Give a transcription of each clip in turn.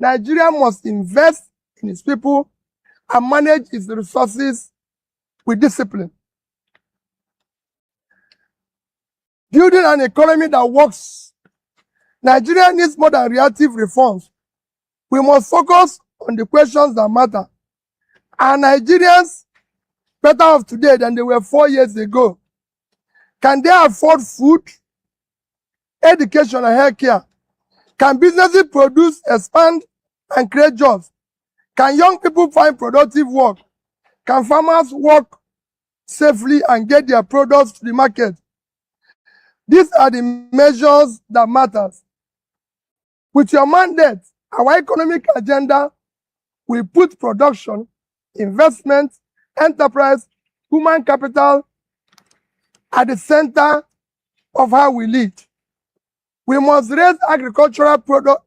Nigeria must invest in its people and manage its resources with discipline. Building an economy that works. Nigeria needs more than reactive reforms. We must focus on the questions that matter. Are Nigerians better off today than they were 4 years ago? Can they afford food, education, and healthcare? Can businesses produce, expand, and create jobs? Can young people find productive work? Can farmers work safely and get their products to the market? These are the measures that matter. With your mandate, our economic agenda will put production, investment, enterprise, human capital at the center of how we lead. We must raise agricultural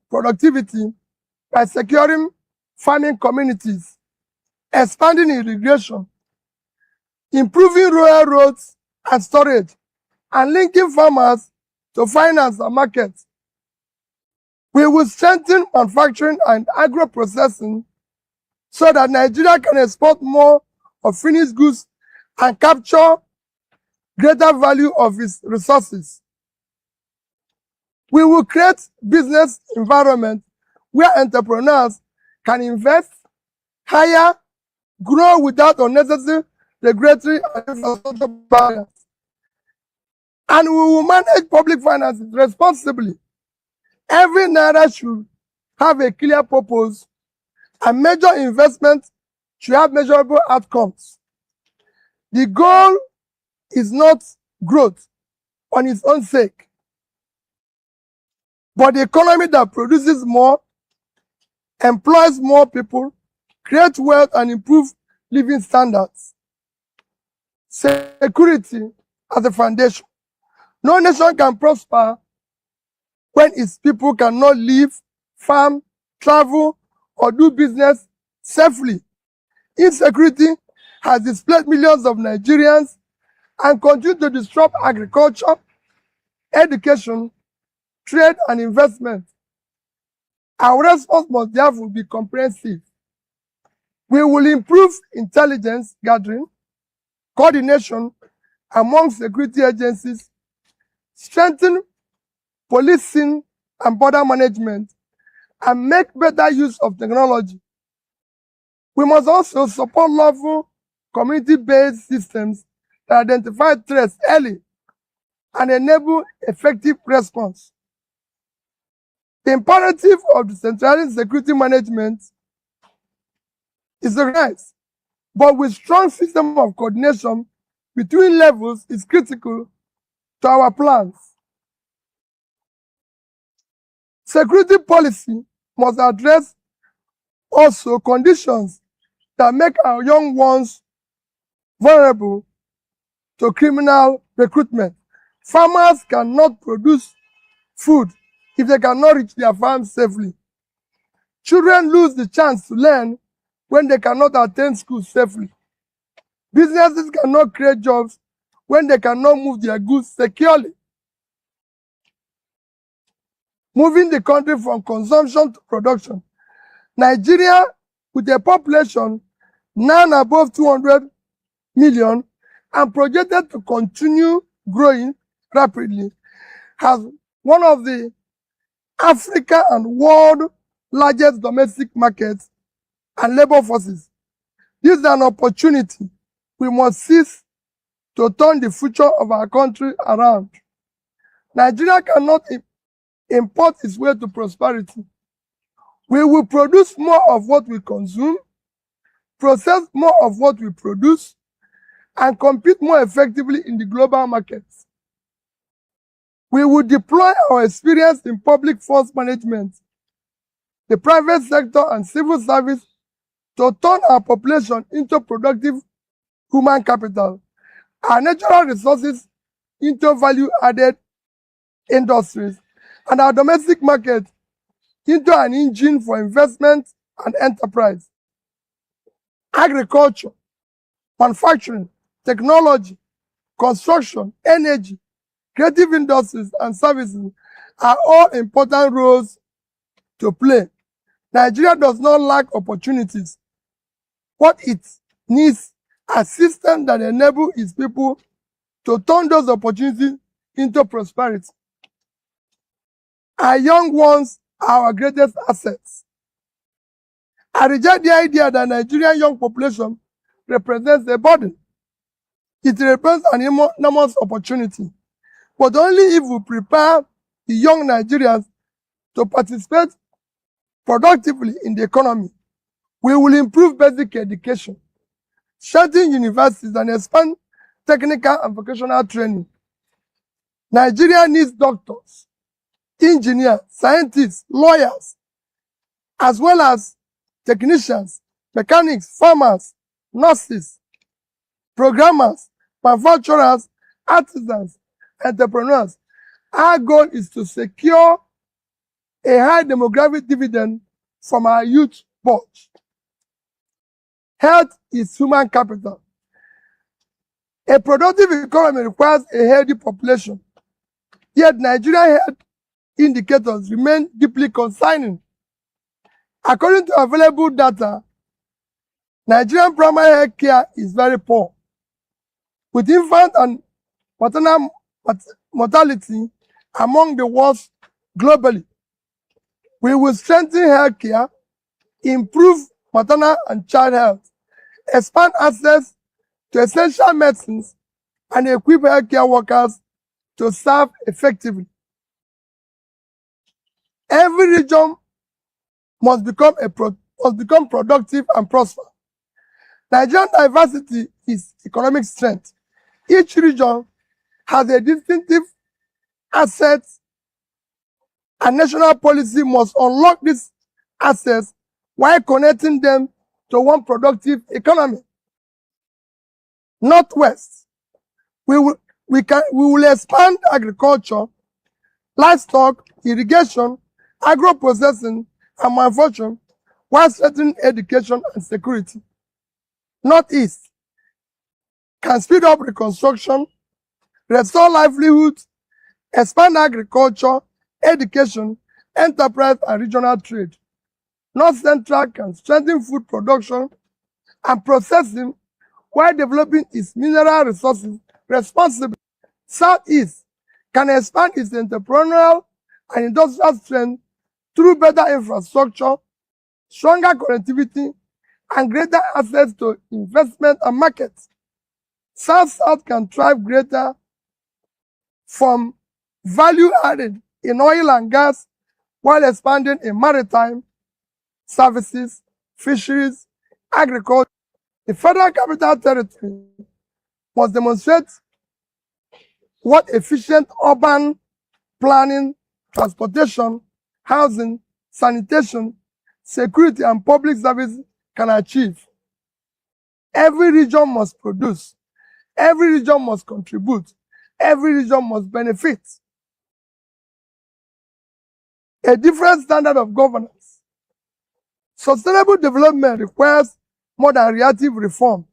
productivity by securing farming communities, expanding irrigation, improving rural roads and storage, and linking farmers to finance and markets. We will strengthen manufacturing and agro-processing so that Nigeria can export more of finished goods and capture greater value of its resources. We will create business environment where entrepreneurs can invest, hire, grow without unnecessary regulatory and infrastructure barriers. And we will manage public finances responsibly. Every naira should have a clear purpose, and major investment should have measurable outcomes. The goal is not growth on its own sake, but the economy that produces more, employs more people, creates wealth, and improves living standards. Security as a foundation. No nation can prosper when its people cannot live, farm, travel, or do business safely. Insecurity has displaced millions of Nigerians and continues to disrupt agriculture, education, trade, and investment. Our response must therefore be comprehensive. We will improve intelligence gathering, coordination among security agencies, strengthen policing and border management, and make better use of technology. We must also support lawful community-based systems that identify threats early and enable effective response. The imperative of decentralizing security management is recognized, but with strong system of coordination between levels is critical to our plans. Security policy must address also conditions that make our young ones vulnerable to criminal recruitment. Farmers cannot produce food if they cannot reach their farms safely. Children lose the chance to learn when they cannot attend school safely. Businesses cannot create jobs when they cannot move their goods securely. Moving the country from consumption to production. Nigeria, with a population now above 200 million and projected to continue growing rapidly, has one of the Africa and world largest domestic markets and labor forces. This is an opportunity we must seize to turn the future of our country around. Nigeria cannot import its way to prosperity. We will produce more of what we consume, process more of what we produce, and compete more effectively in the global markets. We will deploy our experience in public force management, the private sector, and civil service to turn our population into productive human capital, our natural resources into value-added industries, and our domestic market into an engine for investment and enterprise. Agriculture, manufacturing, technology, construction, energy, creative industries, and services are all important roles to play. Nigeria does not lack opportunities. What it needs are systems that enable its people to turn those opportunities into prosperity. Our young ones are our greatest assets. I reject the idea that Nigerian young population represents a burden. It represents an enormous opportunity, but only if we prepare the young Nigerians to participate productively in the economy. We will improve basic education, strengthen universities, and expand technical and vocational training. Nigeria needs doctors, engineers, scientists, lawyers, as well as technicians, mechanics, farmers, nurses, programmers, manufacturers, artisans, entrepreneurs. Our goal is to secure a high demographic dividend from our youth bulge. Health is human capital. A productive economy requires a healthy population. Yet Nigerian health indicators remain deeply concerning. According to available data, Nigerian primary health care is very poor, with infant and maternal mortality among the worst globally. We will strengthen health care, improve maternal and child health, expand access to essential medicines, and equip healthcare workers to serve effectively. Every region must become productive and prosper. Nigerian diversity is economic strength. Each region has a distinctive asset, and national policy must unlock these assets while connecting them to one productive economy. Northwest, we will expand agriculture, livestock, irrigation, agro-processing, and manufacturing while strengthening education and security. Northeast can speed up reconstruction, restore livelihoods, expand agriculture, education, enterprise, and regional trade. North Central can strengthen food production and processing while developing its mineral resources responsibly. Southeast can expand its entrepreneurial and industrial strength through better infrastructure, stronger connectivity, and greater access to investment and markets. South-South can thrive greater from value added in oil and gas while expanding in maritime services, fisheries, agriculture. The Federal Capital Territory must demonstrate what efficient urban planning, transportation, housing, sanitation, security, and public service can achieve. Every region must produce. Every region must contribute. Every region must benefit. A different standard of governance. Sustainable development requires more than reactive reform.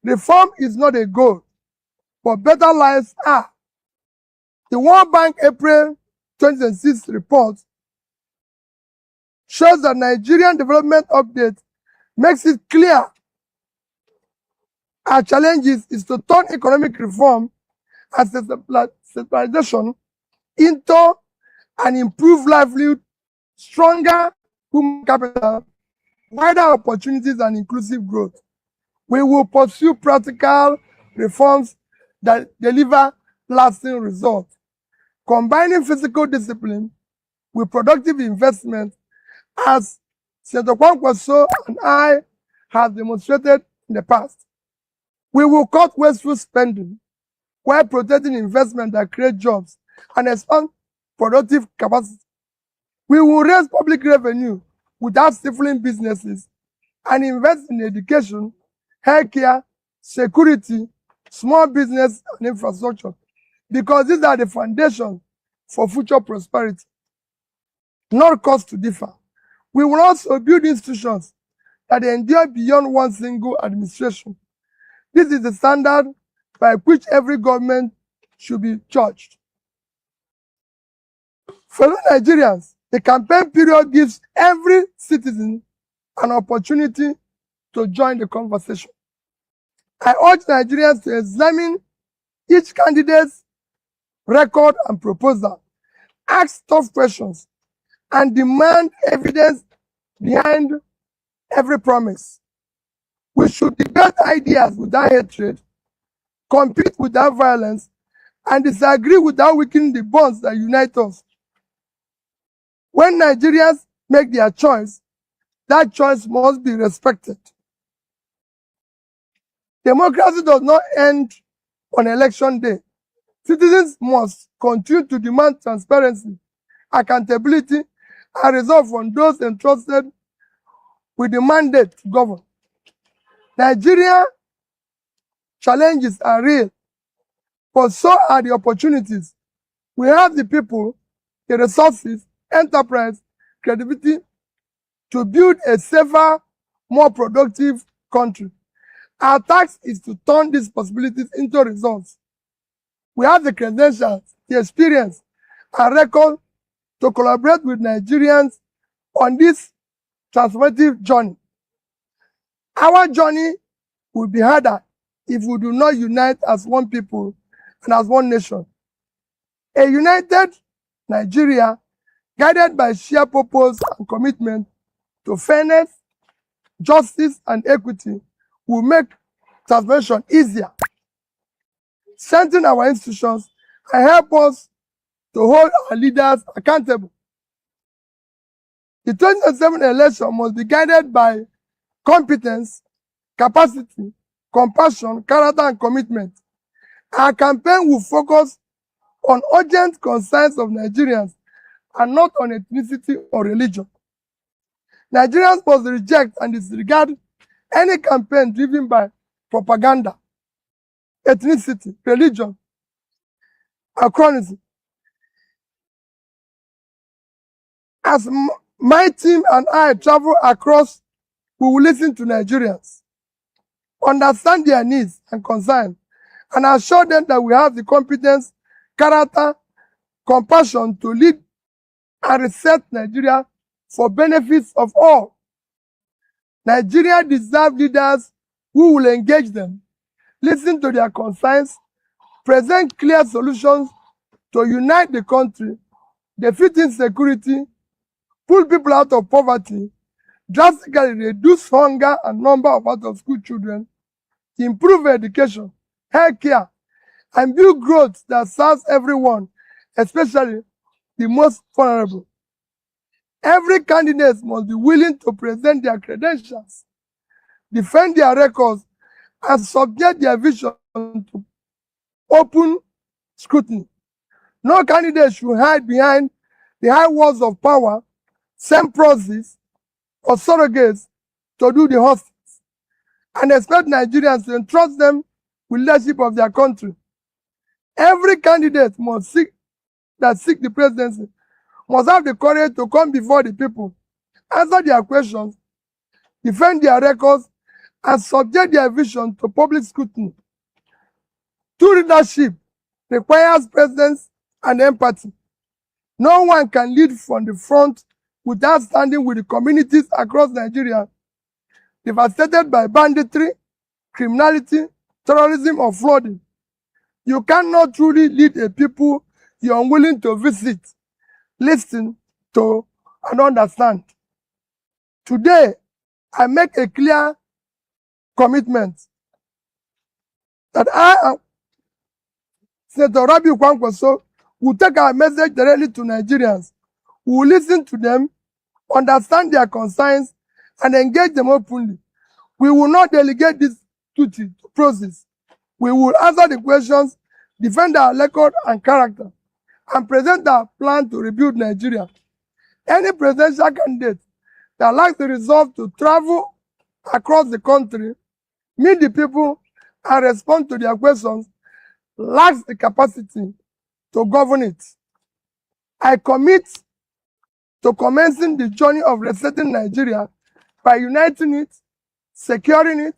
Reform is not a goal, but better lives are. The World Bank April 2006 report shows that Nigerian Development Update makes it clear our challenges is to turn economic reform and centralization into an improved livelihood, stronger human capital, wider opportunities, and inclusive growth. We will pursue practical reforms that deliver lasting results, combining physical discipline with productive investment, as Senator Kwankwaso and I have demonstrated in the past. We will cut wasteful spending while protecting investment that create jobs and expand productive capacity. We will raise public revenue without stifling businesses and invest in education, healthcare, security, small business, and infrastructure, because these are the foundations for future prosperity, not cause to differ. We will also build institutions that endure beyond one single administration. This is the standard by which every government should be judged. Fellow Nigerians, The campaign period gives every citizen an opportunity to join the conversation. I urge Nigerians to examine each candidate's record and proposal, ask tough questions, and demand evidence behind every promise. We should debate ideas without hatred, compete without violence, and disagree without weakening the bonds that unite us. When Nigerians make their choice, that choice must be respected. Democracy does not end on election day. Citizens must continue to demand transparency, accountability, and resolve from those entrusted with the mandate to govern. Nigeria's challenges are real, but so are the opportunities. We have the people, the resources, enterprise, creativity to build a safer, more productive country. Our task is to turn these possibilities into results. We have the credentials, the experience, and record to collaborate with Nigerians on this transformative journey. Our journey will be harder if we do not unite as one people and as one nation. A united Nigeria, guided by shared purpose and commitment to fairness, justice, and equity, will make transformation easier, strengthen our institutions, and help us to hold our leaders accountable. The 2027 election must be guided by competence, capacity, compassion, character, and commitment. Our campaign will focus on urgent concerns of Nigerians and not on ethnicity or religion. Nigerians must reject and disregard any campaign driven by propaganda, ethnicity, religion, anachronism. As my team and I travel across, we will listen to Nigerians, understand their needs and concerns, and assure them that we have the competence, character, compassion to lead and reset Nigeria for benefits of all. Nigeria deserves leaders who will engage them, listen to their concerns, present clear solutions to unite the country, defeat insecurity, pull people out of poverty, drastically reduce hunger and number of out-of-school children, improve education, healthcare, and build growth that serves everyone, especially the most vulnerable. Every candidate must be willing to present their credentials, defend their records, and subject their vision to open scrutiny. No candidate should hide behind the high walls of power, send proxies, or surrogates to do the hostings, and expect Nigerians to entrust them with leadership of their country. Every candidate must seek the presidency must have the courage to come before the people, answer their questions, defend their records, and subject their vision to public scrutiny. True leadership requires presence and empathy. No one can lead from the front without standing with the communities across Nigeria devastated by banditry, criminality, terrorism, or flooding. You cannot truly lead a people you are unwilling to visit, listen to, and understand. Today, I make a clear commitment that I and Senator Rabiu Kwankwaso will take our message directly to Nigerians. We will listen to them, understand their concerns, and engage them openly. We will not delegate this duty to process. We will answer the questions, defend our record and character, and present our plan to rebuild Nigeria. Any presidential candidate that lacks the resolve to travel across the country, meet the people, and respond to their questions lacks the capacity to govern it. I commit to commencing the journey of resetting Nigeria by uniting it, securing it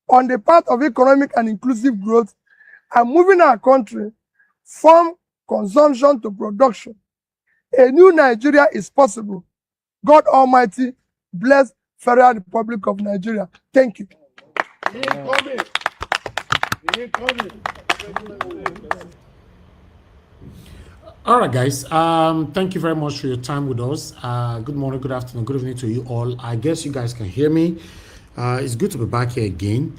on the path of economic and inclusive growth, and moving our country from consumption to production, A new Nigeria is possible. God Almighty bless Federal Republic of Nigeria. Thank you. All right, guys. Thank you very much for your time with us. Good morning, good afternoon, good evening to you all. I guess you guys can hear me. It's good to be back here again.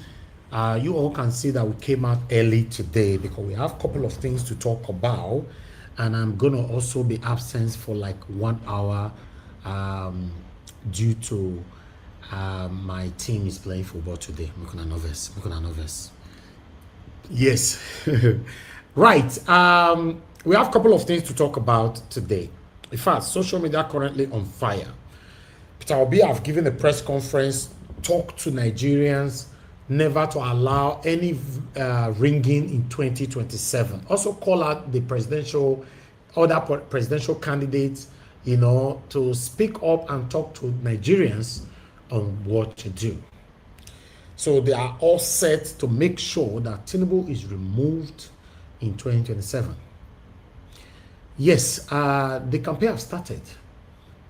You all can see that we came out early today because we have a couple of things to talk about, and I'm gonna also be absent for like 1 hour due to my team is playing football today. Novice. Yes. Right. We have a couple of things to talk about today. In fact, social media currently on fire. Peter Obi have given a press conference, talk to Nigerians, never to allow any ringing in 2027. Also call out the other presidential candidates, to speak up and talk to Nigerians on what to do. So they are all set to make sure that Tinubu is removed in 2027. Yes, the campaign have started.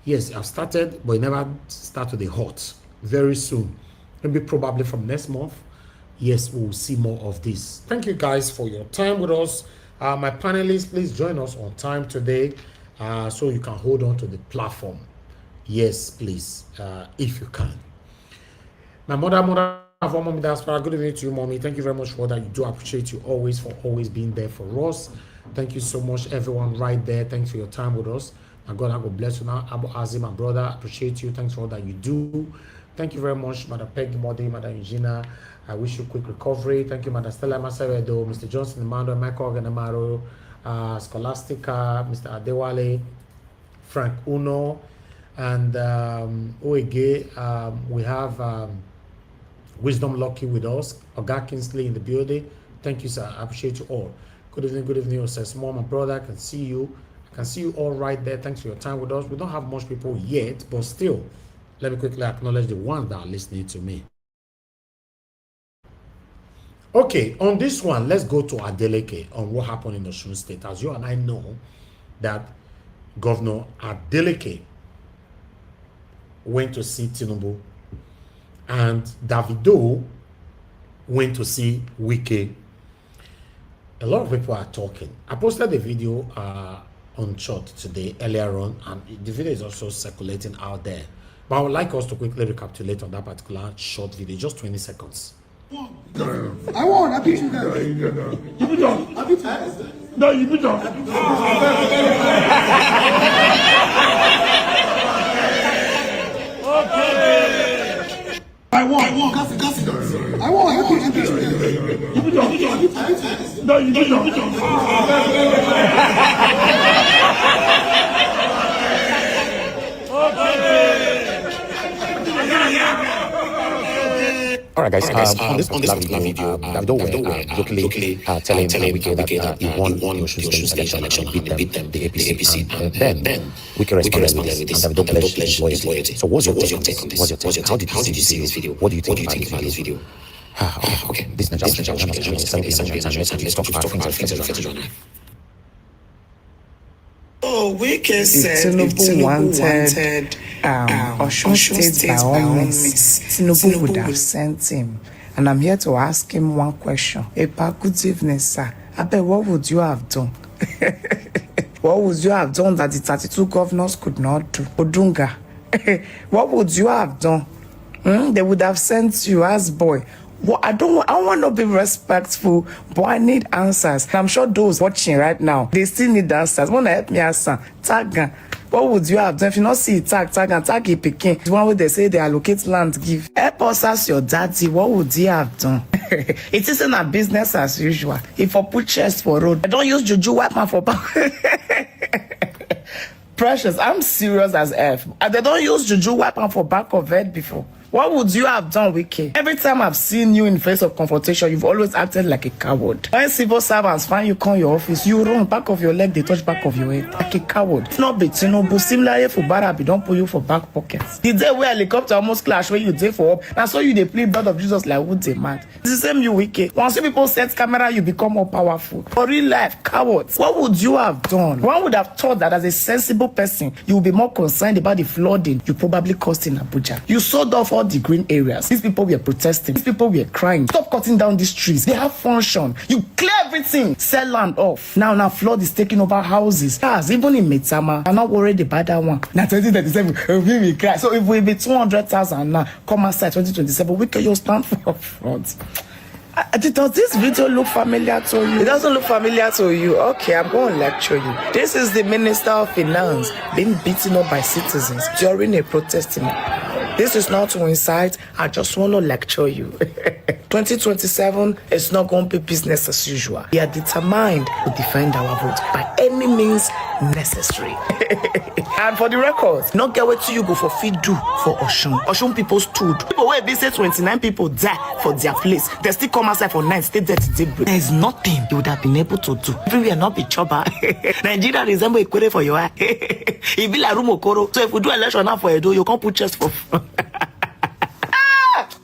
Yes, have started, but it never start with the hot. Very soon, maybe probably from next month. Yes, we will see more of this. Thank you guys for your time with us. My panelists, please join us on time today, so you can hold on to the platform. Yes, please, if you can. My mother, mommy, diaspora, good evening to you, mommy. Thank you very much for that. You do appreciate you always for always being there for us. Thank you so much, everyone right there. Thanks for your time with us. And God, I go bless you now. Abu Azim, my brother, appreciate you. Thanks for all that you do. Thank you very much, Madam Peggy Modi, Madam Eugenia. I wish you quick recovery. Thank you, Madam Stella Masawedo, Mr. Johnson, Emmanuel, Michael Ganamaro, Scholastica, Mr. Adewale, Frank Uno, and Oege. We have Wisdom Lucky with us, Oga Kingsley in the building. Thank you, sir. I appreciate you all. Good evening, Osses. Mom, my brother, I can see you. I can see you all right there. Thanks for your time with us. We don't have much people yet, but still, let me quickly acknowledge the ones that are listening to me. Okay, on this one, let's go to Adeleke on what happened in Osun State. As you and I know, that Governor Adeleke went to see Tinubu, and Davido went to see Wike. A lot of people are talking. I posted the video on short today earlier on, and the video is also circulating out there. But I would like us to quickly recapitulate on that particular short video, just 20 seconds. I won't. I beat you guys. You beat them. I beat you. No, you beat them. Okay. I won. I won. I won. I beat you guys. You beat them. No, you beat them. All right, guys. On this particular video, Davido locally telling Wike that he won the Osun State election and beat them, the APC. And then Wike responded with this, and Davido pledged his loyalty. So what's your take on this? How did you see this video? What do you think about this video? Okay. This is Nigerian. Let's talk about things. Oh, Wike said if Tinubu wanted Osun State by all means, Tinubu would have sent him. And I'm here to ask him one question. Epa, good evening, sir. I bet, what would you have done? What would you have done that the 32 governors could not do? Odunga. What would you have done? They would have sent you as boy. Well, I want to be respectful, but I need answers. I'm sure those watching right now, they still need answers. Want to help me answer? Tag. What would you have done if you not see tag a picking? The one where they say they allocate land give. Help us ask your daddy, what would he have done? It isn't a business as usual. If I put chest for road, I don't use juju wipe man for back. Precious, I'm serious as F. And they don't use juju wipe man for back of head before. What would you have done, Wike? Every time I've seen you in face of confrontation, you've always acted like a coward. When civil servants find you come your office, you run back of your leg, they touch back of your head like a coward. It's not Tinubu. Similarly, for Barabi, don't put you for back pockets. The day where helicopter almost clash, where you day for up, now so you they play blood of Jesus like would they mad. It's the same you, Wike. Once you people set camera, you become more powerful. For real life, cowards. What would you have done? One would have thought that as a sensible person, you would be more concerned about the flooding you probably caused in Abuja. You sold off all the green areas. These people were protesting. These people were crying. Stop cutting down these trees. They have function. You clear everything. Sell land off. Now flood is taking over houses. Cars, even in Metama, I'm not worried about that one. Now 2027, we cry. So if we be 200,000 now, come outside 2027, we can just stand for front. Does this video look familiar to you? It doesn't look familiar to you. Okay, I'm going to lecture you. This is the Minister of Finance being beaten up by citizens during a protest. This is not to incite. I just want to lecture you. 2027 is not going to be business as usual. We are determined to defend our vote by any means necessary. And for the record, not get what you go for feed do for Oshun. Oshun people stood. People where they say 29 people die for their place. They still come outside for 9, stay there to daybreak. There is nothing you would have been able to do. Everywhere not be choba. Nigeria resemble a query for your eye. It be like Rumokoro. So if we do election now for Edo, you can't put chest for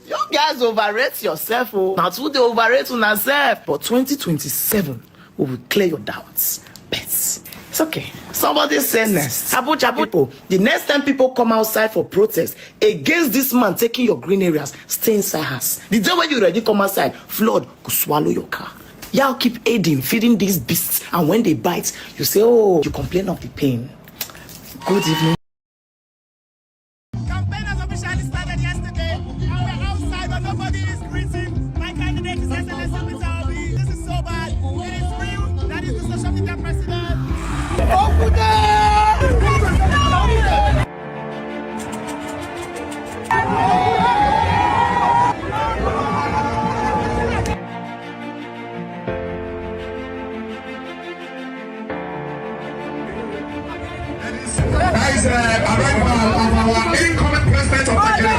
you guys overrate yourself. Oh. Now two they overrate on yourself. But 2027, we will clear your doubts. Bets. It's okay. Somebody say next. Abuja people, the next time people come outside for protest against this man taking your green areas, stay inside house. The day when you ready come outside, flood could swallow your car. Y'all keep aiding, feeding these beasts, and when they bite, you say, oh, you complain of the pain. Good evening. Campaign has officially started yesterday, and we're outside, but nobody is greeting. My candidate is Excellency Peter Obi. This is so bad. It is real. That is the social media president. That is arrival of our incoming president of Nigeria.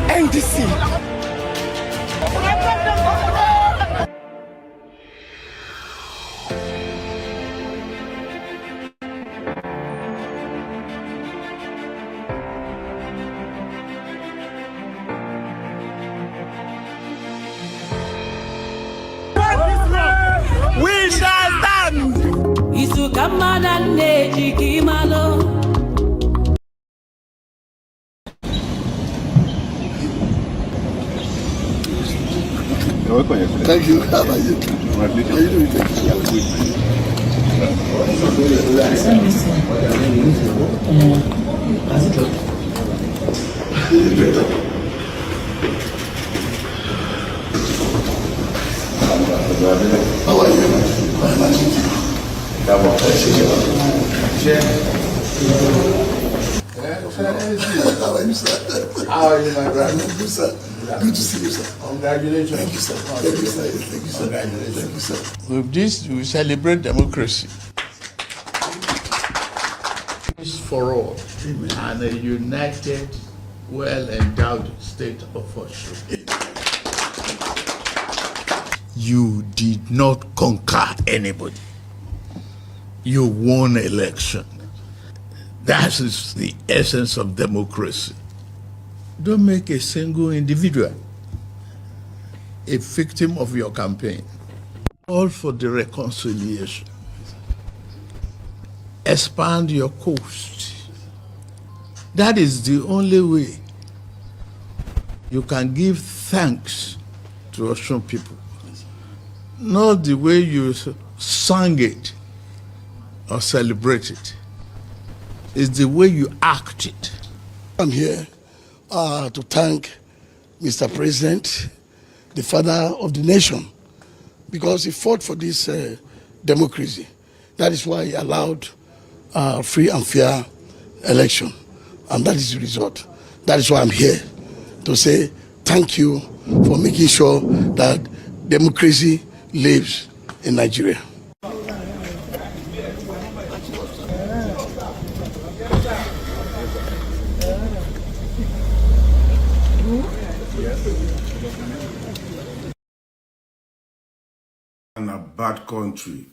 NDC. We shall stand. Isu kamana neji kimalo. Thank you. How about you? How are you doing? How are you? How are you, sir? How are you, my brother? Good, sir. Good to see you, sir. Congratulations. Thank you, sir. Thank you, sir. Thank you, sir. Thank you, sir. With this, we celebrate democracy. Peace for all. Amen. And a united, well-endowed state of Osun. You did not conquer anybody. You won election. That is the essence of democracy. Don't make a single individual a victim of your campaign. Call for the reconciliation. Expand your coast. That is the only way you can give thanks to Osun people. Not the way you sang it or celebrate it. It's the way you act it. I'm here to thank Mr. President, the father of the nation, because he fought for this democracy. That is why he allowed free and fair election. And that is the result. That is why I'm here to say thank you for making sure that democracy lives in Nigeria. And a bad country.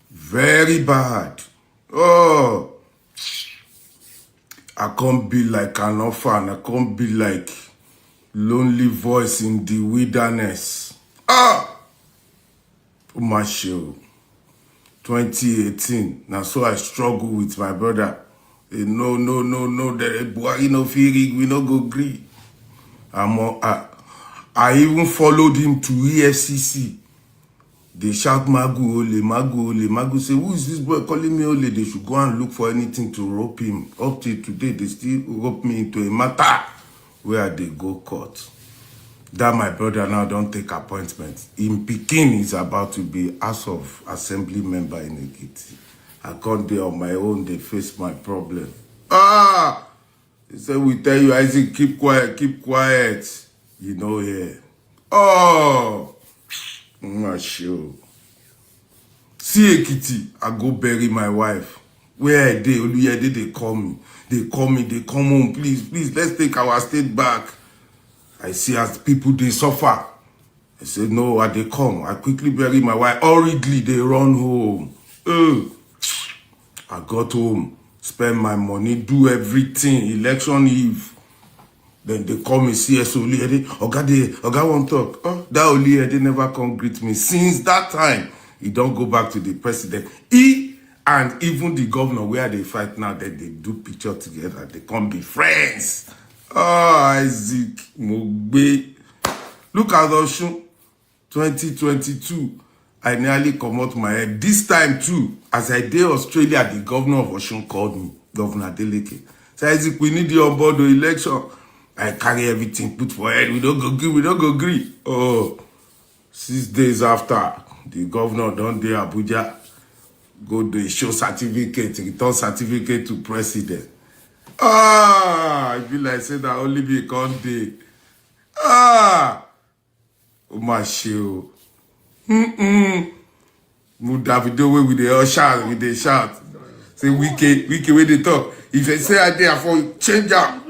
Very bad. Oh, I can't be like an orphan. I can't be like lonely voice in the wilderness. My show. 2018. Now so I struggle with my brother. No, the boy no feeling, we no go agree. I even followed him to EFCC. They shout Magu Ole, Magu Ole. Magu say, who is this boy calling me Ole? They should go and look for anything to rope him. Up till today, they still rope me into a matter where they go court. That my brother now don't take appointment. In Peking, he's about to be House of Assembly member in Ekiti. I can't do on my own, they face my problem. They say, we tell you, Isaac, keep quiet, keep quiet. You know, yeah. I'm not sure. See Ekiti, I go bury my wife. Where I dey, Oluyede, they call me. They come home, please, let's take our state back. I see as people, they suffer. I said, no, they come. I quickly bury my wife. Hurriedly, they run home. I got home, spend my money, do everything, election eve. Then they call me CS Oluyede. Oga won't talk. That Oluyede never come greet me. Since that time, he don't go back to the president. He and even the governor where they fight now, that they do picture together. They can't be friends. Isaac Mogbe. Look at Osun 2022. I nearly come out my head. This time too, as I did Australia, the governor of Osun called me, Governor Adeleke. So Isaac, we need you on board the election. I carry everything put for head. We don't go agree. 6 days after, the governor done the Abuja, go do a show certificate, return certificate to president. I feel like say that only be one day. Oh my show. Davido way with the all shout, with the shout. Say wiki where they talk. If they say I dare for change up.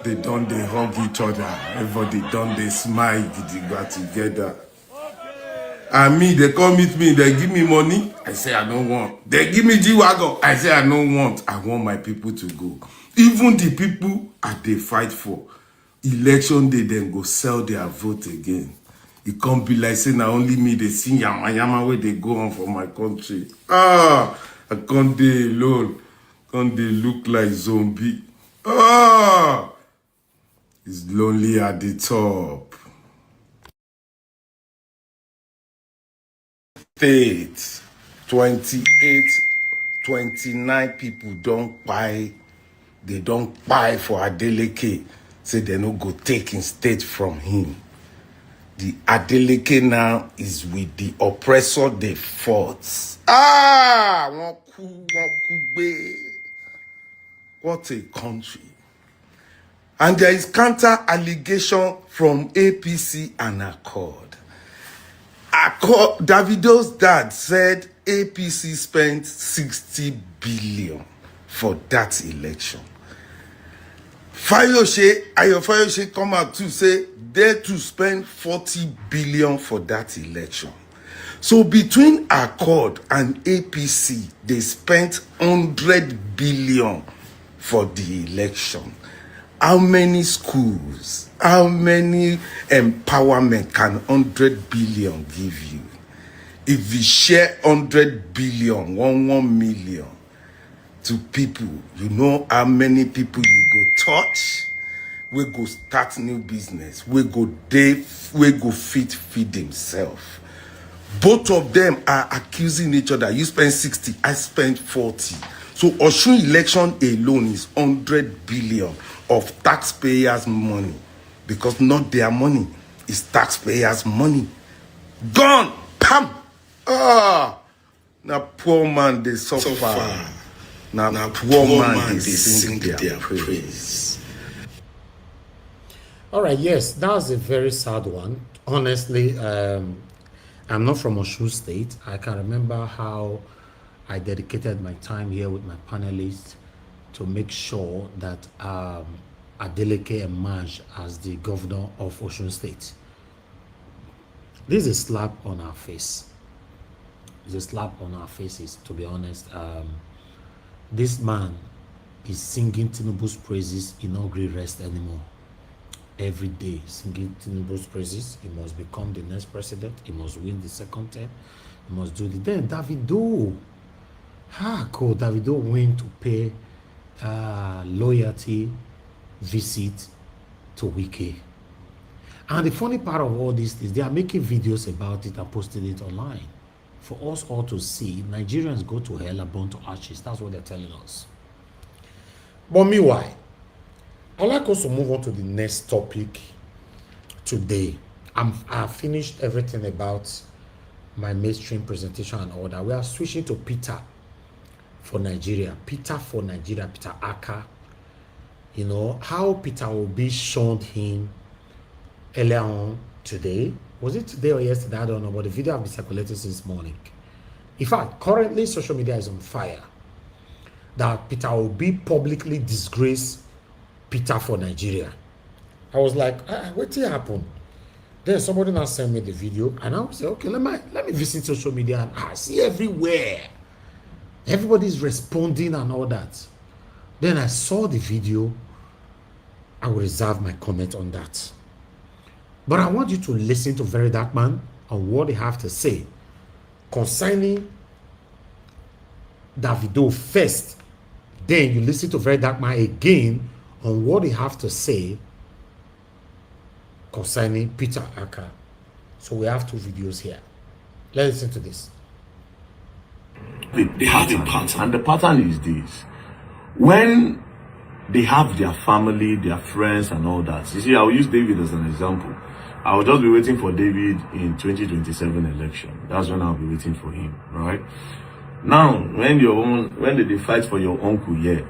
They don't they hug each other. Everybody don't they smile together. And me, they come meet me, they give me money. I say I don't want. They give me G-Wagon. I say I don't want. I want my people to go. Even the people they fight for election day, then go sell their vote again. It can't be like saying now only me, they see yama where they go on for my country. I can't dey alone. Can't they look like zombie? It's lonely at the top. State 28, 29 people don't buy. They don't buy for Adeleke. Say they no go taking state from him. The Adeleke now is with the oppressor they fought. What a country. And there is counter allegation from APC and Accord. Davido's dad said APC spent 60 billion for that election. Ayo Fayose come out to say they to spend 40 billion for that election. So between Accord and APC, they spent 100 billion for the election. How many schools, how many empowerment can 100 billion give you? If we share 100 billion, 1 million to people, you know how many people you go touch? We go start new business. We go feed themselves. Both of them are accusing each other. You spend 60, I spend 40. So Osun election alone is 100 billion of taxpayers' money, because not their money, it's taxpayers' money. Gone! Pam! Now poor man they suffer. Now poor man they sing their praise. All right, yes, that's a very sad one. Honestly, I'm not from Osun State. I can remember how I dedicated my time here with my panelists to make sure that Adeleke emerged as the governor of Osun State. This is a slap on our face. It's a slap on our faces, to be honest. This man is singing Tinubu's praises. He no gree rest anymore. Every day singing Tinubu's praises. He must become the next president. He must win the second term. He must do the then Davido. Davido went to pay loyalty visit to Wike. And the funny part of all this is they are making videos about it and posting it online for us all to see. Nigerians go to hell and burn to ashes. That's what they're telling us. But meanwhile, I'd like us to move on to the next topic today. I've finished everything about my mainstream presentation and all that. We are switching to Peter for Nigeria. Peter for Nigeria, Peter Aka. You know, how Peter Obi shunned him earlier on today. Was it today or yesterday? I don't know, but the video has been circulating since morning. In fact, currently social media is on fire. That Peter Obi publicly disgraced Peter for Nigeria. I was like, what did happen? Then somebody now sent me the video, and I was like, okay, let me visit social media, and I see everywhere. Everybody's responding and all that. Then I saw the video. I will reserve my comment on that. But I want you to listen to Very Dark Man on what they have to say concerning Davido first. Then you listen to Very Dark Man again on what they have to say concerning Peter Aka. So we have two videos here. Let's listen to this. They have a pattern, and the pattern is this: when they have their family, their friends, and all that. You see, I'll use David as an example. I will just be waiting for David in 2027 election. That's when I'll be waiting for him, right? Now, when they fight for your uncle here,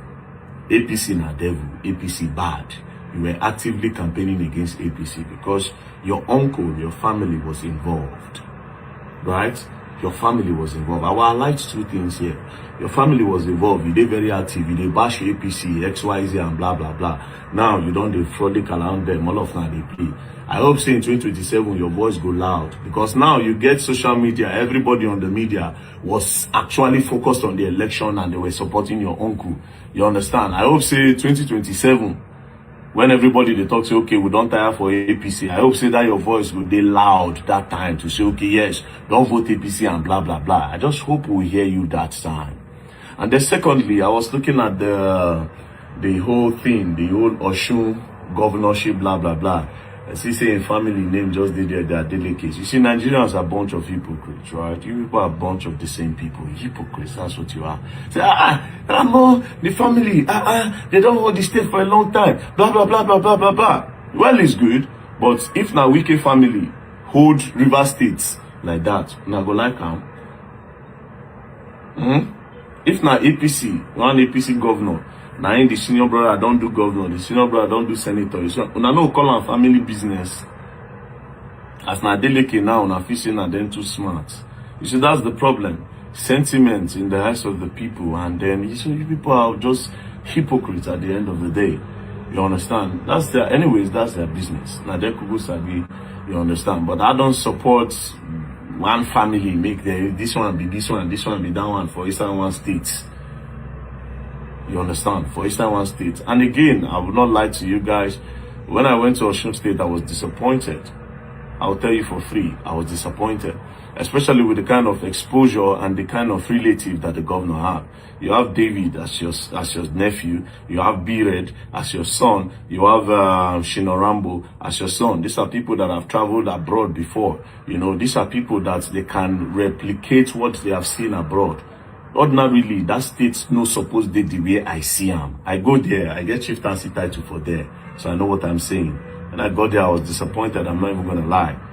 APC na devil, APC bad. You were actively campaigning against APC because your uncle, your family was involved, right? Your family was involved. I will highlight two things here. Your family was involved. You did very active. You did bash APC, XYZ, and blah, blah, blah. Now, you don't frolic around them. All of them, they play. I hope say in 2027, your voice go loud. Because now you get social media. Everybody on the media was actually focused on the election and they were supporting your uncle. You understand? I hope say 2027, when everybody they talk, say, okay, we don't tire for APC. I hope say that your voice will be loud that time to say, okay, yes, don't vote APC and blah, blah, blah. I just hope we hear you that time. And then secondly, I was looking at the whole thing, the whole Osun governorship, blah, blah, blah. I see saying family name just did their daily case. You see, Nigerians are a bunch of hypocrites, right? You people are a bunch of the same people. Hypocrites, that's what you are. Say, no, the family, they don't hold the state for a long time. Blah, blah, blah, blah, blah, blah, blah. Well, it's good, but if now Wike family hold river states like that, now go like them. If now APC, one APC governor, Now in the senior brother don't do governor, the senior brother don't do senator. So una no call am family business. As na delicate now, una feel say na them too smart. You see, that's the problem. Sentiment in the eyes of the people, and then you see people are just hypocrites at the end of the day. You understand? That's their business. Now they could sabi, you understand. But I don't support one family make this one be this one and this one be that one for Eastern one state. You understand? For Eastern one state. And again, I would not lie to you guys. When I went to Osun State, I was disappointed. I'll tell you for free, I was disappointed. Especially with the kind of exposure and the kind of relative that the governor had. You have David as your nephew, you have B-Red as your son, you have Shinorambo as your son. These are people that have traveled abroad before. You know, these are people that they can replicate what they have seen abroad. Ordinarily, that state's no supposed to be the way I see them. I go there, I get chieftaincy title for there, so I know what I'm saying. When I got there, I was disappointed, I'm not even going to lie.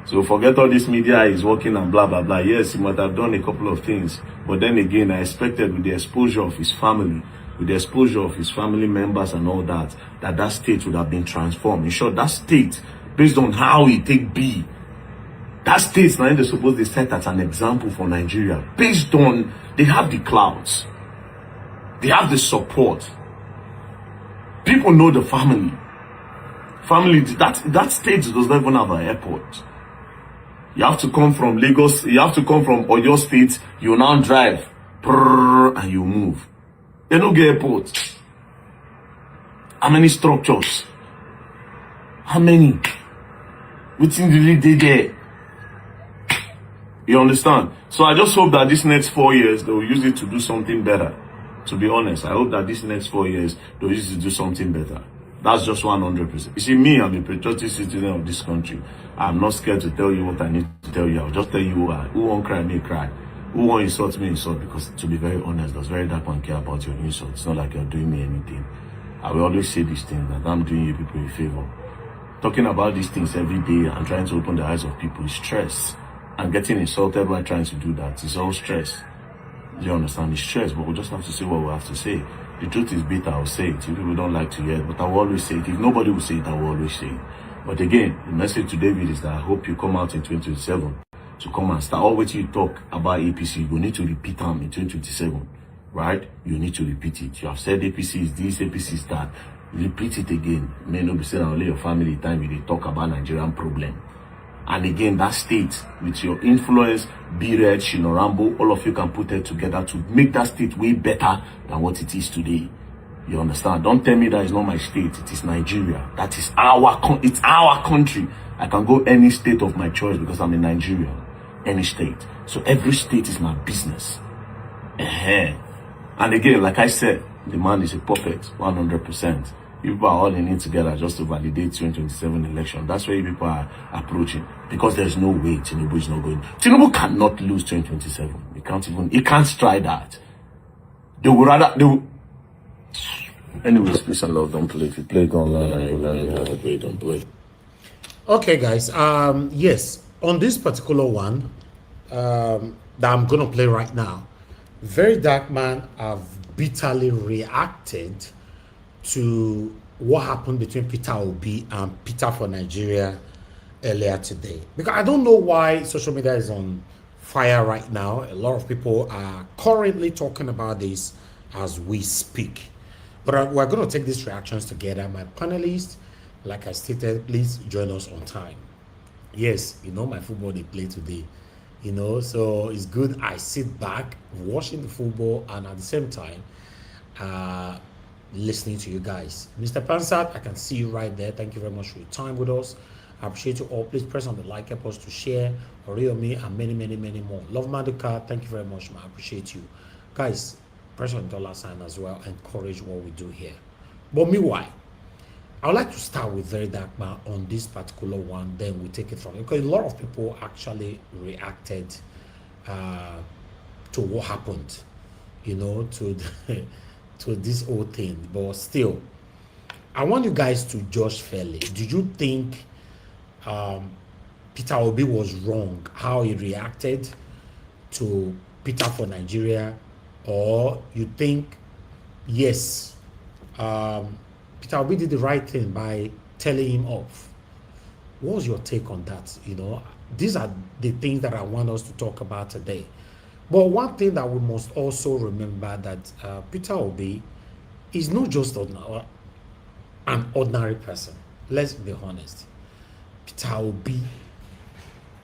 So forget all this media is working and blah, blah, blah. Yes, he might have done a couple of things. But then again, I expected with the exposure of his family, with the exposure of his family members and all that, that state would have been transformed. In short, that state, based on how he take be, that state now they're supposed to set as an example for Nigeria. Based on, they have the clouds. They have the support. People know the family. Family, that state does not even have an airport. You have to come from Lagos, you have to come from Oyo State, you now drive, and you move. They don't get airport. How many structures? How many? Within the really there. You understand? So I just hope that this next 4 years, they will use it to do something better. To be honest, I hope that this next 4 years, they'll use it to do something better. That's just 100%. You see, me, I'm a patriotic citizen of this country. I'm not scared to tell you what I need to tell you. I'll just tell you who won't cry, me cry. Who won't insult me, insult. Because to be very honest, that's very dark and care about your insult. It's not like you're doing me anything. I will always say these things, that I'm doing you people a favor. Talking about these things every day and trying to open the eyes of people is stress. And getting insulted while trying to do that is all stress. You understand? It's stress, but we just have to say what we have to say. The truth is bitter, I'll say it. If people don't like to hear it, but I will always say it. If nobody will say it, I will always say it. But again, the message to David is that I hope you come out in 2027 to come and start. Always you talk about APC, you need to repeat them in 2027, right? You need to repeat it. You have said APC is this, APC is that. Repeat it again. May not be saying only your family time when they talk about Nigerian problem. And again, that state, with your influence, B-Red, Shinorambo, all of you can put it together to make that state way better than what it is today. You understand? Don't tell me that it's not my state. It is Nigeria. That is it's our country. I can go any state of my choice because I'm in Nigeria. Any state. So every state is my business. And again, like I said, the man is a puppet, 100%. People are all in it together just to validate 2027 election. That's where people are approaching. Because there's no way Tinubu is not going. Tinubu cannot lose 2027. He can't try that. They would rather, anyways, peace and love, don't play. If you play it online, don't play. Okay, guys. Yes, on this particular one that I'm gonna play right now, Very Dark Man have bitterly reacted to what happened between Peter Obi and Peter for Nigeria earlier today. Because I don't know why social media is on fire right now. A lot of people are currently talking about this as we speak. But we're going to take these reactions together. My panelists, like I stated, please join us on time. Yes, you know, my football they play today. You know, so it's good I sit back watching the football and at the same time listening to you guys. Mr. Pansat, I can see you right there. Thank you very much for your time with us. I appreciate you all. Please press on the like, help us to share, me, and many, many, many more. Love Maduka, thank you very much, man. I appreciate you. Guys, press on the $sign as well. Encourage what we do here. But meanwhile, I would like to start with Very Dark Man on this particular one, then we take it from it. Because a lot of people actually reacted to what happened, you know, to to this whole thing. But still, I want you guys to judge fairly. Did you think Peter Obi was wrong how he reacted to Peter for Nigeria, or you think yes, Peter Obi did the right thing by telling him off. What's your take on that? You know, these are the things that I want us to talk about today. But one thing that we must also remember that Peter Obi is not just an ordinary person. Let's be honest. Peter Obi,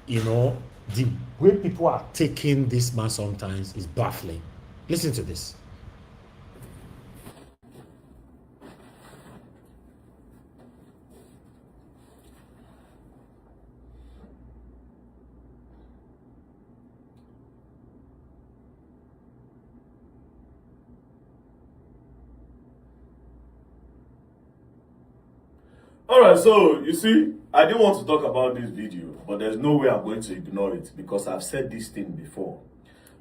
you know, the way people are taking this man sometimes is baffling. Listen to this. Alright, so you see, I didn't want to talk about this video, but there's no way I'm going to ignore it because I've said this thing before.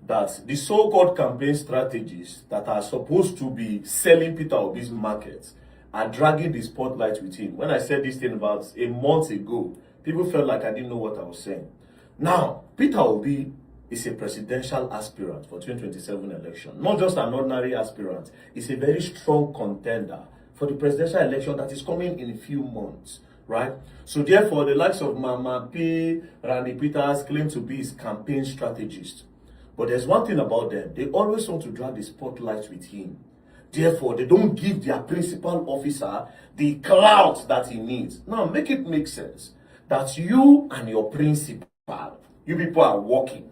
That the so-called campaign strategies that are supposed to be selling Peter Obi's market are dragging the spotlight with him. When I said this thing about a month ago, people felt like I didn't know what I was saying. Now, Peter Obi is a presidential aspirant for 2027 election. Not just an ordinary aspirant. He's a very strong contender for the presidential election that is coming in a few months, right? So therefore, the likes of Mama P, Randy Peters claim to be his campaign strategist. But there's one thing about them. They always want to drag the spotlight with him. Therefore, they don't give their principal officer the clout that he needs. Now, make it make sense that you and your principal, you people are working,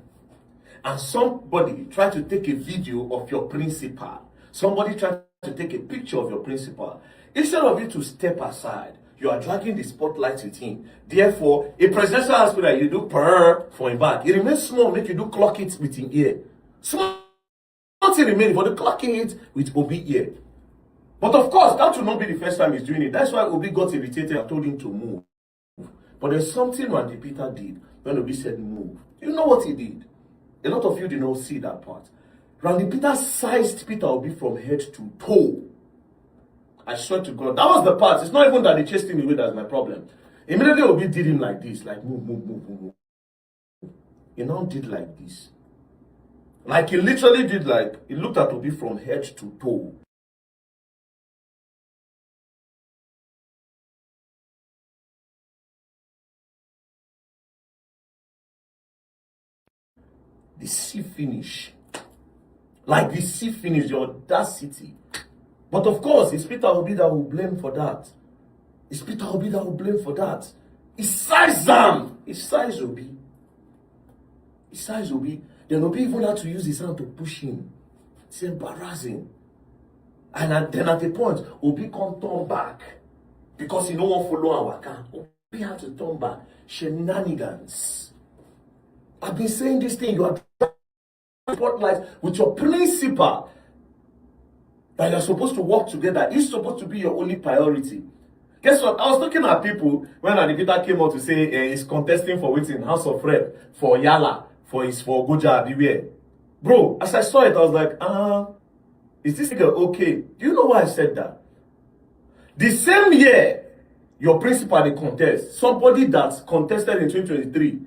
and somebody try to take a video of your principal. Somebody try to take a picture of your principal. Instead of you to step aside, you are dragging the spotlight with him. Therefore, a presidential aspirant, you do purr for him back. It remains small, make you do clock it with him ear. Small thing remains for the clocking it with Obi ear. But of course, that will not be the first time he's doing it. That's why Obi got irritated and told him to move. But there's something Randy Peter did when Obi said move. You know what he did? A lot of you did not see that part. Randy Peter sized Peter Obi from head to toe. I swear to God, that was the part. It's not even that they chased him away that's my problem. Immediately Obi did him like this, like move, move, move, move, move. He now did like this. Like he literally did like, he looked at Obi from head to toe. The sea finish. Like the sea finish, the audacity. But of course, it's Peter Obi that will blame for that. It's Peter Obi that will blame for that. He sized them. He sized Obi. He sized Obi. Then Obi even had to use his hand to push him. It's embarrassing. And then at the point, Obi can't turn back. Because he no one follow our car. Obi had to turn back. Shenanigans. I've been saying this thing. You are spotlight with your principal that you're supposed to work together. It's supposed to be your only priority. Guess what? I was looking at people when Anibita came out to say he's contesting for waiting House of Rep for Yala, for Goja, beware. Bro, as I saw it, I was like, is this nigga okay? Do you know why I said that? The same year your principal they contest, somebody that contested in 2023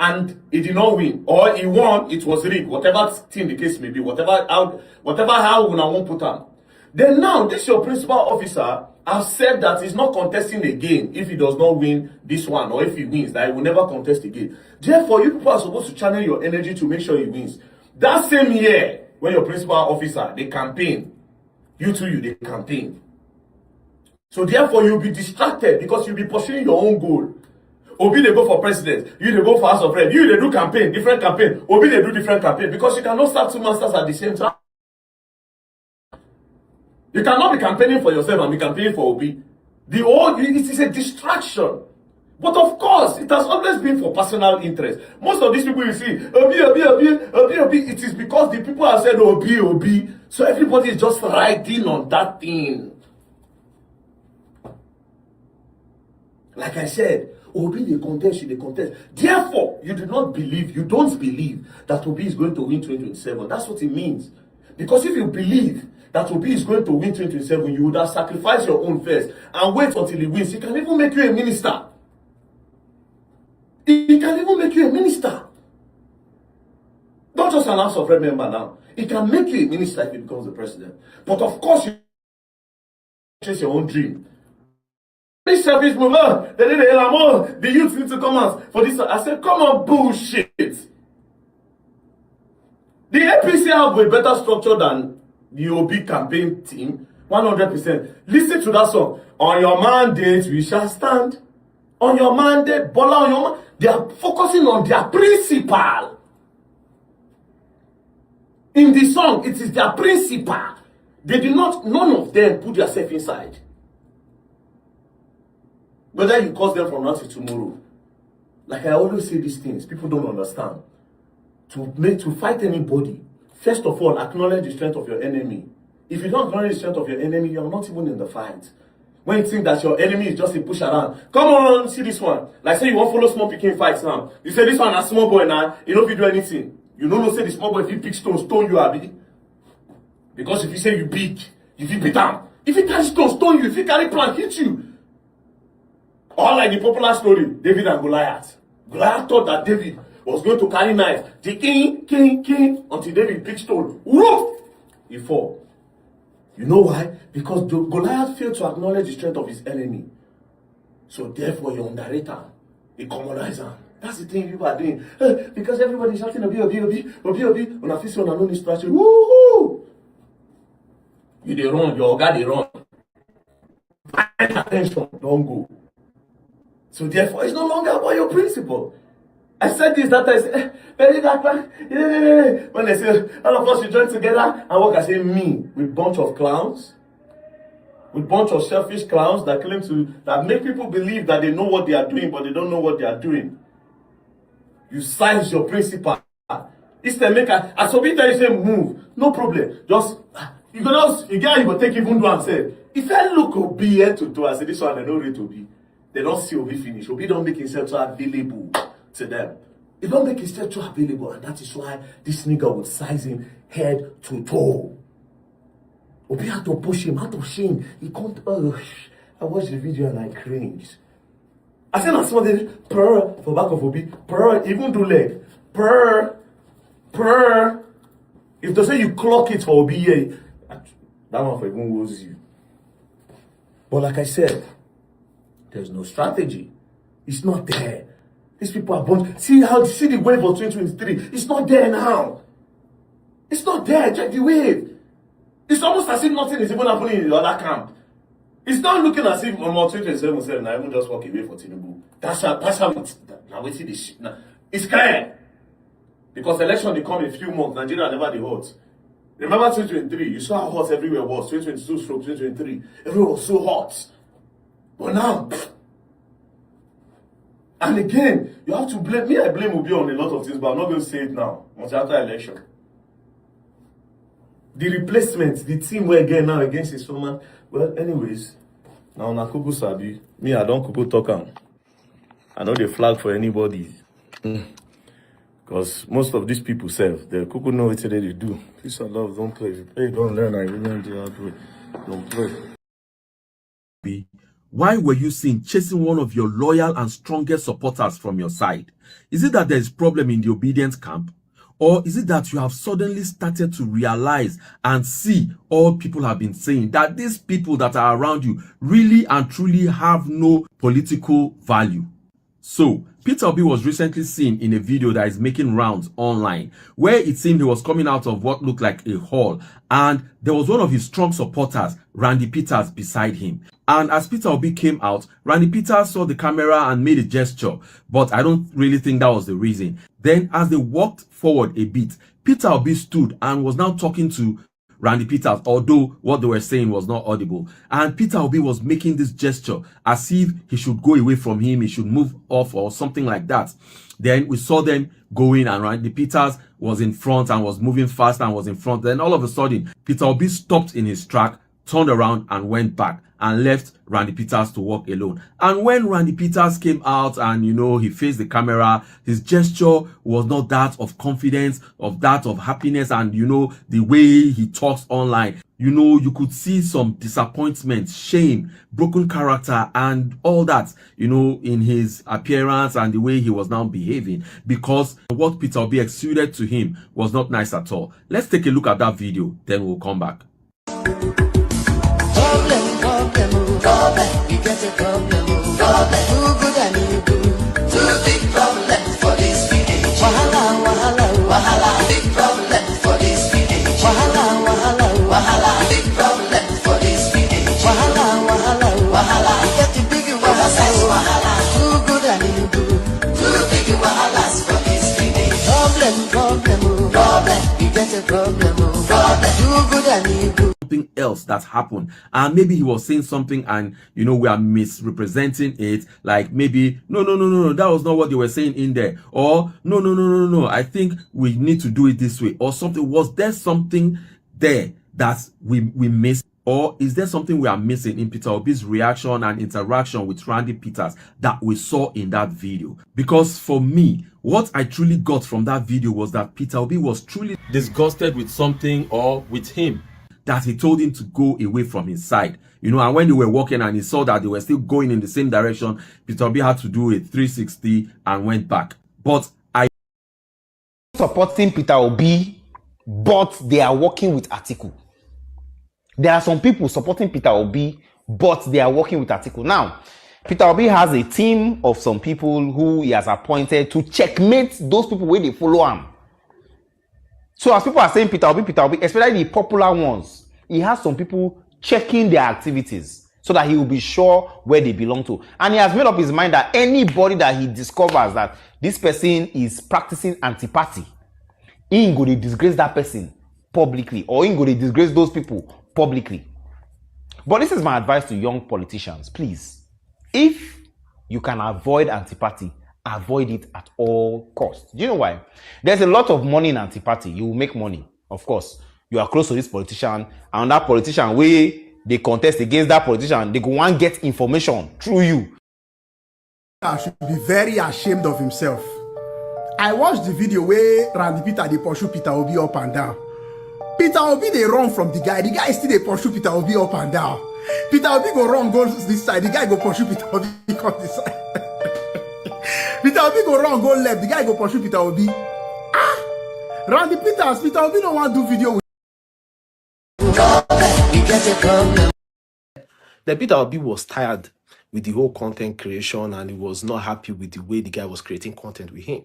and he did not win, or he won, it was rigged, whatever thing the case may be, whatever how una won't put on. Then now, this your principal officer has said that he's not contesting again if he does not win this one, or if he wins, that he will never contest again. Therefore, you people are supposed to channel your energy to make sure he wins. That same year, when your principal officer, they campaign, they campaign. So therefore, you'll be distracted because you'll be pursuing your own goal. Obi they go for president, you they go for House of Rep, you they do campaign, different campaign, Obi they do different campaign, because you cannot start two masters at the same time. You cannot be campaigning for yourself and be campaigning for Obi. It is a distraction. But of course, it has always been for personal interest. Most of these people you see, Obi, it is because the people have said Obi. So everybody is just riding on that thing. Like I said, Obi they contest. Therefore, you don't believe that Obi is going to win 2027. That's what it means. Because if you believe that Obi is going to win 2027, you would have sacrificed your own first and wait until he wins. He can even make you a minister. He can even make you a minister. Not just an House of Rep member now. He can make you a minister if he becomes the president. But of course, chase your own dream. This service move, they need the youth need to come out for this. I said, come on, bullshit. The APC have a better structure than the OB campaign team, 100%. Listen to that song. On your mandate, we shall stand. On your mandate, Bola, on your they are focusing on their principle. In the song, it is their principle. They did not, none of them put themselves inside. Whether you cause them from now to tomorrow. Like I always say these things, people don't understand. To fight anybody, first of all, acknowledge the strength of your enemy. If you don't acknowledge the strength of your enemy, you're not even in the fight. When you think that your enemy is just a push around, come on, see this one. Like say you want to follow small picking fights now. You say this one a small boy now, you don't do anything. You don't say the small boy if you pick stone you are big. Because if you say you big, if you beat down. If you carry stone you, if you carry plank, hit you. All like the popular story, David and Goliath. Goliath thought that David was going to carry knife. The king, until David picked stone. Woof! He fall. You know why? Because Goliath failed to acknowledge the strength of his enemy. So therefore, you underrate him. You commonize him. That's the thing people are doing. Because everybody's shouting, Obi. On a fist on a no distraction. Woohoo! You they run, your guy they run. Find attention, don't go. So therefore, it's no longer about your principle. I said this, that I said, when they say, all of us should join together and work, I say, me, with bunch of clowns, with bunch of selfish clowns that claim that make people believe that they know what they are doing, but they don't know what they are doing. You size your principle. Instead, as Obi tell you, say, move, no problem. You go take even do and say, if I look Obi here to I say, this one, they don't rate Obi. They don't see Obi finish. Obi don't make himself so available to them. He don't make himself too available, and that is why this nigga would size him head to toe. Obi had to push him out of shame. He can't. I watched the video and I cringed. I said, "That's somebody purr for back of Obi, purr even do leg, purr. If they say you clock it for Obi, yeah, that one for even goes you. But like I said, there's no strategy. It's not there. These people are born. See the wave of 2023. It's not there now. It's not there. Check the wave. It's almost as if nothing is even happening in the other camp. It's not looking as if 2027 I even just walk away for Tinubu. That's how it's now we see this shit now. It's clear. Because election they come in a few months. Nigeria never the hot. Remember 2023, you saw how hot everywhere was. 2022 stroke 2023. Everywhere was so hot. But now, and again, you have to blame me. I blame Obi on a lot of things, but I'm not going to say it now. Once after election, the replacement, the team we're getting now against his former. Well, anyways, now na kuku sabi. Me, I don't kuku talk am. I know they flag for anybody. Because most of these people self, they kuku know what they do. Peace and love, don't play. If you play, don't learn. I remember the hard way. Don't play. Why were you seen chasing one of your loyal and strongest supporters from your side? Is it that there is problem in the obedience camp? Or is it that you have suddenly started to realize and see all people have been saying that these people that are around you really and truly have no political value? So, Peter Obi was recently seen in a video that is making rounds online, where it seemed he was coming out of what looked like a hall, and there was one of his strong supporters, Randy Peters, beside him. And as Peter Obi came out, Randy Peters saw the camera and made a gesture, but I don't really think that was the reason. Then, as they walked forward a bit, Peter Obi stood and was now talking to Randy Peters, although what they were saying was not audible. And Peter Obi was making this gesture as if he should go away from him, he should move off or something like that. Then we saw them going and Randy Peters was in front and was moving fast and was in front. Then all of a sudden, Peter Obi stopped in his track, turned around and went back and left Randy Peters to walk alone. And when Randy Peters came out and, he faced the camera, his gesture was not that of confidence, of that of happiness, and, the way he talks online. You could see some disappointment, shame, broken character, and all that, in his appearance and the way he was now behaving, because what Peter Obi exuded to him was not nice at all. Let's take a look at that video, then we'll come back. Problem. problem. Too good and evil. Too big problem for this village. Wahala, wahala, wahala. Big problem for this village. Wahala, wahala, wahala. Big problem for this village. Wahala, wahala, wahala. Get the big wahala, wahala. Too good and evil. Too big wahalas for this village. Problem, problem, problem. You get a problem, problem. Too good and evil. Something else that happened, and maybe he was saying something and we are misrepresenting it, like maybe no, that was not what they were saying in there, or no, I think we need to do it this way, or something. Was there something there that we missed, or is there something we are missing in Peter Obi's reaction and interaction with Randy Peters that we saw in that video? Because for me, what I truly got from that video was that Peter Obi was truly disgusted with something or with him, that he told him to go away from his side. And when they were walking and he saw that they were still going in the same direction, Peter Obi had to do a 360 and went back. But I supporting Peter Obi, but they are working with Atiku. There are some people supporting Peter Obi, but they are working with Atiku. Now, Peter Obi has a team of some people who he has appointed to checkmate those people where they follow him. So as people are saying Peter Obi, especially the popular ones, he has some people checking their activities so that he will be sure where they belong to. And he has made up his mind that anybody that he discovers that this person is practicing anti-party, he ain't going to disgrace that person publicly, or he ain't going to disgrace those people publicly. But this is my advice to young politicians. Please, if you can avoid anti-party, avoid it at all costs. Do you know why? There's a lot of money in anti-party. You will make money, of course. You are close to this politician, and that politician, where they contest against that politician, they go and get information through you. I should be very ashamed of himself. I watched the video where Randy Peter they pursue Peter Obi up and down. Peter Obi they run from the guy still they pursue Peter Obi up and down. Peter Obi go run, go this side, the guy go pursue Peter Obi come this side. Peter Obi go run, go left, the guy go pursue Peter Obi. Randy Peters, Peter Obi don't want to do video with. The Peter Obi was tired with the whole content creation, and he was not happy with the way the guy was creating content with him.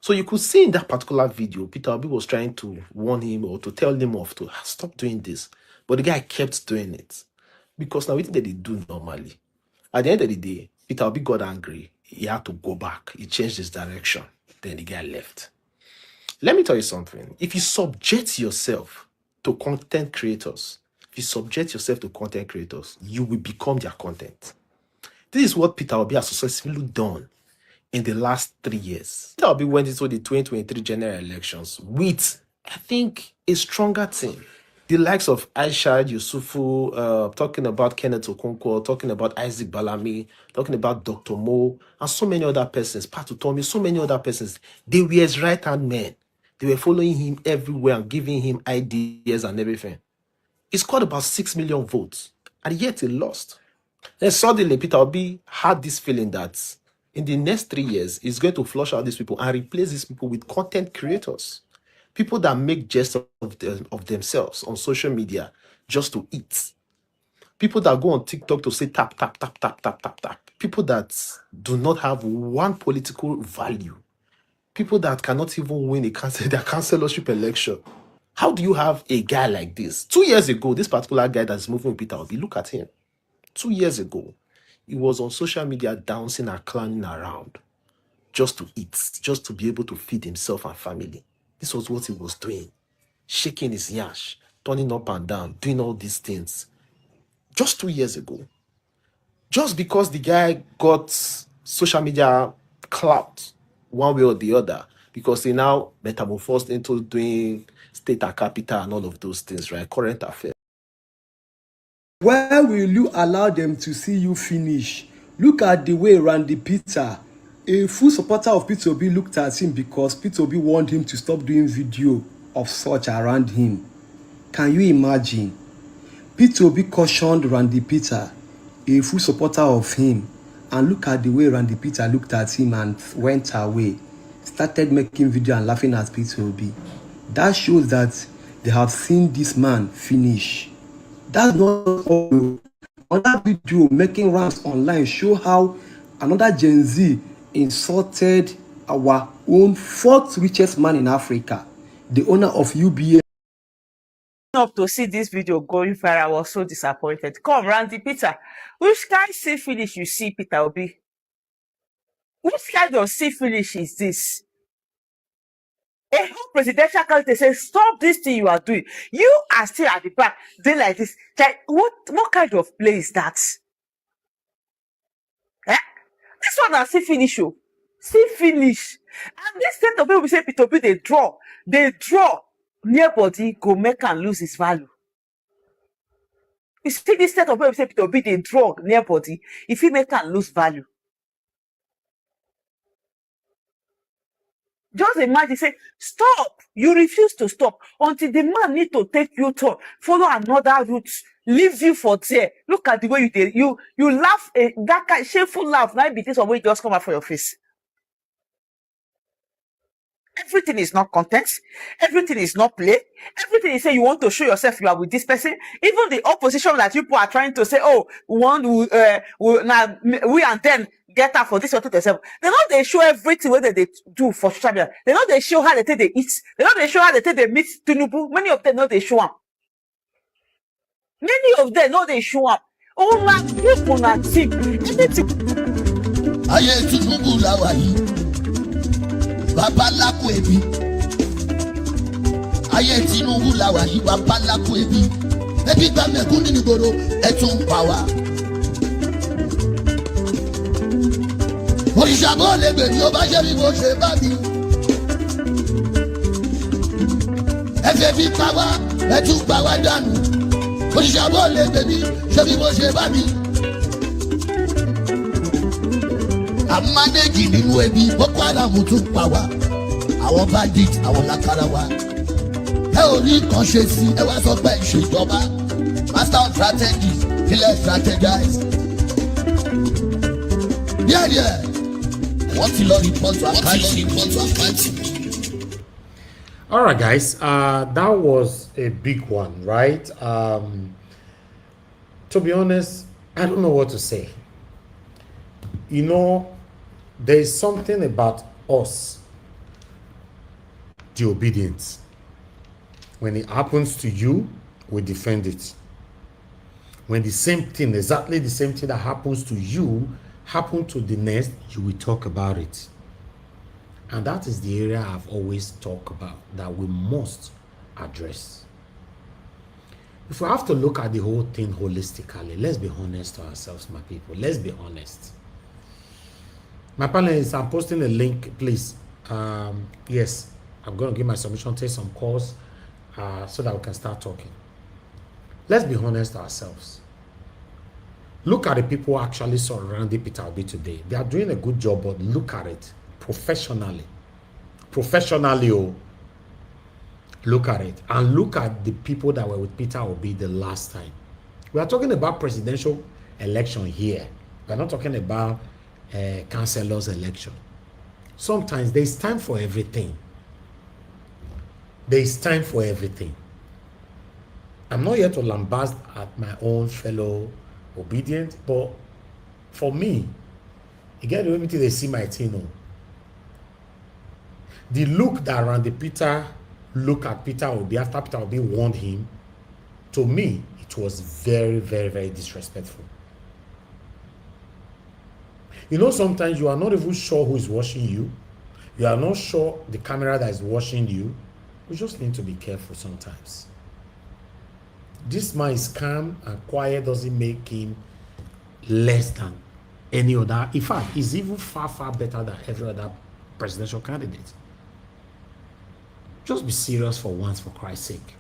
So you could see in that particular video, Peter Obi was trying to warn him or to tell him off to stop doing this. But the guy kept doing it. Because now what did they do normally? At the end of the day, Peter Obi got angry. He had to go back. He changed his direction. Then the guy left. Let me tell you something. If you subject yourself to content creators, you will become their content. This is what Peter Obi has successfully done in the last 3 years. Peter Obi went into the 2023 general elections with, I think, a stronger team. The likes of Aisha Yusufu, talking about Kenneth Okonkwo, talking about Isaac Balami, talking about Dr. Mo, and so many other persons, Patu Tomi, so many other persons. They were his right-hand men. They were following him everywhere and giving him ideas and everything. He scored about 6 million votes, and yet he lost. Then suddenly, Peter Obi had this feeling that in the next 3 years, he's going to flush out these people and replace these people with content creators. People that make jest of themselves on social media just to eat. People that go on TikTok to say tap, tap, tap, tap, tap, tap, tap. People that do not have one political value. People that cannot even win their councillorship election. How do you have a guy like this? 2 years ago, this particular guy that's moving with Peter Obi, look at him. 2 years ago, he was on social media dancing and clowning around just to eat, just to be able to feed himself and family. This was what he was doing. Shaking his yash, turning up and down, doing all these things. Just 2 years ago. Just because the guy got social media clout one way or the other, because he now metamorphosed into doing state and capital and all of those things, right? Current affairs. Why will you allow them to see you finish? Look at the way Randy Peter, a full supporter of Peter Obi, looked at him because Peter Obi warned him to stop doing video of such around him. Can you imagine? Peter Obi cautioned Randy Peter, a full supporter of him, and look at the way Randy Peter looked at him and went away, started making video and laughing at Peter Obi. That shows that they have seen this man finish. That's not all. On that video making rounds online show how another Gen Z insulted our own fourth richest man in Africa, the owner of UBA. Up to see this video going viral, I was so disappointed. Come, Randy Peter, which kind of see finish you see, Peter Obi? Which kind of see finish is this? A whole presidential candidate says, stop this thing you are doing. You are still at the back, doing like this. Like, what kind of play is that? Eh? This one I see finish you. See finish. And this set of people say Peter Obi, they draw. Near body go make and lose its value. You see this set of people say Peter Obi, they draw near body. If he make and lose value. Just imagine, say, stop. You refuse to stop until the man need to take you to follow another route, leave you for there. Look at the way you did. You laugh, that kind shameful laugh. Now be this one way just come out for your face. Everything is not content. Everything is not play. Everything is say you want to show yourself you are with this person. Even the opposition that people are trying to say, oh, we and them get out for this or to. They know they show everything what they do for social media. They know they show how they take they eat. They know they show how they take they meet Tinubu. Many of them know they show up. Many of them know they show up. Oh my people na team. Aye Tinubu la wa yi. Baba lako ebi. Aye Tinubu la wa yi. Baba lako ebi. Ebi gba mekun ni gboro etun power. Òṣìṣàbọ̀ lè gbè ní ó bá ṣe bí mo ṣe bá mi. Ẹ fẹ́ bí pa wá, ẹ tún pa wá dànù. Òṣìṣàbọ̀ lè gbè ní ṣe bí mo ṣe bá mi. Àmánéjì nínú ẹbí Boko Haram tún pa wá. Àwọn bandit, àwọn lákàrà wa. Ẹ ò rí nǹkan ṣe sí, ẹ wá sọ pé ìṣèjọba. Master of strategy, kílẹ̀ strategize. Yeah. All right, guys, that was a big one, right? To be honest, I don't know what to say. You know, there is something about us, the obedience. When it happens to you, we defend it. When the same thing, exactly the same thing that happens to you, happen to the next, you will talk about it. And that is the area I've always talked about, that we must address. If we have to look at the whole thing holistically, let's be honest to ourselves, my people. Let's be honest. My panelists, I'm posting a link, please. Yes, I'm going to give my submission, take some calls, so that we can start talking. Let's be honest to ourselves. Look at the people actually surrounding Peter Obi today. They are doing a good job, but look at it professionally. Professionally, oh. Look at it. And look at the people that were with Peter Obi the last time. We are talking about presidential election here. We are not talking about councillors election. Sometimes there is time for everything. There is time for everything. I'm not here to lambast at my own fellow obedient, but for me, you get the way they see my thing. The look that Randy Peter look at Peter Obi after Peter Obi warned him, to me, it was very, very, very disrespectful. You know, sometimes you are not even sure who is watching you. You are not sure the camera that is watching you. We just need to be careful sometimes. This man is calm and quiet, doesn't make him less than any other. In fact, he's even far, far better than every other presidential candidate. Just be serious for once, for Christ's sake.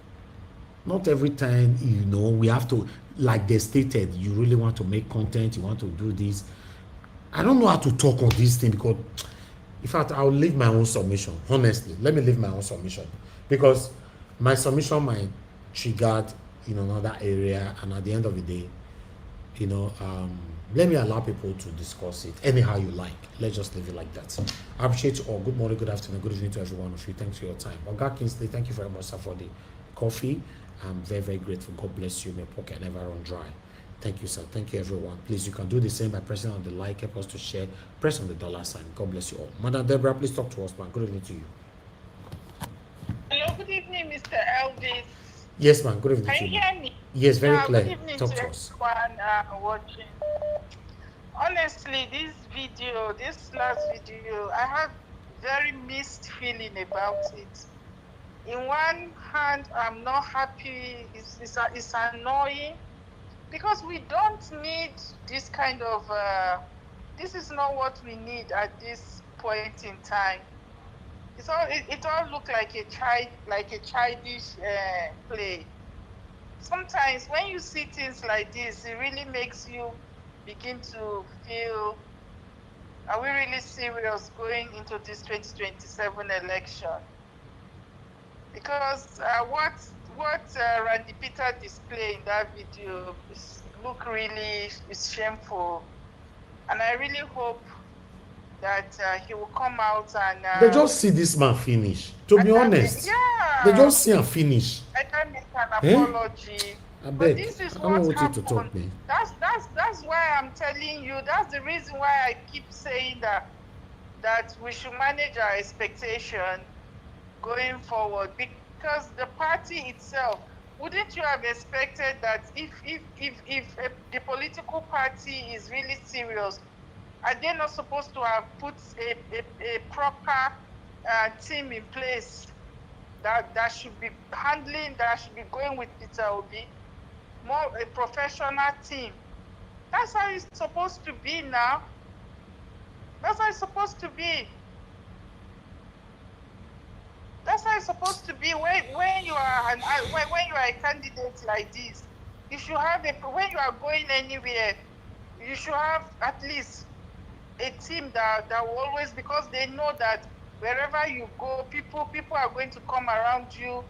Not every time, you know, we have to, like they stated, you really want to make content, you want to do this. I don't know how to talk on this thing because, in fact, I'll leave my own submission. Honestly, let me leave my own submission because my submission might trigger in another area, and at the end of the day, you know, let me allow people to discuss it anyhow you like. Let's just leave it like that. I appreciate you all. Good morning, good afternoon, good evening to every one of you. Thanks for your time. Oga Kingsley, thank you very much, sir, for the coffee. I'm very, very grateful. God bless you. May pocket never run dry. Thank you, sir. Thank you, everyone. Please, you can do the same by pressing on the like, help us to share, press on the dollar sign. God bless you all. Madam Deborah, please talk to us, man. Good evening to you. Hello, good evening, Mr. Elvis. Yes, ma'am. Good evening Can to you you. hear me? Yes, very Good clear. evening Talk to to us. everyone watching. Honestly, this last video, I have very mixed feeling about it. In one hand, I'm not happy. It's annoying because we don't need this kind of. This is not what we need at this point in time. It all look like a childish play. Sometimes when you see things like this, it really makes you begin to feel, are we really serious going into this 2027 election? Because what Randy Peter displayed in that video look really is shameful, and I really hope that he will come out and They just see this man finish. To be honest, they just see him finish. I can make an Eh? apology. I But beg. this is I don't what want you to happened. talk, man. That's why I'm telling you. That's the reason why I keep saying that we should manage our expectation going forward, because the party itself, wouldn't you have expected that if the political party is really serious, are they not supposed to have put a proper team in place that should be handling, that should be going with Peter Obi, more a professional team? That's how it's supposed to be now. That's how it's supposed to be. That's how it's supposed to be. When you are when you are a candidate like this, you should have when you are going anywhere, you should have at least a team that will always, because they know that wherever you go, people are going to come around you,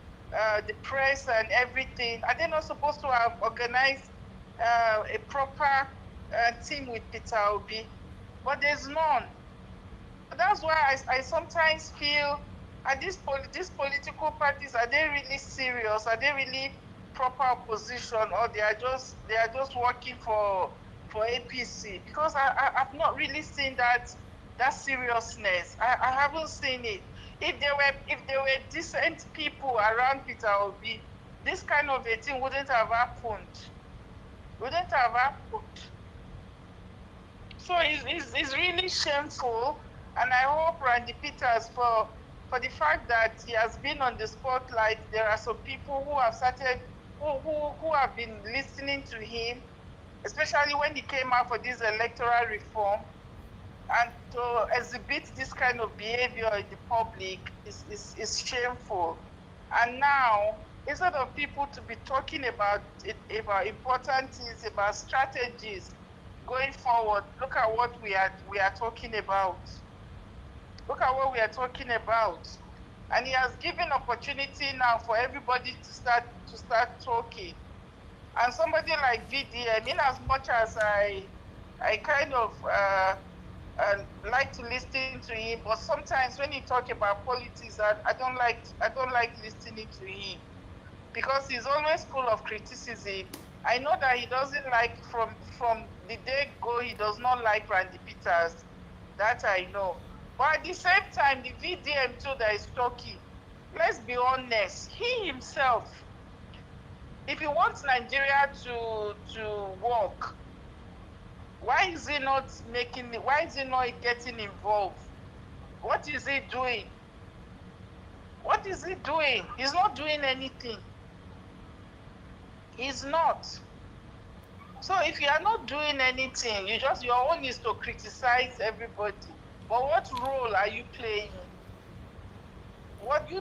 the press and everything. Are they not supposed to have organized a proper team with Peter Obi? But there's none. That's why I sometimes feel, are these political parties, are they really serious? Are they really proper opposition, or they are just working for APC? Because I've not really seen that seriousness. I haven't seen it. If there were decent people around Peter Obi, this kind of a thing wouldn't have happened. Wouldn't have happened. So it's really shameful, and I hope Randy Peters, for the fact that he has been on the spotlight, there are some people who have started, who have been listening to him, especially when he came out for this electoral reform, and to exhibit this kind of behavior in the public is shameful. And now, instead of people to be talking about important things, about strategies going forward, look at what we are talking about. Look at what we are talking about. And he has given opportunity now for everybody to start talking. And somebody like VDM, in as much as I kind of like to listen to him, but sometimes when he talk about politics, I don't like listening to him, because he's always full of criticism. I know that he doesn't like, from the day go, he does not like Randy Peters. That I know. But at the same time, the VDM too that is talking, let's be honest, he himself, if he wants Nigeria to work, why is he not getting involved? What is he doing? What is he doing? He's not doing anything. He's not. So if you are not doing anything, your own is to criticize everybody. But what role are you playing? What he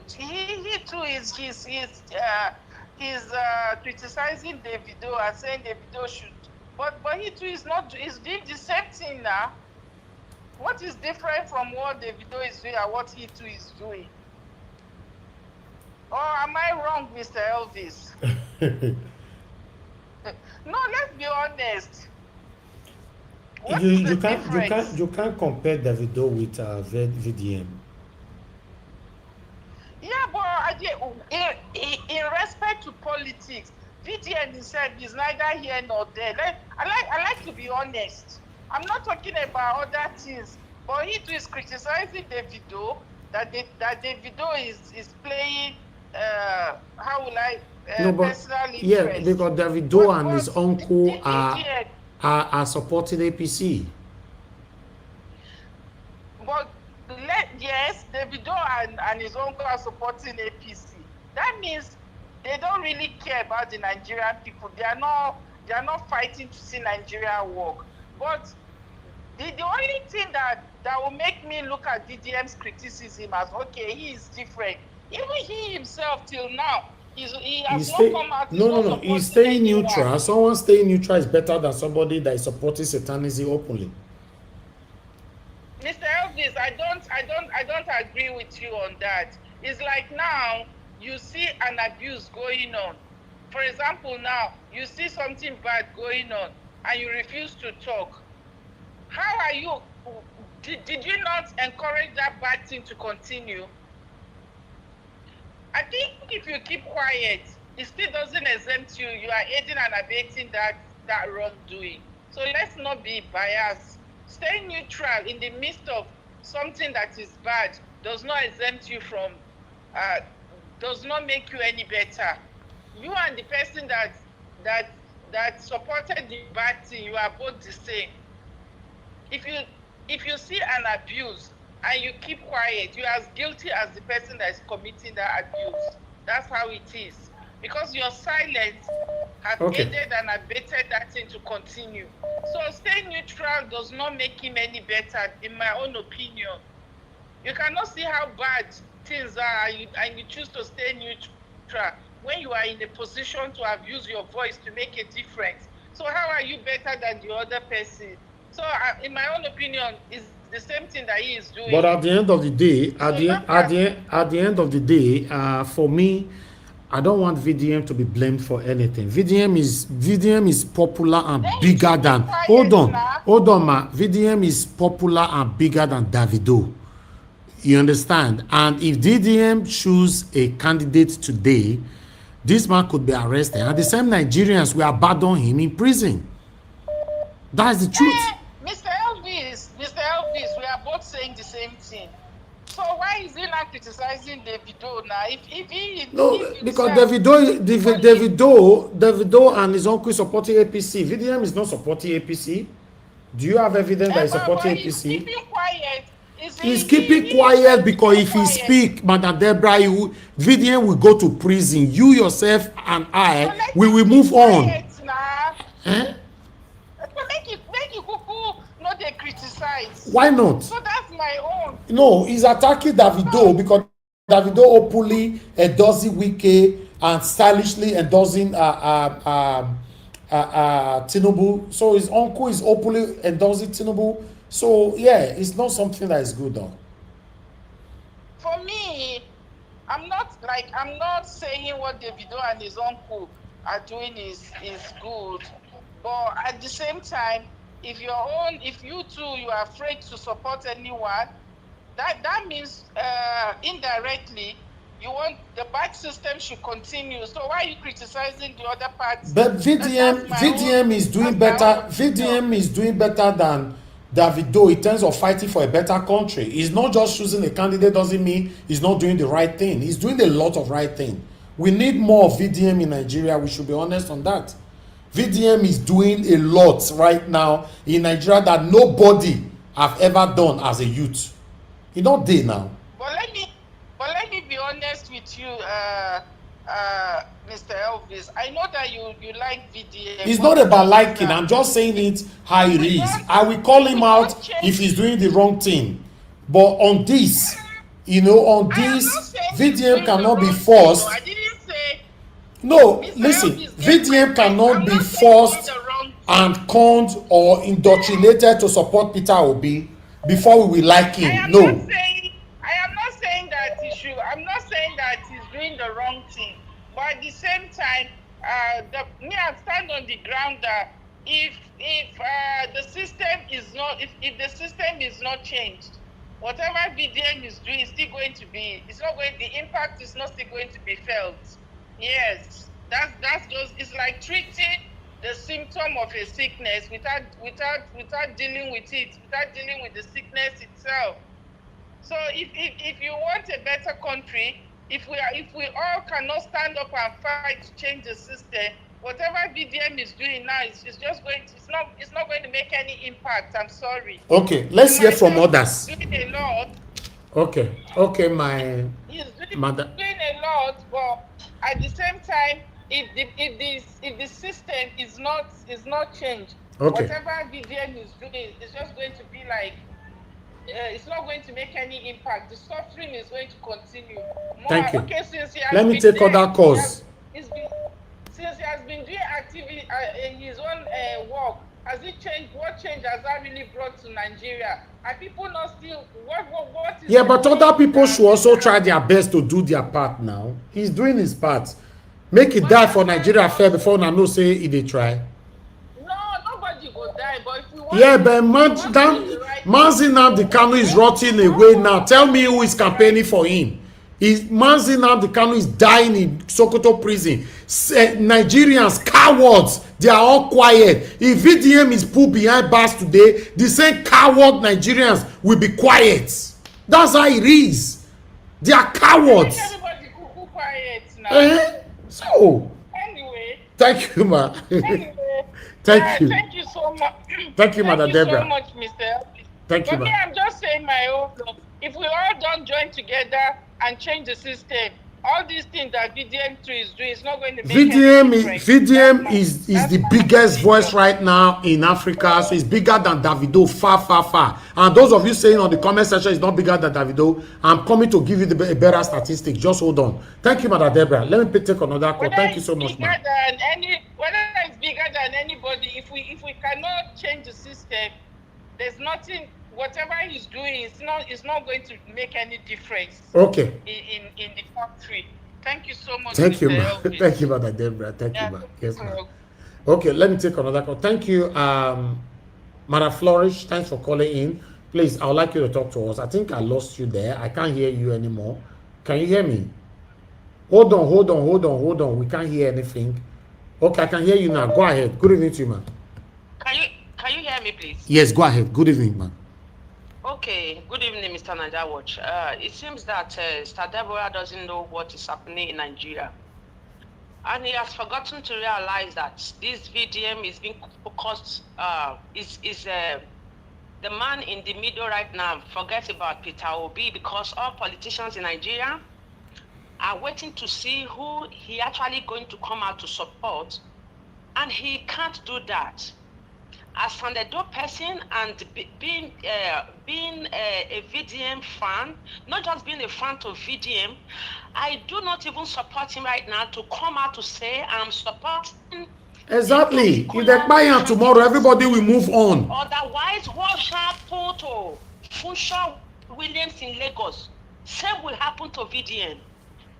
too is he's criticizing Davido and saying Davido should, but he too is doing the same thing now. What is different from what Davido is doing and what he too is doing? Or am I wrong, Mr. Elvis? No, let's be honest. What is the difference? You can't compare Davido with VDM. Yeah, but in respect to politics, VDM himself is neither here nor there. I like to be honest. I'm not talking about other things, but he too is criticizing Davido that Davido is playing how will I No, but personal yeah, interest. because Davido and his But uncle VDM, are supporting APC. but yes, Davido and his uncle are supporting APC. That means they don't really care about the Nigerian people. They are not fighting to see Nigeria work. But the only thing that will make me look at DDM's criticism as, okay, he is different. Even he himself till now, he has not come out. No. He's staying neutral. Someone staying neutral is better than somebody that is supporting satanism openly. Mr. Elvis, I don't agree with you on that. It's like now you see an abuse going on. For example, now you see something bad going on and you refuse to talk. How are you? Did you not encourage that bad thing to continue? I think if you keep quiet, it still doesn't exempt you. You are aiding and abetting that wrongdoing. So let's not be biased. Staying neutral in the midst of something that is bad does not exempt you from, does not make you any better. You and the person that supported the bad thing, you are both the same. If you see an abuse and you keep quiet, you're as guilty as the person that is committing that abuse. That's how it is. Because your silence has aided and abetted that thing to continue. So staying neutral does not make him any better, in my own opinion. You cannot see how bad things are and you choose to stay neutral when you are in a position to have used your voice to make a difference. So how are you better than the other person? So in my own opinion, it's the same thing that he is doing. But at the end of the day, at the end of the day, for me, I don't want VDM to be blamed for anything. VDM is popular and bigger than. Hold on, ma. VDM is popular and bigger than Davido. You understand? And if DDM choose a candidate today, this man could be arrested. And the same Nigerians will abandon him in prison. That's the truth. Mr. Elvis, we are both saying the same thing. So why is he not criticizing Davido now? Because Davido and his uncle supporting APC. VDM is not supporting APC. Do you have evidence that he's supporting APC? He's keeping quiet. He's keeping quiet because if he speak, Madam Deborah, VDM will go to prison. You yourself and I, we will move on. Make you cuckoo not they criticize. Why not? So that's my own. No, he's attacking Davido because Davido openly endorsing Wike and stylishly endorsing Tinubu. So his uncle is openly endorsing Tinubu. So yeah, it's not something that is good though. For me, I'm not saying what Davido and his uncle are doing is good. But at the same time, if you are afraid to support anyone, that means indirectly you want the bad system should continue. So why are you criticizing the other parts? But VDM is doing better. VDM is doing better than Davido in terms of fighting for a better country. He's not just choosing a candidate doesn't mean he's not doing the right thing. He's doing a lot of right thing. We need more of VDM in Nigeria. We should be honest on that. VDM is doing a lot right now in Nigeria that nobody have ever done as a youth. He not there now. But let me be honest with you, Mr. Elvis. I know that you like VDM. It's not about liking. I'm just saying it how it is. I will call him out if he's doing the wrong thing. But on this, VDM cannot be forced. I didn't say. No, listen, VDM cannot be forced and conned or indoctrinated to support Peter Obi before we will like him. I am not saying that he should. I'm not saying that he's doing the wrong thing. But at the same time, I stand on the ground that if the system is not changed, whatever VDM is doing is still going to be. The impact is not still going to be felt. Yes. That's just, it's like treating the symptom of a sickness without dealing with it, without dealing with the sickness itself. So if you want a better country, if we all cannot stand up and fight to change the system, whatever VDM is doing now is just going to, it's not going to make any impact. I'm sorry. Okay, let's hear from others. He's doing a lot. Okay, my He's mother. doing a lot, but at the same time, if the system is not changed, Okay. whatever VDM is doing is just going to be like, it's not going to make any impact. The suffering is going to continue. Thank you. Okay, since he has Let me been take there, other calls. Since he has been doing activity in his own work, has it changed? What change has that really brought to Nigeria? Are people not still what is? Yeah, but other people should also try their best to do their part now. He's doing his part. Make it die for Nigeria fair before I know say he dey try. No, nobody go die. But if we want, Yeah, but Mazi Nnamdi Kanu is rotting away now. Tell me who is campaigning for him. Mazi Nnamdi Kanu is dying in Sokoto prison. Nigerians, cowards, they are all quiet. If VDM is put behind bars today, the same coward Nigerians will be quiet. That's how it is. They are cowards. Everybody go quiet now. So, anyway. Thank you, ma. Anyway, Thank you. Thank you so much. Thank you, Madam Deborah. Thank you so much, Mr. Elvis. Thank you, For me, ma'am. I'm just saying my own. If we all don't join together and change the system, all these things that VDM2 is doing is not going to make any difference. VDM is the biggest voice right now in Africa. So it's bigger than Davido, far. And those of you saying on the comment section it's not bigger than Davido, I'm coming to give you the better statistics. Just hold on. Thank you, Madam Deborah. Let me take another call. Thank you so much, ma'am. Whether it's bigger than anybody, if we cannot change the system, there's nothing. Whatever he's doing is not going to make any difference. Okay. In the country. Thank you so much. Thank you, Mr. ma'am. Elvis. Thank you, Madam Deborah. Thank you, ma'am. Yes, ma'am. Okay, let me take another call. Thank you, Mara Flourish. Thanks for calling in. Please, I would like you to talk to us. I think I lost you there. I can't hear you anymore. Can you hear me? Hold on. We can't hear anything. Okay, I can hear you now. Go ahead. Good evening to you, ma'am. Can you hear me, please? Yes, go ahead. Good evening, ma'am. Okay, good evening, Mr. Niger Watch. It seems that Mr. Deborah doesn't know what is happening in Nigeria. And he has forgotten to realize that this VDM is being focused, the man in the middle right now. Forget about Peter Obi, because all politicians in Nigeria are waiting to see who he actually going to come out to support. And he can't do that. As an adult person and being a VDM fan, not just being a fan of VDM, I do not even support him right now to come out to say I'm supporting. Exactly. If they buy him tomorrow, everybody will move on. Otherwise, what happened to Funshaw Williams in Lagos? Same will happen to VDM.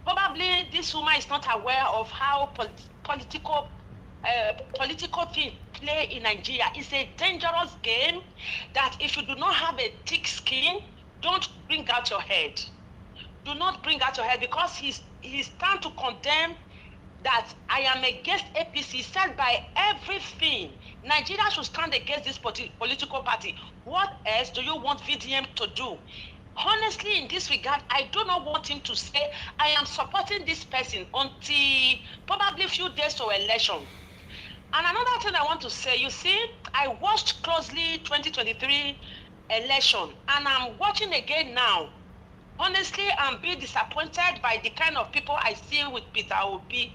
Probably this woman is not aware of how political things play in Nigeria. It's a dangerous game that if you do not have a thick skin, don't bring out your head. Do not bring out your head, because he's trying to condemn that I am against APC, said by everything. Nigeria should stand against this political party. What else do you want VDM to do? Honestly, in this regard, I do not want him to say, I am supporting this person until probably a few days to election. And another thing I want to say, you see, I watched closely 2023 election, and I'm watching again now. Honestly, I'm being disappointed by the kind of people I see with Peter Obi.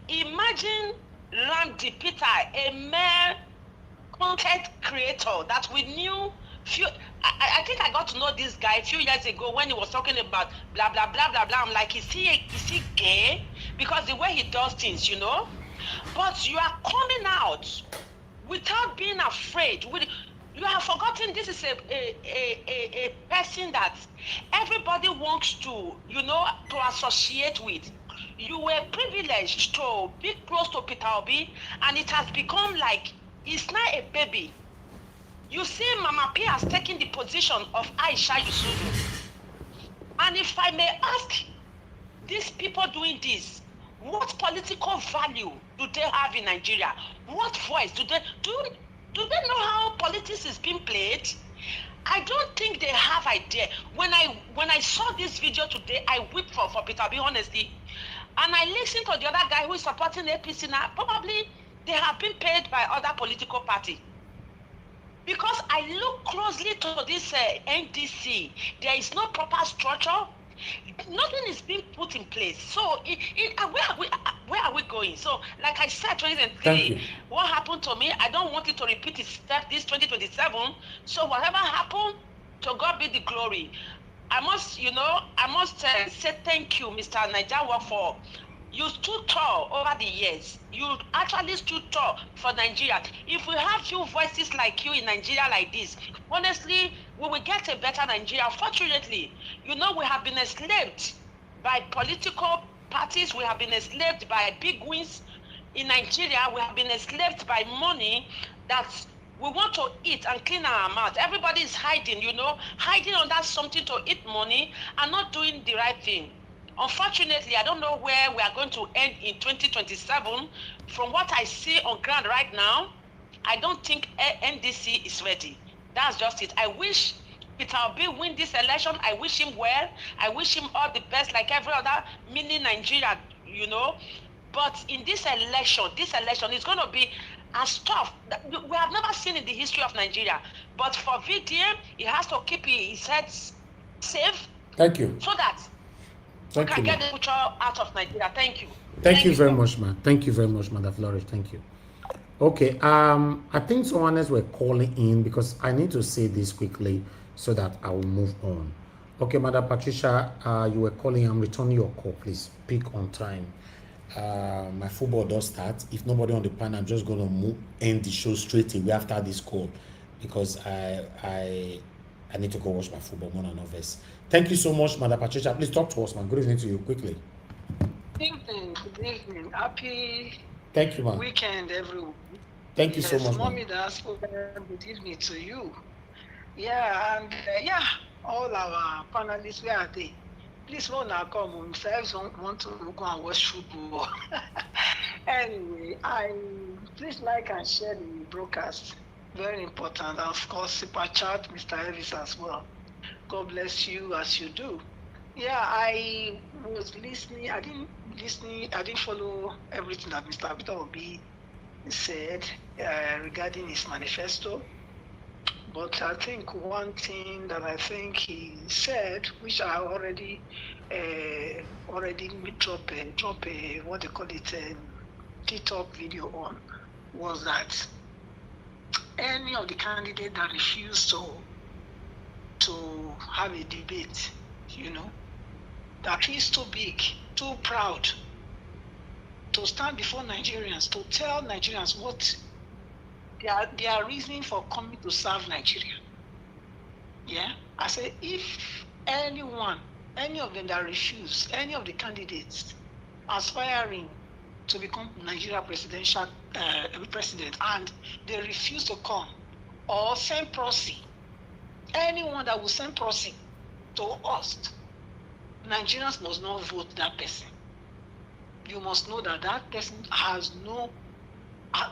Imagine Randy Peter, a mere content creator that we knew I think I got to know this guy a few years ago when he was talking about blah blah blah blah blah. I'm like, is he gay? Because the way he does things, you know. But you are coming out without being afraid. You have forgotten this is a person that everybody wants to, you know, to associate with. You were privileged to be close to Peter Obi, and it has become like he's not a baby. You see, Mama P has taken the position of Aisha Yusufu. And if I may ask these people doing this, What political value do they have in Nigeria? What voice do they know how politics is being played? I don't think they have idea. When I saw this video today, I wept for Peter Obi, honestly. And I listened to the other guy who is supporting APC now. Probably they have been paid by other political party. Because I look closely to this NDC, there is no proper structure. Nothing is being put in place. So where are we going? So like I said, 2023, what happened to me, I don't want it to repeat itself this 2027. So whatever happened, to God be the glory. I must say thank you, Mr. Niger, for you stood tall over the years. You actually stood tall for Nigeria. If we have few voices like you in Nigeria like this, honestly, we will get a better Nigeria. Unfortunately, we have been enslaved by political parties. We have been enslaved by big wins in Nigeria. We have been enslaved by money that we want to eat and clean our mouth. Everybody is hiding, hiding under something to eat money and not doing the right thing. Unfortunately, I don't know where we are going to end in 2027. From what I see on ground right now, I don't think NDC is ready. That's just it. I wish Peter Obi win this election. I wish him well. I wish him all the best, like every other mini Nigeria, But in this election is going to be as tough that we have never seen in the history of Nigeria. But for VDM, he has to keep his head safe. Thank you. So that we can get the future out of Nigeria. Thank you. Thank you very much, man. Thank you very much, Mother Flourish. Thank you. Okay, I think someone else were calling in because I need to say this quickly so that I will move on. Okay, Mother Patricia, you were calling. I'm returning your call. Please pick on time. My football does start. If nobody on the panel, I'm just going to end the show straight away after this call because I need to go watch my football more than others. Thank you so much, Mother Patricia. Please talk to us, man. Good evening to you quickly. Good evening. Happy Thank you, man. weekend, everyone. Thank you so much, Mommy, good evening to you. Yeah, and all our panelists, where are they? Please, when I come, themselves want to go and watch football. Anyway, please like and share the broadcast. Very important. And of course, super chat, Mr. Elvis as well. God bless you as you do. Yeah, I was listening. I didn't follow everything that Mr. Peter Obi said regarding his manifesto. But I think one thing that I think he said, which I already drop a what they call it a TikTok video on, was that any of the candidates that refused to have a debate, that he's too big, too proud to stand before Nigerians, to tell Nigerians what their reasoning for coming to serve Nigeria. Yeah, I say if any of them that refuse, any of the candidates aspiring to become Nigeria president, and they refuse to come or send proxy, anyone that will send proxy to us, Nigerians must not vote that person. You must know that that person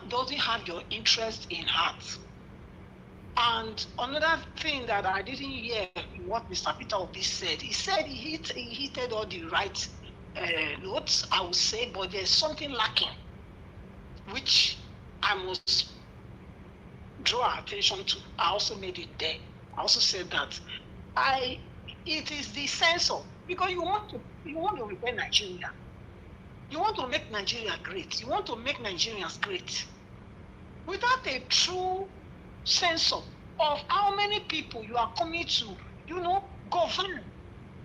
doesn't have your interest in heart. And another thing that I didn't hear what Mr. Peter Obi said, he said he hit all the right notes, I would say, but there's something lacking, which I must draw attention to. I also made it there. I also said that it is the censor, because you want to repair Nigeria. You want to make Nigeria great. You want to make Nigerians great. Without a true sense of how many people you are coming to, govern,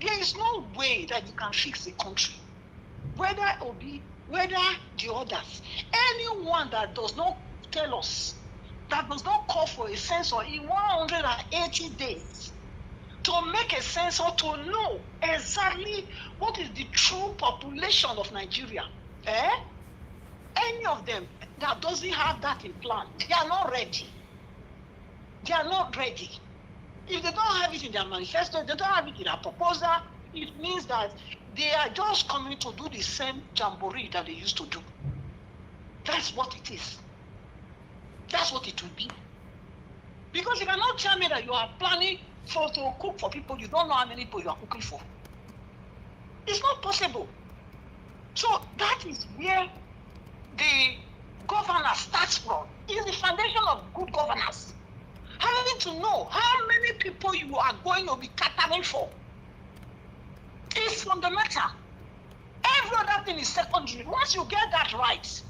there is no way that you can fix the country. Whether Obi, whether the others, anyone that does not tell us, that does not call for a censor in 180 days, to make a censor to know exactly what is the true population of Nigeria. Any of them that doesn't have that in plan, they are not ready. They are not ready. If they don't have it in their manifesto, they don't have it in their proposal, it means that They are just coming to do the same jamboree that they used to do. That's what it is. That's what it will be. Because you cannot tell me that you are planning to cook for people, you don't know how many people you are cooking for. It's not possible. So that is where the governance starts from. It's the foundation of good governance. Having to know how many people you are going to be catering for is fundamental. Every other thing is secondary. Once you get that right,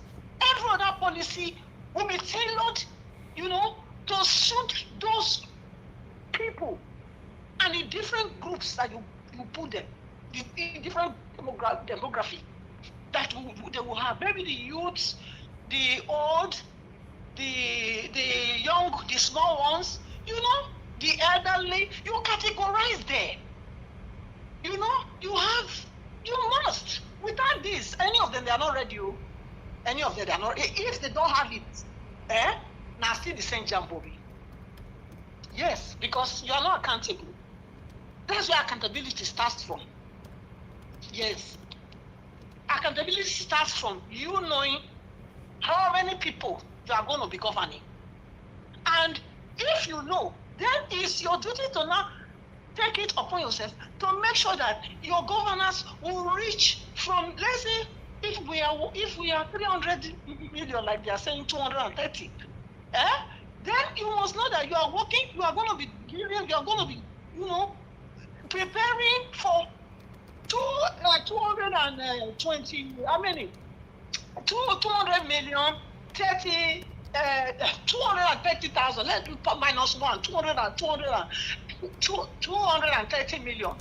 every other policy will be tailored, to suit those people and the different groups that you put them, the different demography that they will have. Maybe the youths, the old, the young, the small ones, the elderly. You categorize there. You must. Without this, any of them, they are not ready. Any of them, they are not. If they don't have it, now still the same jamboree. Yes, because you are not accountable. That's where accountability starts from. Yes. Accountability starts from you knowing how many people you are going to be governing. And if you know, then it's your duty to now take it upon yourself to make sure that your governance will reach from, let's say, if we are 300 million, like they are saying 230, then you must know that you are working, you are going to be preparing for 220, how many? 200 million, 230,000, let's do minus one, 230 million.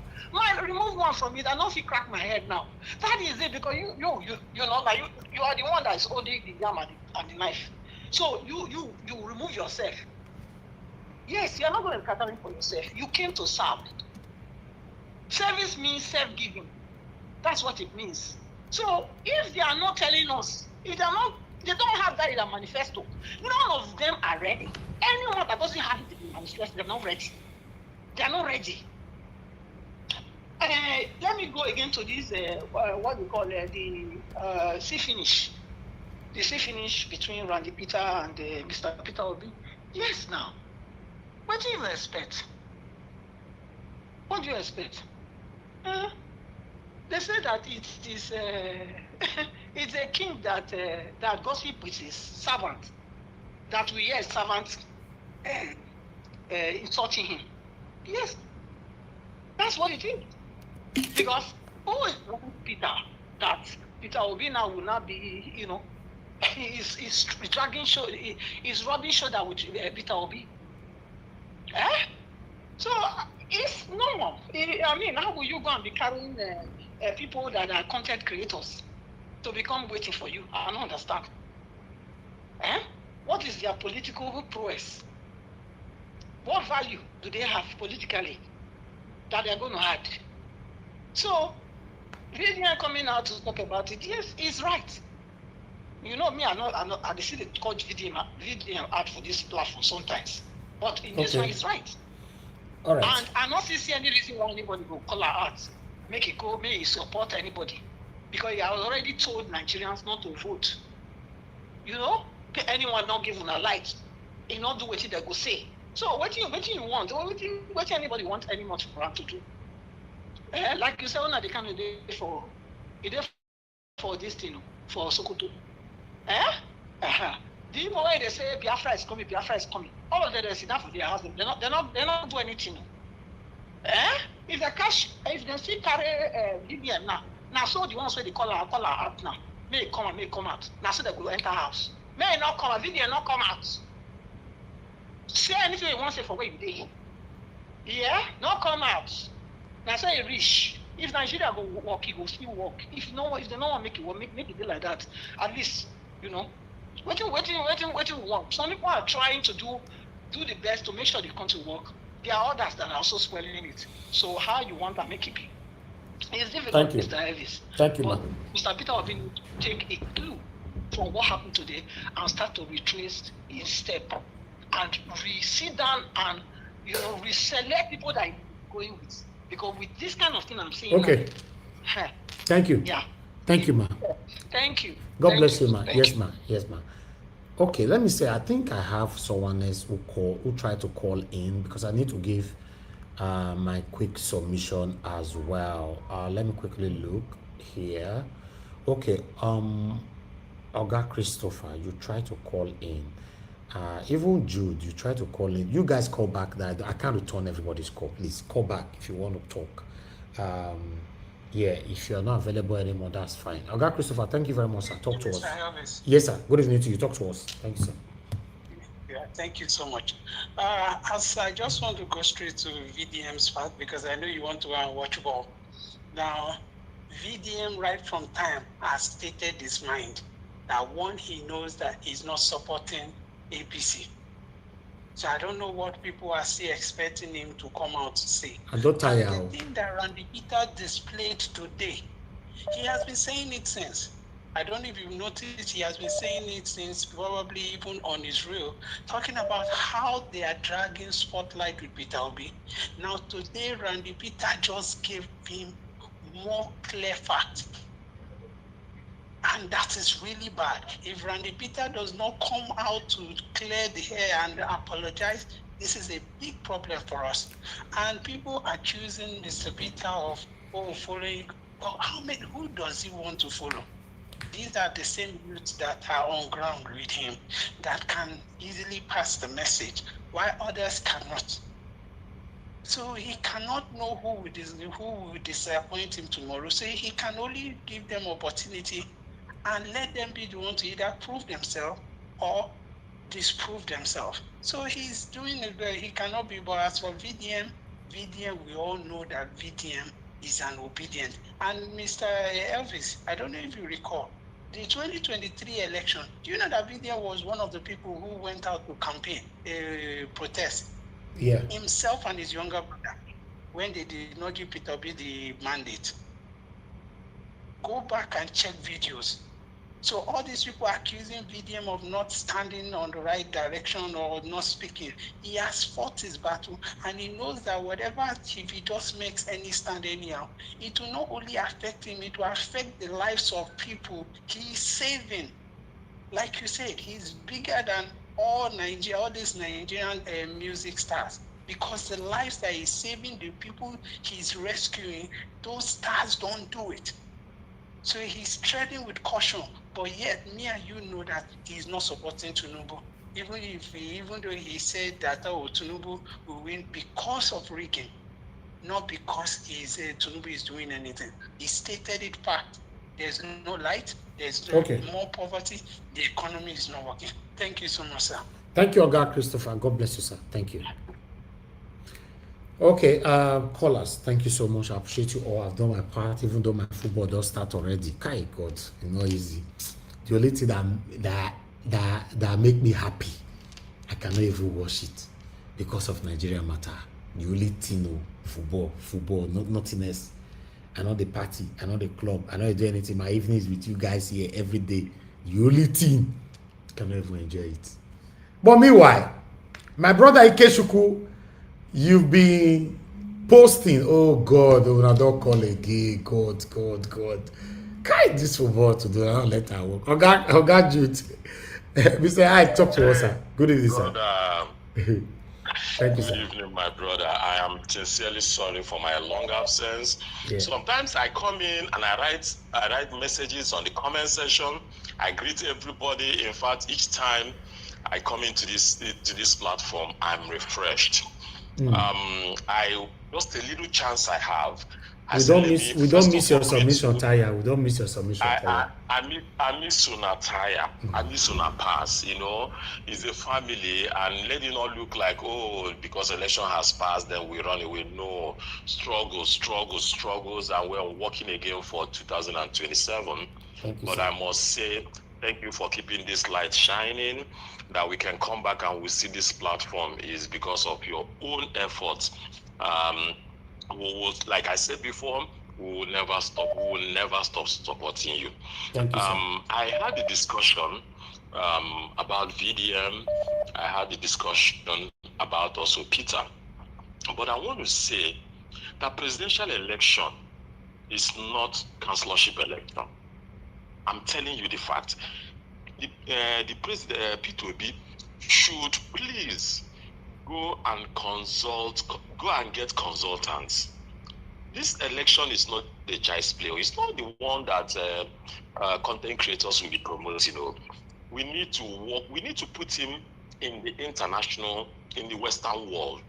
Remove one from it, I don't feel crack my head now. That is it, because you are the one that is holding the yam and the knife. So you remove yourself. Yes, you are not going to be catering for yourself. You came to serve. Service means self-giving. That's what it means. So if they are not telling us, they don't have that in their manifesto. None of them are ready. Anyone that doesn't have it in the manifesto, they're not ready. They are not ready. Let me go again to this, what we call the sea finish. The sea finish between Randy Peter and Mr. Peter Obi. Yes, now. What do you expect? What do you expect? They say that it is it's a king that gossip with his servant. That we hear servants insulting him. Yes, that's what it is. Because who is Peter? That Peter Obi now will not be, he's dragging shoulder, he's rubbing shoulder with Peter Obi. So it's normal. I mean, how will you go and be carrying people that are content creators to become waiting for you? I don't understand. What is their political prowess? What value do they have politically that they're going to add? So, Vivian coming out to talk about it, yes, he's right. You know me, I see the coach Vivian out for this platform sometimes. But in this one, he's right. All right. And I not see any reason why anybody will call her out, make it support anybody. Because he has already told Nigerians not to vote. Anyone not given a light, he not do what they go say. So what you want? What anybody want anyone to do? Like you said, one of the candidates for this thing, for Sokoto. The people where they say Biafra is coming, all of them they sit down for their house. They're not do anything. If they still carry BBM now so the ones where they call her out now, may come out. Now so they go enter house. May not come out, BBM not come out. Say anything you want to say for where you dey. Yeah, not come out. Now say it reach. If Nigeria go work, he go still work. If they don't want to make it work, make it be like that. At least, what you want. Some people are trying to do the best to make sure the country work. There are others that are also spoiling it. So how you want to make it be? It's difficult, Mr. Elvis. Thank you, but ma'am. Mr. Peter will need to take a clue from what happened today and start to retrace his step and sit down and reselect people that he's going with. Because with this kind of thing I'm seeing, Okay. Thank you. Yeah. Thank you, ma. Thank you. God bless you, ma. Yes, ma. Yes, ma. Okay, let me say, I think I have someone else who tried to call in because I need to give my quick submission as well. Let me quickly look here. Okay, Oga Christopher, you try to call in. Even Jude, you try to call in. You guys call back. That I can't return everybody's call. Please call back if you want to talk. Yeah, if you're not available anymore, that's fine. Oga Christopher, thank you very much, sir. Talk to us. Yes, sir. Good evening to you. Talk to us. Thank you, sir. Yeah, thank you so much. As I just want to go straight to VDM's part because I know you want to go and watch ball. Now, VDM right from time has stated his mind that one, he knows that he's not supporting APC. So I don't know what people are still expecting him to come out to say. I don't tire. And the thing that Randy Peter displayed today, he has been saying it since. I don't know if you've noticed, he has been saying it since probably even on his reel, talking about how they are dragging spotlight with Peter Obi. Now today, Randy Peter just gave him more clear facts. And that is really bad. If Randy Peter does not come out to clear the air and apologize, this is a big problem for us. And people accusing Mr. Peter of following. Well, who does he want to follow? These are the same youths that are on ground with him that can easily pass the message, while others cannot. So he cannot know who will disappoint him tomorrow. So he can only give them opportunity and let them be the one to either prove themselves or disprove themselves. So he's doing it well. He cannot be, but as for VDM, we all know that VDM is an obedient. And Mr. Elvis, I don't know if you recall, the 2023 election, do you know that VDM was one of the people who went out to campaign, protest? Yeah. Himself and his younger brother, when they did not give Peter Obi the mandate. Go back and check videos. So all these people accusing VDM of not standing on the right direction or not speaking, he has fought his battle and he knows that whatever, if he just makes any stand anyhow, it will not only affect him, it will affect the lives of people he's saving. Like you said, he's bigger than all these Nigerian music stars because the lives that he's saving, the people he's rescuing, those stars don't do it. So he's treading with caution, but yet me and you know that he's not supporting Tinubu. Even though he said that Tinubu will win because of rigging, not because Tinubu is doing anything. He stated it fact. There's no light, there's more poverty, the economy is not working. Thank you so much, sir. Thank you, Oga Christopher. God bless you, sir. Thank you. Okay, callers, thank you so much. I appreciate you all. I've done my part, even though my football does start already. Kai God, it's not easy. The only thing that make me happy, I cannot even watch it because of Nigeria matter. The only thing, football, nothing else. I know the party, I know the club, I know do anything. My evenings with you guys here every day. The only thing, I cannot even enjoy it. But meanwhile, my brother Ikechukwu, you've been posting, oh God, I don't call again, God. Can't this football to do, I don't let her work. Oga Jude, Mr. I talk to us, sir. Good evening, sir. Thank you, sir. Good evening, my brother. I am sincerely sorry for my long absence. Yeah. Sometimes I come in and I write messages on the comment section. I greet everybody. In fact, each time I come into this platform, I'm refreshed. I just a little chance I have. We don't miss your submission, Taya. We don't miss your submission, Taya. I miss Una Taya. I miss Una Pass. You know, it's a family, and let it not look like, oh, because election has passed, then we run away. No, struggles, and we're working again for 2027. But I must say, thank you for keeping this light shining, that we can come back and we see this platform is because of your own efforts. Like I said before, we will never stop. We will never stop supporting you. Thank you, sir. I had a discussion about VDM. I had a discussion about also Peter. But I want to say that presidential election It's not councillorship election. I'm telling you the fact. The president, P2B, should please go and get consultants. This election is not the child's play. It's not the one that content creators will be promoting. We need to work. We need to put him in the in the Western world.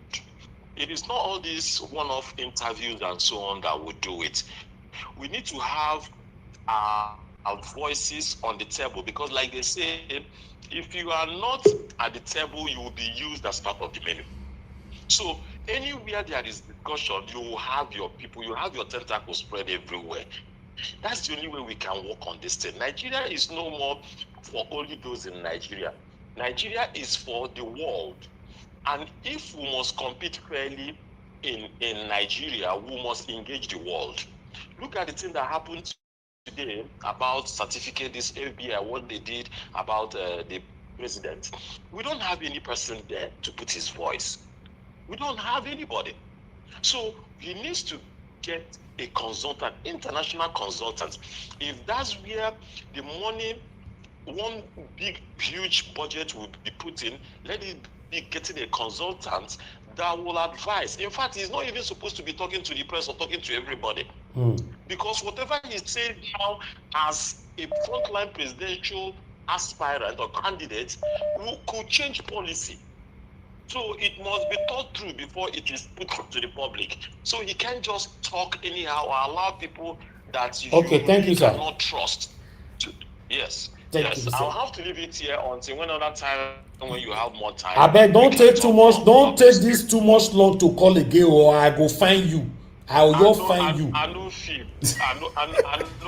It is not all these one-off interviews and so on that will do it. We need to have our voices on the table, because like they say, if you are not at the table, you will be used as part of the menu. So anywhere there is discussion, you will have your people, you have your tentacles spread everywhere. That's the only way we can work on this thing. Nigeria is no more for only those in Nigeria. Nigeria is for the world. And if we must compete fairly in Nigeria, we must engage the world. Look at the thing that happened today about certificate, this FBI, what they did about the president. We don't have any person there to put his voice. We don't have anybody. So he needs to get a consultant, international consultant. If that's where the money, one big, huge budget will be put in, let it be getting a consultant that will advise. In fact, he's not even supposed to be talking to the press or talking to everybody. Because whatever he's saying now as a frontline presidential aspirant or candidate could change policy. So it must be thought through before it is put to the public. So he can't just talk anyhow or allow people that you thank you, sir. cannot trust. Yes. Thank you, sir. I'll have to leave it here until another time when you have more time. I beg, don't take too much. Don't take this too much long to call again, or I go find you. I will find you. I know fit. I know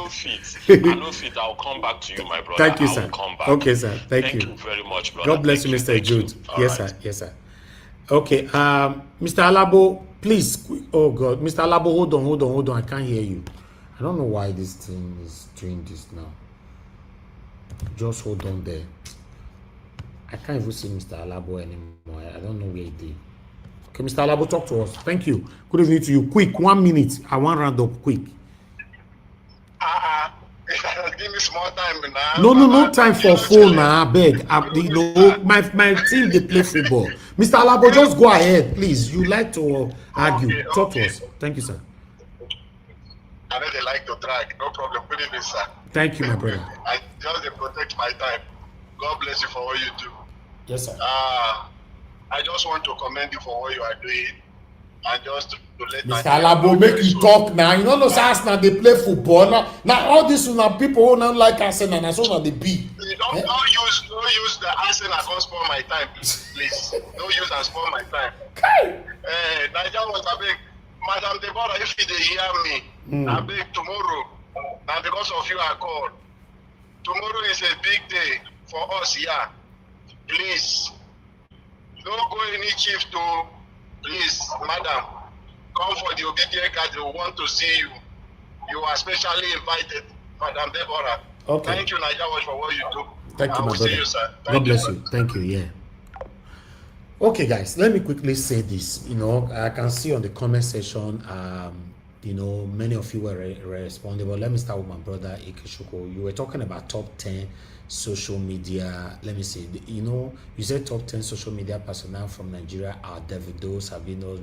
fit. I know fit. I'll come back to you, my brother. Thank you, I sir. will come back. Okay, sir. Thank you. Thank you very much, brother. God bless you, Mr. Jude. Yes, sir. Yes, sir. Okay, Mr. Alabo, please. Oh God, Mr. Alabo, hold on. I can't hear you. I don't know why this thing is doing this now. Just hold on there. I can't even see Mr. Alabo anymore. I don't know where he did. Okay, Mr. Alabo, talk to us. Thank you. Good evening to you. Quick, 1 minute. I want round up quick. Give me small time now. No time for phone now. I beg. My team they play football. Mr. Alabo, just go ahead, please. You like to argue. Talk to us. Thank you, sir. I know they like to drag. No problem. Good evening, sir. Thank you, my brother. I just protect my time. God bless you for what you do. Yes, sir. I just want to commend you for what you are doing. And just to let Mr. Alabo, make you talk now. You know those Arsenal they play football. Now all these people who don't like Arsenal, and so they be. Don't use the Arsenal and spoil my time, please. Don't use and spoil my time. Okay. Nigeria was a big Madam Deborah, if you hear me, I beg tomorrow. Now because of you I call. Tomorrow is a big day for us here. Please, don't go any chief to. Please, madam, come for the obedient card. We want to see you. You are specially invited, Madam Deborah. Okay. Thank you, Nigeria Watch, for what you do. Thank you, my brother. See you, sir. God bless you. Thank you. Yeah. Okay, guys, let me quickly say this. I can see on the comment section, many of you were responding, but let me start with my brother Ikechukwu. You were talking about top 10 social media. Let me see. You said top 10 social media personnel from Nigeria are Davido, Sabino.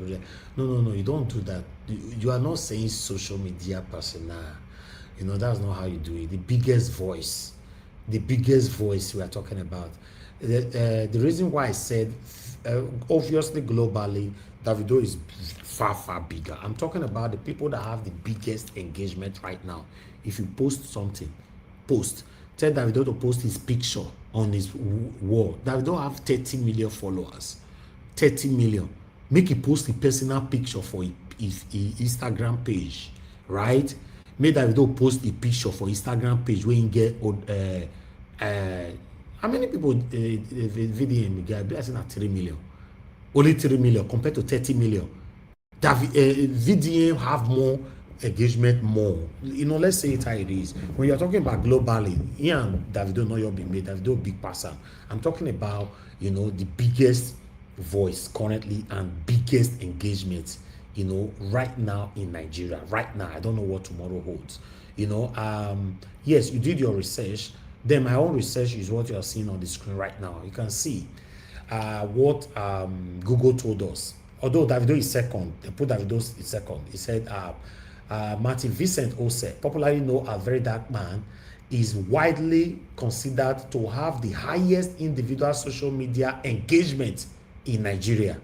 No, you don't do that. You are not saying social media personnel. That's not how you do it. The biggest voice we are talking about. The reason why I said obviously globally Davido is far bigger. I'm talking about the people that have the biggest engagement right now. If you post something, tell Davido to post his picture on his wall. Davido have 30 million followers. 30 million. Make him post a personal picture for his Instagram page, right? Make Davido post a picture for Instagram page where you get how many people VDM guy? I think at 3 million. Only 3 million compared to 30 million. VDM have more engagement, more. Let's say it how it is. When you're talking about globally, Davido not your big mate, Davido big person. I'm talking about the biggest voice currently and biggest engagement you know, right now in Nigeria. Right now, I don't know what tomorrow holds. You know, yes, you did your research. Then my own research is what you are seeing on the screen right now. You can see what Google told us. Although Davido is second, they put Davido is second. He said Martin Vincent Ose, popularly known as Very Dark Man, is widely considered to have the highest individual social media engagement in Nigeria.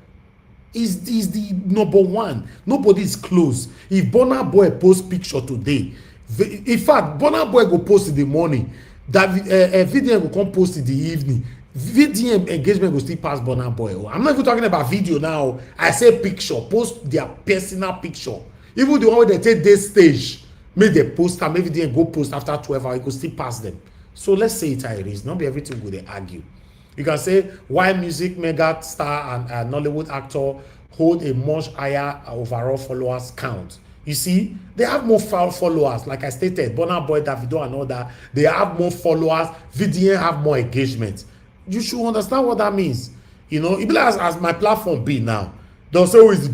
Is the number one. Nobody is close. If Burna Boy post picture today, in fact, Burna Boy go post in the morning, David VDM go come post in the evening. VDM engagement go still pass Burna Boy. I'm not even talking about video now. I say picture, post their personal picture. Even the one where they take this stage, make the poster, maybe they go post after 12 hours, it go still pass them. So let's say it how it is. Not be everything go they argue. You can say why music mega star and Nollywood actor hold a much higher overall followers count. You see, they have more followers. Like I stated, Burna Boy, Davido, and all that. They have more followers. VDN have more engagement. You should understand what that means. You know, it be like as my platform be now. There's always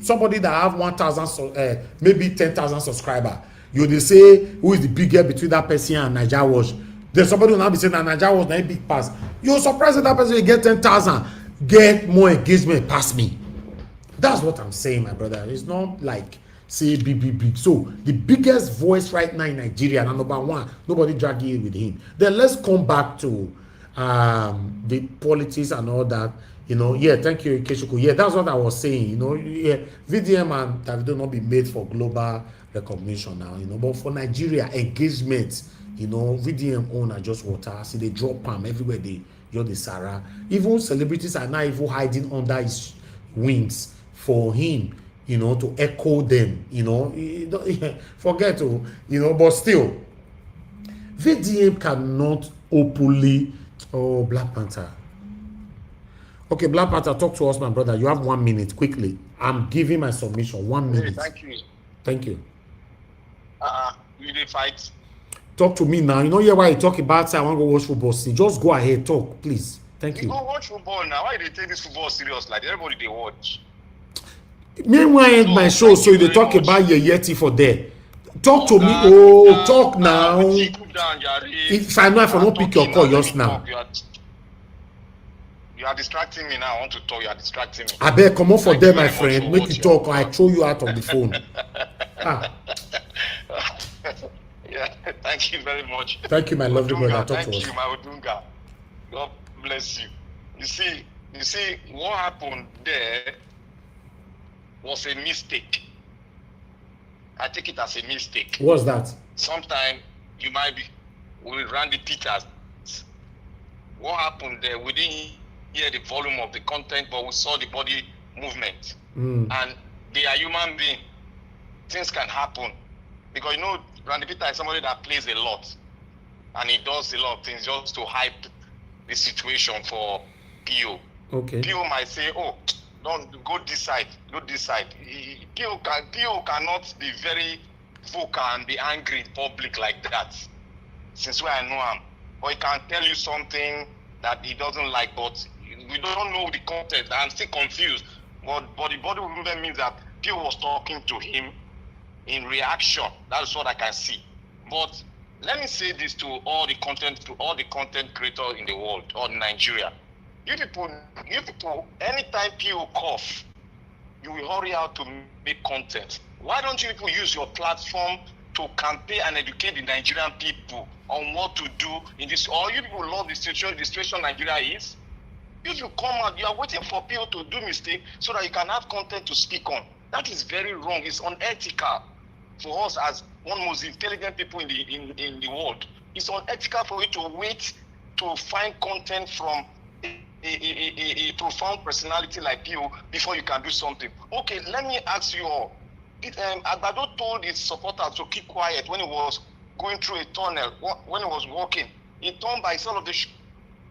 somebody that have 1,000, maybe 10,000 subscribers. You they say who is the bigger between that person and Niger Watch. There's somebody who now be saying that Niger Watch not big pass. You're surprised that person will get 10,000, get more engagement past me. That's what I'm saying, my brother. It's not like say big. So the biggest voice right now in Nigeria, and number one, nobody dragging it with him. Then let's come back to the politics and all that. You know, yeah, thank you, Keshuku. Yeah, that's what I was saying. You know, yeah, VDM and Davido not be made for global recognition now. You know, but for Nigeria engagement, you know, VDM own are just water. See, they drop palm everywhere. You're the Sarah. Even celebrities are not even hiding under his wings for him, you know, to echo them. You know, forget to, you know, but still, VDM cannot openly. Oh, Black Panther. Okay, Black Panther, talk to us, my brother. You have 1 minute, quickly. I'm giving my submission. 1 minute. Hey, thank you. Thank you. You did fight. Talk to me now. You know why you talk about say I want to go watch football. See, just go ahead, talk, please. Thank you. Go watch football now. Why they take this football serious? Like everybody they watch. Meanwhile, I end my show, so they talk about your Yeti for there. Talk to me. Oh, talk now. If I know if I don't pick your call just now. You are distracting me now. I want to talk. You are distracting me. I better come on for there, my friend. Make you talk or I throw you out of the phone. Yeah, thank you very much. Thank you, my lovely brother. Talk Thank to us. you, my Odunga. God bless you. You see, what happened there was a mistake. I take it as a mistake. What's that? Sometime you might be with Randy Peters. What happened there? We didn't hear the volume of the content, but we saw the body movement. And they are human beings. Things can happen. Because you know, Randy Peter is somebody that plays a lot. And he does a lot of things just to hype the situation for PO. Okay. PO might say, oh, don't go this side, go this side. PO cannot be very vocal and be angry in public like that. Since where I know him. But he can tell you something that he doesn't like, but we don't know the content. I'm still confused. But the body movement means that PO was talking to him in reaction. That's what I can see. But let me say this to all the content creators in the world or in Nigeria. You people, anytime people cough, you will hurry out to make content. Why don't you people use your platform to campaign and educate the Nigerian people on what to do in this? Or you people love the situation Nigeria is? If you come out, you are waiting for people to do mistake so that you can have content to speak on. That is very wrong. It's unethical for us as one of the most intelligent people in the world. It's unethical for you to wait to find content from a profound personality like you before you can do something. Okay, let me ask you all. Agbado told his supporters to keep quiet when he was going through a tunnel, when he was walking. He turned by some of the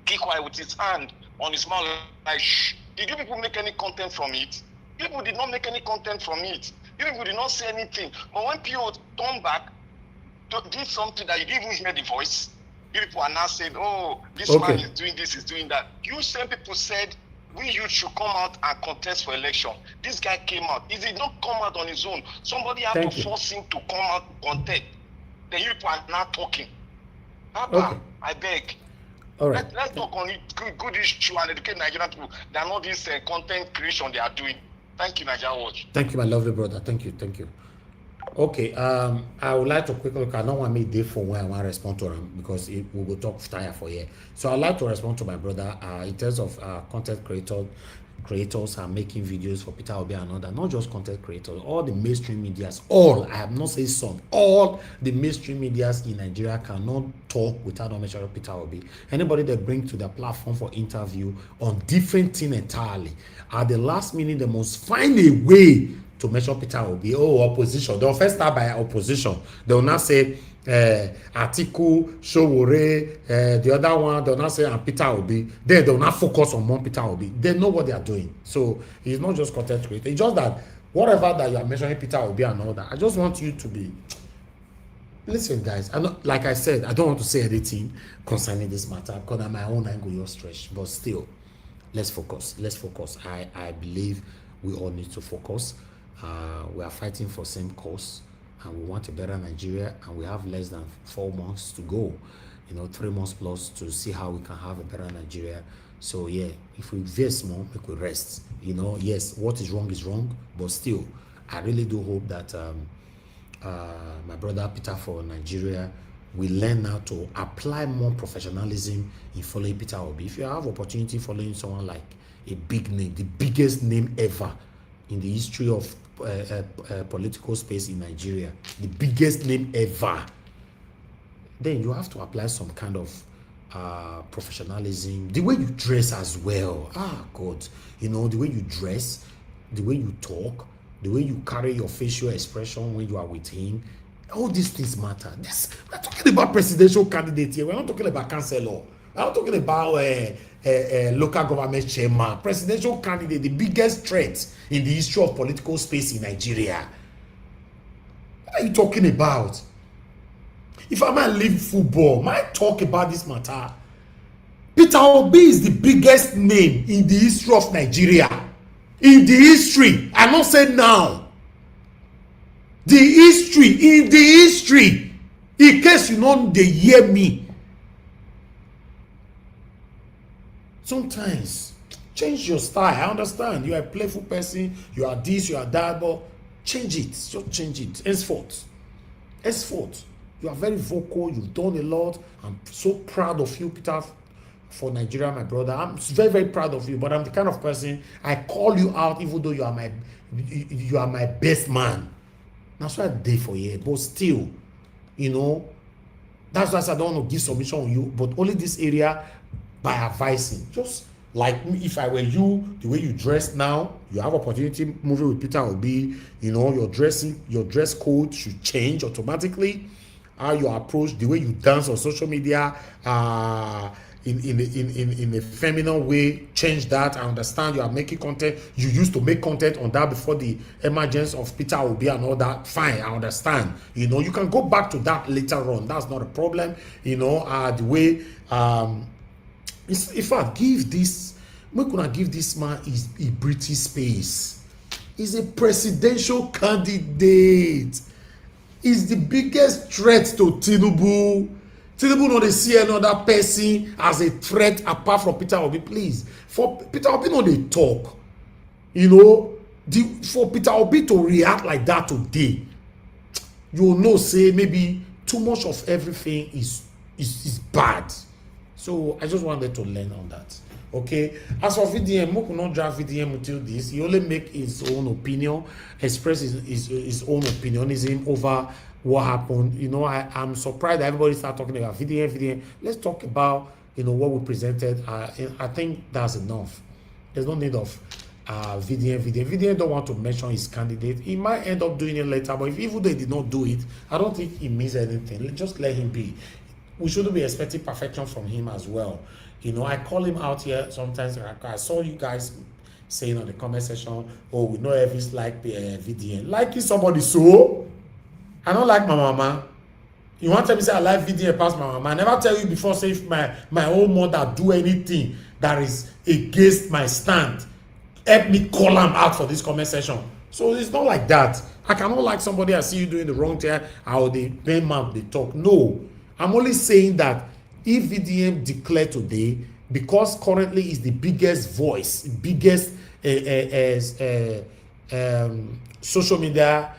keep quiet with his hand on his mouth like, shh. Did you people make any content from it? People did not make any content from it. You people did not say anything. But when people turned back, did something that you didn't even hear the voice, you people are now saying, oh, this man is doing this, is doing that. You same people said We youth should come out and contest for election. This guy came out. He did not come out on his own. Somebody had Thank to you. force him to come out and contest. Then you people are now talking. Papa, Okay. I beg. All right. Let's talk on it. Good issue and educate Nigerian people. They are not this content creation they are doing. Thank you, Nigeria Watch. Thank you, my lovely brother. Thank you. Thank you. Okay, I would like to quickly look. I don't want me day for when I want to respond to him because we will talk tire for here. So I'd like to respond to my brother in terms of content creators are making videos for Peter Obi and other, not just content creators, all the mainstream medias, all, I have not said some, all the mainstream medias in Nigeria cannot talk without not mentioning Peter Obi. Anybody that bring to the platform for interview on different thing entirely, at the last minute they must find a way to mention Peter Obi. Oh, opposition. They'll first start by opposition. They will not say Atiku, Showore, the other one, they'll not say and Peter Obi. Then they'll not focus on one Peter Obi. They know what they are doing. So it's not just content creator. It's just that whatever that you are mentioning Peter Obi and all that, I just want you to be. Listen, guys, like I said, I don't want to say anything concerning this matter because at my own angle you're stretched. But still, let's focus. Let's focus. I believe we all need to focus. We are fighting for same cause and we want a better Nigeria, and we have less than 4 months to go, 3 months plus to see how we can have a better Nigeria. So yeah, if we veer more, we could rest. Yes, what is wrong, but still, I really do hope that my brother Peter for Nigeria will learn how to apply more professionalism in following Peter Obi. If you have opportunity following someone like a big name, the biggest name ever in the history of political space in Nigeria, the biggest name ever, then you have to apply some kind of professionalism. The way you dress as well. God, the way you dress, the way you talk, the way you carry your facial expression when you are with him. All these things matter. We're talking about presidential candidate here. We're not talking about councillor. We're not talking about local government chairman. Presidential candidate, the biggest threat in the history of political space in Nigeria. What are you talking about? If I might leave football, might talk about this matter. Peter Obi is the biggest name in the history of Nigeria. In the history, I not say now. In the history, in case you don't hear me. Sometimes change your style. I understand you are a playful person, you are this, you are that, but change it. Just change it. Henceforth, you are very vocal. You've done a lot. I'm so proud of you, Peter, for Nigeria, my brother. I'm very, very proud of you. But I'm the kind of person I call you out, even though you are my best man. That's why I did for you. But still, that's why I don't want to give submission on you. But only this area by advising. Just like me, if I were you, the way you dress now, you have opportunity moving with Peter Obi. Your dress code should change automatically. How you approach, the way you dance on social media, in a feminine way, change that. I understand you are making content. You used to make content on that before the emergence of Peter Obi and all that. Fine, I understand. You can go back to that later on. That's not a problem. The way if I give this, we could give this man a British space. He's a presidential candidate. He's the biggest threat to Tinubu. Tinubu no dey see another person as a threat apart from Peter Obi. Please, for Peter Obi no dey talk. For Peter Obi to react like that today, you know, say maybe too much of everything is bad. So I just wanted to learn on that. Okay, as for VDM, Moku not draft VDM until this. He only make his own opinion, express his own opinionism over what happened. I'm surprised that everybody start talking about VDM. Let's talk about what we presented. I think that's enough. There's no need of VDM. VDM don't want to mention his candidate. He might end up doing it later, but even though he did not do it, I don't think it means anything. Just let him be. We shouldn't be expecting perfection from him as well. I call him out here sometimes. I saw you guys saying on the comment section, oh, we know Elvis like VDN. Liking somebody, so I don't like my mama. You want to tell me say I like VDN past my mama? I never tell you before say if my own mother do anything that is against my stand, help me call them out for this comment section. So it's not like that. I cannot like somebody I see you doing the wrong thing, or the main mouth they talk. No, I'm only saying that if VDM declare today, because currently is the biggest voice, biggest social media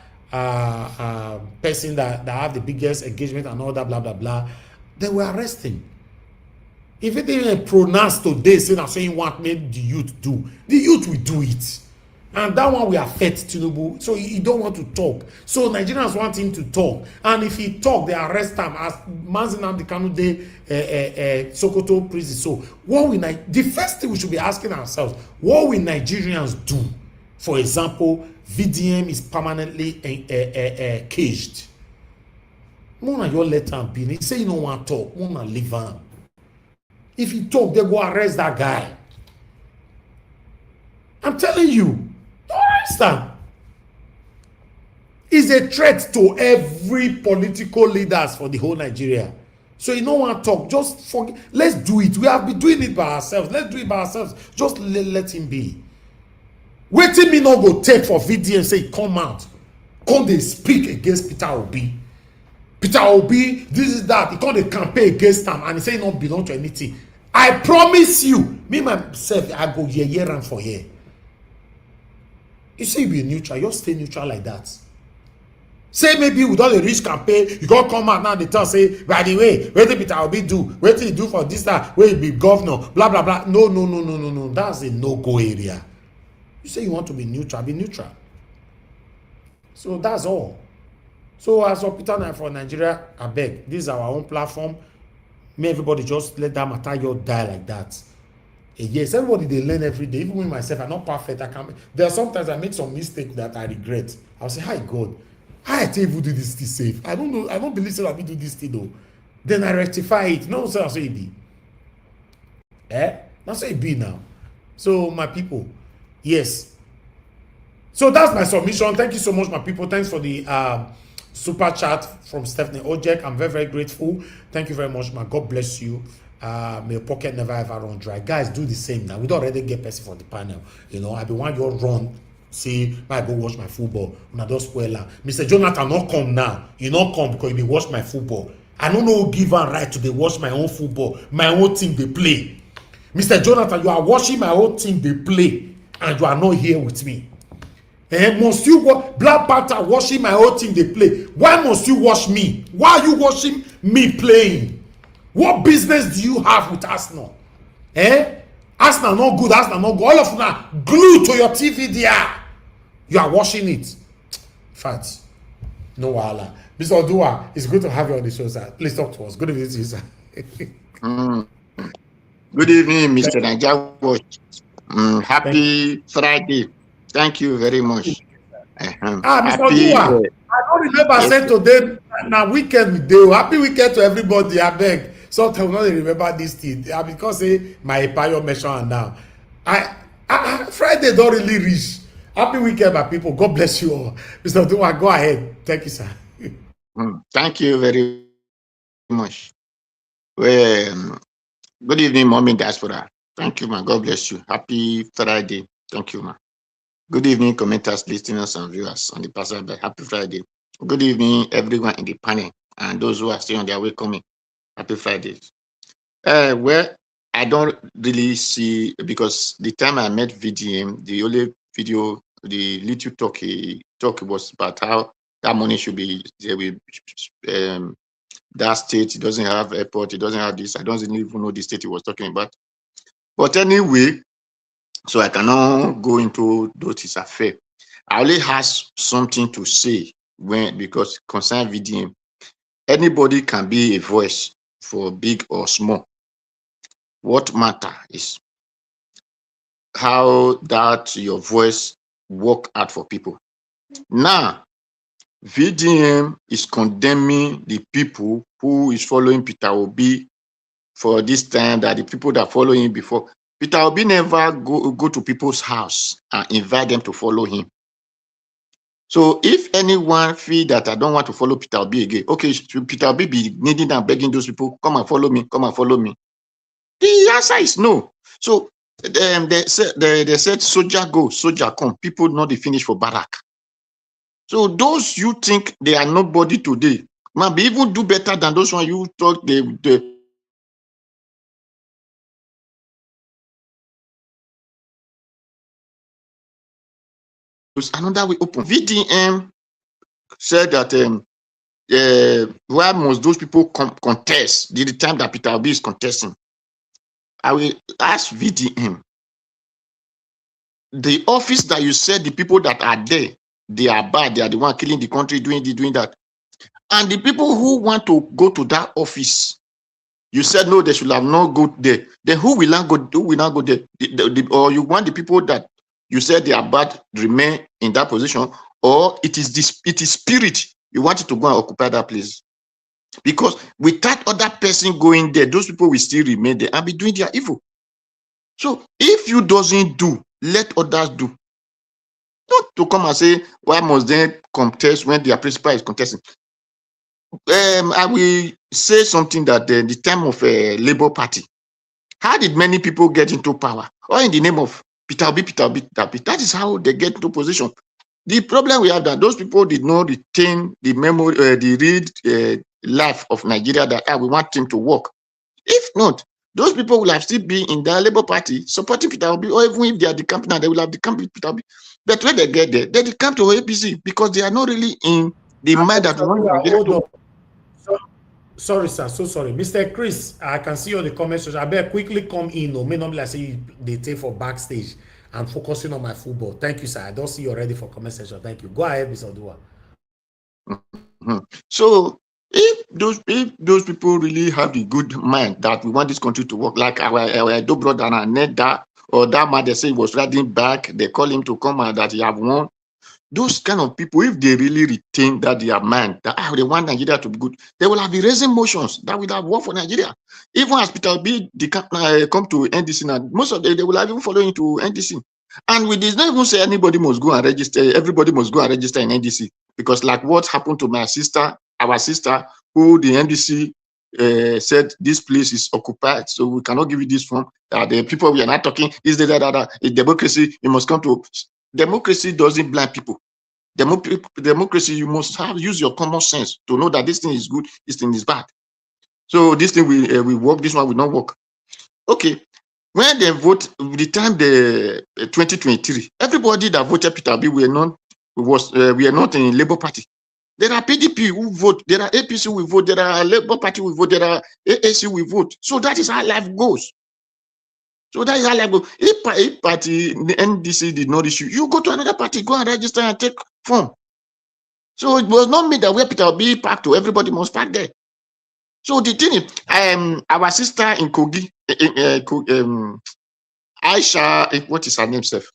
person that have the biggest engagement and all that, blah blah blah, they will arrest him. If it didn't pronounce today, saying what made the youth do, the youth will do it. And that one will affect Tinubu. So he don't want to talk. So Nigerians want him to talk. And if he talk, they arrest him as Mazinam Kanu de Sokoto prison. So what will the first thing we should be asking ourselves, what will Nigerians do? For example, VDM is permanently caged. Mona your let him be. He say you don't want to talk. Mona leave him. If he talk, they go arrest that guy. I'm telling you. Don't understand. It's a threat to every political leaders for the whole Nigeria. So you don't want to talk. Just forget. Let's do it. We have been doing it by ourselves. Let's do it by ourselves. Just let him be. Waiting me not go take for video and say come out. Come they speak against Peter Obi. Peter Obi, this is that. He can't they campaign against him and he say he don't belong to anything. I promise you, me myself, I go year and for year. You say you be neutral, you just stay neutral like that. Say maybe with all the rich campaign, you go come out now, they tell say, by the way, what did Peter Obi do? What did he do for this, that, where he be governor, blah, blah, blah. No. That's a no-go area. You say you want to be neutral, be neutral. So that's all. So as for Peter and for Nigeria, I beg, this is our own platform. May everybody just let that matter your die like that. Yes, everybody they learn every day. Even me myself, I'm not perfect. I can. There are sometimes I make some mistakes that I regret. I'll say, "Hi God, how I tell you do this thing safe? I don't know. I don't believe so. I do this thing though." Then I rectify it. No, so I say it be. That's how it be now. So my people, yes. So that's my submission. Thank you so much, my people. Thanks for the super chat from Stephanie Ojek. I'm very, very grateful. Thank you very much, man. God bless you. May your pocket never ever run dry. Guys, do the same now. We don't already get person for the panel. You know, I be one your run. See, I go watch my football. Una don't spoil am. Mr. Jonathan not come now. You not come because you be watch my football. I don't know who give am right to dey watch my own football. My own team they play. Mr. Jonathan, you are watching my own team they play, and you are not here with me. Must you watch Black Panther watching my whole team they play? Why must you watch me? Why are you watching me playing? What business do you have with Arsenal? Arsenal not good, Arsenal not good. All of you now glued to your TV there. You are watching it. In fact, no wahala. Mr. Odua, it's good to have you on the show, sir. Please talk to us. Good evening to you, sir. Good evening, Mr. Najawo. Happy Friday. Thank you very much. Mr. Odua, I don't remember saying today na weekend with dey. Happy weekend to everybody. I beg. Sometimes we don't remember this thing. Because say my Epayo mention now. Friday don't really reach. Happy weekend, my people. God bless you all. Mr. Odua, go ahead. Thank you, sir. Thank you very much. Well, good evening, Mommy Diaspora. Thank you, man. God bless you. Happy Friday. Thank you, man. Good evening, commenters, listeners, and viewers on the passerby. Happy Friday. Good evening, everyone in the panel and those who are still on their way coming. Happy Friday. Well, I don't really see, because the time I met VDM, the only video, the little talk he talked was about how that money should be there with that state. It doesn't have airport, it doesn't have this. I don't even know the state he was talking about. But anyway, so I cannot go into those affairs. I only has something to say because concern VDM. Anybody can be a voice for big or small. What matter is how that your voice work out for people. Now, VDM is condemning the people who is following Peter Obi for this time, that the people that follow him before. Peter Obi never go to people's house and invite them to follow him. So if anyone feel that I don't want to follow Peter Obi again, okay, should Peter Obi be needing and begging those people, come and follow me, come and follow me. The answer is no. So they said soldier go, soldier come. People not the finish for barrack. So those you think they are nobody today, might be even do better than those one you thought they was another way open. VDM said that why must those people contest the time that Peter Obi is contesting? I will ask VDM. The office that you said the people that are there, they are bad, they are the one killing the country, doing that. And the people who want to go to that office, you said no, they should have not go there. Then who will not go? Who will not go there? Or you want the people that you said they are bad remain in that position, or it is spirit you wanted to go and occupy that place? Because without other person going there, those people will still remain there and be doing their evil. So if you doesn't do, let others do. Not to come and say, why must they contest when their principal is contesting? I will say something that the time of a Labour Party, how did many people get into power? Or in the name of Peter Obi, Peter Obi, Peter Obi. That is how they get into position. The problem we have that those people did not retain the memory, the real life of Nigeria that we want him to work. If not, those people will have still been in the Labour Party supporting Peter Obi, or even if they are the company, they will have the company Peter Obi. But when they get there, they come to APC because they are not really in the mind that want Nigeria to. Sorry, sir. So sorry. Mr. Chris, I can see on the comment section. I better quickly come in. Or may not be like say they take for backstage. I'm focusing on my football. Thank you, sir. I don't see you ready for comment section. Thank you. Go ahead, Mr. Odua. So if those people really have the good mind that we want this country to work, like our Edo brother and Neda, or that man they say he was riding back, they call him to come and that he have won. Those kind of people, if they really retain that their mind, that they want Nigeria to be good, they will have been raising motions that will have worked for Nigeria. Even as Peter B come to NDC now, most of them, they will have even following to NDC. And we did not even say anybody must go and register, everybody must go and register in NDC. Because like what happened to my sister, our sister, who the NDC said this place is occupied, so we cannot give you this form. The people we are not talking is in democracy, you must come to. Democracy doesn't blind people. Democracy, you must use your common sense to know that this thing is good, this thing is bad. So this thing will work, this one will not work. Okay, when they vote, the time the 2023, everybody that voted Peter B we are not in Labour Party. There are PDP who vote, there are APC who vote, there are Labour Party who vote, there are AAC who vote. So that is how life goes. So that is how life goes. If party, the NDC did not issue, you go to another party, go and register and take form. So it was not me that where Peter be packed to, everybody must pack there. So the thing is, our sister in Kogi, Aisha, what is her name, Seth?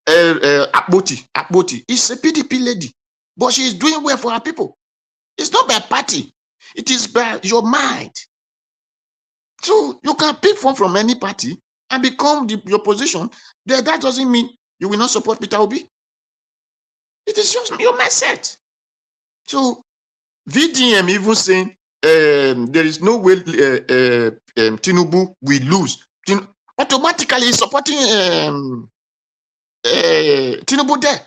Akboti is a PDP lady, but she is doing well for her people. It's not by party, it is by your mind. So you can pick from any party and become your position. That doesn't mean you will not support Peter Obi. It is just your mindset. So VDM even saying there is no way Tinubu will lose. Automatically he's supporting Tinubu there.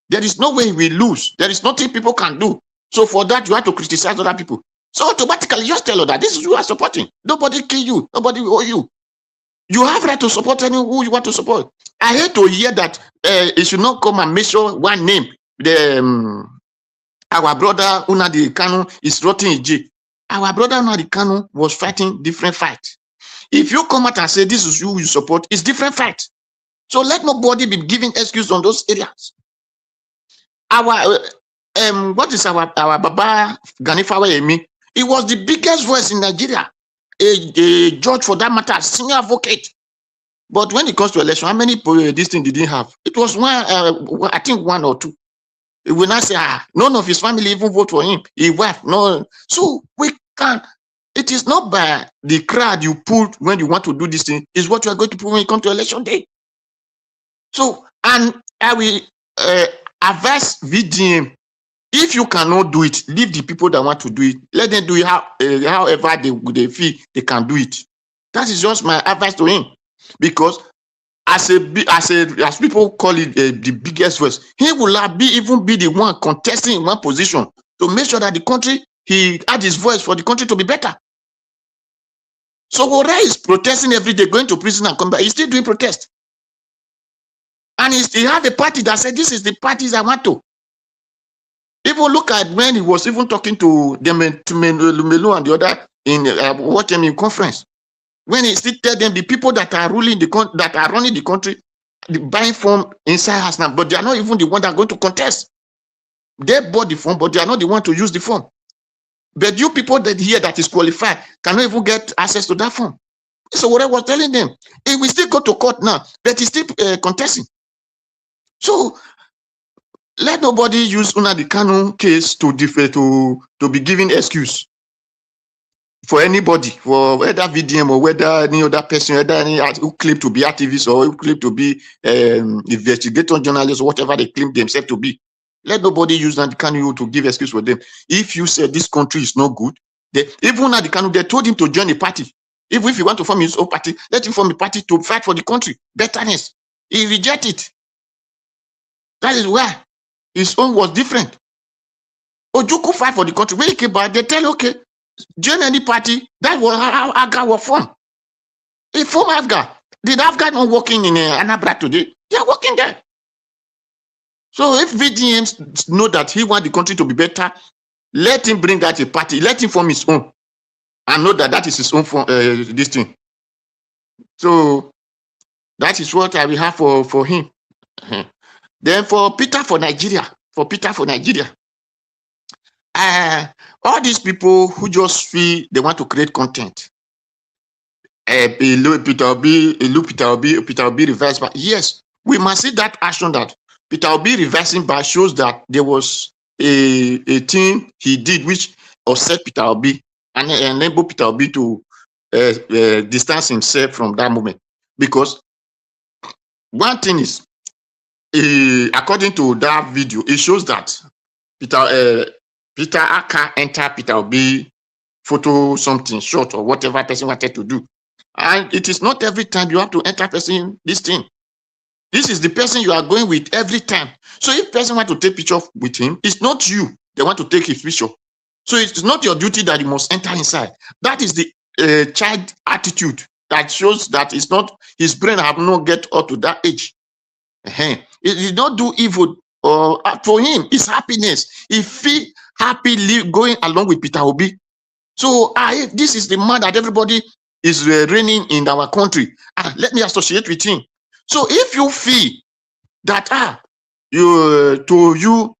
There is no way he will lose. There is nothing people can do. So for that, you have to criticize other people. So automatically, just tell her that this is who you are supporting. Nobody kill you. Nobody owe you. You have right to support anyone who you want to support. I hate to hear that it should not come and mention one name. Our brother Unadi Kanu is rotting in jail. Our brother Unadi Kanu was fighting different fights. If you come out and say this is who you support, it's different fight. So let nobody be giving excuse on those areas. Our what is our Baba Ganifawa Emi? He was the biggest voice in Nigeria, a judge for that matter, senior advocate. But when it comes to election, how many this thing did he have? It was one, I think one or two. He will not say, none of his family even vote for him. His wife, no. So we can't. It is not by the crowd you put when you want to do this thing. It's what you are going to put when you come to election day. So, and I will advise VDM. If you cannot do it, leave the people that want to do it. Let them do it however they feel they can do it. That is just my advice to him, because as people call it the biggest voice, he will even be the one contesting in one position to make sure that the country, he had his voice for the country to be better. So Ora is protesting every day, going to prison and come back. He's still doing protest. And he had a party that said, this is the parties I want to. Even look at when he was even talking to Melu and the other in what in conference. When he still tell them the people that are ruling that are running the country, the buying form inside us now, but they are not even the one that are going to contest. They bought the form, but they are not the one to use the form. But you people that here that is qualified cannot even get access to that form. So what I was telling them, he will still go to court now, but he's still contesting. So let nobody use the Kanu case to be giving excuse for anybody, for whether VDM or whether any other person, whether any who claim to be activists or who claim to be investigator journalists or whatever they claim themselves to be. Let nobody use the Kanu to give excuse for them. If you say this country is not good, even the Kanu, they told him to join a party. Even if he want to form his own party, let him form a party to fight for the country, betterness. He rejected it. That is why his own was different. Ojuku fight for the country. When he came back, they tell, okay, join any party. That was how Aga was formed. He formed Afghan. Did Afghan not working in Anambra today? They are working there. So if VDMs know that he wants the country to be better, let him bring out a party. Let him form his own. And know that that is his own this thing. So that is what I will have for him. Then for Peter for Nigeria, all these people who just feel they want to create content, Peter Obi reverse back. Yes, we must see that action that Peter Obi reversing back shows that there was a thing he did which upset Peter Obi and enabled Peter Obi to distance himself from that moment. Because one thing is, according to that video, it shows that Peter Aka entered Peter Obi photo something short or whatever person wanted to do. And it is not every time you have to enter person this thing. This is the person you are going with every time. So if person want to take picture with him, it's not you. They want to take his picture. So it's not your duty that you must enter inside. That is the child attitude that shows that it's not, his brain have not get up to that age. He did not do evil. For him, it's happiness. He feel happy going along with Peter Obi. So this is the man that everybody is reigning in our country. Let me associate with him. So if you feel that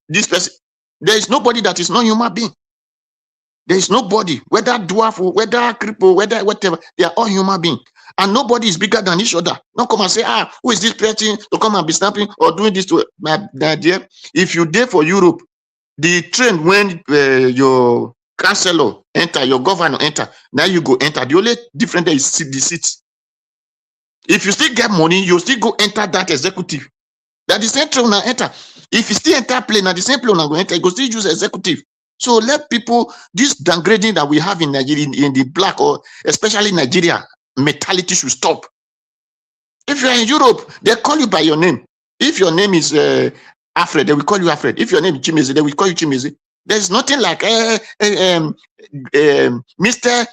this person, there is nobody that is not human being. There is nobody, whether dwarf or whether cripple, whether whatever, they are all human beings. And nobody is bigger than each other. Don't come and say, who is this person to come and be snapping or doing this to my dear? If you dare for Europe, the train when your chancellor enter, your governor enter, now you go enter. The only difference there is the seats. If you still get money, you still go enter that executive. That the same train now enter. If you still enter plane, now the same plane now go enter, you go still use executive. So let people, this downgrading that we have in Nigeria, in the black or especially Nigeria, mentality should stop. If you are in Europe, they call you by your name. If your name is Alfred, they will call you Alfred. If your name is Chimeze, they will call you Chimeze. There's nothing like Mr.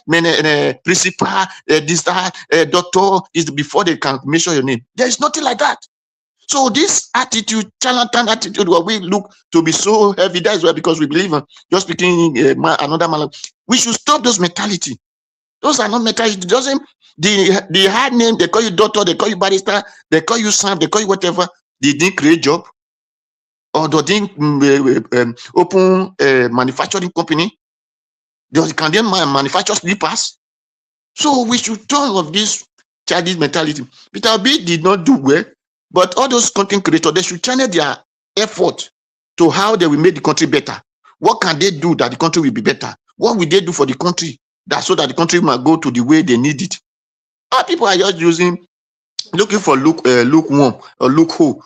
Principal, this doctor is before they can mention your name. There is nothing like that. So this attitude, charlatan attitude, what we look to be so heavy, that is why because we believe in just speaking another man. We should stop those mentality. Those are not mentality. It doesn't the hard name, they call you doctor, they call you barrister, they call you son, they call you whatever. They didn't create job, or they didn't open a manufacturing company. They can then manufacture slippers. So we should turn of this childish mentality. Peter Obi did not do well. But all those content creators, they should channel their effort to how they will make the country better. What can they do that the country will be better? What will they do for the country so that the country might go to the way they need it? Our people are just looking for lukewarm or loophole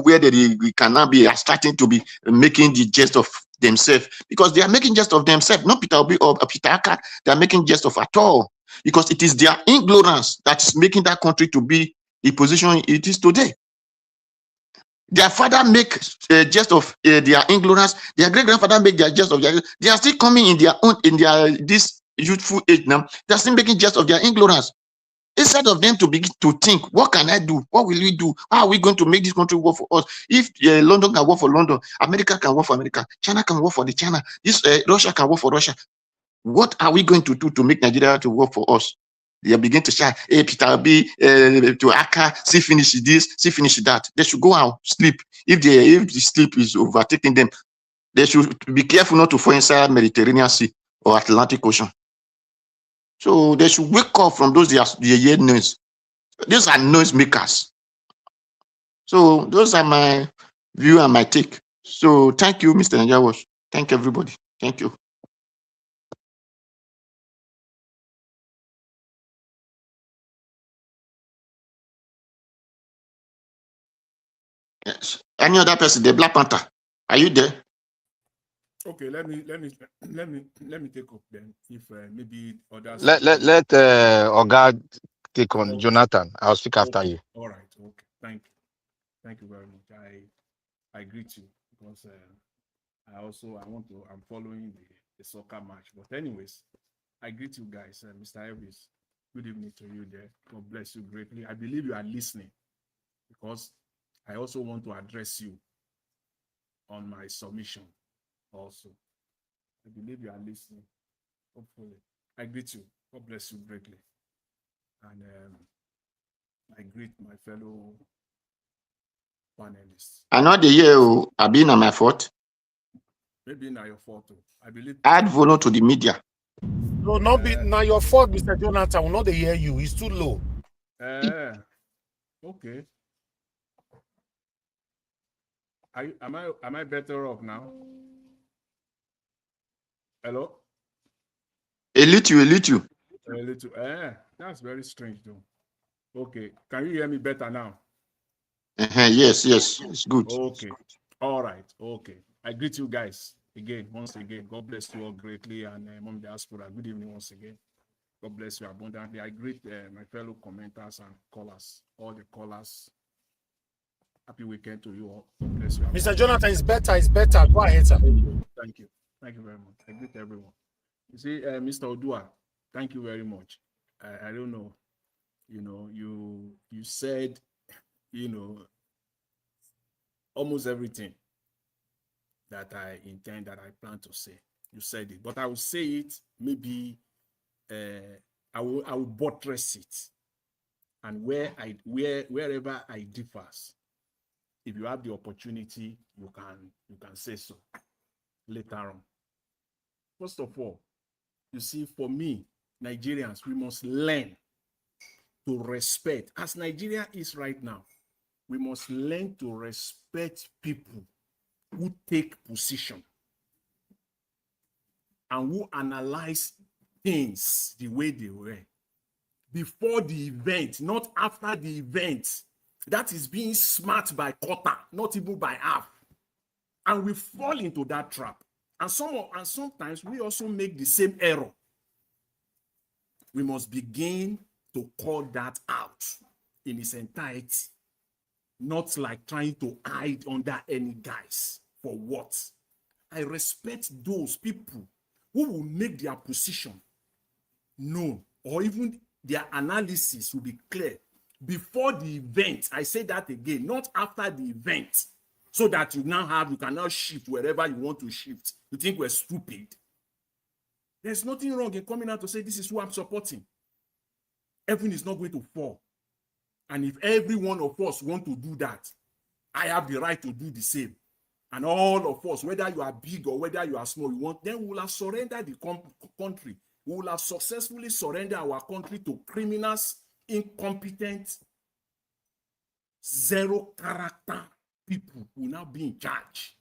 where they cannot be starting to be making the jest of themselves, because they are making jest of themselves, not Peter Obi or Peter Aka. They are making jest of at all. because it is their ignorance that is making that country to be the position it is today. Their father make jest of their ignorance. Their great grandfather make their jest of their. They are still coming in their own this youthful age now. They are still making jest of their ignorance. Instead of them to begin to think, what can I do? What will we do? How are we going to make this country work for us? If London can work for London, America can work for America, China can work for the China, this Russia can work for Russia. What are we going to do to make Nigeria to work for us? They begin to shout, hey, Peter Obi, to Aka, see finish this, see finish that. They should go out, sleep. If the sleep is overtaking them, they should be careful not to fall inside Mediterranean Sea or Atlantic Ocean. So they should wake up from those their noise. These are noise makers. So those are my view and my take. So thank you, Mr. Najawash. Thank everybody. Thank you. Yes. Any other person, the Black Panther, are you there? Okay, let me take up then. If maybe others. Let Oga take on Jonathan. I'll speak after you. All right. Okay. Thank you very much. I greet you because I'm following the soccer match. But anyways, I greet you guys. Mr. Elvis, good evening to you there. God bless you greatly. I believe you are listening because I also want to address you on my submission also. I believe you are listening. Hopefully. I greet you. God bless you greatly. And I greet my fellow panelists. I know the year I've been on my fault. Maybe not your fault. I believe. Add volume to the media. No, not be now your fault, Mr. Jonathan. Will not they hear you? It's too low. Okay. Am I better off now? Hello? A little. A little. That's very strange though. Okay. Can you hear me better now? Yes, it's good. Okay. All right. Okay. I greet you guys once again. God bless you all greatly. And Mom Diaspora, good evening once again. God bless you abundantly. I greet my fellow commenters and callers, all the callers. Happy weekend to you all. God bless you. Mr. Jonathan, it's better. Go ahead, sir. Thank you. Thank you very much. I greet everyone. You see, Mr. Odua, thank you very much. I don't know. You said, almost everything that I plan to say. You said it, but I will say it. Maybe I will buttress it, and wherever I differs, if you have the opportunity, you can say so later on. First of all, you see, for me, Nigerians, we must learn to respect. As Nigeria is right now, we must learn to respect people who take position and who analyze things the way they were before the event, not after the event. That is being smart by quarter, not even by half. And we fall into that trap. And sometimes we also make the same error. We must begin to call that out in its entirety. Not like trying to hide under any guise. For what? I respect those people who will make their position known, or even their analysis will be clear before the event. I say that again, not after the event, so that you can now shift wherever you want to shift. You think we're stupid? There's nothing wrong in coming out to say this is who I'm supporting. Everything is not going to fall. And if every one of us want to do that, I have the right to do the same. And all of us, whether you are big or whether you are small, then we will have surrendered the country. We will have successfully surrendered our country to criminals, incompetent, zero character people who will now be in charge.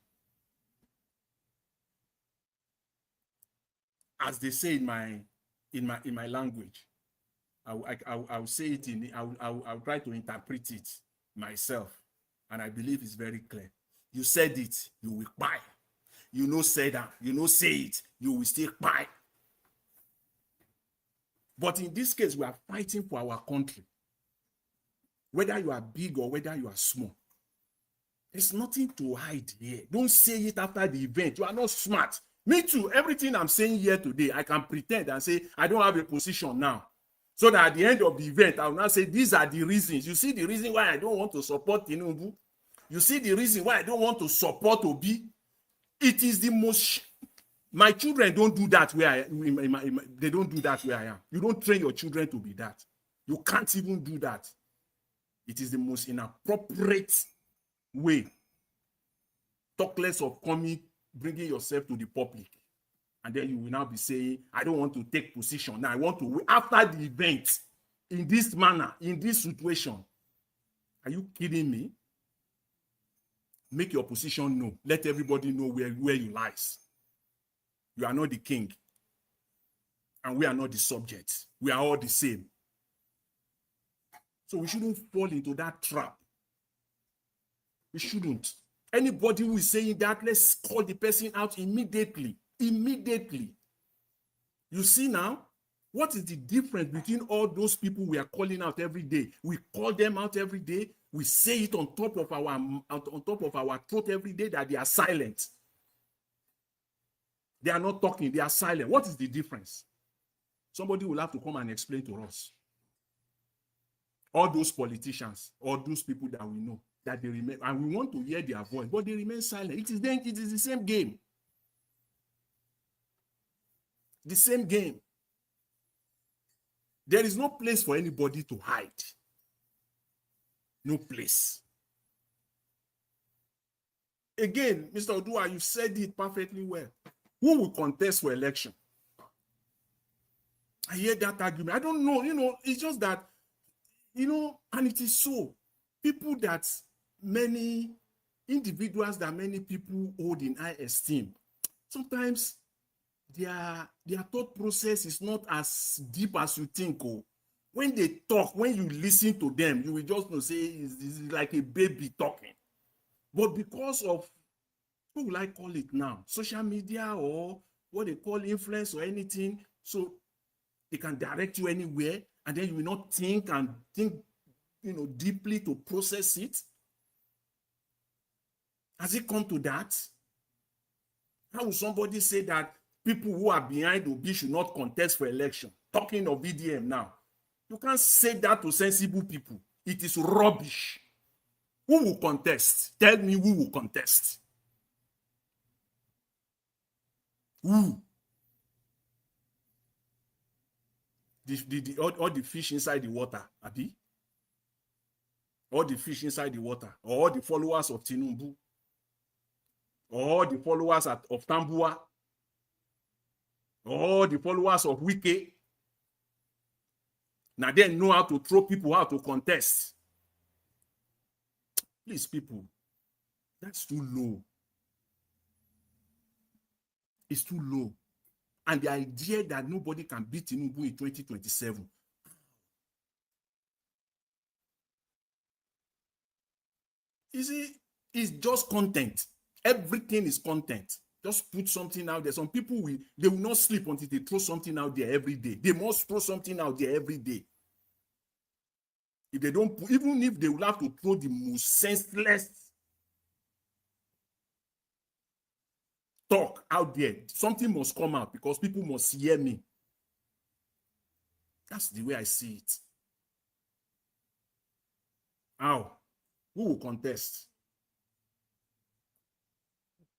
As they say in my language, I'll say it I'll try to interpret it myself, and I believe it's very clear. You said it, you will buy. You know say that, you know say it, you will still buy. But in this case, we are fighting for our country. Whether you are big or whether you are small. There's nothing to hide here. Don't say it after the event. You are not smart. Me too. Everything I'm saying here today, I can pretend and say, I don't have a position now. So that at the end of the event, I will not say, these are the reasons. You see the reason why I don't want to support Tinubu? You see the reason why I don't want to support Obi? It is the most... My children don't do that where I they don't do that where I am. You don't train your children to be that. You can't even do that. It is the most inappropriate way. Talk less of coming, bringing yourself to the public. And then you will now be saying, I don't want to take position. Now I want to wait. After the event, in this manner, in this situation. Are you kidding me? Make your position known. Let everybody know where you lies. You are not the king. And we are not the subjects. We are all the same. So we shouldn't fall into that trap. We shouldn't. Anybody who is saying that, let's call the person out immediately. Immediately. You see now, what is the difference between all those people we are calling out every day? We call them out every day. We say it on top of our throat every day that they are silent. They are not talking, they are silent. What is the difference? Somebody will have to come and explain to us. All those politicians, all those people that we know, that they remain, and we want to hear their voice, but they remain silent. It is the same game. The same game. There is no place for anybody to hide. No place. Again, Mr. Odua, you said it perfectly well. Who will contest for election? I hear that argument. I don't know, it's just that, and it is so. People that many individuals that many people hold in high esteem, sometimes their thought process is not as deep as you think. Oh. When they talk, when you listen to them, you will just know, say, it's like a baby talking. But because of, what will I call it now? Social media or what they call influence or anything. So they can direct you anywhere and then you will not think deeply to process it. Has it come to that? How will somebody say that people who are behind Obi should not contest for election? Talking of VDM now. You can't say that to sensible people. It is rubbish. Who will contest? Tell me who will contest. Who? All the fish inside the water, Abi? All the fish inside the water, or all the followers of Tinubu, or all the followers of Tambua, or all the followers of Wike. Now they know how to throw people out to contest. Please, people, that's too low. It's too low. And the idea that nobody can beat Tinubu in 2027. You see, it's just content. Everything is content. Just put something out there. Some people they will not sleep until they throw something out there every day. They must throw something out there every day. If they don't, even if they will have to throw the most senseless talk out there, something must come out because people must hear me. That's the way I see it. How? Who will contest?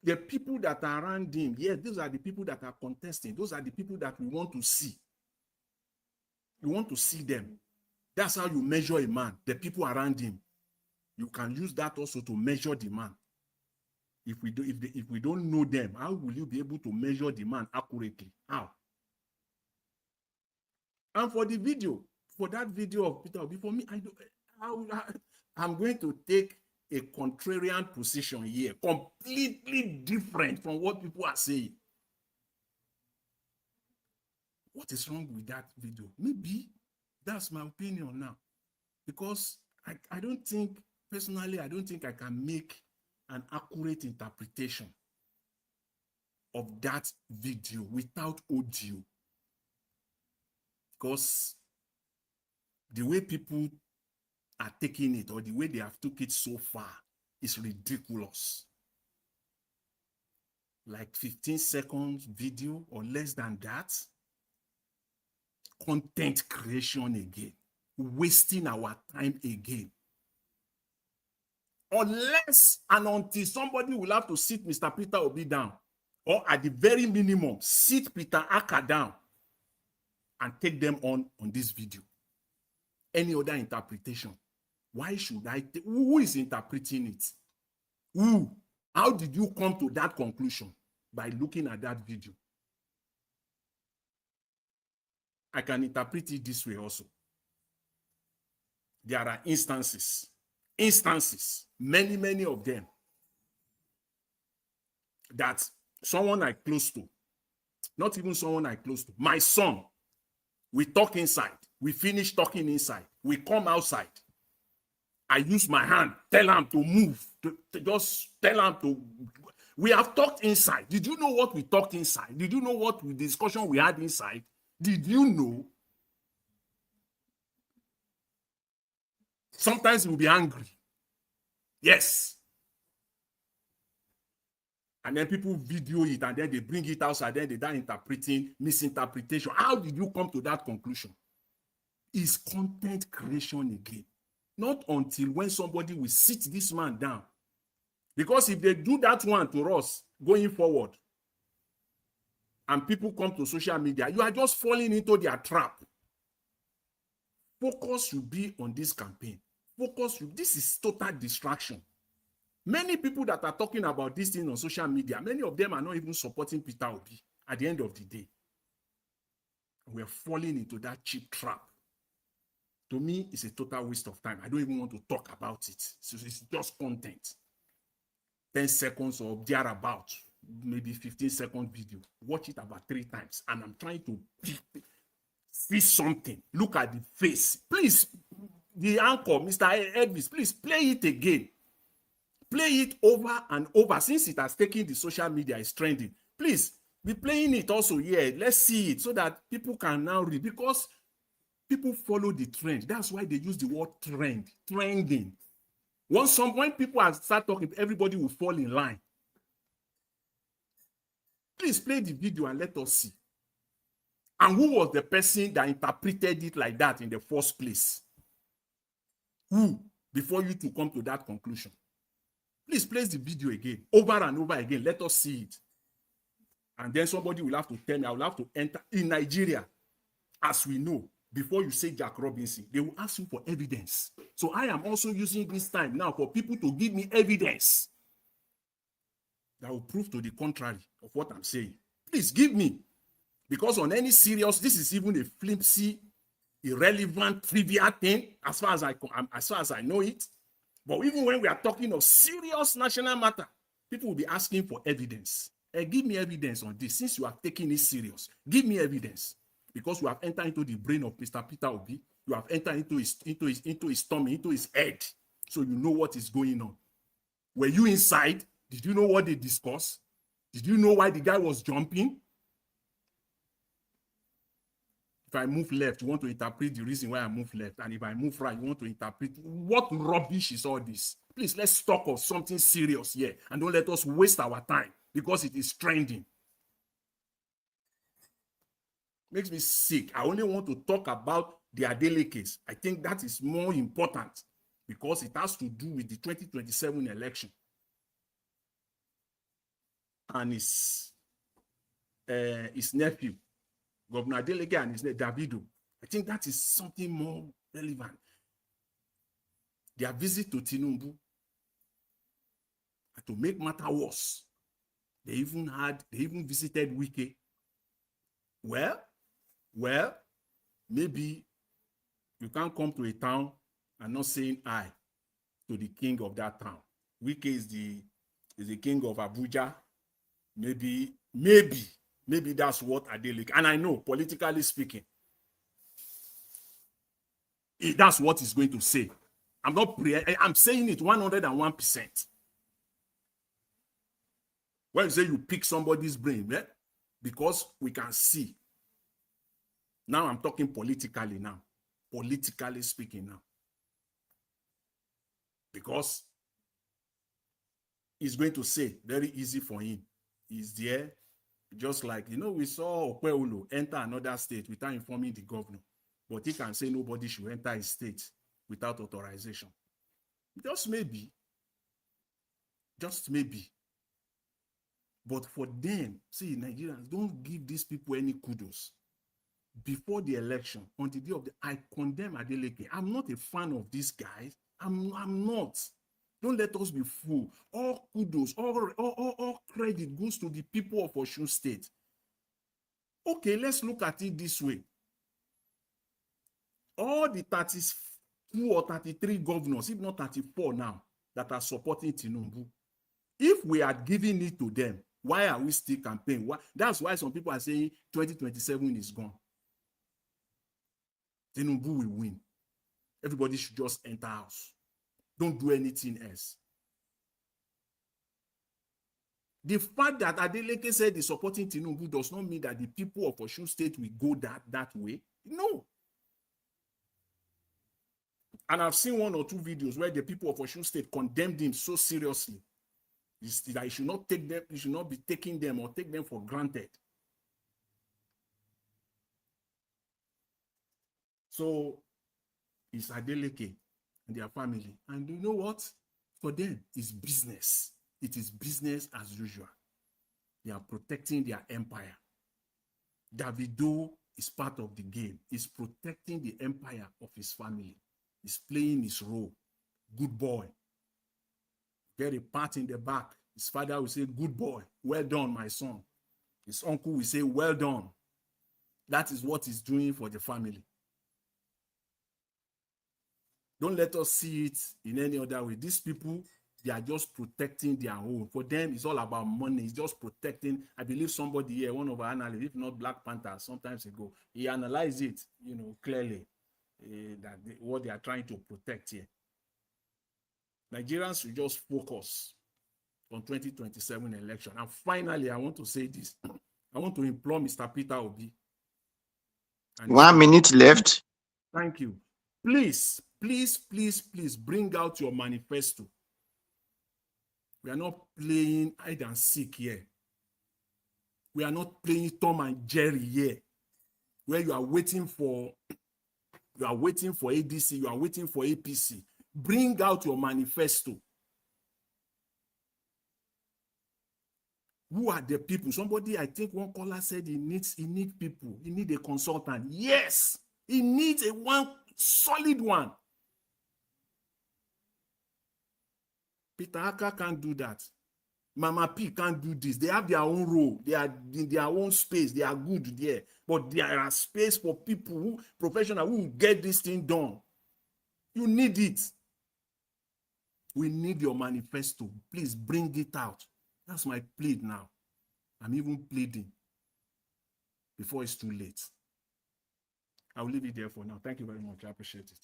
The people that are around him, yes, those are the people that are contesting. Those are the people that we want to see. You want to see them. That's how you measure a man, the people around him. You can use that also to measure the man. If we don't know them, how will you be able to measure the man accurately? How? And for the video, for that video of Peter Obi, for me, I'm going to take a contrarian position here, completely different from what people are saying. What is wrong with that video? Maybe that's my opinion now. Because I don't think, personally, I don't think I can make an accurate interpretation of that video without audio. because the way people are taking it or the way they have took it so far is ridiculous. Like 15 seconds video or less than that. Content creation again. Wasting our time again. Unless and until somebody will have to sit Mr. Peter Obi down, or at the very minimum, sit Peter Aka down and take them on this video. Any other interpretation? Why should I? Who is interpreting it? Who? How did you come to that conclusion? By looking at that video. I can interpret it this way also. There are instances, many of them, that someone I close to, not even someone I close to, my son, we talk inside, we finish talking inside, we come outside, I use my hand, tell him to move, to just tell him to, we have talked inside. Did you know what we talked inside? Did you know what the discussion we had inside? Did you know? Sometimes we'll be angry. Yes. And then people video it and then they bring it outside, then they start interpreting, misinterpretation. How did you come to that conclusion? It's content creation again. Not until when somebody will sit this man down. Because if they do that one to us going forward, and people come to social media, you are just falling into their trap. Focus should be on this campaign. This is total distraction. Many people that are talking about this thing on social media, many of them are not even supporting Peter Obi at the end of the day. We are falling into that cheap trap. To me, it's a total waste of time. I don't even want to talk about it. So it's just content. 10 seconds or thereabout, maybe 15-second video. Watch it about 3 times. And I'm trying to see something. Look at the face. Please, the anchor, Mr. Edvis, please play it again. Play it over and over. Since it has taken the social media, it's trending. Please, be playing it also here. Let's see it so that people can now read. Because people follow the trend. That's why they use the word trend. Trending. When people start talking, everybody will fall in line. Please play the video and let us see. And who was the person that interpreted it like that in the first place? Who? Before you to come to that conclusion. Please play the video again, over and over again. Let us see it. And then somebody will have to tell me, I will have to enter. In Nigeria, as we know, before you say Jack Robinson, they will ask you for evidence. So I am also using this time now for people to give me evidence that will prove to the contrary of what I'm saying. Please give me. Because on any serious, this is even a flimsy, irrelevant, trivial thing, as far as I know it. But even when we are talking of serious national matter, people will be asking for evidence. Give me evidence on this. Since you are taking it serious, give me evidence. Because you have entered into the brain of Mr. Peter Obi, you have entered into his tummy, into his head, so you know what is going on. Were you inside? Did you know what they discussed? Did you know why the guy was jumping? If I move left, you want to interpret the reason why I move left. And if I move right, you want to interpret what rubbish is all this. Please, let's talk of something serious here. And don't let us waste our time because it is trending. Makes me sick. I only want to talk about the Adele case. I think that is more important because it has to do with the 2027 election. And his nephew, Governor Adeleke, and his nephew, Davido. I think that is something more relevant. Their visit to Tinubu, to make matter worse, they even visited Wike. Well, maybe you can't come to a town and not saying I to the king of that town. Wike is the king of Abuja. Maybe that's what Adeleke. And I know, politically speaking, that's what he's going to say. I'm saying it 101%. When you say you pick somebody's brain, because we can see. Now I'm talking politically now. Politically speaking now. Because it's going to say very easy for him. He's there. Just like, we saw Okweulu enter another state without informing the governor. But he can say nobody should enter his state without authorization. Just maybe. Just maybe. But for them, see, Nigerians, don't give these people any kudos. Before the election, on the day of I condemn Adeleke. I'm not a fan of these guys. I'm not. Don't let us be fooled. All kudos, all credit goes to the people of Osun State. Okay, let's look at it this way. All the 32 or 33 governors, if not 34 now, that are supporting Tinubu, if we are giving it to them, why are we still campaigning? That's why some people are saying 2027 is gone. Tinubu will win. Everybody should just enter house. Don't do anything else. The fact that Adeleke said he's supporting Tinubu does not mean that the people of Osun State will go that way. No. And I've seen one or two videos where the people of Osun State condemned him so seriously. That you should not take them, you should not be taking them or take them for granted. So it's Adeleke and their family. And you know what? For them, it's business. It is business as usual. They are protecting their empire. Davido is part of the game. He's protecting the empire of his family. He's playing his role. Good boy. Get a pat in the back. His father will say, good boy. Well done, my son. His uncle will say, well done. That is what he's doing for the family. Don't let us see it in any other way. These people, they are just protecting their own. For them, it's all about money. It's just protecting. I believe somebody here, one of our analysts, if not Black Panther, sometimes ago, he analyzed it, clearly, what they are trying to protect here. Nigerians should just focus on 2027 election. And finally, I want to say this. I want to implore Mr. Peter Obi. 1 minute left. Thank you. Please, please, please, please bring out your manifesto. We are not playing hide and seek here. We are not playing Tom and Jerry here, where you are waiting for ADC, you are waiting for APC. Bring out your manifesto. Who are the people? Somebody, I think one caller said he needs people. He needs a consultant. Yes, he needs a one solid one. Peter Aka can't do that. Mama P can't do this. They have their own role. They are in their own space. They are good there. But there are space for people professional who will get this thing done. You need it. We need your manifesto. Please bring it out. That's my plea now. I'm even pleading before it's too late. I'll leave it there for now. Thank you very much. I appreciate it.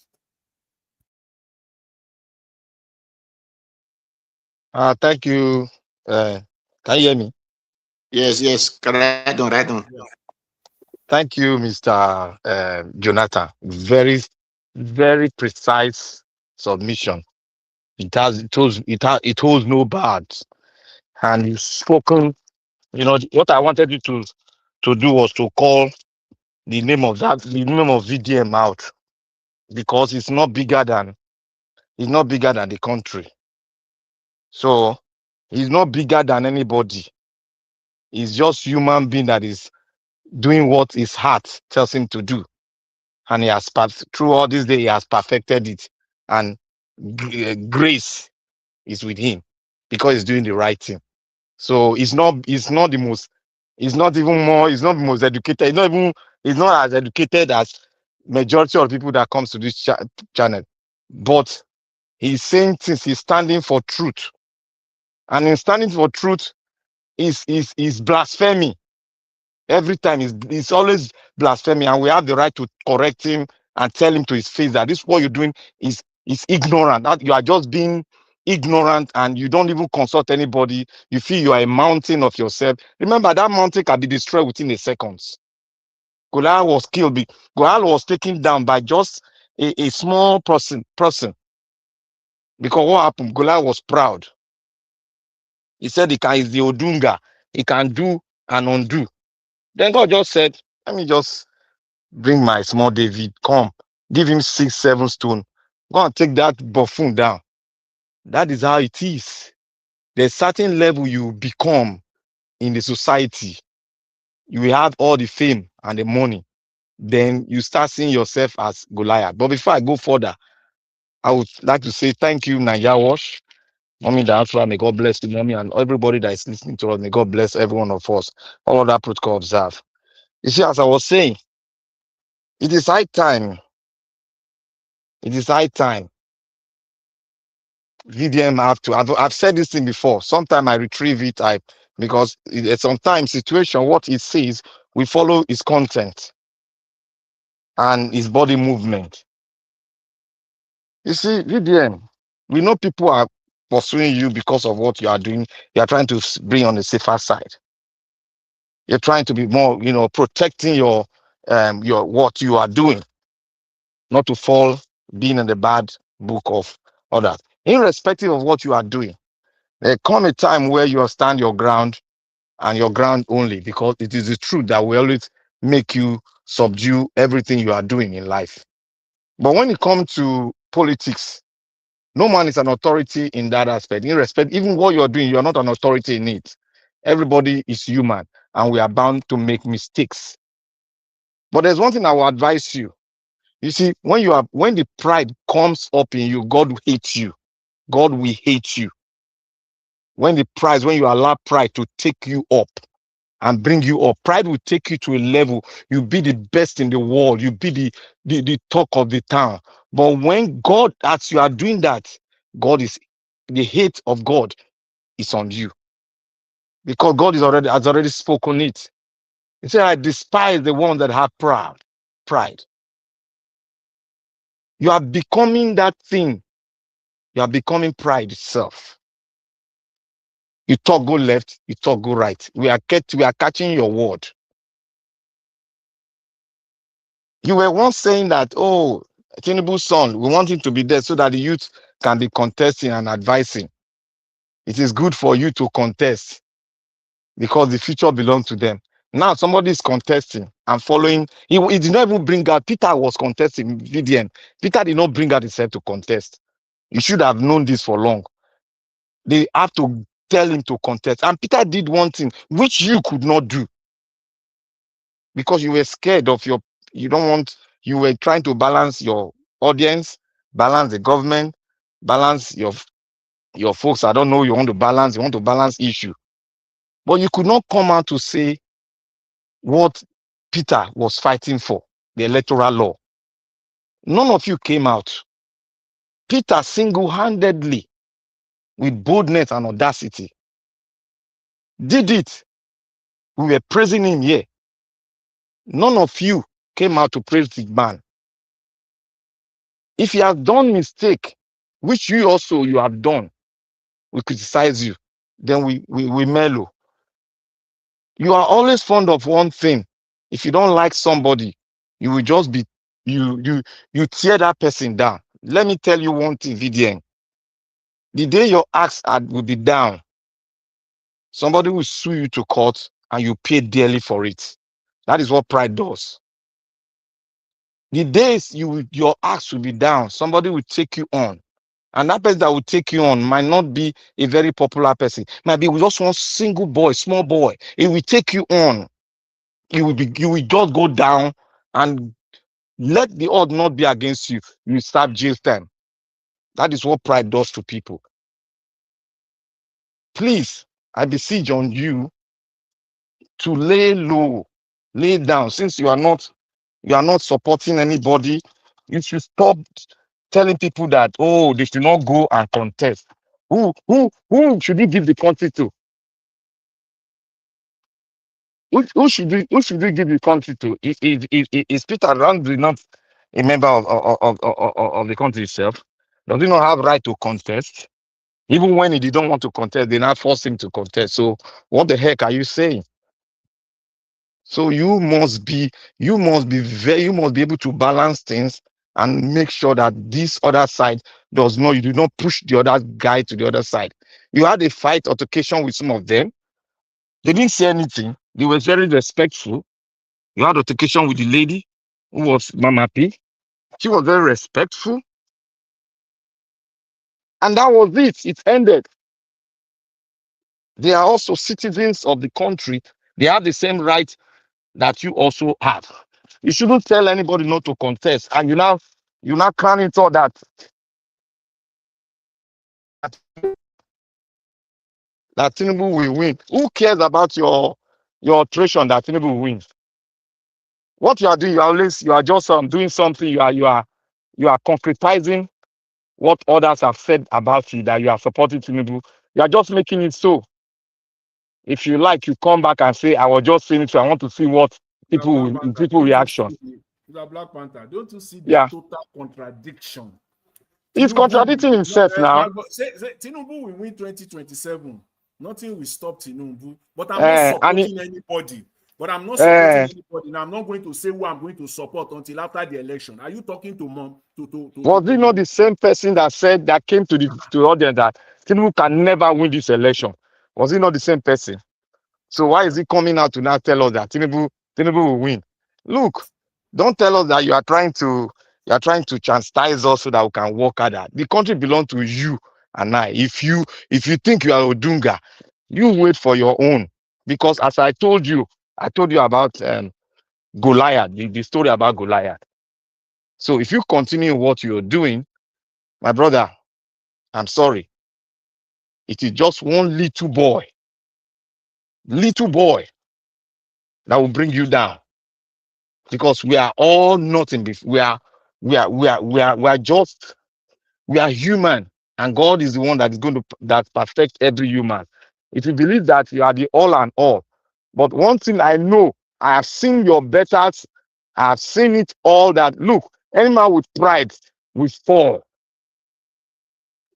Thank you. Can you hear me? Yes. Right on. Thank you, Mr. Jonathan. Very, very precise submission. It holds no bards. And you've spoken. What I wanted you to do was to call the name of VDM out, because it's not bigger than the country. So he's not bigger than anybody. He's just human being that is doing what his heart tells him to do. And he has through all this day, he has perfected it. And grace is with him because he's doing the right thing. So he's not the most educated. He's not as educated as majority of people that comes to this channel. But he's saying things, he's standing for truth. And in standing for truth is blasphemy. Every time he's always blasphemy, and we have the right to correct him and tell him to his face that this what you're doing is ignorant. That you are just being ignorant and you don't even consult anybody. You feel you are a mountain of yourself. Remember, that mountain can be destroyed within a second. Goliath was killed. Goliath was taken down by just a small person. Because what happened? Goliath was proud. He said is the Odunga. He can do and undo. Then God just said, let me just bring my small David. Come, give him 6, 7 stones. Go and take that buffoon down. That is how it is. There's certain level you become in the society. You will have all the fame and the money. Then you start seeing yourself as Goliath. But before I go further, I would like to say thank you, Nigeria Wash. Mommy Diaspora, may God bless you, mommy, and everybody that is listening to us. May God bless every one of us. All of that protocol observe. You see, as I was saying, it is high time. It is high time. VDM have to. I've said this thing before. Sometimes I retrieve it. Because sometimes situation, what it says, we follow its content and his body movement. You see, VDM, we know people are pursuing you because of what you are doing. You are trying to bring on the safer side. You're trying to be more, protecting your what you are doing, not to fall being in the bad book of others. Irrespective of what you are doing, there come a time where you stand your ground and your ground only, because it is the truth that will always make you subdue everything you are doing in life. But when it comes to politics, no man is an authority in that aspect. Even what you're doing, you're not an authority in it. Everybody is human and we are bound to make mistakes. But there's one thing I will advise you. You see, when the pride comes up in you, God will hate you. God will hate you. When you allow pride to take you up and bring you up, pride will take you to a level, you be the best in the world, you be the talk of the town. But when God, as you are doing that, the hate of God is on you. Because God has already spoken it. He said, I despise the one that have pride. You are becoming that thing. You are becoming pride itself. You talk go left, you talk go right. We are catching your word. You were once saying that, oh, Tinubu's son, we want him to be there so that the youth can be contesting and advising. It is good for you to contest because the future belongs to them. Now somebody is contesting and following. He did not even bring out. Peter was contesting VDM. Peter did not bring out himself to contest. You should have known this for long. They have to tell him to contest. And Peter did one thing which you could not do because you were scared of you were trying to balance your audience, balance the government, balance your folks. I don't know, you want to balance issue. But you could not come out to say what Peter was fighting for, the electoral law. None of you came out. Peter single-handedly, with boldness and audacity, did it. We were praising him here. None of you came out to praise the man. If you have done mistake, which you have done, we criticize you. Then we mellow. You are always fond of one thing. If you don't like somebody, you will just be you tear that person down. Let me tell you one thing, VDN. The day your axe will be down, somebody will sue you to court and you pay dearly for it. That is what pride does. The days your axe will be down, somebody will take you on. And that person that will take you on might not be a very popular person. Might be just one single boy, small boy. It will take you on. You will just go down, and let the odds not be against you. You start jail time. That is what pride does to people. Please, I beseech on you to lay low, lay down. Since you are not supporting anybody, you should stop telling people that, oh, they should not go and contest. Who should you give the country to? Who should we give the country to? Is Peter Randri not a member of the country itself? Does he not have right to contest? Even when he didn't want to contest, they now force him to contest. So what the heck are you saying? So you must be able to balance things and make sure that this other side you do not push the other guy to the other side. You had a fight altercation with some of them. They didn't say anything. They were very respectful. You had altercation with the lady who was Mama P. She was very respectful. And that was it. It ended. They are also citizens of the country. They have the same right that you also have. You shouldn't tell anybody not to contest. And you now crown it all that Tinubu will win. Who cares about your alteration that Tinubu will win? What you are doing, you are just doing something. You are concretizing what others have said about you, that you are supporting Tinubu. You are just making it so. If you like, you come back and say, I was just saying it, so I want to see what people reaction. Black Panther, don't you see the Yeah. total contradiction? He's contradicting himself now. Say Tinubu will win 2027. Nothing will stop Tinubu. But I'm not supporting anybody. But I'm not supporting anybody. And I'm not going to say who I'm going to support until after the election. Are you talking to mom? Was he not the same person that came to the audience that Tinubu can never win this election? Was he not the same person? So why is he coming out to now tell us that Tinubu will win? Look, don't tell us that you are trying to chastise us so that we can work harder. The country belongs to you and I. If you think you are Odunga, you wait for your own. Because as I told you about Goliath, the story about Goliath. So if you continue what you're doing, my brother, I'm sorry. It is just one little boy that will bring you down. Because we are all nothing. We are human, and God is the one that is going to perfect every human. If you believe that you are the all and all, but one thing I know, I have seen your betters, I have seen it all. That look, any man with pride will fall.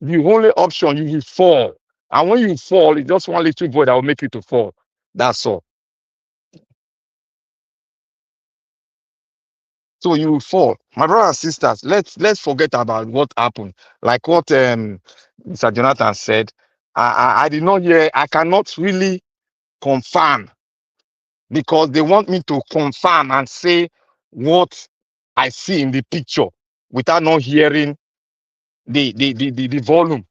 The only option, you will fall, and when you fall, it's just one little boy that will make you to fall. That's all. So you will fall. My brothers and sisters, let's forget about what happened. Like what Mr. Jonathan said, I did not hear, I cannot really confirm, because they want me to confirm and say what I see in the picture without not hearing the volume.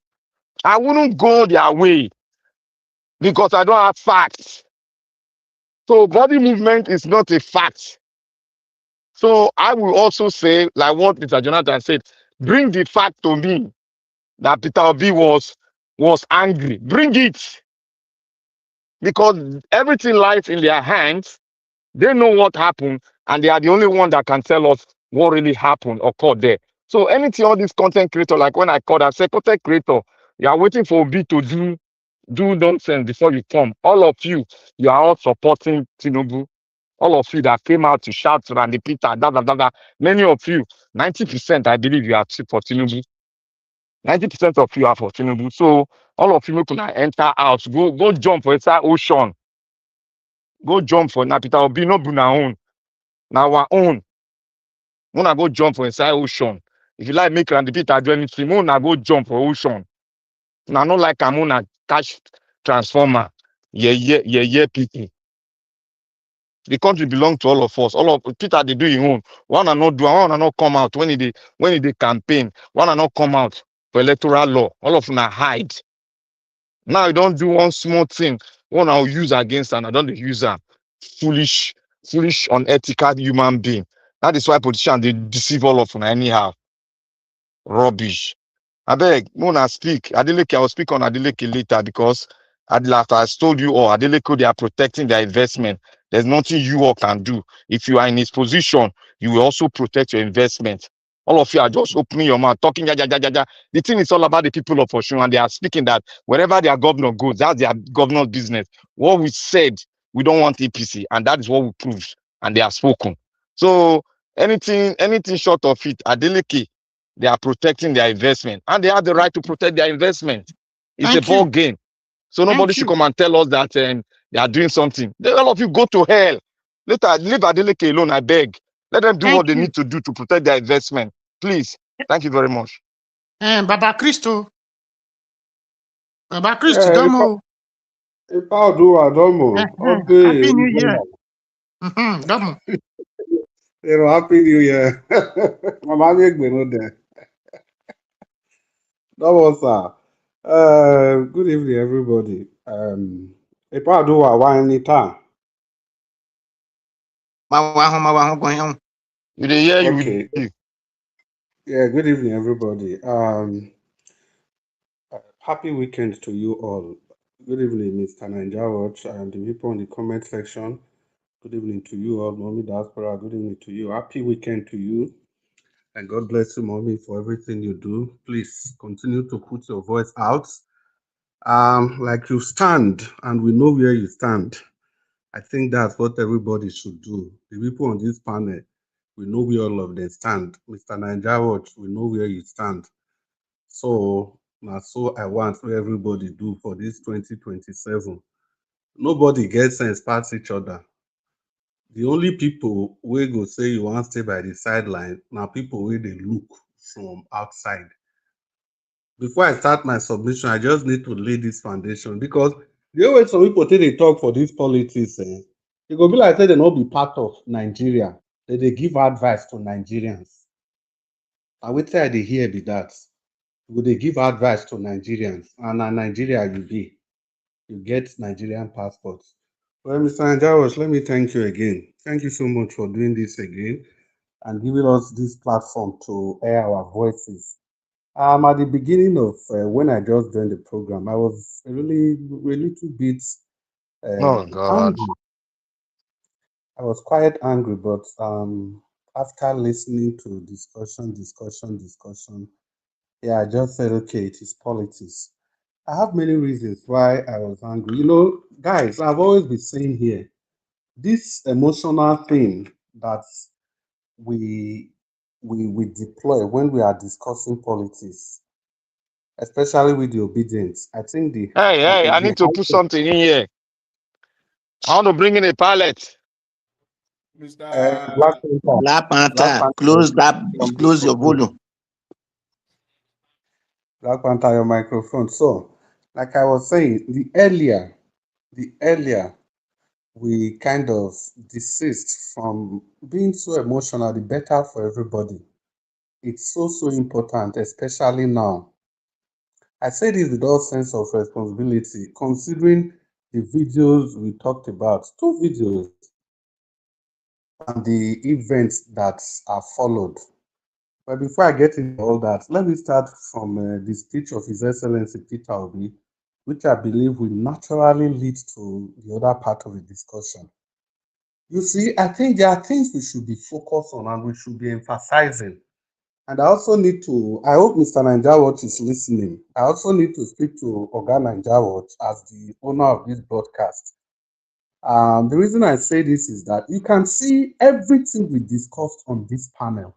I wouldn't go their way because I don't have facts. So body movement is not a fact. So I will also say, like what Mr. Jonathan said, bring the fact to me that Peter Obi was angry. Bring it. Because everything lies in their hands. They know what happened, and they are the only one that can tell us what really happened or occurred there. So anything all these content creator, like when I called, I said, content creator, you are waiting for Obi to do nonsense before you come. All of you are all supporting Tinubu. All of you that came out to shout Randy Peter, many of you, 90%, I believe you are for Tinubu. 90% of you are for Tinubu. So all of you can enter out, go jump for inside ocean. Go jump for Peter Obi, no be na own. Now our own. Wanna go jump for inside ocean. If you like make Randy Peter do anything, wanna go jump for ocean. Now not like I'm gonna catch transformer. Yeah, people. The country belongs to all of us. All of Peter, they do his own. One and not do, one and not come out when they campaign. One and not come out for electoral law. All of them are hide. Now you don't do one small thing. One I'll use against and I don't use a foolish, unethical human being. That is why politicians they deceive all of them anyhow. Rubbish. I beg, Mona speak. Adeleke, I will speak on Adeleke later because after I told you all, Adeleke, they are protecting their investment. There's nothing you all can do. If you are in his position, you will also protect your investment. All of you are just opening your mouth, talking. The thing is all about the people of Osun, and they are speaking that wherever their governor goes, that's their governor's business. What we said, we don't want APC, and that is what we proved, and they have spoken. So anything short of it, Adeleke, they are protecting their investment, and they have the right to protect their investment. It's a ball game. So nobody should come and tell us that they are doing something. All of you go to hell. Leave Adeleke alone, I beg. Let them do Thank what they you. need to do to protect their investment. Please. Thank you very much. Baba Christo. Baba Christo, domo. Ipa Oduwa Domo. Happy Okay. New Year. Domo. Happy New Year. Mama Megbe no there. Domo, sir. Good evening, everybody. Ipa Oduwa wa anytime. You dey hear you with Okay. you. Yeah, good evening, everybody. Happy weekend to you all. Good evening, Mr. Ninja Watch and the people in the comment section. Good evening to you all, Mommy Diaspora. Good evening to you. Happy weekend to you. And God bless you, Mommy, for everything you do. Please continue to put your voice out. Like you stand, and we know where you stand. I think that's what everybody should do. The people on this panel, we know where all of them stand. Mr. Ninja Watch, we know where you stand. So I want where everybody do for this 2027. Nobody gets sense past each other. The only people wey go say you wan stay by the sideline na people wey dey look from outside. Before I start my submission, I just need to lay this foundation because the way some people take dey talk for this politics, e go be like say dem no be part of Nigeria. Dem dey give advice to Nigerians. Na wetin I dey hear be that. You go dey give advice to Nigerians, and na Nigeria you be. You get Nigerian passport. Well, Mr. Anjaros, let me thank you again. Thank you so much for doing this again and giving us this platform to air our voices. At the beginning of when I just joined the program, I was a little bit Oh God. angry. I was quite angry, but after listening to discussion, yeah, I just said, okay, it is politics. I have many reasons why I was angry. You know, guys, I've always been saying here, this emotional thing that we deploy when we are discussing politics, especially with the obedience. I think Hey, I need to put something in here. I want to bring in a pallet. Black Panther. Black Black Panther, Panther. close your volume. Black Panther, your microphone. So, like I was saying, the earlier we kind of desist from being so emotional, the better for everybody. It's so important, especially now. I say this with all sense of responsibility, considering the videos we talked about, 2 videos, and the events that are followed. But before I get into all that, let me start from the speech of His Excellency Peter Obi, which I believe will naturally lead to the other part of the discussion. You see, I think there are things we should be focused on and we should be emphasizing. And I also need to, I hope Mr. Ninjawatch is listening. I also need to speak to Oga Ninjawatch as the owner of this broadcast. The reason I say this is that you can see everything we discussed on this panel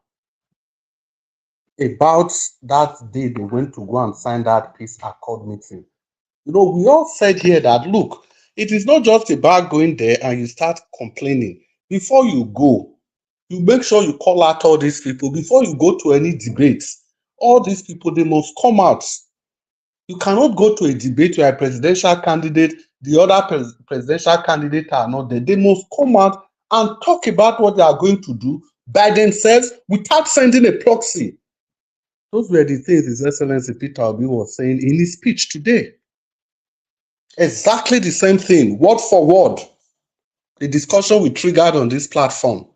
about that day they went to go and sign that peace accord meeting. You know, we all said here that, look, it is not just about going there and you start complaining. Before you go, you make sure you call out all these people. Before you go to any debates, all these people, they must come out. You cannot go to a debate where a presidential candidate, the other presidential candidate are not there. They must come out and talk about what they are going to do by themselves without sending a proxy. Those were the things His Excellency Peter Obi was saying in his speech today. Exactly the same thing, word for word. The discussion we triggered on this platform.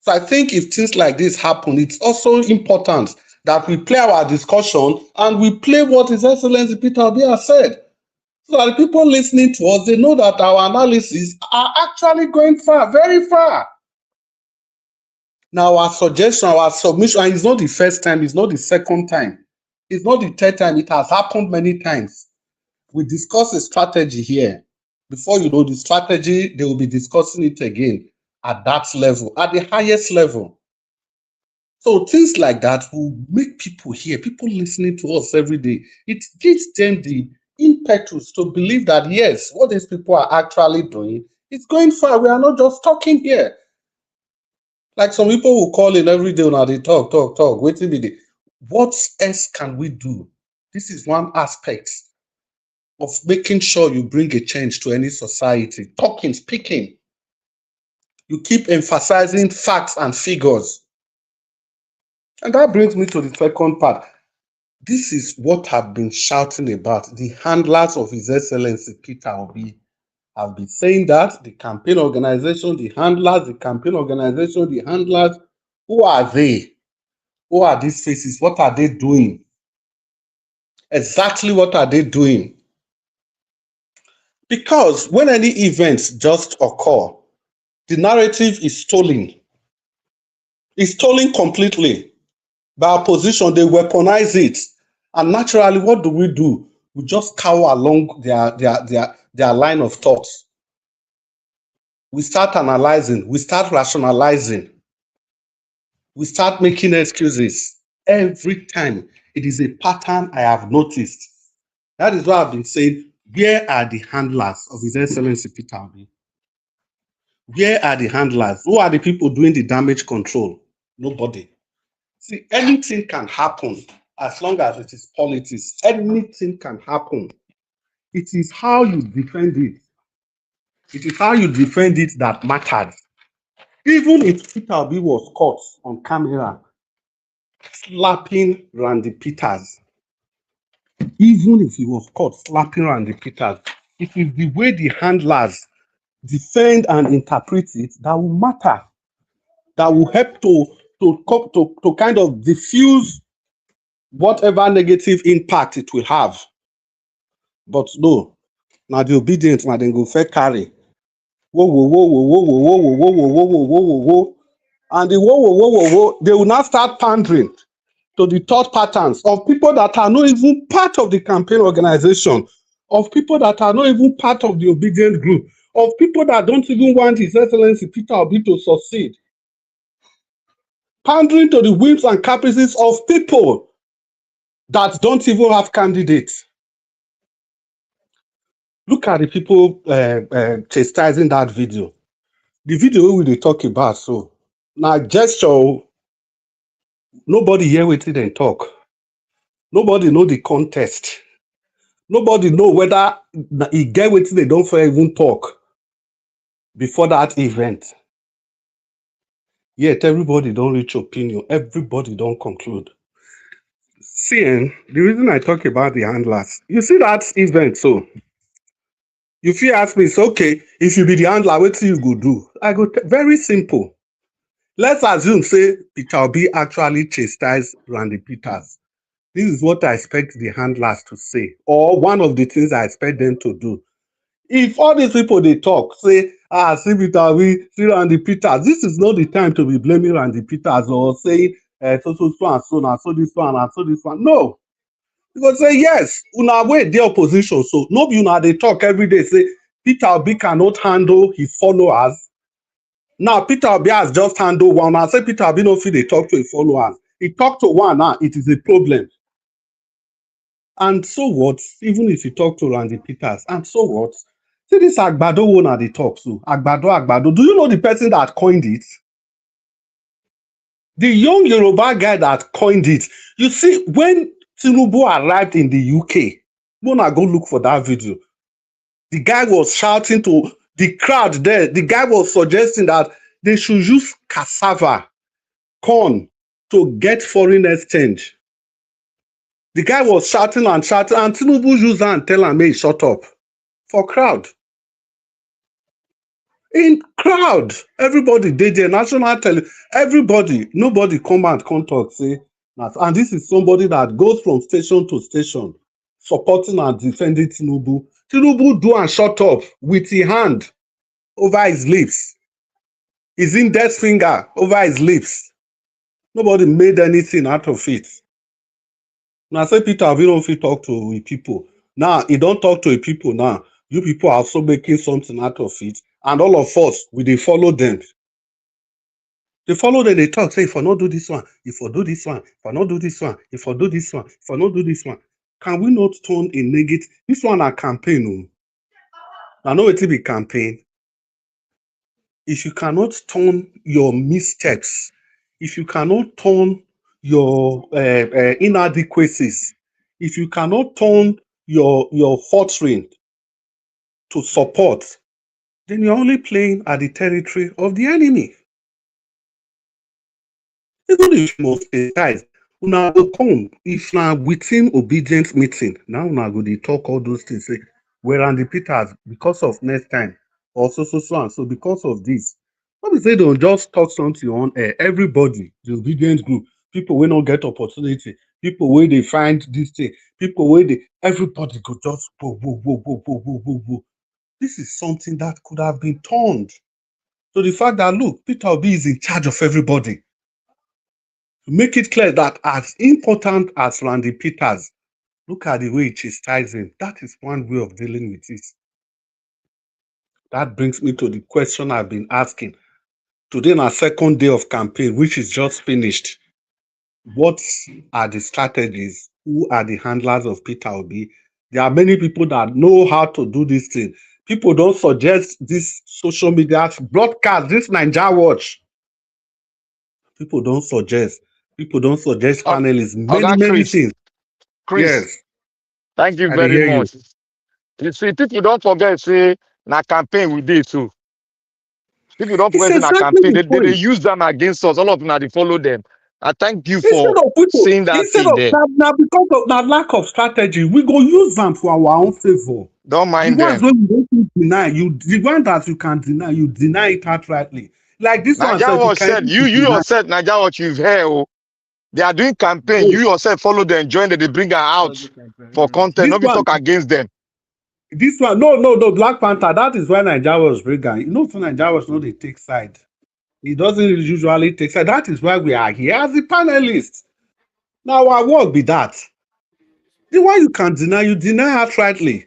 So I think if things like this happen, it's also important that we play our discussion and we play what His Excellency Peter Obi has said. So that the people listening to us, they know that our analysis are actually going far, very far. Now, our suggestion, our submission, and it's not the first time, it's not the second time, it's not the third time, it has happened many times. We discuss a strategy here. Before you know the strategy, they will be discussing it again at that level, at the highest level. So things like that will make people hear, people listening to us every day. It gives them the impetus to believe that, yes, what these people are actually doing It's going far. We are not just talking here. Like some people will call in every day now, they talk. Wait a minute. What else can we do? This is one aspect of making sure you bring a change to any society. Talking, speaking. You keep emphasizing facts and figures. And that brings me to the second part. This is what I've been shouting about. The handlers of His Excellency Peter Obi have been saying that. The campaign organization, the handlers, the handlers. Who are they? Who are these faces? What are they doing? Exactly what are they doing? Because when any events just occur, the narrative is stolen. It's stolen completely by opposition. They weaponize it. And naturally, what do? We just cower along their line of thoughts. We start analyzing, we start rationalizing, we start making excuses. Every time, it is a pattern I have noticed. That is why I've been saying, where are the handlers of His Excellency Peter Obi? Where are the handlers? Who are the people doing the damage control? Nobody. See, anything can happen as long as it is politics. Anything can happen. It is how you defend it. It is how you defend it that matters. Even if Peter Obi was caught on camera slapping Randy Peters, even if he was caught slapping Randy Peters, it is the way the handlers defend and interpret it that will matter, that will help to kind of diffuse whatever negative impact it will have. But no, now the obedient, now then go fair carry. Whoa. And the whoa, they will now start pandering to the thought patterns of people that are not even part of the campaign organization, of people that are not even part of the obedient group, of people that don't even want His Excellency Peter Obi to succeed. Pandering to the whims and caprices of people that don't even have candidates. Look at the people chastising that video. The video we dey talk about, so now gesture, nobody hear wetin dem talk. Nobody know the context. Nobody know whether e get wetin they don't even talk before that event. Yet everybody don't reach opinion. Everybody don't conclude. See, the reason I talk about the handlers, you see that event, so you fit ask me, so okay, if you be the handler, what you go do? I go very simple. Let's assume, say, Peter Obi actually chastised Randy Peters. This is what I expect the handlers to say, or one of the things I expect them to do. If all these people they talk, say, see Peter Obi, see Randy Peters, this is not the time to be blaming Randy Peters or saying, so and so, and so this one, and so this one. No. You go say, yes, una wait the opposition. So no be una they talk every day, say Peter Obi cannot handle his followers. Now Peter Obi has just handled one. I say Peter Obi no fit they talk to his followers. He talk to one now, it is a problem. And so what? Even if you talk to Randy Peters, and so what? See this Agbado one at the talk, so Agbado. Do you know the person that coined it? The young Yoruba guy that coined it. You see, when Tinubu arrived in the UK, Mona go look for that video. The guy was shouting to the crowd there. The guy was suggesting that they should use cassava, corn, to get foreign exchange. The guy was shouting, and Tinubu used that and tell him, hey, shut up. For crowd. In crowd, everybody did there, national tele, everybody, nobody come and talk, say, and this is somebody that goes from station to station, supporting and defending Tinubu. Tinubu do and shut up with his hand over his lips, his index finger over his lips. Nobody made anything out of it. Now say Peter Obi don't fit talk to people. Now he don't talk to people now. You people are also making something out of it. And all of us, they follow them. They follow them, they talk, say, if I not do this one, if I do this one, if I not do this one, if I do this one, if I not do this one. Can we not turn a negative? This one a campaign. I know it will be campaign. if you cannot turn your missteps, if you cannot turn your inadequacies, if you cannot turn your faltering to support, then you're only playing at the territory of the enemy. Even if you must chastise, una go come. If na within obedience meeting, now una go dey talk all those things. Say, well, Randy Peters, because of next time, or so and so, because of this. What we say, don't just talk something on air. Everybody, the obedience group, people will not get opportunity, people where they find this thing, people where they everybody go just go. This is something that could have been turned. So the fact that look, Peter Obi is in charge of everybody. Make it clear that as important as Randy Peters, look at the way he chastises him. That is one way of dealing with it. That brings me to the question I've been asking. Today, on our second day of campaign, which is just finished, what are the strategies? Who are the handlers of Peter Obi? There are many people that know how to do this thing. People don't suggest this social media broadcast, this Niger Watch. People don't suggest. People don't suggest panelists. Many things. Chris, Yes, thank you I dey very hear you. much. You see, people don't forget, say, na campaign we did too. People don't It's forget in a exactly campaign. the They point. use them against us. All of them, they follow them. I thank you for Instead of people, saying that instead thing of there. now because of that lack of strategy, we go use them for our own favor. Don't The mind ones them. wey we don't fit deny, the one that you can deny, you deny it outrightly. Like this one Nigeria says, you was can said, even you deny. yourself, Nigeria what you've heard. Oh, they are doing campaign. Oh, You yourself follow them, join them, they bring her out for content. This Nobody one, talk against them. no, Black Panther. That is why Nigeria was bigger. You know, so Nigeria was not they take side. He doesn't usually take side. That is why we are here as the panelists. Now our work be that. The one you can deny, you deny outrightly.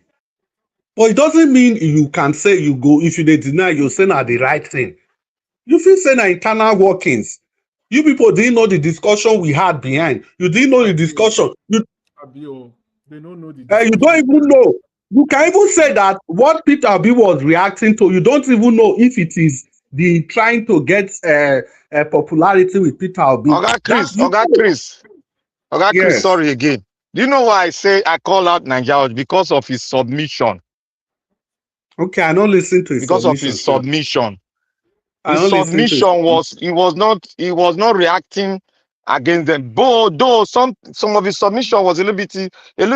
But it doesn't mean you can say you go, if you dey deny, you say na the right thing. You feel say na internal workings. You people didn't know the discussion we had behind. You didn't know the discussion. Abio, they don't know the You discussion. don't even know. You can even say that what Peter Obi was reacting to, you don't even know if it is the trying to get popularity with Peter Obi. Oga That Chris, you Oga know. Chris, Oga Chris, Yes. sorry again. Do you know why I say I call out Nigeria because of his submission? Okay, I don't listen to his Because of his submissions now. submission. I His don't listen to his submission was he was not reacting against them. Though some of his submission was a little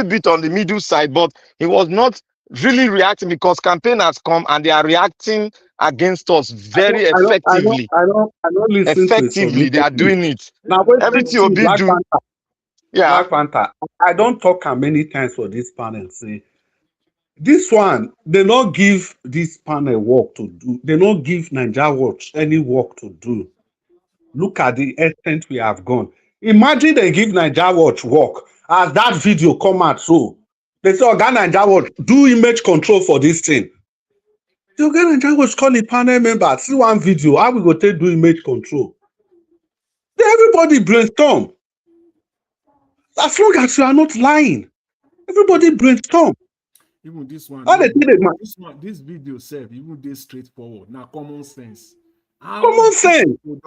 bit on the middle side, but he was not really reacting because campaign has come and they are reacting against us very effectively. I don't listen to his Effectively, they submission. are doing it. Now, wait, Everything see, Obi do, yeah. Black Panther. I don't talk am many times for this panel. Say this one, they not give this panel work to do. They not give Nigeria Watch any work to do. Look at the extent we have gone. Imagine they give Nigeria Watch work as that video come out. So they say, "Oga Nigeria Watch, do image control for this thing." The Oga Nigeria Watch call the panel member, see one video, how we go take do image control. Then everybody brainstorm. As long as you are not lying, everybody brainstorm. Even this one, How they take the this video self, even dey straightforward. Now common sense. How common sense. people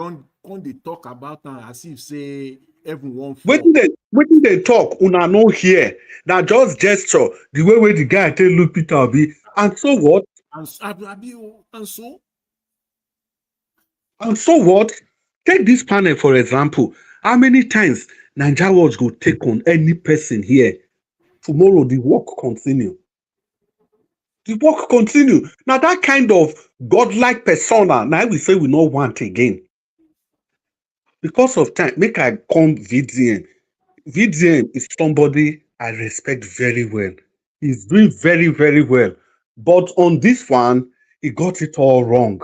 don't they talk about am as if say everyone fall. Wetin they talk, una no hear. Na just gesture, the way the guy take look Peter Obi. And so what? And so And so what? Take this panel, for example. How many times Nigeria Watch go take on any person here? Tomorrow, the work continue. The work continue. Now, that kind of godlike persona, now we say we not want again. Because of time, make I come VDM. VDM is somebody I respect very well. He's doing very, very well. But on this one, he got it all wrong.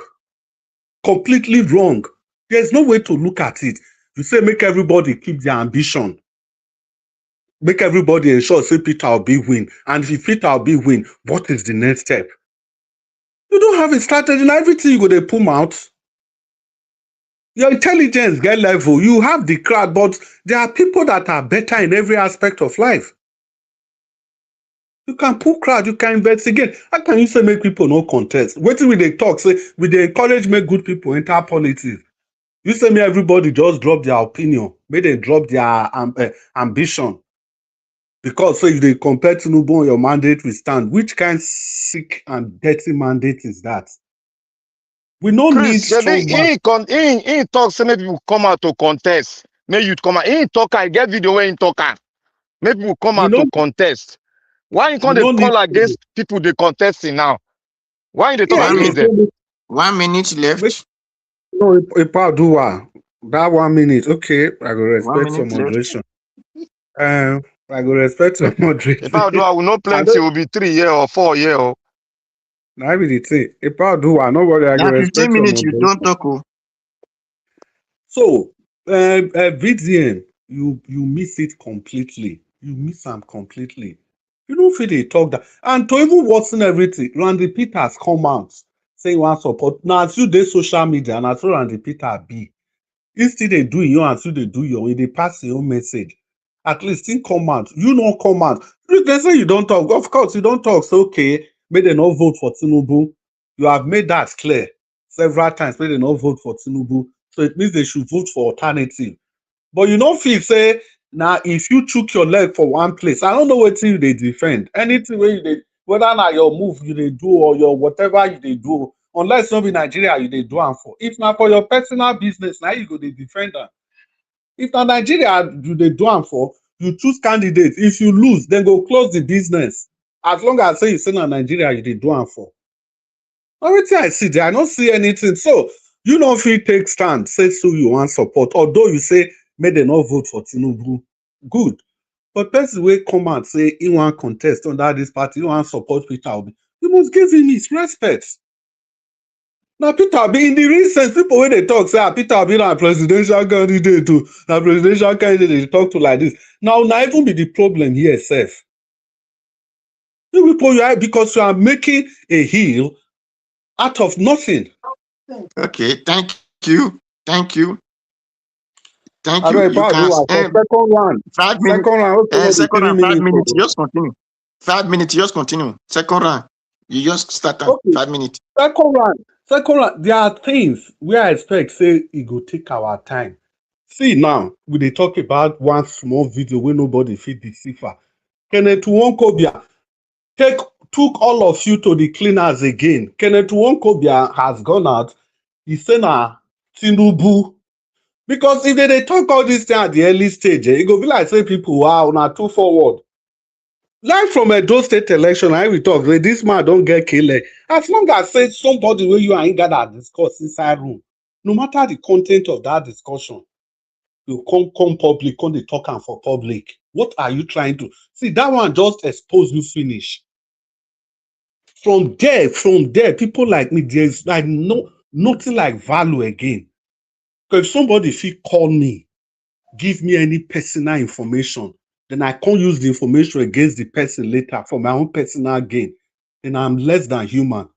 Completely wrong. There's no way to look at it. You say make everybody keep their ambition. Make everybody ensure say Peter Obi win. And if Peter Obi win, what is the next step? You don't have a strategy. Now everything you go to pull out. Your intelligence get level. You have the crowd, but there are people that are better in every aspect of life. You can pull crowd, you can investigate. How can you say make people no contest? Wetin we dey talk say we dey encourage make good people enter politics. You say me everybody just drop their opinion, make dem drop their ambition. Because so if they compare Tinubu on your mandate we stand, which kind sick and dirty mandate is that? We no need Chris, strong man. he talk say make people come out to contest. Make you come out. He talk, I get video where he talk. Make people come We out no to contest. Why you we can't no need call against people they contesting now? Why they talk yeah, against them? 1 minute left. No, do that 1 minute. Okay, I go 1 respect your minute left. moderation. I go respect your moderation. If I do, I will know I plenty. It don't will be 3 year or 4 year. Or I be the thing. Nobody I go Now 15 respect your minutes you moderation. don't talk. Oh. So, VDN, you miss it completely. You miss them completely. You don't feel they talk that. And to even worsen everything, Randy Peters come out say he want support. Now, as you dey social media, and as Randy Peters be, instead they do your and still they do your own, they pass your own message. At least in come out. You don't come out. They say you don't talk. Of course, you don't talk. So, okay, may they not vote for Tinubu. You have made that clear several times. May they not vote for Tinubu. So it means they should vote for alternative. But you don't feel say now if you chook your leg for one place, I don't know what you they defend. Anything where you they whether now your move you they do or your whatever you they do, unless not in Nigeria you they do am for. If not for your personal business, now you go they defend am. If na Nigeria you dey do am for, you choose candidate. If you lose, then go close the business. As long as say you say na Nigeria you dey do am for. Na wetin I see there, I no see anything. So you no fit take stand, say so you wan support. Although you say make dem no vote for Tinubu, good. But person wey come out say he wan contest under this party, he wan support Peter Obi, you must give him his respect. Now Peter Obi, in the recent people wey dey talk say Peter Obi na presidential candidate o, na presidential candidate dey talk to like this. Now even be the problem here sef. You people, because you are making a hill out of nothing. Okay, thank you. Thank you. Thank I you. don't You can know, second round. 5 minutes. Second round, okay, Second 3 round, 5 minutes. minutes. Just continue. 5 minutes, just continue. Second round, you just start at Okay. 5 minutes. Second round, there are things where I expect say it go take our time. See now, we dey talk about one small video where nobody fit decipher. Kenneth Nwankobia took all of you to the cleaners again. Kenneth Nwankobia has gone out. He say na Tinubu. Because if they talk all this thing at the early stage, it go be like say people, wow, na too forward. Like from Edo State election, I will talk, say this man don't get killed. As long as say somebody where you ain't gather discuss inside room, no matter the content of that discussion, you come public, come they talk for public. What are you trying to see? That one just expose you finish. From there, people like me, there's like nothing like value again. Because if somebody feel call me, give me any personal information, then I can't use the information against the person later for my own personal gain. Then I'm less than human.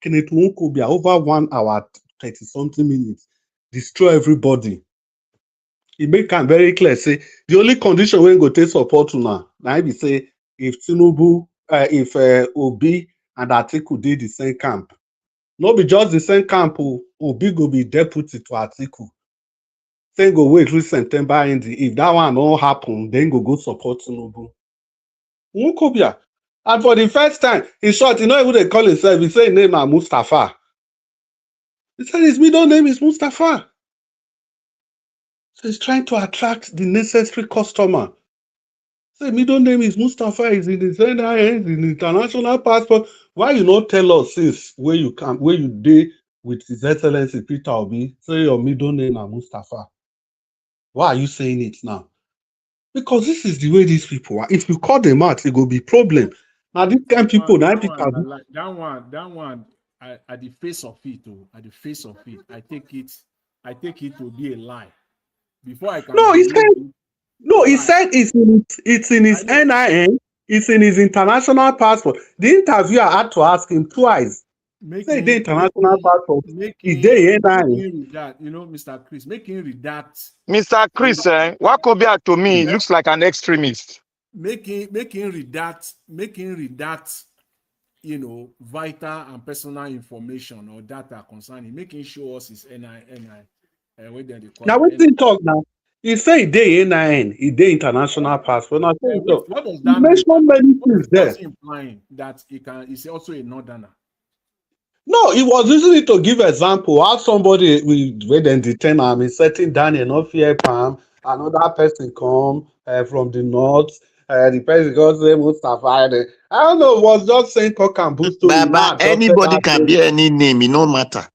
Kenneth Nwankobia over 1 hour, 30-something minutes, destroy everybody. He make am very clear, say the only condition wey go take support una, na be say if Tinubu, if Obi and Atiku dey the same camp. No be just the same camp, Obi go be deputy to Atiku. Say go wait till September ending. If that one no happen, then go support Tinubu. Nwankobia. And for the first time, in short, you know who they call himself. He say his name is Mustafa. He said his middle name is Mustafa. So he's trying to attract the necessary customer. Say middle name is Mustafa, is in his NIN, in international passport. Why you not tell us since where you dey with His Excellency Peter Obi, say your middle name is Mustafa? Why are you saying it now? Because this is the way these people are. If you call them out, it will be problem. Now these kind of people, That one, at the face of it, at the face of it, I take it to be a lie. Before I can no, he believe said it, no. He said it's in his NIN, it's in his international passport. The interviewer had to ask him twice. Say the international passport, is there NIN? read that, Mr. Chris, make him read that. Mr. Chris, Wakobia to me looks like an extremist. making read that, you know, vital and personal information or data concerning, making show us his NI, what they call Now, it. what did talk now? He say he dey NIN, he dey international passport. Now, so he talk. What does He that mean? mention many things What's there. he implying? That he's also a northerner. No, he was using it to give example how somebody wey dem detain am, he setting down no fear palm, another person come from the north, the person go say Mustafa. I don't know, was just saying cock and bull story. Baba, Now just said anybody that can story. be any name, it no matter.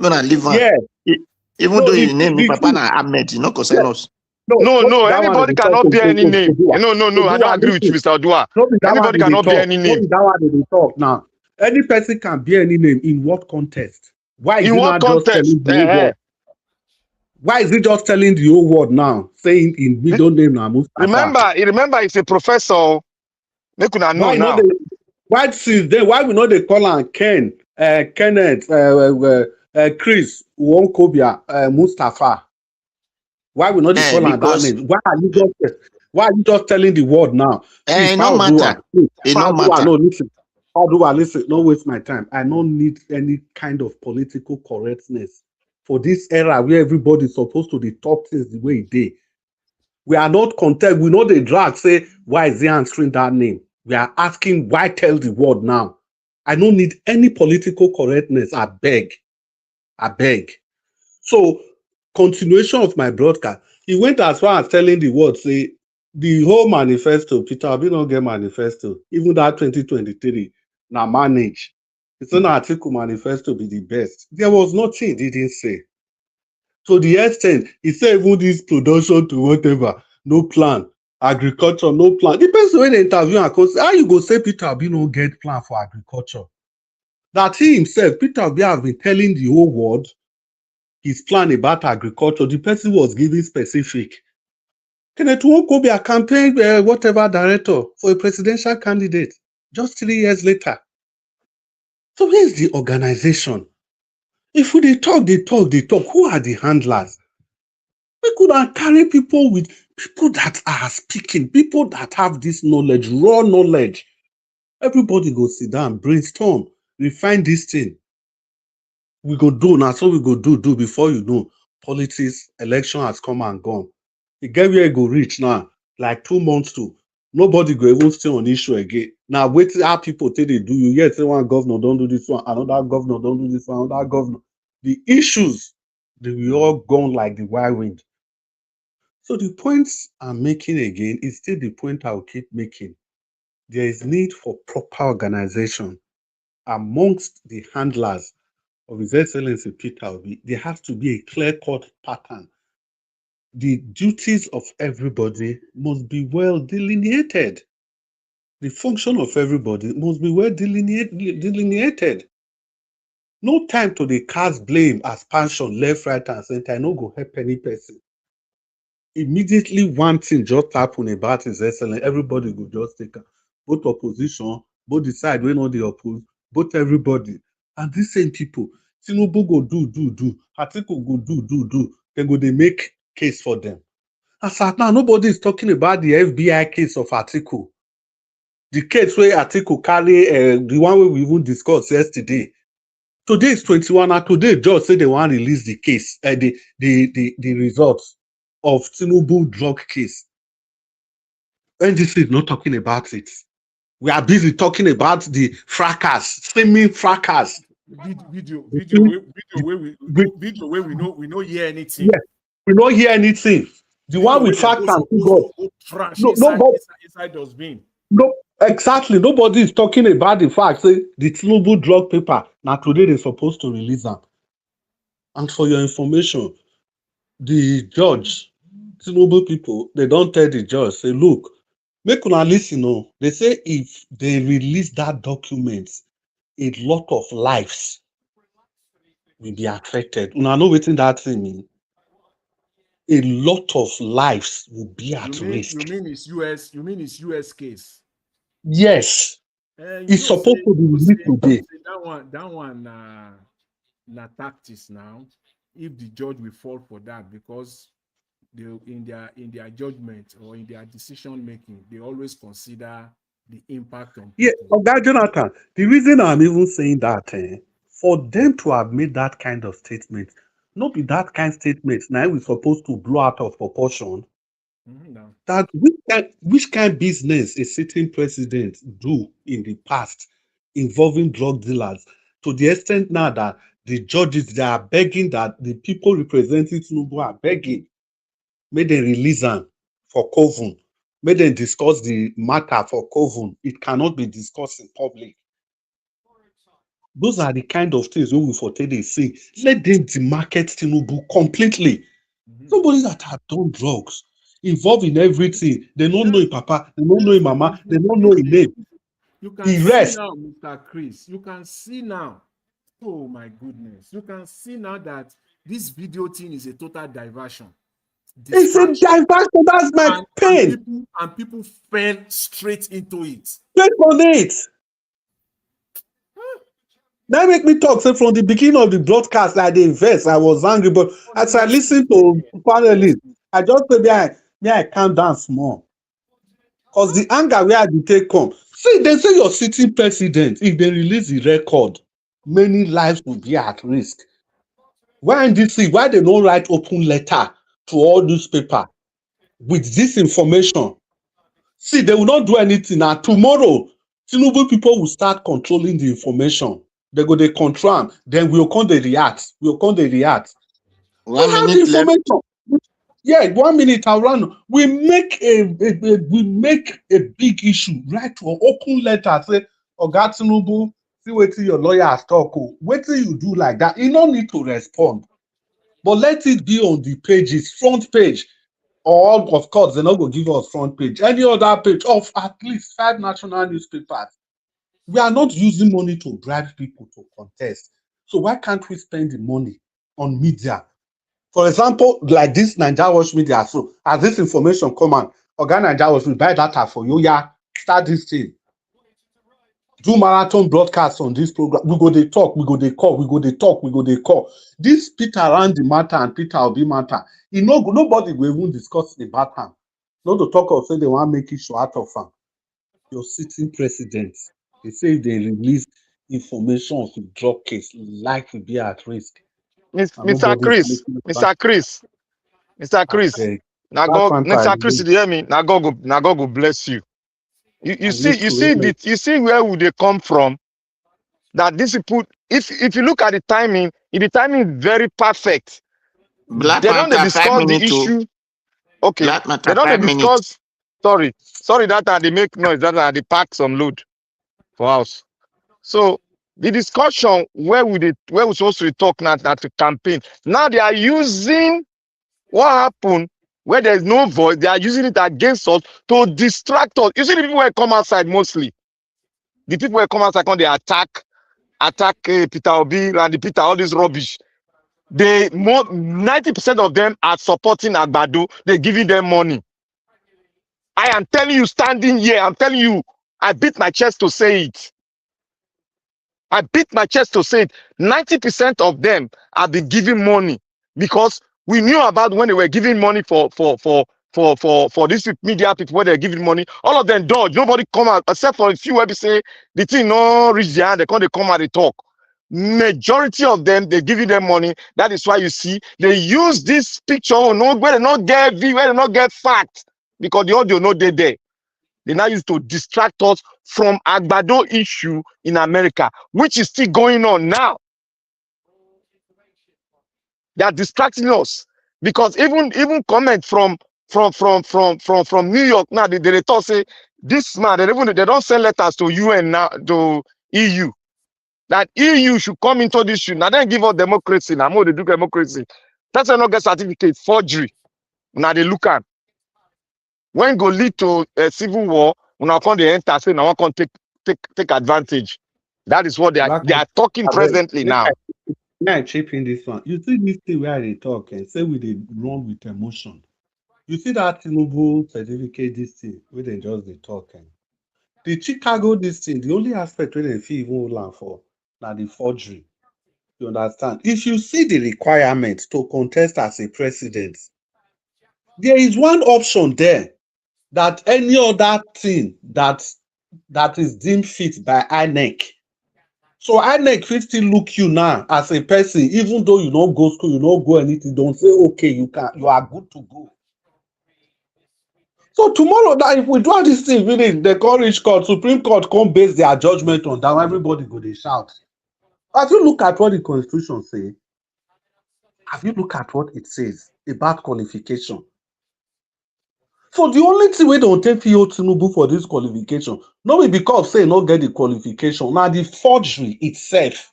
Gonna leave one. Yeah, Even no, though you name me the Papa thing, na Ahmed, you no yeah, concern us. no, No, no be no, that one anybody they talk cannot to be any name. Odua. No, no, no, I don't Odua, agree with listen. Mr. Odua. No be that one Anybody they cannot be talk. any No name. be that one they talk now. Any person can be any name in what context? Why is In he what not just context? telling the whole world? Why is he just telling the whole world now, saying in middle name now Mustafa? Remember, it's a professor. Make una know Why not now. they? Why since then? Why we know they call him Ken, Kenneth, Chris, Wonkobia, Mustafa? Why we not they call him that Because name? Why are you just telling the world now? See, it no matter. It no matter. No, listen. Listen, don't waste my time. I don't need any kind of political correctness for this era where everybody's supposed to be talk things the way it did. We are not content. We know the drag say, why is he answering that name? We are asking, why tell the world now? I don't need any political correctness. I beg. I beg. So, continuation of my broadcast, he went as far as telling the world, say, the whole manifesto, Peter Obi don't get manifesto, even that 2023, now manage. It's an article manifesto be the best. There was nothing he didn't say. To the extent, he said even this production to whatever, no plan. Agriculture, no plan. The person when they interview and say, how you go say Peter Obi no get plan for agriculture? That he himself, Peter Obi has been telling the whole world his plan about agriculture. The person was giving specific. Kenneth Nwoko be a campaign whatever director for a presidential candidate just 3 years later. So where's the organization? If we they talk, who are the handlers? We could have carry people that are speaking, people that have this knowledge, raw knowledge. Everybody go sit down, brainstorm, refine this thing. We go do now, so we go do before you know. Politics, election has come and gone. The get where it go reach now, like 2 months to. Nobody go even stay on issue again. Now, wait how people say they do. You hear say one governor don't do this one, another governor don't do this one, another governor. The issues, they will all gone like the wild wind. So the points I'm making again is still the point I'll keep making. There is need for proper organization amongst the handlers of His Excellency Peter Obi. There has to be a clear-cut pattern. The duties of everybody must be well delineated. The function of everybody must be well delineated. No time to the cast blame, aspersion, left, right, and center. I no go help any person. Immediately one thing just happen about His Excellency, everybody go just take am. Both opposition, both the side wey no dey oppose, both everybody. And these same people, Tinubu go do, Atiku go do, dem go dey make case for them. As at now, nobody is talking about the FBI case of Atiku. The case where Atiku carry, the one wey we even discussed yesterday. Today is 21, and today judge say they wan release the case, the results of Tinubu drug case. NDC is not talking about it. We are busy talking about the fracas, seeming fracas. Video We- where we no hear anything. Yes, we don't hear anything. The Video one where with they facts go and suppose figures. go trash No, inside dustbin. no, exactly. Nobody is talking about the fact. Say the Tinubu drug paper. Now today they're supposed to release them. And for your information, the judge, Tinubu people, they don't tell the judge, say, look, make una listen. No, they say if they release that document, a lot of lives will be affected. Una know wetin that thing mean? A lot of lives will be at risk. You mean it's US case? Yes, You it's know, supposed to be released today. that one na tactics now. If the judge will fall for that, because they in their judgment or in their decision making, they always consider the impact on Yeah, people. Oga Jonathan, the reason I'm even saying that, for them to have made that kind of statement, not be that kind of statement, now we're supposed to blow out of proportion. Now. That which kind business a sitting president do in the past involving drug dealers to the extent now that the judges they are begging that the people representing Tinubu are begging, may they release them for coven, may they discuss the matter for coven. It cannot be discussed in public. Those are the kind of things we will for they say. Let them demarket Tinubu completely. Somebody that have done drugs, involved in everything. They don't know him papa, they don't know him mama, they don't know his name. You can The see rest. now, Mr. Chris, you can see now. Oh my goodness. You can see now that this video thing is a total diversion. It's a diversion, that's my pain. And people fell straight into it. Straight on it. That make me talk. Say from the beginning of the broadcast, I dey vex, I was angry, but as I listen to panelists, I just say, may I calm down small. Because the anger where I dey take come. See, they say you're sitting president. If they release the record, many lives will be at risk. Why NDC? Why they don't write open letter to all newspaper with this information? See, they will not do anything. Now tomorrow, Tinubu people will start controlling the information. They go they control am. Then we'll come they react. We'll come they react. 1 We have the minute left. information. Yeah, 1 minute around. We make a big issue. Write to an open letter. Say, Oga Tinubu, see what your lawyer has talk. What do you do like that? You don't need to respond. But let it be on the pages, front page. Or of course, they're not going to give us front page. Any other page of at least 5 national newspapers. We are not using money to bribe people to contest. So why can't we spend the money on media? For example, like this Nigeria Watch Media. So as this information come out, Oga Nigeria Watch will buy data for you. Yeah, start this thing. Do marathon broadcasts on this program. We go they talk, we go they call, we go they talk, we go they call. This Peter Randy matter and Peter Obi matter. Nobody will even discuss the matter. Not to talk of say they want to make issue out of them. Your sitting president. They say if they release information of the drug case, life will be at risk. Mr. Chris, Mr. Chris, Mr. Chris. Now God, Mr. Chris, you hear me? Now God will bless you. You see where would they come from? That these people, if you look at the timing is very perfect. Black They don't Matter, 5 discuss the minutes. issue. Okay. Black Matter, They don't 5 minutes. discuss. Sorry, that they make noise. That they pack some load for house. So the discussion where we supposed to talk now that to campaign. Now they are using what happened where there's no voice. They are using it against us to distract us. You see the people who come outside mostly. The people who come outside when they attack Peter Obi and the Peter, all this rubbish. 90% of them are supporting Agbado. They're giving them money. I am telling you, standing here, I'm telling you, I beat my chest to say it. I beat my chest to say it. 90% of them have been giving money because we knew about when they were giving money for these media people where they're giving money. All of them dodge. Nobody come out except for a few where they say the thing no reach their hand. They come out and talk. Majority of them, they're giving them money. That is why you see they use this picture where they not get view, where they not get fact because the audio no they there. They now use to distract us from Agbado issue in America, which is still going on now. They are distracting us because even comment from New York now they talk say this man they don't send letters to UN now to EU that EU should come into this issue. Now they give us democracy. Now more they do democracy. That's why not get certificate forgery. Now they look at when go lead to a civil war. When I come they enter say now I can take advantage. That is what they are talking presently now. May I chip in this one? You see this thing where they talk and say we they run with emotion. You see that Tinubu certificate this thing where they just they talk and the Chicago this thing, the only aspect where they feel even land for now the forgery. You understand? If you see the requirement to contest as a president, there is one option there that any other thing that is deemed fit by INEC. So INEC fit still look you now as a person, even though you don't go school, you don't go anything, don't say, okay, you are good to go. So tomorrow, now, if we do all these things, really, they call reach court, Supreme Court come base their judgment on that, everybody go they shout. Have you look at what the Constitution say? Have you look at what it says about qualification? So the only thing we don't take PO Tinubu for this qualification, not because say not get the qualification, now the forgery itself.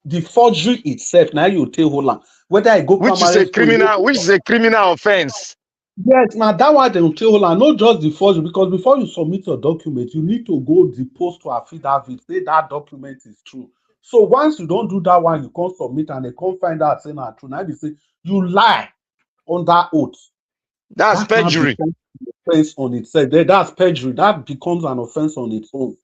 The forgery itself, now you take hold on. Whether I go Which is primary a school, criminal, which is a criminal offense. yes, now that one they will take hold on, not just the forgery, because before you submit your document, you need to go depose to affidavit, say that document is true. So once you don't do that one, you can't submit and they can't find out saying that true. Now they say you lie on that oath. That's That now perjury. becomes an offense on itself. That's perjury. That becomes an offense on its own.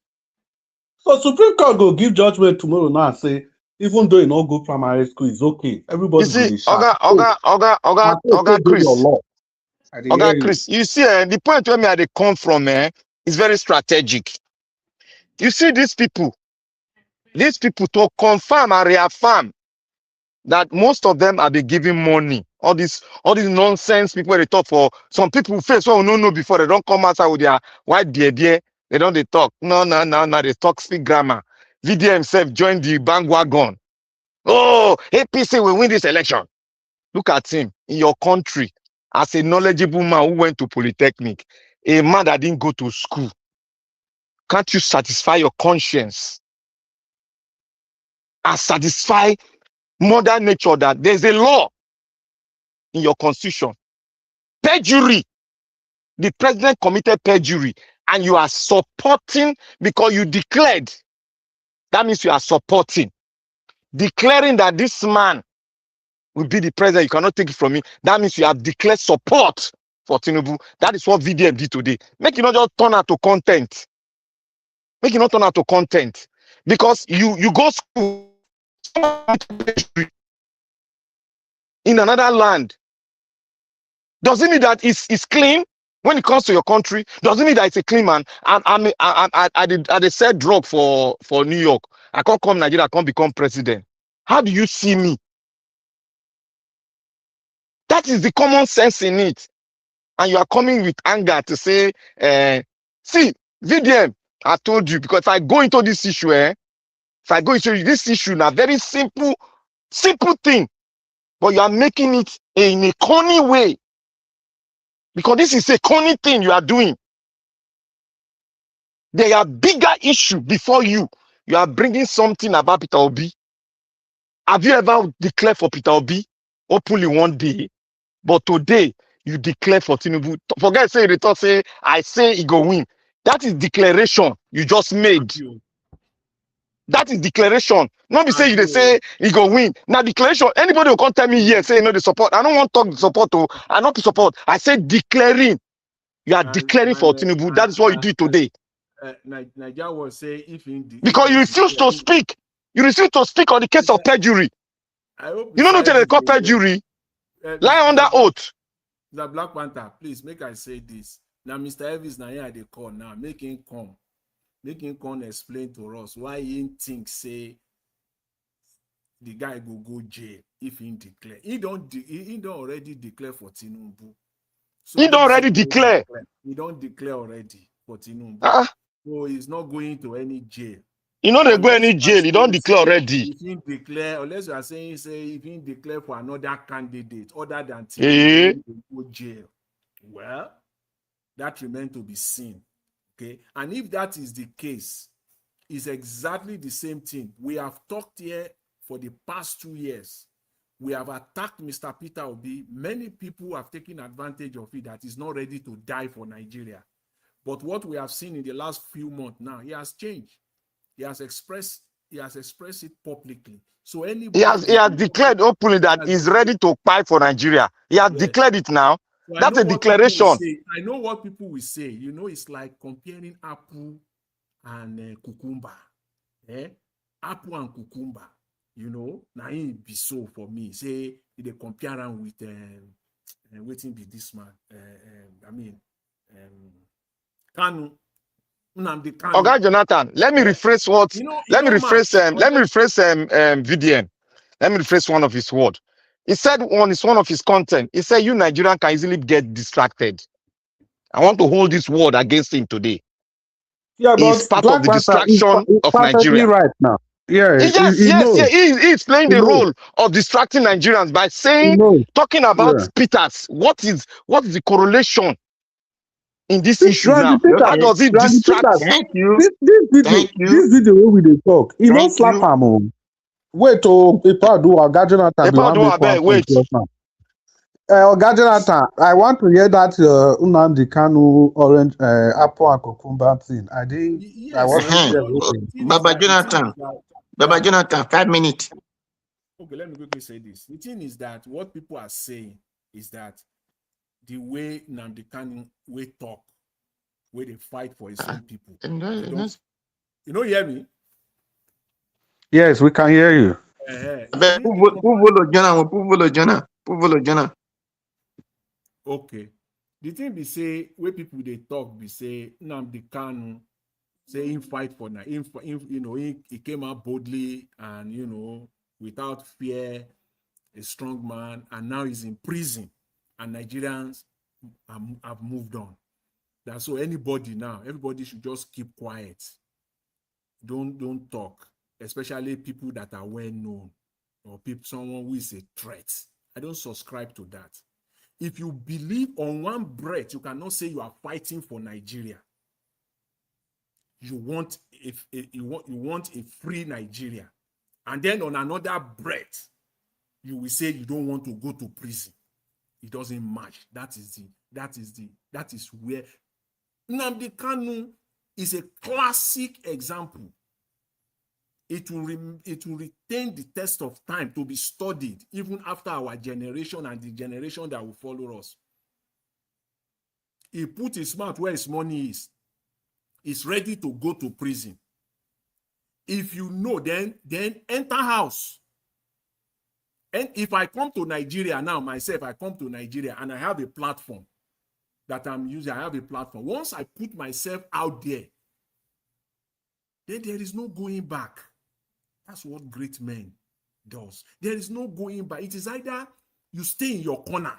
So Supreme Court go give judgment tomorrow now and say, even though you not go primary school, it's okay. You Everybody go see, dey shout. Oga Your Chris, law. I dey hear you. You see, the point where me I dey come from, is very strategic. You see, these people to confirm and reaffirm that most of them are be giving money. All these nonsense people wey they talk for some people face what we no know before they don't come outside with their white beard. They don't they talk. No, they talk speak grammar. VDM himself joined the bandwagon. Oh, APC will win this election. Look at him in your country as a knowledgeable man who went to Polytechnic, a man that didn't go to school. Can't you satisfy your conscience and satisfy Mother Nature that there's a law in your constitution? Perjury. The president committed perjury and you are supporting because you declared. That means you are supporting. Declaring that this man will be the president, you cannot take it from me. That means you have declared support for Tinubu. That is what VDM did today. Make it not just turn out to content. Make it not turn out to content. Because you go school in another land. Doesn't mean that it's clean when it comes to your country. Doesn't mean that it's a clean man. I did sell drug for New York. I can't come Nigeria, I can't become president. How do you see me? That is the common sense in it. And you are coming with anger to say, see, VDM, I told you, because if I go into this issue, if I go into this issue, now very simple thing, but you are making it in a corny way. Because this is a corny thing you are doing. There are bigger issues before you. You are bringing something about Peter Obi. Have you ever declared for Peter Obi openly one day? But today, you declare for Tinubu. Forget say the talk say, I say he go win. That is declaration you just made. That is declaration. Not be say you they say he go win. Now declaration. Anybody who can't tell me yes, say no the support. I don't want to talk the support to. I not to support. I say declaring. You are declaring for Tinubu. That is what you do today. Nigeria will say if Because you refuse to speak. You refuse to speak on the case of perjury. You don't know what they call perjury. Lie under oath. The Black Panther, please make I say this. Now, Mr. Elvis, now here they call now. Make him come explain to us why he think say the guy go jail if he declare. He don't already declare for Tinubu. So He don't already declare. He don't declare already for Tinubu. So he's not going to any jail. You know they go any jail. He don't declare already. If he declare, unless you are saying if he declare for another candidate other than Tinubu, he will go jail. Well, that remains to be seen. Okay, and if that is the case, it's exactly the same thing. We have talked here for the past 2 years. We have attacked Mr. Peter Obi. Many people have taken advantage of it that he's not ready to die for Nigeria. But what we have seen in the last few months now, he has changed. He has expressed it publicly. So anybody he has declared openly that he's ready to fight for Nigeria. He has declared it now. So that's a declaration. I know what people will say. You know, it's like comparing apple and cucumber. Apple and cucumber. You know, now it be so for me. Say they compare them with waiting be this man. I mean, Kanu, Nnamdi Kanu. Oga Jonathan, let me rephrase what. Let me rephrase. Let me rephrase. VDM. Let me rephrase one of his words. He said one of his content. He said, "You Nigerian can easily get distracted." I want to hold this word against him today. Yeah, He's but part of Black the Panther distraction is of perfectly Nigeria. right now. Yeah, Yes, he yes, yeah. knows. He's playing He the knows. role of distracting Nigerians by He saying, knows. talking about Yeah. Peters. What is the correlation in these issues Randy now? How Peters, does it Randy distract? Peters, this video wey we dey talk, he no slap am o. Wait o, Ipadu, Oga Jonathan bin wan make one point just now. Oga Jonathan, I want to hear that Nnamdi Kanu orange apple and cucumber thing. I Yes, wasn't now, there. the thing is Baba that Jonathan, Baba Jonathan, 5 minutes. okay, let me quickly say this. The thing is that what people are saying is that the way Nnamdi Kanu we talk, where they fight for his own people, they don't. You know, hear me? Yes, we can hear you. Okay. The thing be say where people they talk be say Nnamdi Kanu say him fight for now. He came out boldly and without fear, a strong man, and now he's in prison, and Nigerians have moved on. That's so everybody should just keep quiet. Don't talk, especially people that are well known or someone who is a threat. I don't subscribe to that. If you believe on one breath, you cannot say you are fighting for Nigeria. You want a free Nigeria, and then on another breath, you will say you don't want to go to prison. It doesn't match. That is where Nnamdi Kanu is a classic example. It will retain the test of time to be studied even after our generation and the generation that will follow us. He put his mouth where his money is. He's ready to go to prison. If you know, then enter house. And if I come to Nigeria now, myself, I come to Nigeria and I have a platform that I'm using. I have a platform. Once I put myself out there, then there is no going back. That's what great men does. There is no going back. It is either you stay in your corner,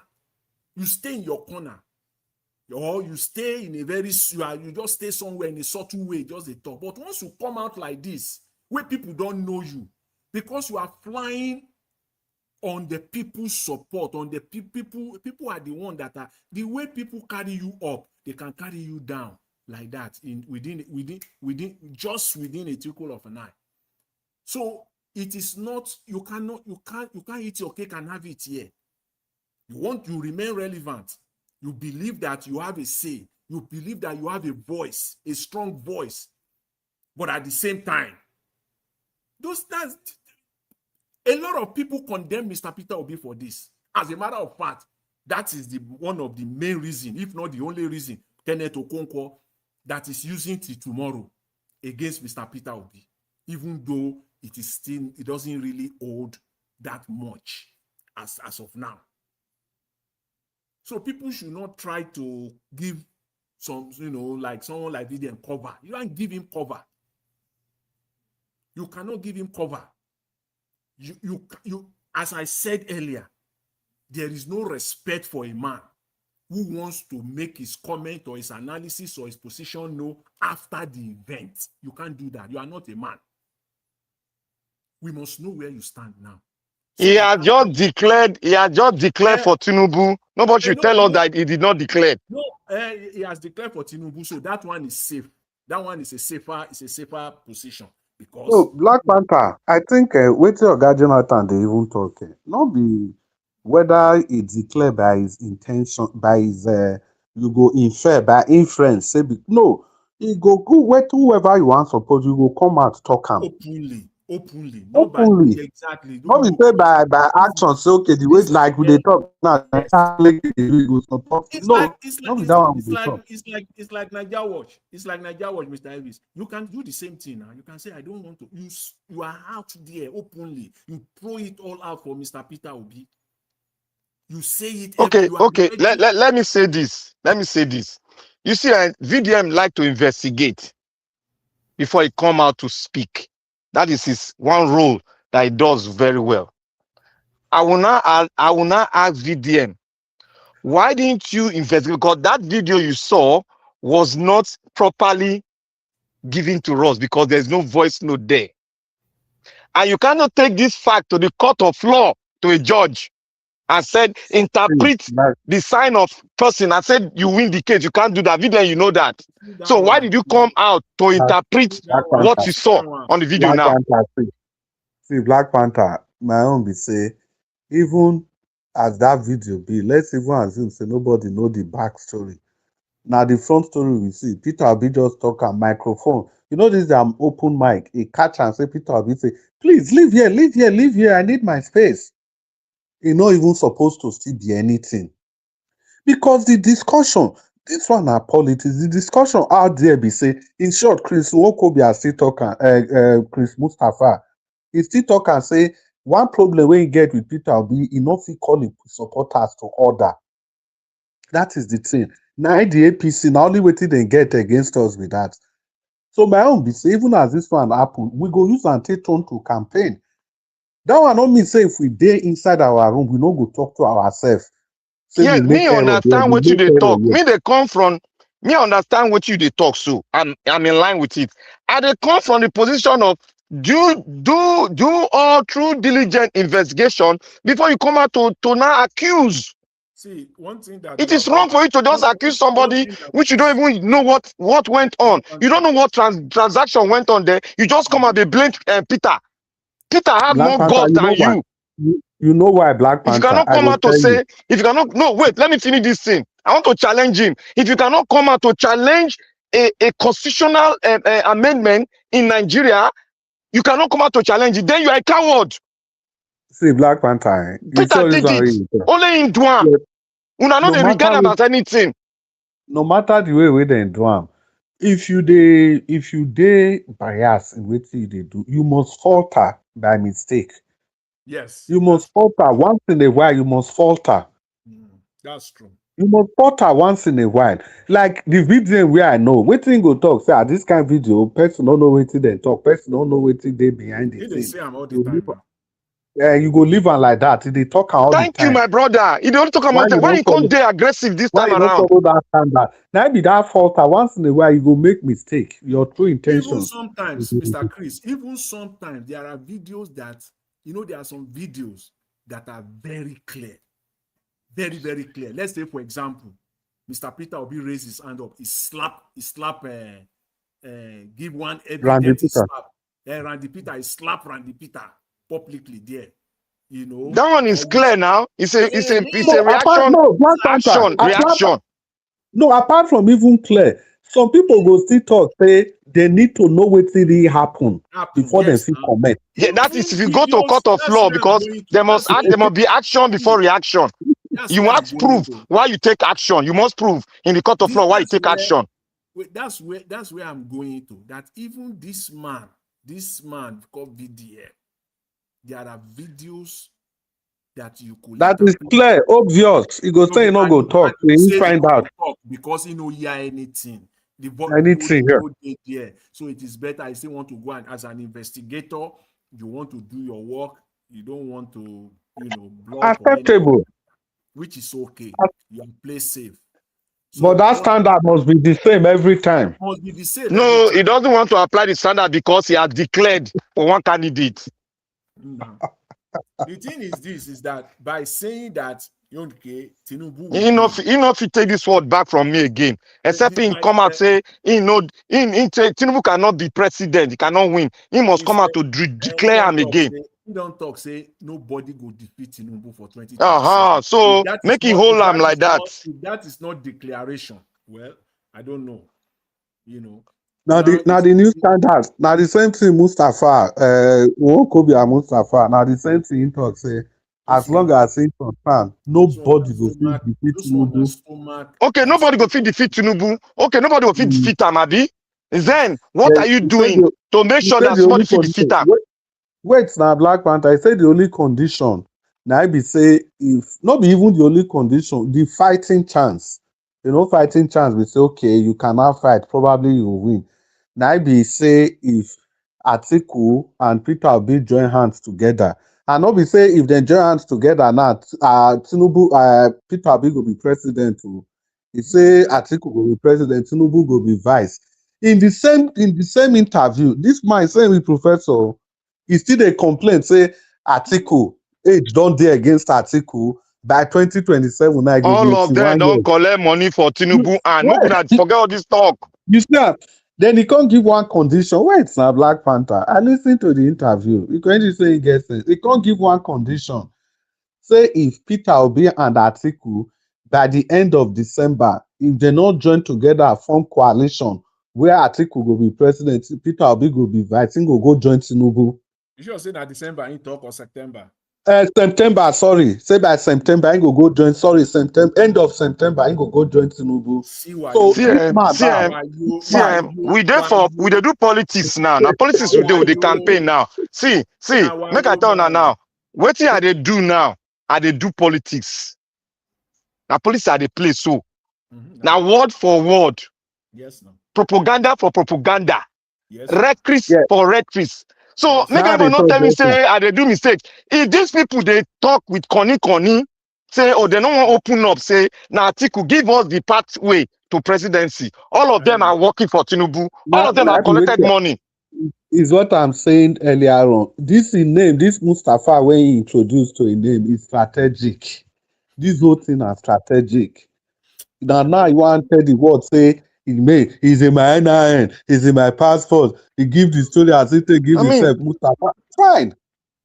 or you stay in a you just stay somewhere in a subtle way, just a talk. But once you come out like this, where people don't know you, because you are flying on the people's support, on the people are the one that are the way people carry you up, they can carry you down like that within a twinkle of an eye. So it is not, you can't eat your cake and have it here. You remain relevant. You believe that you have a say. You believe that you have a voice, a strong voice. But at the same time, a lot of people condemn Mr. Peter Obi for this. As a matter of fact, that is one of the main reasons, if not the only reason, Kenneth Okonkwo that is using till tomorrow against Mr. Peter Obi, even though it doesn't really hold that much as of now. So people should not try to give like someone like Vivian cover. You can't give him cover. You cannot give him cover. You as I said earlier, there is no respect for a man who wants to make his comment or his analysis or his position known after the event. You can't do that. You are not a man. We must know where you stand now. He has just declared for Tinubu. Nobody should tell us that he did not declare. No, he has declared for Tinubu, so that one is safe. That one is a safer position because. So Black Panther, I think wetin Oga Jonathan dey even talk, no be whether he declare by his intention, by his you go infer by inference. No, he go wait whoever you want suppose you go come out talk am. Openly, not by exactly. No be say by action say okay the way like we dey talk now. It's No be that one we dey talk. It's like Niger Watch. It's like Niger Watch, Mr. Elvis. You can do the same thing now. You can say I don't want to. You are out there openly. You throw it all out for Mr. Peter Obi. You say it. Okay, You are okay. already. Let me say this. Let me say this. You see, VDM like to investigate before he come out to speak. That is his one role that he does very well. I will not ask VDM, why didn't you investigate? Because that video you saw was not properly given to us because there's no voice note there. And you cannot take this fact to the court of law to a judge and said, interpret the sign of person and said you win the case. You can't do that. VDM, you know that. So why did you come out to interpret Black what Panther. you saw on the video Black now? Panther. See, Black Panther. My own be say, even as that video be, let's even assume say nobody know the backstory. Now the front story we see, Peter Obi just talk a microphone. You know this open mic. He catch and say Peter Obi say, please leave here, leave here, leave here. I need my space. He not even supposed to still be anything. Because the discussion, this one are politics, the discussion out there be say, in short, Chris Nwokobi are still talking, Chris Mustafa, he still talk and say, one problem when you get with Peter Obi, he not fit call him supporters to order. That is the thing. Now the APC, now only waiting they get against us with that. So my own be say, even as this one happen, we go use and take turn to campaign. That one not mean say if we dey inside our room, we no go talk to ourselves. Say Yeah, we make me error there, understand we what you make they error talk. here. Me they come from. Me understand what you they talk. So I'm in line with it. And they come from the position of do all true diligent investigation before you come out to now accuse. See, one thing that It we is have wrong for you to just accuse one somebody thing that which you don't even know what went on. You don't know what transaction went on there. You just come and they blame Peter. Peter had Black more Panther, guts you know than why? you. You know why Black If you Panther? cannot I come go out to tell you. say, if you cannot, no, wait, let me finish this thing. I want to challenge him. If you cannot come out to challenge a constitutional amendment in Nigeria, you cannot come out to challenge it. Then you are a coward. See, Black Panther, you see Peter all this did one it. really talk. Only in Dwan. Yeah, Una know no they regard matter him as anything. no matter the way they do am, if you dey bias in wetin you do, you must falter by mistake. yes, You must falter once in a while. You must falter. that's true. You must falter once in a while. Like the video where I know, wetin go talk. Say, this kind of video, person don't know wetin they talk. Person don't know wetin dey behind the He dey scene. say am all the time now. You go live on like that. They talk am all the Thank you, time. my brother. He don't talk Why about that. you Why don't you follow? can't dey aggressive this Why time you don't around? follow that standard? Now be that falter once in a while. You go make mistake. Your true Even intentions. sometimes, Mr. Chris, even sometimes there are videos that, there are some videos that are very clear. Very, very clear. Let's say, for example, Mr. Peter Obi raised his hand up. He slap, give one Randy evidence, he Peter. slap. Randy Peter, he slap Randy Peter publicly there, That one is Or we, clear now. It's a reaction, No, Black Panther. reaction. No, apart from even clear, some people go still talk say they need to know what really happen before they yes, feel now. comment. Yeah, that is Even if you go to videos, court of that's law where I'm because going to. there must be action before reaction. That's You where I'm must going prove to. why you take action. You must prove in the court of law why you take action. That's where I'm going to. That even this man called VDM, there are videos that you could That is interpret. clear, obvious. You go say you no go talk. And Then he you say he find no out go talk because he no hear anything. The anything here. no dey there. So it is better. I still want to go and as an investigator, you want to do your work. You don't want to, block or anything, Acceptable. which is okay. You play safe. But that standard must be the same every time. Must be the same every No, he time. doesn't want to apply the standard because he has declared for one candidate. No. The thing is this, is that by saying that, okay, Tinubu will He not win. he not fit take this word back from me again. Except he come out say Tinubu cannot be president. He cannot win. He must come out to declare him again. He don't talk say nobody go defeat Tinubu for 2027. So make him hold him like that. If that is not declaration, well, I don't know. Now the new standard. Now the same thing Mustafa, Nwokobi and Mustafa. Now the same thing he talk say, as long as he confirm, nobody go fit defeat Tinubu. Okay, nobody go fit defeat Tinubu. Okay, nobody go fit defeat him, Abi. Then what are you doing to make sure that somebody fit defeat him? Wait, now Black Panther. I say the only condition Now I be say if not be even the only condition, the fighting chance. Fighting chance, we say okay, you cannot fight, probably you will win. Now I be say if Atiku and Peter Obi join hands together, and not be say if they join hands together now, Tinubu, Peter Obi go be president too. He say Atiku go be president, Tinubu go be vice. In the same interview, this man say we professor, he still dey complain say Atiku age don dey against Atiku by 2027 now e go be All of them 81 don't years. collect money for You Tinubu and make wait, una forget all this talk. you see am, then he can't give one condition. Wait, na Black Panther. I lis ten to the interview. He can't say he get sense. He can't give one condition. Say if Peter Obi and Atiku by the end of December, if they not join together form coalition where Atiku go be president, Peter Obi go be vice, he go join Tinubu. You sure say that December in talk or September? September, sorry. Say by September, he go join. Sorry, September, end of September, he go join Tinubu. See why So you See, this um, man see, now, um, this see, man, we dey do politics now. Now politics we do with the campaign now. See, make I tell una now. Wetin I dey do now? I dey do politics. Now politics I dey play so. Now word for word, Yes, no. propaganda for propaganda, Yes. rhetoric Yeah. for rhetoric. So Yes. make Now everyone they not talk tell me that thing. say I dey do mistake. If these people they talk with Connie, say oh they don't want open up, say now Atiku give us the pathway to presidency. All of them are working for Tinubu. All Now, of them now have collected money. is what I'm saying earlier on. This in name, this Mustafa when he introduced to a name is strategic. This whole thing are strategic. Now you want to tell the world say he's in my NIN, he's in my passport. He give the story as if they give I mean, himself Mustafa. Fine.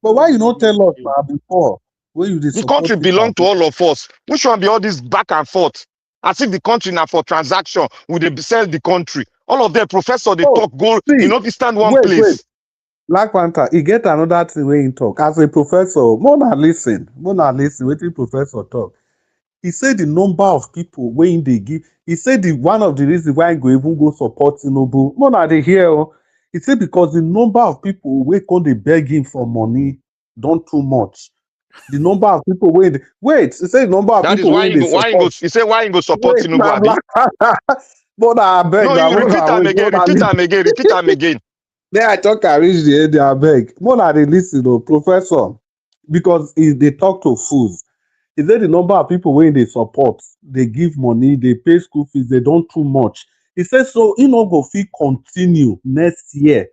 But why you not tell us now before when you dey the support country Peter? belong to all of us. Which one be all this back and forth? As if the country now for transaction, we dey sell the country. All of them professor they Oh, talk go, see, stand one wait. place. Black Panther, he get another thing wey he talk. As a professor, Mona listen, wetin professor talk. He say the number of people wey him dey give, he say the one of the reasons why he go even go support Tinubu. Mona dey hear o. He say because the number of people wey come dey beg him for money don too much. The number of people wey dey wait, he say the number of That is people why wey dey support. he say why he go support Wait, Tinubu na Abi. Black Panther. Mona abeg, No, na you repeat Mona am wait, again, Mona repeat leave. am again, repeat am again. Then I talk I reach the end abeg. Mona dey lis ten o, professor, because he dey talk to fools. He say the number of people wey dey support, dey give money, dey pay school fees, they don too much. He say so he no go fit continue next year.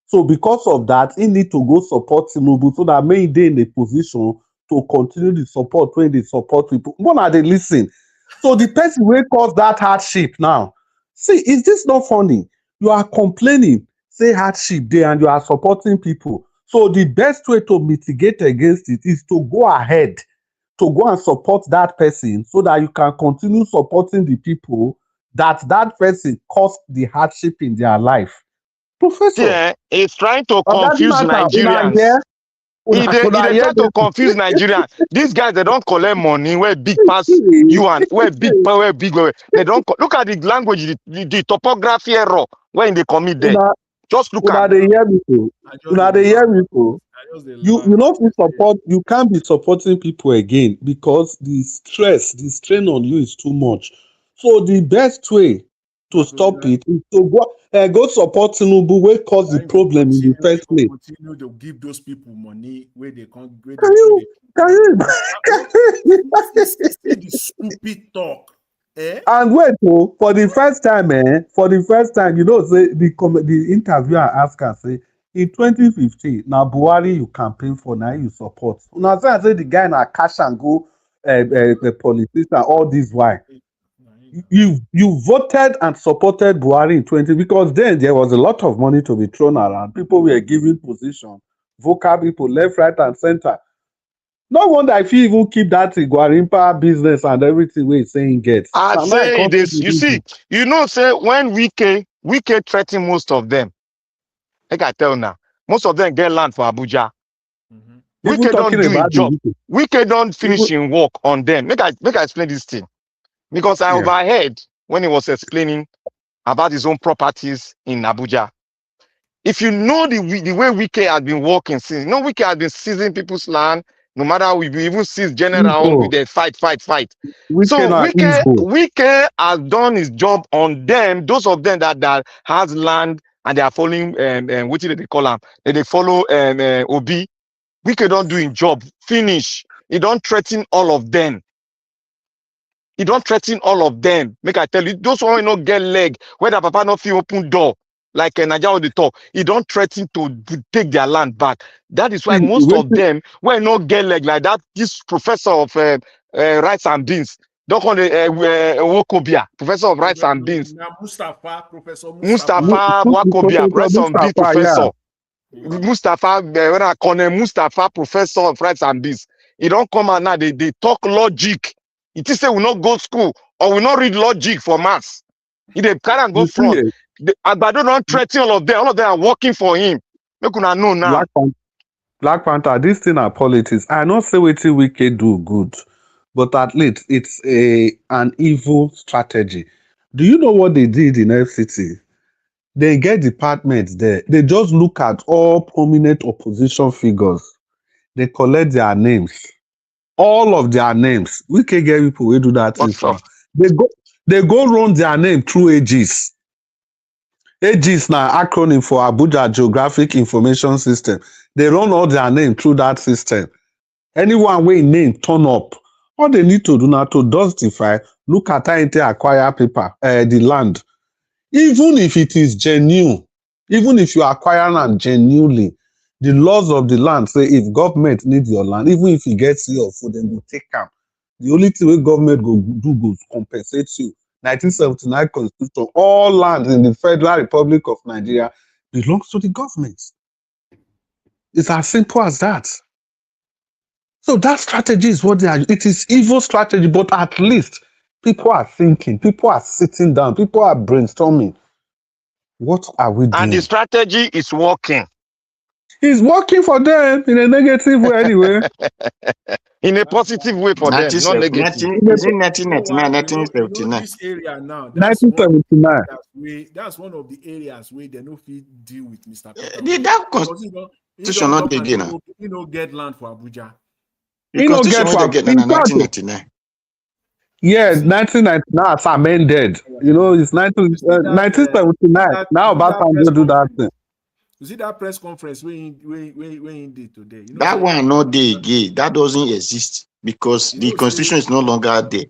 So because of that, he need to go support Tinubu so that may he dey in a position to continue the support when they support people. Mona dey lis ten. So the person wey cause that hardship now, see, is this not funny? You are complaining, say hardship dey and you are supporting people. So the best way to mitigate against it is to go ahead to go and support that person so that you can continue supporting the people that person caused the hardship in their life. See, Professor, he's trying to oga this confuse matter, una Nigerians. hear? He Una dey hear try to this? confuse Nigerians. These guys, they don't collect money where big pass you and where big power, they don't look at the language, the topography error when they commit there. Una Just look una at dey hear me so? Una dey hear me so? You no fit support, you can't be supporting people again because the stress, the strain on you is too much. So the best way to stop it is to go support Tinubu wey cause the problem in the first place. Continue to give those people money where they can't where Can they where you can you they see the stupid talk. Eh? and wait oh, for the first time you know say the interviewer ask am say in 2015 na Buhari you campaign for, na you support. Una say the guy na cash and go politician all this while. You voted and supported Buhari in 20 because then there was a lot of money to be thrown around. People were given position, vocal people left, right, and center. No wonder if you even keep that Iguarimpa business and everything we're saying gets. I Now I say can't this. You see, say when Wike threaten most of them, like I tell now, most of them get land for Abuja. even Wike don't talking do his about job. the Wike don't finish even, in work on them. Make I explain this thing. Because I yeah. overheard when he was explaining about his own properties in Abuja. If you know the way Wike has been working since, Wike has been seizing people's land, No matter we even see general with Igbo. the fight. Wike So na Wike Igbo. has done his job on them, those of them that has land and they are following what did they call them? They follow Obi. Wike don't do his job. Finish. He don't threaten all of them. He don't threaten all of them. Make I tell you, those one not get leg, where the papa not feel open door, like Nigeria the talk. He don't threaten to take their land back. That is why most of them, when not get leg like that, this professor of rice and beans, don't call it Wokobia, professor of rice and beans. Now Professor Mustafa Wakobia, rice and beans professor. Mustafa, when I call him Mustafa, professor of rights and beans, he don't come out now. They talk logic. It is say we not go school or we not read logic for maths. He they can't go front. Agbado don't threaten all of them. All of them are working for him. Make una know now. Black Panther, this thing are politics. I not say what Wike do good, but at least it's an evil strategy. Do you know what they did in FCT? They get departments there. They just look at all prominent opposition figures. They collect their names, all of their names. We can get people who do that thing for. They go run their name through AGs. AGs now acronym for Abuja Geographic Information System. They run all their name through that system. Anyone wey name turn up, all they need to do now to justify, look at how they acquire paper, the land. Even if it is genuine, even if you acquire land genuinely, the laws of the land say if government needs your land, even if you get your food, then you take am. The only thing wey government go do go compensate you. 1979 Constitution, all land in the Federal Republic of Nigeria belongs to the government. It's as simple as that. So that strategy is what they are. It is evil strategy, but at least people are thinking, people are sitting down, people are brainstorming. What are we doing? And the strategy is working. It's working for them in a negative way anyway. In a positive way for them, not negative. Is it 1999, You know 1979? this area now. 1979. That's one of the areas where they no fit deal with Mr. Peter. That constitution not again now. He no get land for Abuja. The constitution wey they get now 1999. Yes, 1999 it's amended. You know, it's 1979. Now Obasanjo do that thing. You see that press conference where he did today? You know, That one no dey again. That doesn't exist because the constitution is no longer there.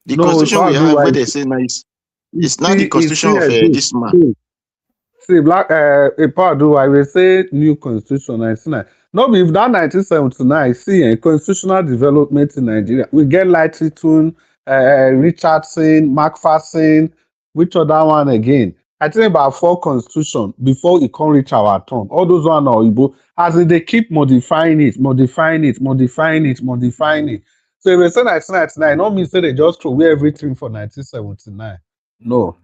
The constitution we have where they say now it's not the constitution of this man. See, black I will say new constitution 1999. No, if that 1979, see constitutional development in Nigeria. We get Lightington, Richardson, McPherson, which other one again? I think about 4 constitution before it can reach our turn. All those one are Igbo. As they keep modifying it. So if they say 1999, no means they just throw away everything for 1979. No.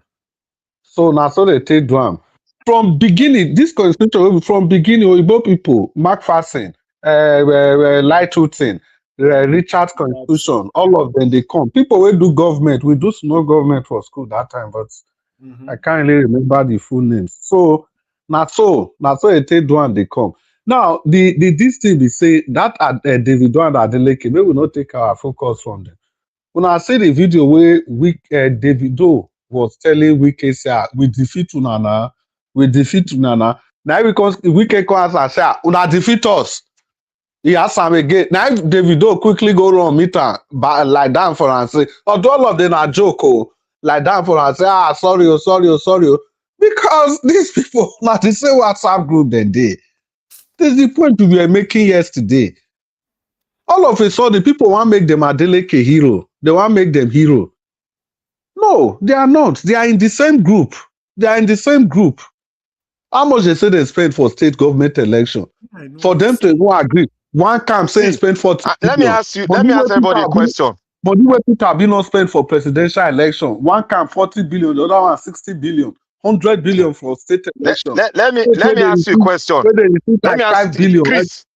So now so they take them. From beginning, this constitution from beginning, Igbo people, McPherson, Lightington, Richard Constitution, all of them they come. People will do government, we do small government for school that time, but I can't really remember the full names. So not so they take one they come. Now this thing they say that Davido and Adeleke, we will not take our focus from them. When I see the video where Davido was telling Wike say we defeat Unana. Now because Wike comes and say una defeat us. He asked him again. Now Davido quickly go run meet am, lie down for and say, although all of them are joke, lie down for and say, sorry. Because these people now the same WhatsApp group they dey. This is the point we were making yesterday. All of a sudden, people want to make them Adeleke hero. They want to make them hero. No, they are not. They are in the same group. How much they say they spend for state government election? For them to even agree. One camp saying spend 40 let me ask everybody a question. But the way Peter Obi not spend for presidential election, one camp 40 billion, the other one 60 billion, 100 billion for state election. Let me ask you a question. Let me ask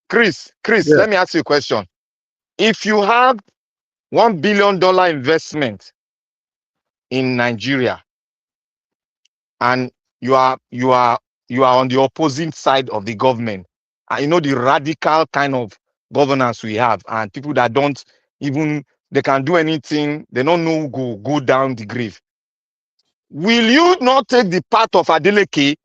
Chris, let me ask you a question. If you have $1 billion investment in Nigeria and you are on the opposite side of the government, and you know the radical kind of governance we have, and people that don't even, they can do anything, they don't know who go down the grave. Will you not take the part of Adeleke?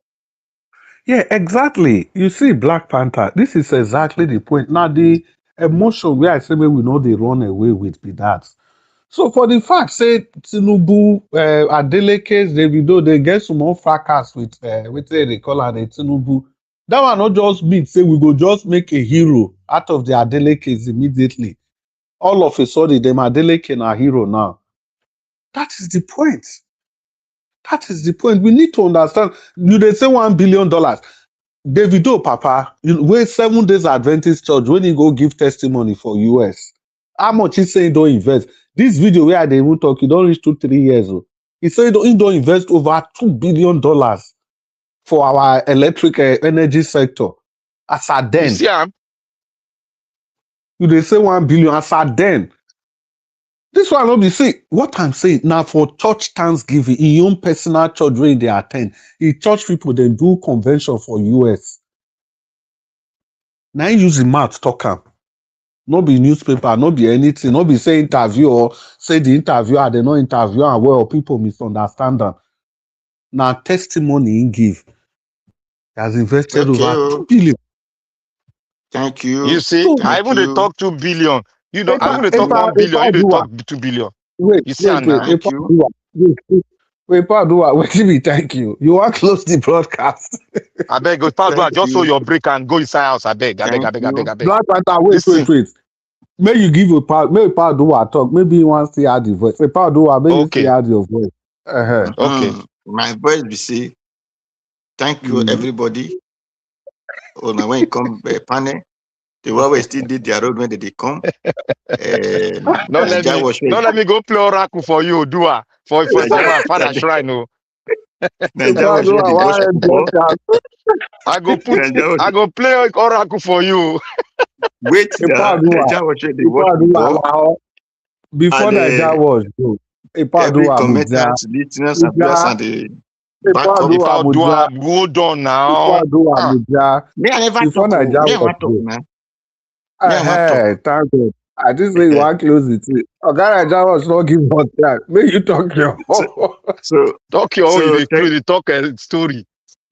Yeah, exactly. You see, Black Panther, this is exactly the point. Now, the emotion where I say we know they run away with be that. So for the fact, say Tinubu, Adeleke, Davido, they get some more fracas with they call her the Tinubu. That one not just mean say we go just make a hero out of the Adelekes immediately. All of a sudden, them Adeleke na hero now. That is the point. That is the point. We need to understand. You they say $1 billion. Davido, Papa, you wait 7 days Adventist church when he go give testimony for US. How much he say he don't invest? This video where they even talk, he don't reach 2-3 years old. He say he don't invest over $2 billion for our electric energy sector. As at You then, see, you they say 1 billion as at then. This one will be see what I'm saying now for church Thanksgiving in your own personal church where they attend. In church people they do convention for US. Now use the mouth talk am. No be newspaper, no be anything, no be say interview or say the interviewer they no interview and well people misunderstand them. Now testimony in give. He has invested Okay, over oh, 2 billion. thank you you. see, So I Thank even they you. talk 2 billion. You know, I even Thank they talk you. 1 billion. You they do talk 2 billion. wait, You see, wait, now. Thank you. wait, Padua, wait till me thank you. You want close the broadcast. I beg, go pass Thank just so you. your break and go inside house. I beg, I beg, Thank I beg, I beg, you. I beg. Black Panther, wait, Listen, May you give a part, may Padua talk. Maybe he wants to add the voice. Say Padua, may you still okay, add your voice. Uh-huh. okay. My voice be say, thank you, Mm. everybody. Oh, now when you come panel, they always still did their road when they come. Don't Naija was let me go play oracle for you, Dua, for inside my father shrine. No, Naija was where Padua, they why worship for. Naija was I go play oracle for you. wait now. Padua, Naija was where they worship Padua, for. wow. Before And Naija was go. every Padua Muja, commenters, listeners, and viewers, and the backup. If Padua I do, Muja, hold on now. Padua Muja. Me, I never Before talk. Oh. Naija Me, I was want talk go. now. Me, I want talk. Thank God. I just say you want close it. Okay, Naija was not give us that. May you talk your So, so, Talk your own, so you dey talk a story.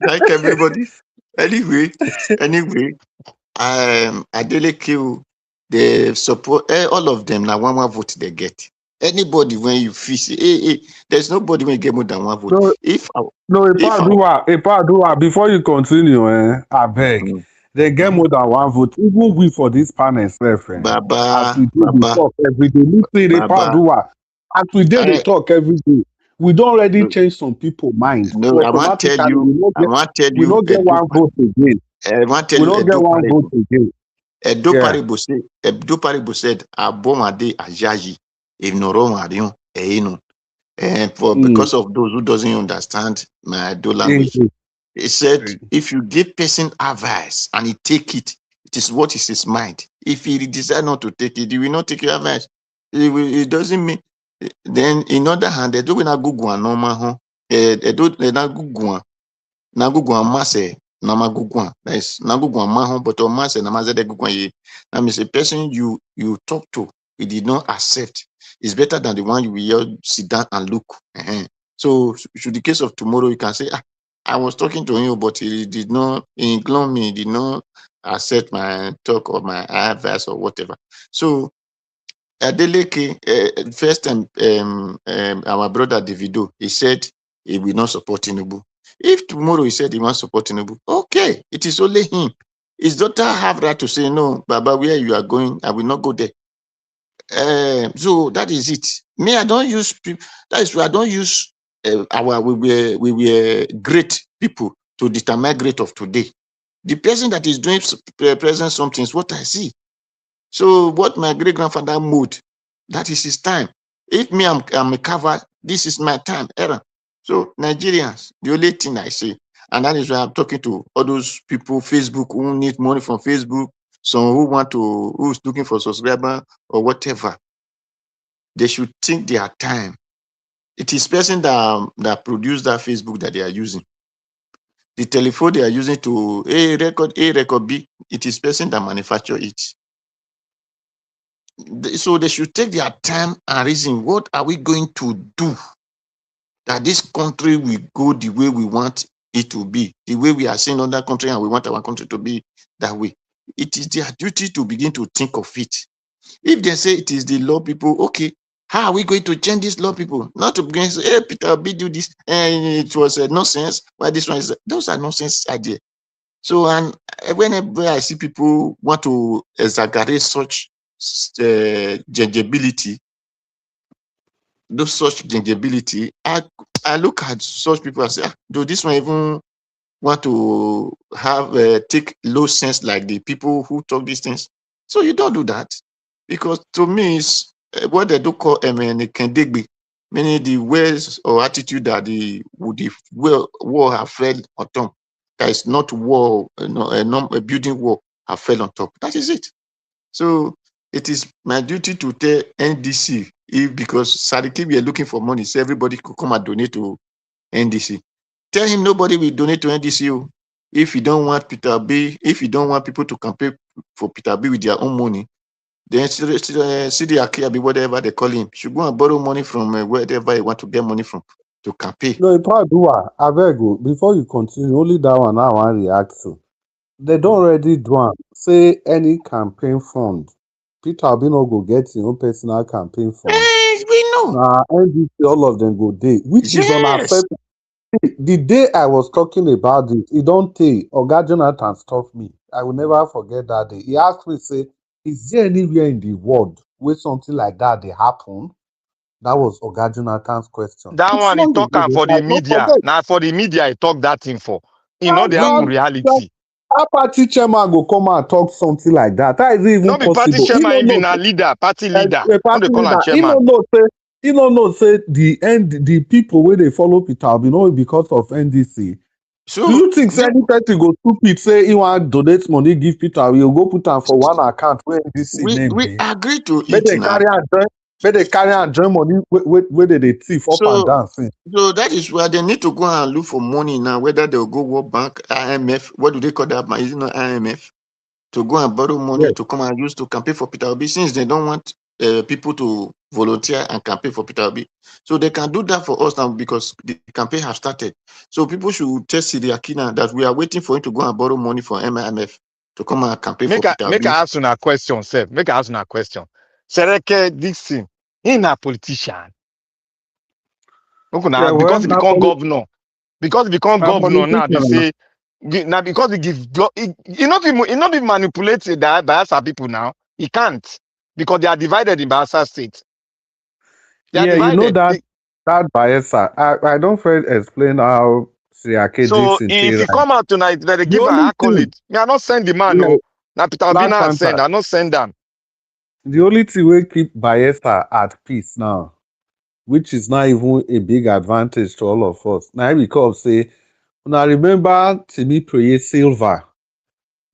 thank everybody. Anyway, Adeleke, they support all of them. Now, one vote they get. Anybody when you feel, say, hey, there's nobody when get more than one vote. No, no, Padua, before you continue, I beg. They get more than one vote. Even we for this panel itself, as we do the talk every day. Listen, Baba, Padua, as we do the talk every day, we don't already change some people' mind. no, So I want tell automatically, you, I want tell we you, don't get one vote again. I want tell We you, don't get one vote again. Yeah. Edo Paribo said, "Abomade ajayi, ignoro marion, einu." And for because of those who doesn't understand my Edo language, he said, if you give person advice and he take it, it is what is his mind. If he decide not to take it, he will not take your advice. It doesn't mean. Then, in other hand, Edo will not go normal, huh? Edo not go na gugwa mase na magugwa that is na gugwa maho but on mase na maze de gugwa ye. That means a person you talk to, he did not accept, is better than the one you will sit down and look. So should the case of tomorrow, you can say, I was talking to him, but he did not include me, he did not accept my talk or my advice or whatever. So Adeleke, first time our brother Davido, he said he will not support Tinubu. If tomorrow he said he wants to support Tinubu, okay, it is only him. His daughter have right to say, no, Baba, where you are going, I will not go there. So that is it. Me, I don't use, that is why I don't use we were great people to determine great of today. The person that is doing present something is what I see. So what my great grandfather made, that is his time. If me, I'm a cover, this is my time, era. So Nigerians, the only thing I say, and that is why I'm talking to all those people, Facebook, who need money from Facebook, some who's looking for subscriber or whatever. They should think their time. It is person that produce that Facebook that they are using. The telephone they are using to record A, record B, it is person that manufacture it. So they should take their time and reason, what are we going to do that this country will go the way we want it to be, the way we are seeing other country and we want our country to be that way. It is their duty to begin to think of it. If they say it is the law people, okay, how are we going to change this law people? Not to begin to say, hey, Peter Obi do this, and it was nonsense. Why this one is, those are nonsense ideas. So, and whenever I see people want to exaggerate such gingerbility, I look at such people and say, do this one even want to have take low sense like the people who talk these things? So you don't do that, because to me it's what they do call kendegbe, meaning the ways or attitude that the war have fell on top. That is not war, a building wall have fell on top. That is it. So it is my duty to tell NDC, if because Sadiki we are looking for money, so everybody could come and donate to NDC. Tell him nobody will donate to NDC. If you don't want Peter B, if you don't want people to campaign for Peter B with their own money, then Sidi Akiabi, whatever they call him, should go and borrow money from wherever you want to get money from to campaign. No, Ipadua, Avego, before you continue, only that one I want to react to. They don't already do am. Say any campaign fund. Peter Obi no go get his own personal campaign fund. We know. NDC, all of them go dey, which is unacceptable. The day I was talking about this, he don't take Oga Jonathan stopped me. I will never forget that day. He asked me, say, is there anywhere in the world where something like that they happen? That was Oga Jonathan's question. That It's one he long talk ago. am for the I don't media. forget. Now for the media, he talk that thing for. You know they happen reality. How party chairman go come and talk something like that? How is it even Not be party possible? He chairman, don't even know. a leader, party leader. A Not party they call him leader. chairman. He don't know say the people where they follow Peter Obi, know because of NDC. So do you think say any person go stupid say he want donate money give Peter Obi, you go put am for one account where NDC name we dey? agree to Make it they now. carry and join money where they thief up and down. So that is why they need to go and look for money now, whether they'll go World Bank, IMF, what do they call that? Is it not IMF? To go and borrow money to come and use to campaign for Peter Obi, since they don't want people to volunteer and campaign for Peter Obi. So they can do that for us now because the campaign has started. So people should tell Sidi Akina that we are waiting for him to go and borrow money for IMF to come and campaign for Peter Obi. Make I ask you a question, sir. Make I ask you a question. Sereke Dixon, he a politician. Because he become governor. Because he become governor now, they say now because he give he not be manipulated by Bayelsa people now. He can't because they are divided in Bayelsa state. They are You know divided. that Bayelsa. I don't first explain how Siake So Dixon if take he come out tonight, they give an accolade. Me, I not send the man, no. Now Peter Obi now send, I not send them. The only thing we keep Bayelsa at peace now, which is not even a big advantage to all of us. Now because say, when I remember Timi Preye Silva,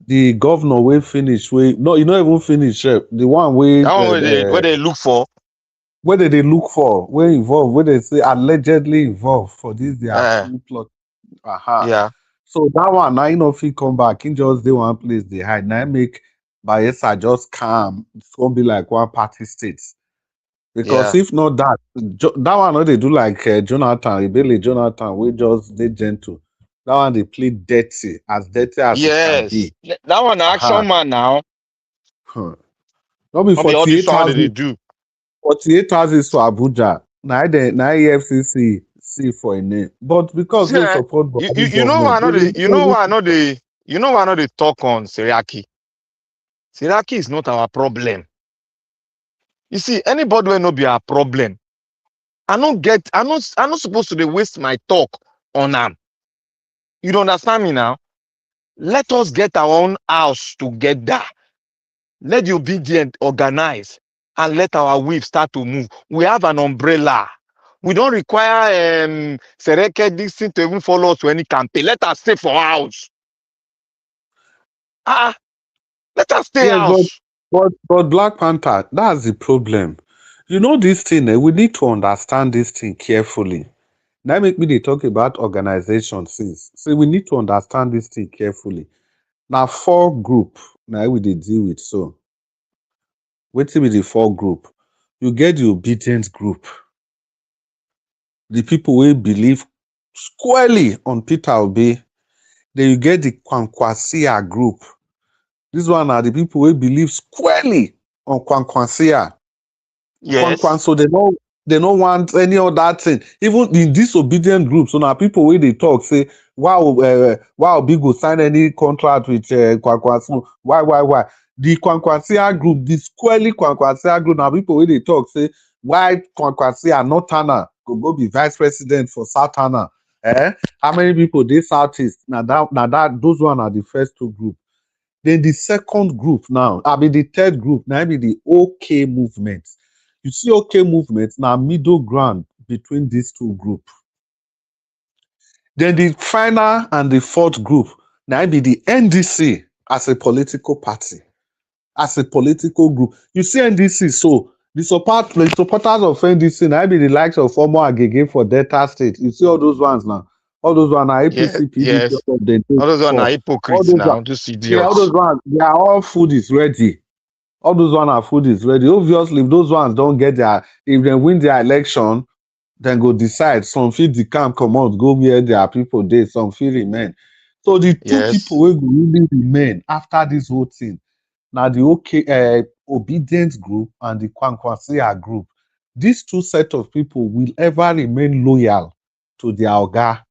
the governor will finish no, you not even finish the one where they look for. Where did they look for? Where involved? Where they say allegedly involved for this their plot. Yeah. So that one now, you know, if he come back, he just dey one place they hide. Now make Bayelsa just calm. It's gonna be like one party state. Because if not that, that one, no, they do like Jonathan, Ibele Jonathan, we just they gentle. That one they play dirty as it can be. That one action man now. Not be 48,000. They do. 48,000 for Abuja. Now EFCC see for a name. But because they support you know why I know they talk on Seriaki. Seriaki is not our problem. You see, anybody will not be our problem. I'm not supposed to waste my talk on them. You don't understand me now? Let us get our own house together. Let the obedient organize and let our wave start to move. We have an umbrella. We don't require Sereke Dixon to even follow us to any campaign. Let us stay for house. Let us stay house. But Black Panther, that's the problem. You know this thing, we need to understand this thing carefully. Now make me they talk about organization since. So we need to understand this thing carefully. Now 4 group, now we they deal with so. wetin be the fourth group? You get the obedient group, the people wey believe squarely on Peter Obi. Then you get the Kwankwasia group. This one are the people wey believe squarely on Kwankwasia. Yes. So they don't want any other thing. Even in disobedient groups, so now people wey dey talk say, why Obi go sign any contract with Kwankwaso? Why? The Kwankwasia group, the squarely Kwankwasia group, now people wey dey talk say, why Kwankwasia not Tana go be vice president for South Tana? How many people dey Southeast? Now that those one are the first two groups. Then the second group now, the third group, now be the OK movement. You see, OK movement now middle ground between these two groups. Then the final and the fourth group, now be the NDC as a political party, as a political group. You see NDC, so the supporters of NDC now be the likes of former Agege for Delta State. You see all those ones now. All those ones are APC, PDP, Yes. All those one are hypocrites now. Just idiots. all those ones, they are all food is ready. All those ones are food is ready. Obviously, if those ones don't get if they win their election, then go decide. Some feel the camp come out, go where their people dey, some feel remain. So the two people will really remain after this whole thing. Now the obedient group and the Kwankwasia group. These two set of people will ever remain loyal to their Oga.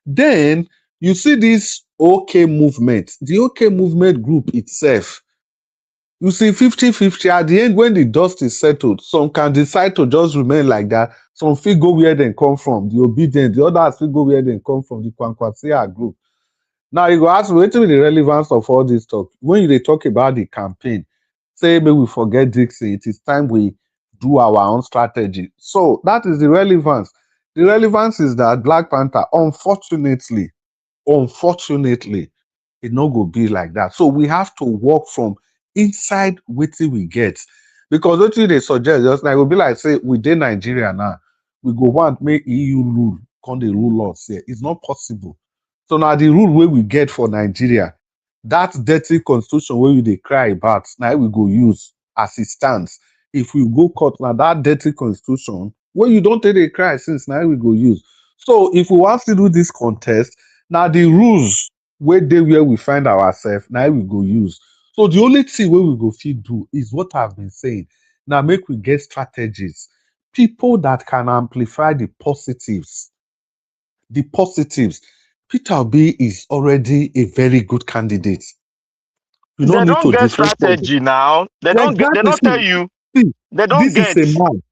Then you see this OK movement. The OK movement group itself, you see 50-50 at the end when the dust is settled, some can decide to just remain like that. Some feel go where they come from, the obedient, the others feel go where they come from, the Kwankwasia group. Now you go ask me, what is the relevance of all this talk? When they talk about the campaign, say maybe we forget Dixie, it is time we do our own strategy. So that is the relevance. The relevance is that Black Panther, unfortunately, it no go be like that. So we have to work from inside wetin we get. Because wetin they suggest, just like, it will be like, say, we dey Nigeria now, we go want make EU rule, come dey rule us here. It's not possible. So now the rule wey we get for Nigeria, that dirty constitution wey we dey cry about, now we go use as it stands. If we go court, now that dirty constitution, wey you don't take dey cry since, now we go use. So if we want to do this contest, now the rules wey dey where we find ourselves, now we go use. So the only thing wey we go fit do is what I've been saying. Now make we get strategies, people that can amplify the positives. The positives. Peter Obi is already a very good candidate. You They don't need don't to get different. strategy now. They don't get. They don't tell you. See, They don't this get. is a man.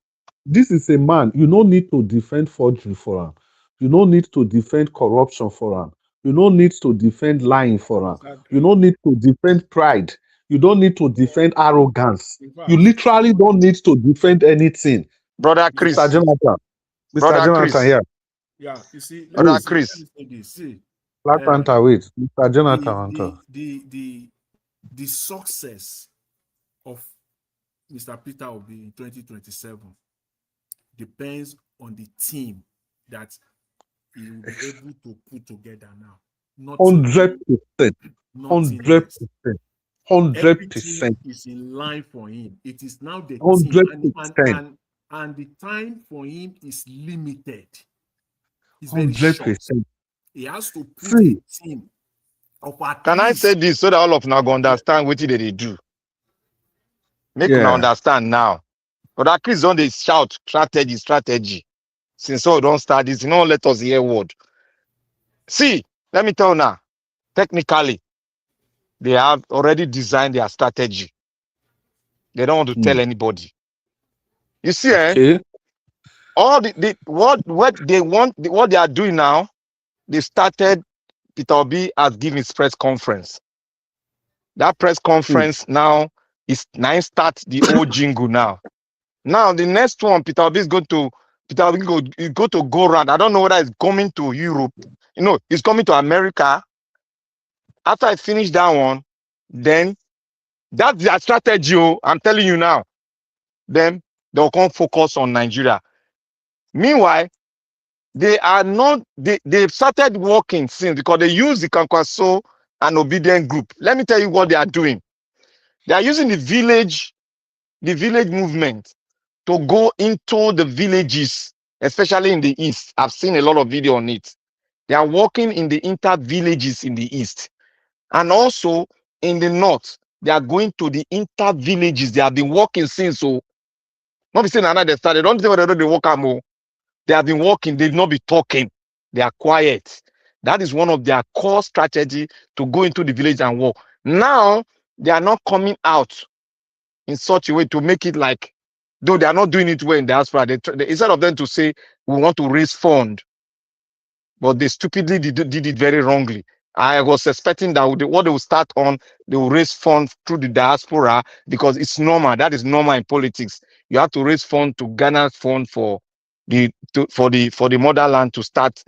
This is a man. You don't need to defend forgery for him. You don't need to defend corruption for him. You don't need to defend lying for him. You don't need to defend pride. You don't need to defend arrogance. You literally don't need to defend anything. Brother Chris. Mr. Jonathan. Brother Mr. Jonathan, Chris. yeah. Yeah, you see, let Brother me Chris. say this. See, Black Panther, wait. Mr. Jonathan, on top. the success of Mr. Peter Obi in 2027 depends on the team that he will be able to put together now. 100%. Nothing 100%. 100%. Everything is in line for him. It is now the 100%. team, and the time for him is limited. It's very 100%. short. He has to put See, a team of at Can I least say this so that all of now go understand what they do? Make una understand now. Brother Chris on they shout strategy. Since all don't start this, you know, let us hear word. See, let me tell you now. Technically, they have already designed their strategy. They don't want to tell anybody. You see, all what they want, what they are doing now, they started. Peter Obi has given his press conference. That press conference now is now start the old jingle now. Now the next one, Peter Obi is going to go around. I don't know whether it's coming to Europe. You know, he's coming to America. After I finish that one, then that's their strategy. I'm telling you now. Then they'll come focus on Nigeria. Meanwhile, they are not. They've started working since because they use the Kwankwaso and obedient group. Let me tell you what they are doing. They are using the village the village movement to go into the villages, especially in the east. I've seen a lot of video on it. They are working in the inter villages in the east. And also in the north, they are going to the inter villages. They have been working since. So, not be saying another they started. Don't say whether they work more. They have been working. They've not been talking. They are quiet. That is one of their core strategy to go into the village and work. Now they are not coming out in such a way to make it like, though they are not doing it well in diaspora. Instead of them to say we want to raise fund, but they stupidly did it very wrongly. I was expecting that what they will start on, they will raise funds through the diaspora because it's normal. That is normal in politics. You have to raise funds to garner fund for the motherland to start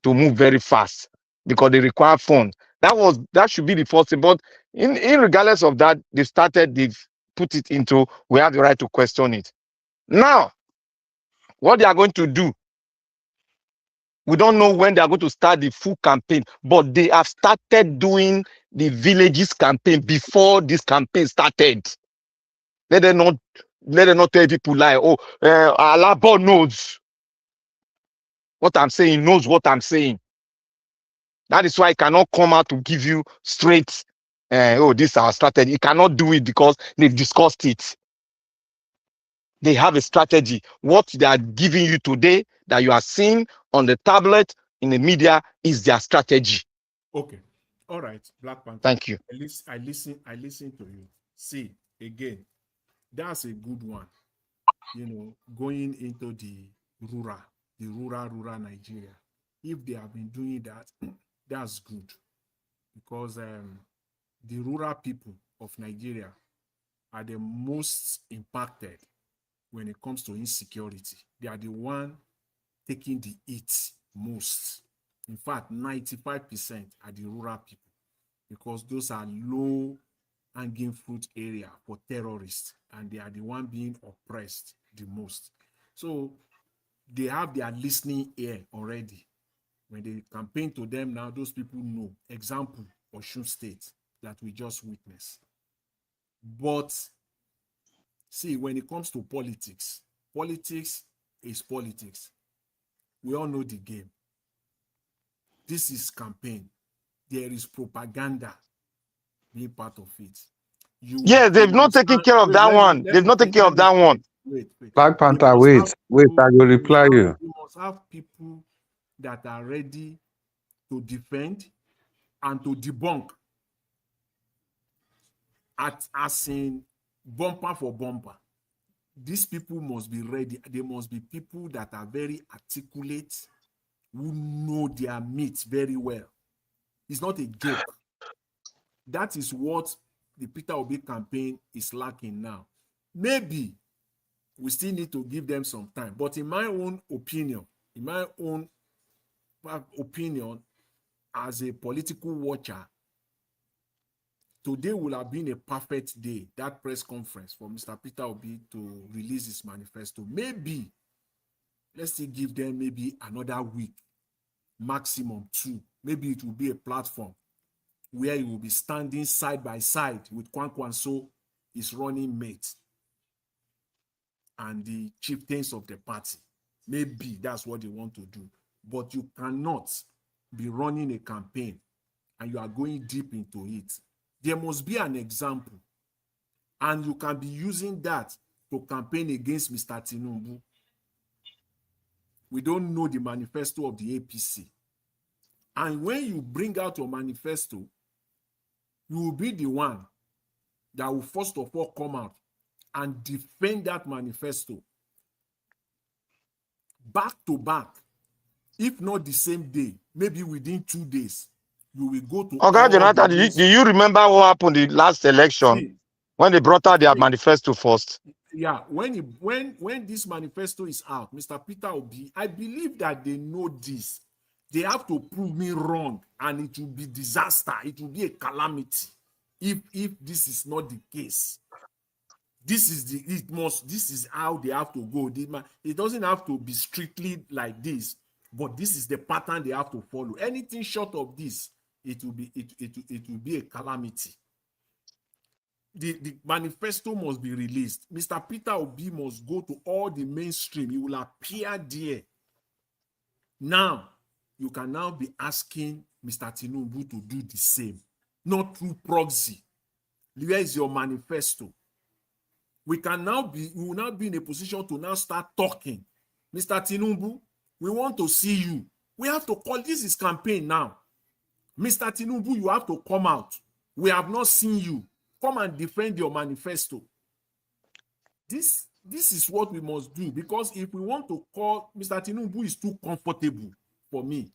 to move very fast because they require funds. That should be the first thing. But in regardless of that, they've put it into, we have the right to question it. Now, what they are going to do, we don't know when they are going to start the full campaign, but they have started doing the villages campaign before this campaign started. Let them not tell people like, oh, Alabo knows what I'm saying, knows what I'm saying. That is why I cannot come out to give you straight, oh, this is our strategy. He cannot do it because they've discussed it. They have a strategy. What they are giving you today that you are seeing on the tablet in the media is their strategy. Okay. All right, Black Panther. Thank you. I listen to you. See, again, that's a good one. You know, going into the rural Nigeria. If they have been doing that, that's good. Because the rural people of Nigeria are the most impacted when it comes to insecurity. They are the one taking the hit most. In fact, 95% are the rural people because those are low hanging fruit area for terrorists and they are the one being oppressed the most. So they have their listening ear already. When they campaign to them now, those people know. Example, Osun State that we just witnessed. But see, when it comes to politics, politics is politics. We all know the game. This is campaign. There is propaganda being part of it. Yes, they've not taken care of that one. They've not taken care of that one. Wait. Black Panther, wait, I will reply you. You must have people that are ready to defend and to debunk as in bumper for bumper. These people must be ready. They must be people that are very articulate, who know their meat very well. It's not a joke. That is what the Peter Obi campaign is lacking now. Maybe we still need to give them some time. But in my own opinion, as a political watcher, today will have been a perfect day, that press conference for Mr. Peter Obi to release his manifesto. Maybe, let's still give them maybe another week, maximum 2. Maybe it will be a platform where he will be standing side by side with Kwankwanso, his running mate, and the chieftains of the party. Maybe that's what they want to do. But you cannot be running a campaign and you are going deep into it. There must be an example. And you can be using that to campaign against Mr. Tinubu. We don't know the manifesto of the APC. And when you bring out your manifesto, you will be the one that will first of all come out and defend that manifesto back to back. If not the same day, maybe within 2 days, you will go to Okay, Jonathan, do you remember what happened in the last election when they brought out their manifesto first? Yeah, when this manifesto is out, Mr. Peter Obi, I believe that they know this. They have to prove me wrong, and it will be disaster. It will be a calamity if this is not the case. This is how they have to go. It doesn't have to be strictly like this, but this is the pattern they have to follow. Anything short of this, it will be a calamity. the manifesto must be released. Mr. Peter Obi must go to all the mainstream. He will appear there. Now, you can now be asking Mr. Tinubu to do the same, not through proxy. Where is your manifesto? We will now be in a position to now start talking. Mr. Tinubu, we want to see you. We have to call, this is campaign now. Mr. Tinubu, you have to come out. We have not seen you. Come and defend your manifesto. This is what we must do, because if we want to call, Mr. Tinubu is too comfortable for me.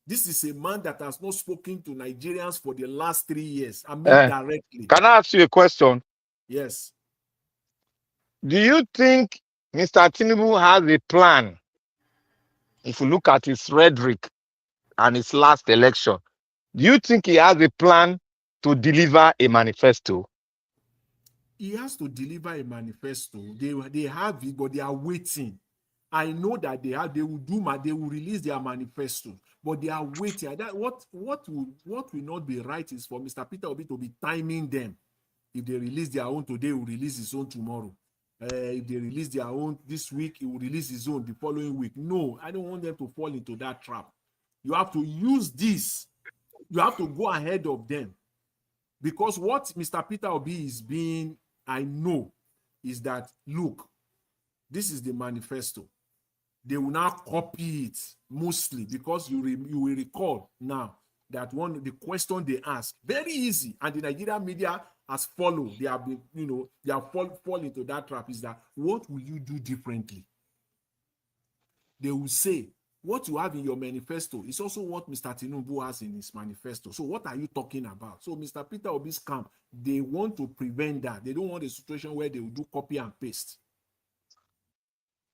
This is a man that has not spoken to Nigerians for the last 3 years. I mean, directly. Can I ask you a question? Yes. Do you think Mr. Tinubu has a plan? If you look at his rhetoric and his last election, do you think he has a plan to deliver a manifesto? He has to deliver a manifesto. They have it, but they are waiting. I know that they will release their manifesto, but they are waiting. What will not be right is for Mr. Peter Obi to be timing them. If they release their own today, he will release his own tomorrow. If they release their own this week, he will release his own the following week. No, I don't want them to fall into that trap. You have to use this. You have to go ahead of them. Because what Mr. Peter Obi is being, I know, is that, look, this is the manifesto. They will now copy it mostly, because you will recall now that the question they ask, very easy, and the Nigerian media has followed. They have been, they have fall into that trap, is that, what will you do differently? They will say, what you have in your manifesto is also what Mr. Tinubu has in his manifesto. So what are you talking about? So Mr. Peter Obi's camp, they want to prevent that. They don't want a situation where they will do copy and paste,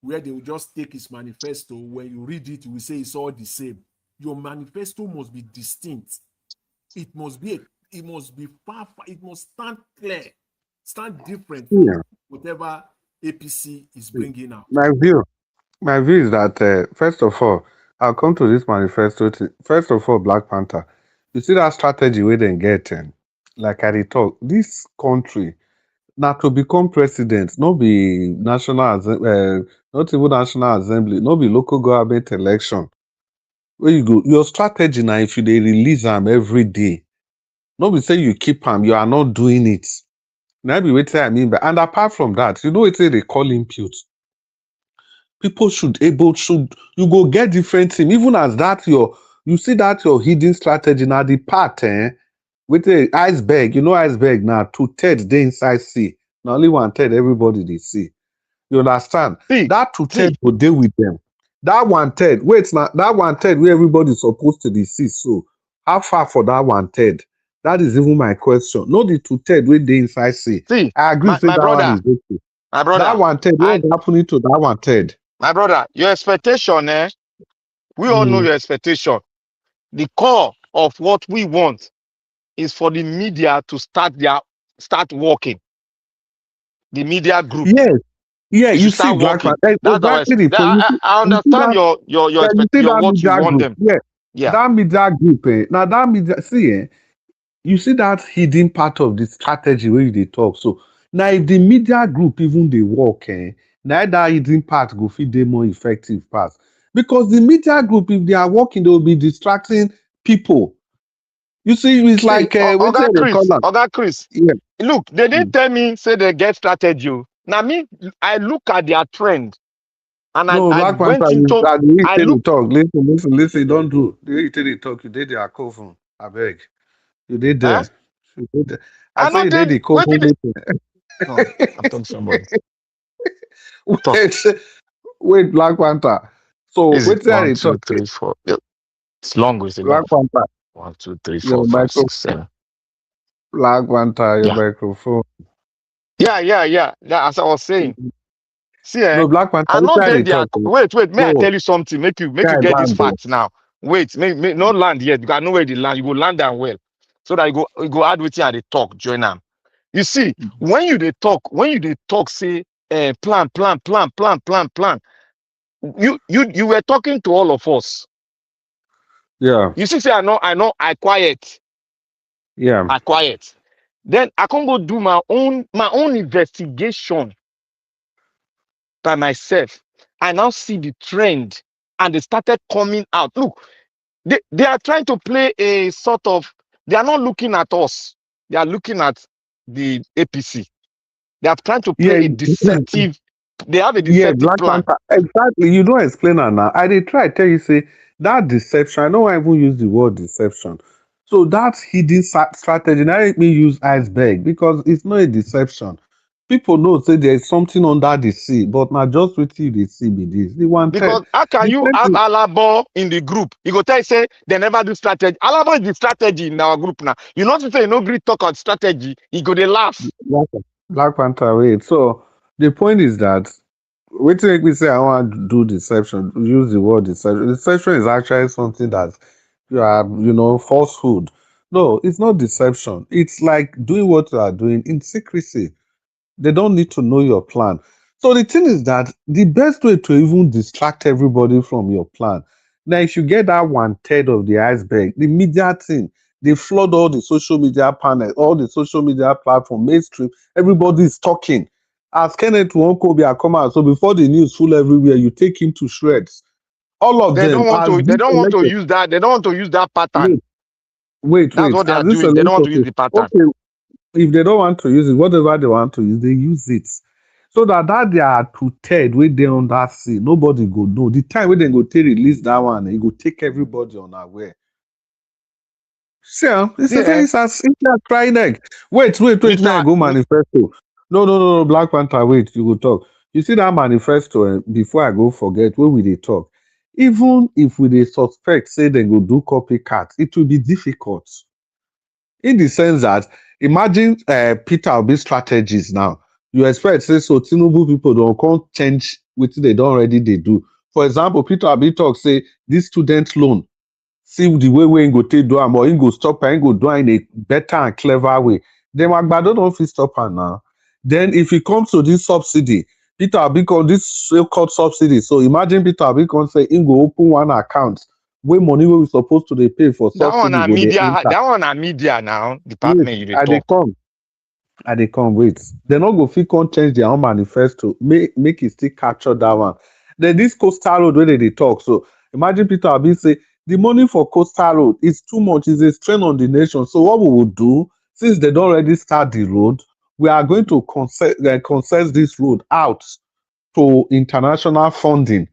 where they will just take his manifesto. When you read it, you will say it's all the same. Your manifesto must be distinct. It must be far, it must stand clear, stand different from whatever APC is bringing out. My view is that, first of all, I'll come to this manifesto. First of all, Black Panther, you see that strategy where they get, like I talk, this country, now to become president, not be not even national assembly, not be local government election. Where you go, your strategy now, if you they release them every day, not be say you keep them, you are not doing it. Now be waiting, I mean, and apart from that, you know what they call impute. People should you go get different thing, even as that you see that your hidden strategy now the part with the iceberg, iceberg now 2/3 they inside sea. Now only 1/3 everybody they see. You understand? That 2/3 will deal with them. That 1/3, wait now, that 1/3 where everybody supposed to be see. So how far for that 1/3? That is even my question. No, the 2/3 where they inside sea. I agree with that brother, one is okay. My brother, that 1/3, what happening to that 1/3? My brother, your expectation, we all know your expectation. The core of what we want is for the media to start working. The media group. Yes. Yeah, you see start Black working. Panther. That's Exactly. I understand your what you want group. them. Yeah. That media group. Now that media, see, you see that hidden part of the strategy where they talk. So now if the media group even they work, now that hidden part go feed them more effective part. Because the media group, if they are working, they will be distracting people. You see, it's like Oga Chris. Yeah. Look, they didn't tell me say they get strategy. Now me, I look at their trend, and no, I Black went Panther, into. I look. Talk. Listen. Don't do. The way you tell the talk, you did their coven. I beg. You did there. You did there. I say you did the coven. No, I'm talking somebody. Wait, Black Panther. So Is it 1, 2, 3, 4? It's long. It's Black enough. Panther. 1, 2, 3, 4, Your 5, 6, 7. Black Panther, your microphone. Yeah. As I was saying. See, no, Black Panther. I'm not there. Wait. May I tell you something? Make you get this fact now. Wait, may not land yet because I know where the land. You go land down well, so that you go add with you at the talk. Join them. You see, when you they talk, say plan. You were talking to all of us. Yeah. You see, say I know, I quiet. Yeah. I quiet. Then I can go do my own investigation by myself. I now see the trend and they started coming out. Look, they are trying to play a sort of, they are not looking at us. They are looking at the APC. They are trying to Yeah, play a deceptive, they have a yeah, deceptive Black plan. Panther. Exactly. You don't explain that now. I did try tell you say that deception. I know I even use the word deception. So that hidden strategy. Now let me use iceberg because it's not a deception. People know say there's something under the sea, but not just with you they see be this. The one third. Because how can The you third have thing- Alabo in the group? You go tell you say they never do strategy. Alabo is the strategy in our group now. You know to say no great talk about strategy, he go they laugh. Black Panther, wait. So the point is that wait till make me say I want to do deception. Use the word deception. Deception is actually something that you are, falsehood. No, it's not deception. It's like doing what you are doing in secrecy. They don't need to know your plan. So the thing is that the best way to even distract everybody from your plan, now if you get that one third of the iceberg, the media thing, they flood all the social media panels, all the social media platform, mainstream, everybody is talking. As Kenneth Nwokobia come out, so before the news full everywhere, you take him to shreds. All of They don't them, want as to, they this don't want to elected, use that, they don't want to use that pattern. wait, wait, That's wait, what they as are this doing. They don't want to use elected, the pattern. okay, if they don't want to use it, whatever they want to use, they use it. So that they are to third wey dey under sea, nobody go know. The time wey dem go take release that one, e go take everybody unaware. See, it's See, a very simple as crying egg. Wait, may I Mr. go manifesto? No, Black Panther, wait, you go talk. You see that manifesto, before I go forget, where we dey talk. Even if we dey suspect, say dem go do copycat, it will be difficult. In the sense that imagine Peter Obi strategies now. You expect say so Tinubu people don't come change wetin they don already dey do. For example, Peter Obi talk say this student loan, see the way im go take do am, or im go stop am, im go do am in a better and clever way. Then Agbado don fit stop am now. Then if it comes to this subsidy, Peter Obi come this so-called subsidy. So imagine Peter Obi come say im go open one account wey money wey we supposed to dey pay for That one subsidy are go dey media, enter. that one are media now, Wait, department you dey I dey talk. come. I dey come, wait. They no go fit come change their own manifesto, make it still capture that one. Then this coastal road wey they talk, so imagine Peter Obi say the money for coastal road is too much, it's a strain on the nation. So what we will do, since they don't already start the road, we are going to concess this road out to international funding.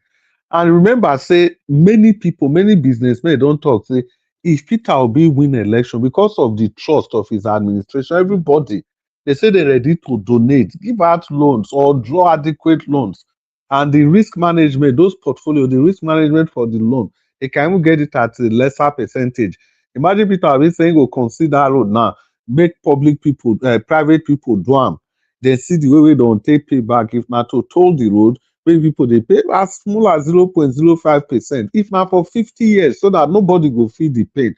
And remember, say many people, many businessmen don't talk. Say if Peter Obi win election because of the trust of his administration, everybody they say they're ready to donate, give out loans or draw adequate loans. And the risk management, those portfolio, the risk management for the loan, they can even get it at a lesser percentage. Imagine Peter Obi saying go consider road now, make public people, private people do am. They see the way we don't take pay back. If not to toll the road, wey people dey pay as small as 0.05%, if na for 50 years, so that nobody go feel the pain.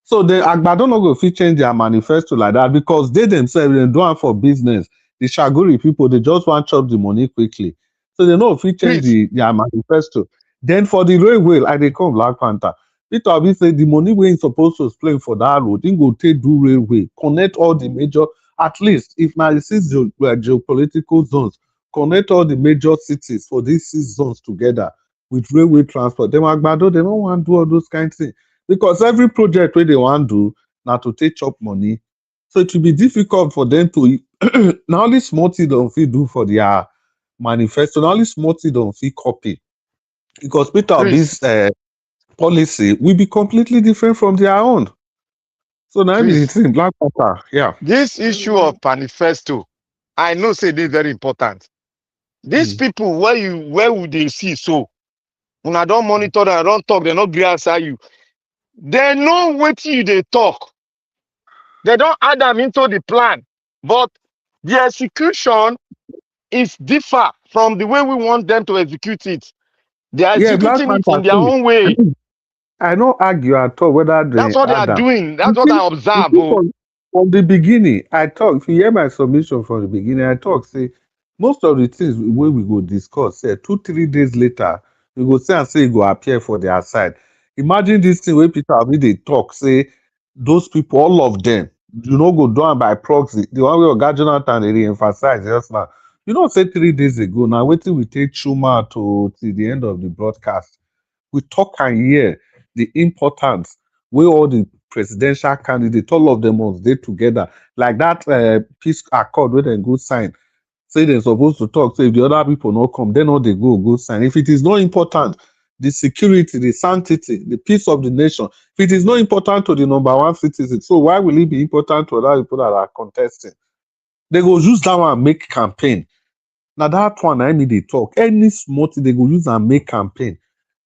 So the Agbado no go fit change their manifesto like that because they themselves dem do am for business. The Shaguri people they just want chop the money quickly, so they no fit change Please, their manifesto. Then for the railway, I dey come Black Panther. Peter Obi say the money wey he suppose to explain for that road, he go take do railway, connect all the major, at least if na the 6 geopolitical zones, connect all the major cities for these 6 zones together with railway transport. Dem Agbado, they no wan do all those kind things because every project wey they wan do na to take chop money. So it will be difficult for them to na only small thing dem fit do for their manifesto, na only small thing dem fit copy. Because Peter Obi's please, policy will be completely different from their own. So now be the please. thing, Black Panther, yeah. This issue of manifesto, I know say they very important. These people where would they see so? When I don't monitor them, I don't talk, they not gree answer you. They know what you they talk. They don't add them into the plan. But the execution is differ from the way we want them to execute it. They are Yeah, Black executing it Panther, in their see, own way. I don't argue at all whether That's they what they are Adam. doing. You That's what see, I you observe. see Oh. from the beginning, I talk. If you hear my submission from the beginning, I talk. Say most of the things wey we go discuss, say 2-3 days later, we go say and say e go appear for their side. Imagine this thing wey Peter Obi dey talk. Say those people, all of them, you know, go down by proxy. The one way Oga Jonathan they re-emphasize just now. You know, say 3 days ago, now wait till we take Chuma to the end of the broadcast. We talk and hear the importance where all the presidential candidates, all of them must stay together. Like that peace accord where they go sign. Say they're supposed to talk. So if the other people not come, then all they go sign. If it is not important, the security, the sanctity, the peace of the nation, if it is not important to the number one citizen, so why will it be important to other people that are contesting? They go use that one and make campaign. Now that one I mean they talk. Any small thing they go use and make campaign.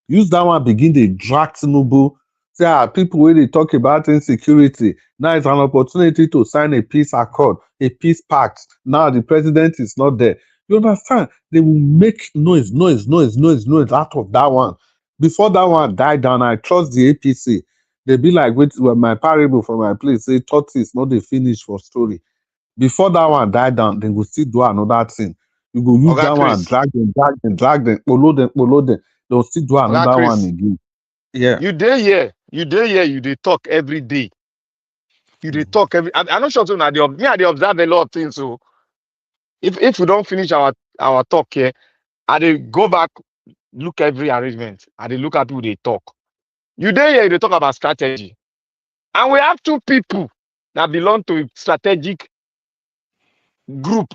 Use that one begin the drag Tinubu. Say people when they talk about insecurity, now it's an opportunity to sign a peace accord, a peace pact. Now the president is not there. You understand? They will make noise out of that one. Before that one die down, I trust the APC. They be like, wait, well, my parable for my place say tortoise not the finish for story. Before that one die down, they will still do another thing. You go use Oga that one, Chris, drag them, follow them. They'll still do Oga another one Chris, again. Yeah. you dey here, you dey talk every day. You dey talk every. I'm not sure so now. Me, I dey observe a lot of things. So if we don't finish our talk here, I dey go back, look every arrangement. I dey look at people they talk. You dey here, they talk about strategy, and we have two people that belong to a strategic group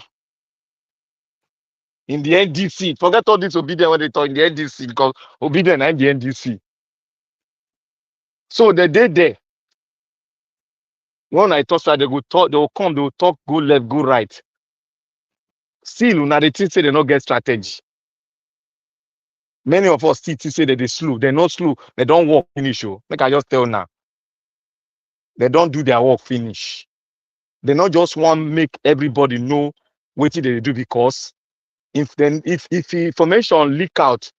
in the NDC. Forget all this obedient when they talk in the NDC because obedient and the NDC. So they dey there. When I talk, they go talk, they will come, they will talk, go left, go right. Still, now they think say they not get strategy. Many of us still say that they slow. They're not slow. They don't work finish. Like I just tell now. They don't do their work finish. They not just want to make everybody know what they do because if information leak out,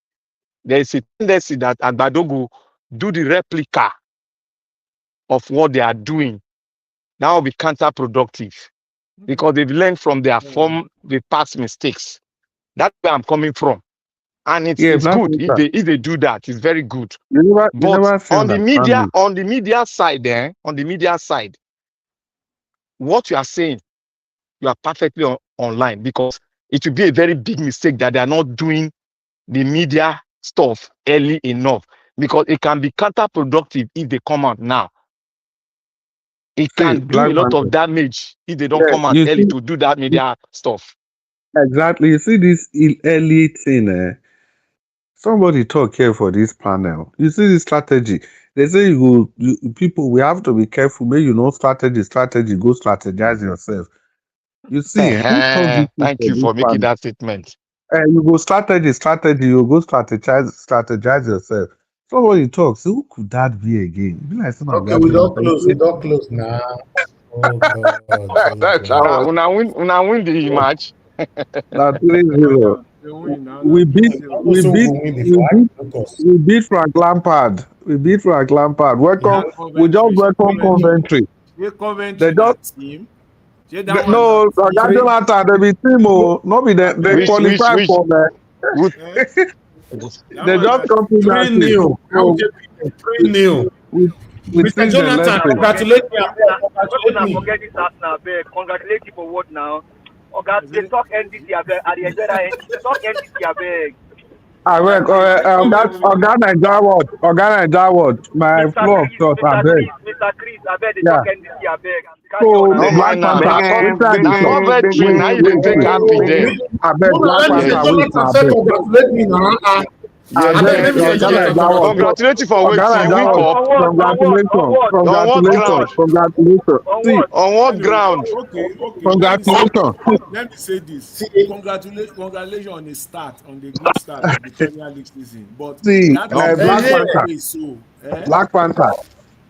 there is a tendency that Agbadogo do the replica of what they are doing. That will be counterproductive because they've learned from their past mistakes. That's where I'm coming from. And it's good if they do that. It's very good. But on the media side, what you are saying, you are perfectly online because it will be a very big mistake that they are not doing the media stuff early enough because it can be counterproductive if they come out now. It can do a lot of damage if they don't come out early to do that media stuff. Exactly. You see this early thing, somebody talk here for this panel. You see this strategy. They say people, we have to be careful. Maybe you know strategy, go strategize yourself. You see, who talk this Thank you for making that statement. You go strategy, you go strategize yourself. Somebody talks, who could that be again? Be like, okay, we don't close now. Oh God. Una win the match. Now 3-0. We beat Frank Lampard. Welcome. We just welcome Coventry. Coventry that team. No, Jonathan, they be team. No, be they qualify for the. They just come to that 3-0. Mr. Jonathan, congratulate me. Forget this now, congratulate you for what now? They talk NDC, I beg. At the end of the talk NDC, I beg. I beg. Oga Naija what? My floor thought, I beg. Mr. Chris, I beg. They talk NDC, I beg. So Black Panther, now you didn't take happy there. I beg Black Panther wait now. Congratulate me now. Congratulate you for waiting. Win cup. Congratulations. See, on what ground? Okay. Congratulations. Let me say this. Congratulations on the start, on the good start of the Premier League season. But see, Black Panther.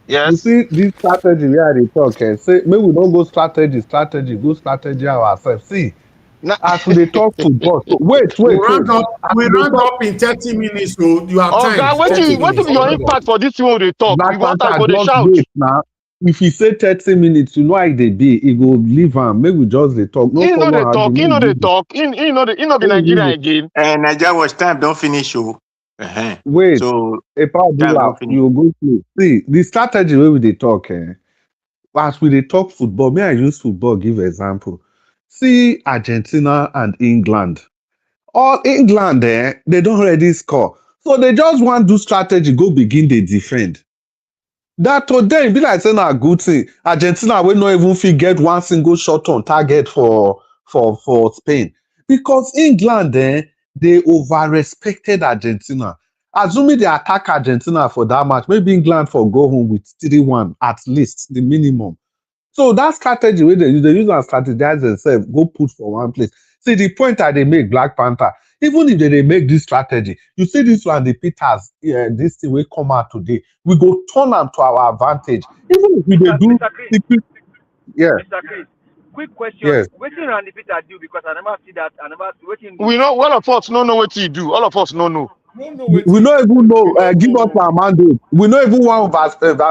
Yes. You see this strategy where they talk. Say maybe we don't go strategy, go strategy ourselves. See. As we talk to God, wait. We round up in 30 minutes, so you have time. What is your impact for this one they talk? Black you want to Panther, go just shout. wait now. If he say 30 minutes, you know how they be. He go leave him. Maybe we just they talk. He know they talk. He know be Nigerian again. Nigeria watch time don't finish. Wait. So you go through. See the strategy where we they talk. as we dey talk football, may I use football give example. See Argentina and England. All England, they don't already score. So they just want do strategy, go begin they defend. That today be like saying a good thing. Argentina will not even fit get one single shot on target for Spain. Because England, they over respected Argentina. Assuming they attack Argentina for that match, maybe England for go home with 3-1 at least, the minimum. So that strategy wey they use and strategize themselves, go put for one place. See the point that they make Black Panther, even if they make this strategy, you see this one, the Peters, this thing will come out today. We go turn them to our advantage. Even if we dey do Mr. Chris, secret, yeah, Mr. Chris, quick question. yes. Wetin Randy Peter do because I never see that. I never see wetin do. We know all of us no know what he do. All of us no know. No, no, We don't even know. we don't Give us know. our mandate. We don't even want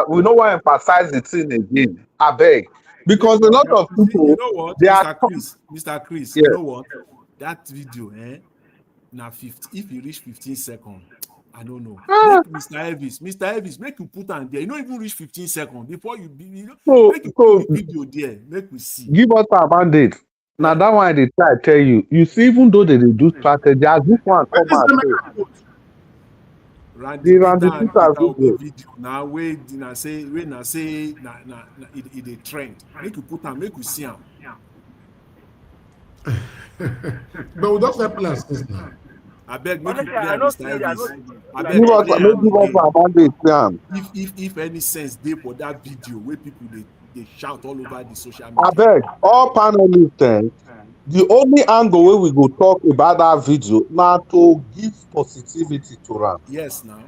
we don't want to emphasize the thing again. I beg, because a lot of You people know what, they are. Mr. Chris, you Yes. know what? That video, now 50, if you reach 15 seconds, I don't know. Ah, Make Mr. Elvis, make you put on there. You don't even reach 15 seconds before so make you so put the video there. Make we see. give us our mandate. Now that one they try tell you. You see, even though they dey do strategy, as this one come out, so Randy the Peter Randy and Peter Peter Obi video. video. Now wait, na say it a trend. Make you put on, make you see him. But we don't have plans since now. I beg, make you Honestly, play I am, know Mr. see. I know Elvis. see. I Like, beg, Give us, play make am give us again. our mandate, Sam. If any sense dey for that video where people they shout all over the social I media. beg all panelists. The only angle where we go talk about that video now to give positivity to them. Yes, now.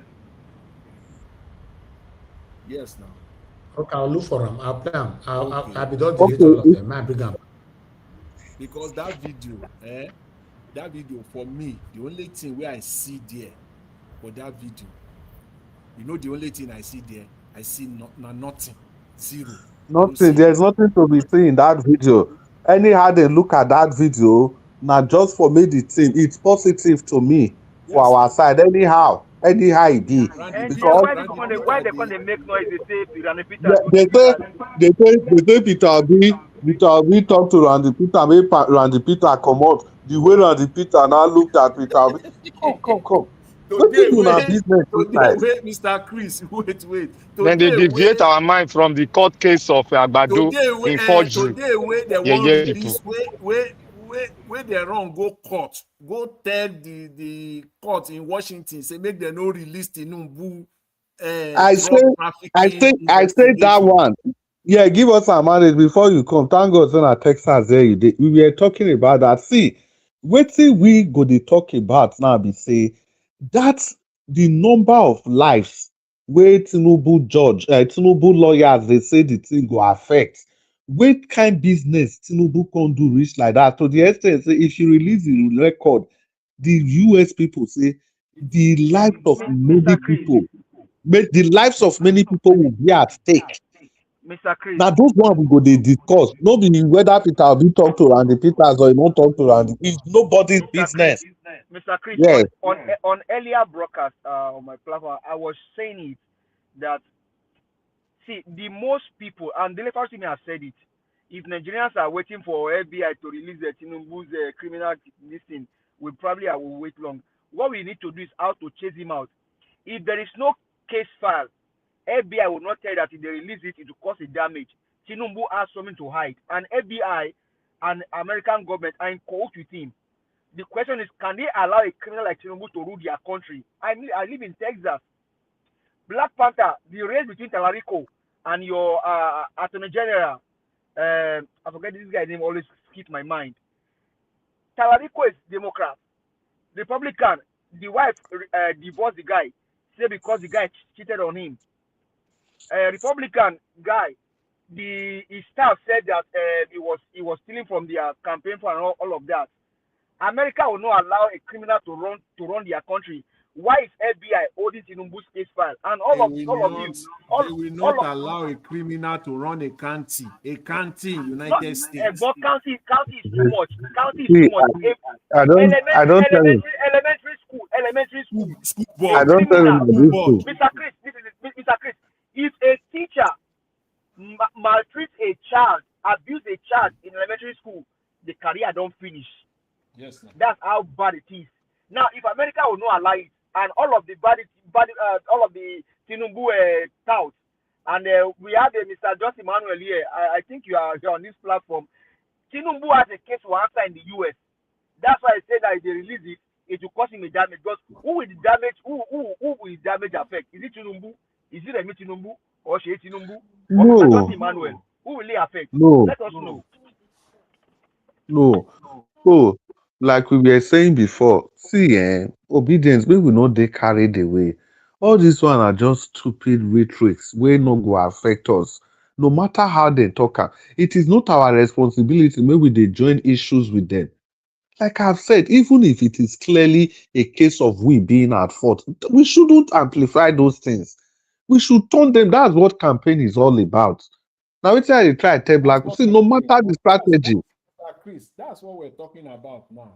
Yes, now. Okay, I'll look for them. I'll play them. Okay. I'll be done delete all of Okay, them. I bring them. Because that video for me, the only thing where I see there for that video, you know, the only thing I see there, I see nothing, zero. I don't nothing. see There's nothing to be seen in that video. Anyhow they look at that video, now just for me the thing, it's positive to me for yes, our now. side. Anyhow it be and then because Randy why Peter, they come they make noise? They say Randy Peter yeah, do this. they say Peter Obi talk to Randy Peter, make Randy Peter come out. The way Randy Peter now looked at Peter Obi, come. What today people na business inside? wait, Mr. Chris, wait. Then they Today deviate wait. our mind from the court case of Agbado in forgery. Today wey they Yeah, wan yeah, people. release wey they run go court, go tell the court in Washington say make dem no release Tinubu I say drug I trafficking say I say that investigation. one. Yeah, give us our mandate before you come. Thank God, son, at Texas there you dey. We were talking about that. See, wetin we go dey talk about now be say that's the number of lives wey Tinubu lawyers dey say the thing go affect. What kind business Tinubu can do reach like that? To the extent say if you release the record, the US people say the lives of many Mr. Chris, people, the lives of many people will be at stake. Mr. Chris, Now those one we go dey discuss. No be whether Peter Obi talk to Randy Peters or he won't talk to Randy. It's nobody's business. Mr. Chris, Yes. on earlier broadcast on my platform, I was saying it that see the most people and the local team has said it. If Nigerians are waiting for FBI to release the Tinubu's criminal listing, we probably will wait long. What we need to do is how to chase him out. If there is no case file, FBI will not tell that if they release it, it will cause a damage. Tinubu has something to hide, and FBI and American government are in cahoots with him. The question is, can they allow a criminal like Tinubu to rule their country? I live in Texas. Black Panther, the race between Talarico and your Attorney General, I forget this guy's name, always skip my mind. Talarico is Democrat. Republican, the wife divorced the guy, say because the guy cheated on him. Republican guy, his staff said that he was stealing from their campaign fund and all of that. America will not allow a criminal to run their country. Why is FBI holding Tinubu's case file? And They all will of you, not allow a criminal to run a county in not United States. but county is too much. County is See, too much. I don't tell him. Elementary school. School I board. don't tell him Criminal. this too. Mr. Chris, if a teacher maltreat a child, abuse a child in elementary school, the career don't finish. Yes, sir. That's how bad it is. Now, if America will not allow it, and all of the all of the Tinubu touts, and we have Mr. Justin Emmanuel here. I think you're on this platform. Tinubu has a case to answer in the US. That's why I said that if they release it, it will cause him a damage. Because who will the damage? Who will the damage affect? Is it Tinubu? Is it Remi Tinubu or Shea Tinubu or Mr. Justin No, Emmanuel? Who will it affect? no, Let us know. no. So, like we were saying before, see, obedience, we will not they carried away. All these one are just stupid rhetorics wey no go affect us. No matter how they talk am, it is not our responsibility. Maybe they join issues with them. Like I've said, even if it is clearly a case of we being at fault, we shouldn't amplify those things. We should turn them. That's what campaign is all about. Now, it's I dey try tell black people, see, no matter the strategy, Chris, that's what we're talking about now.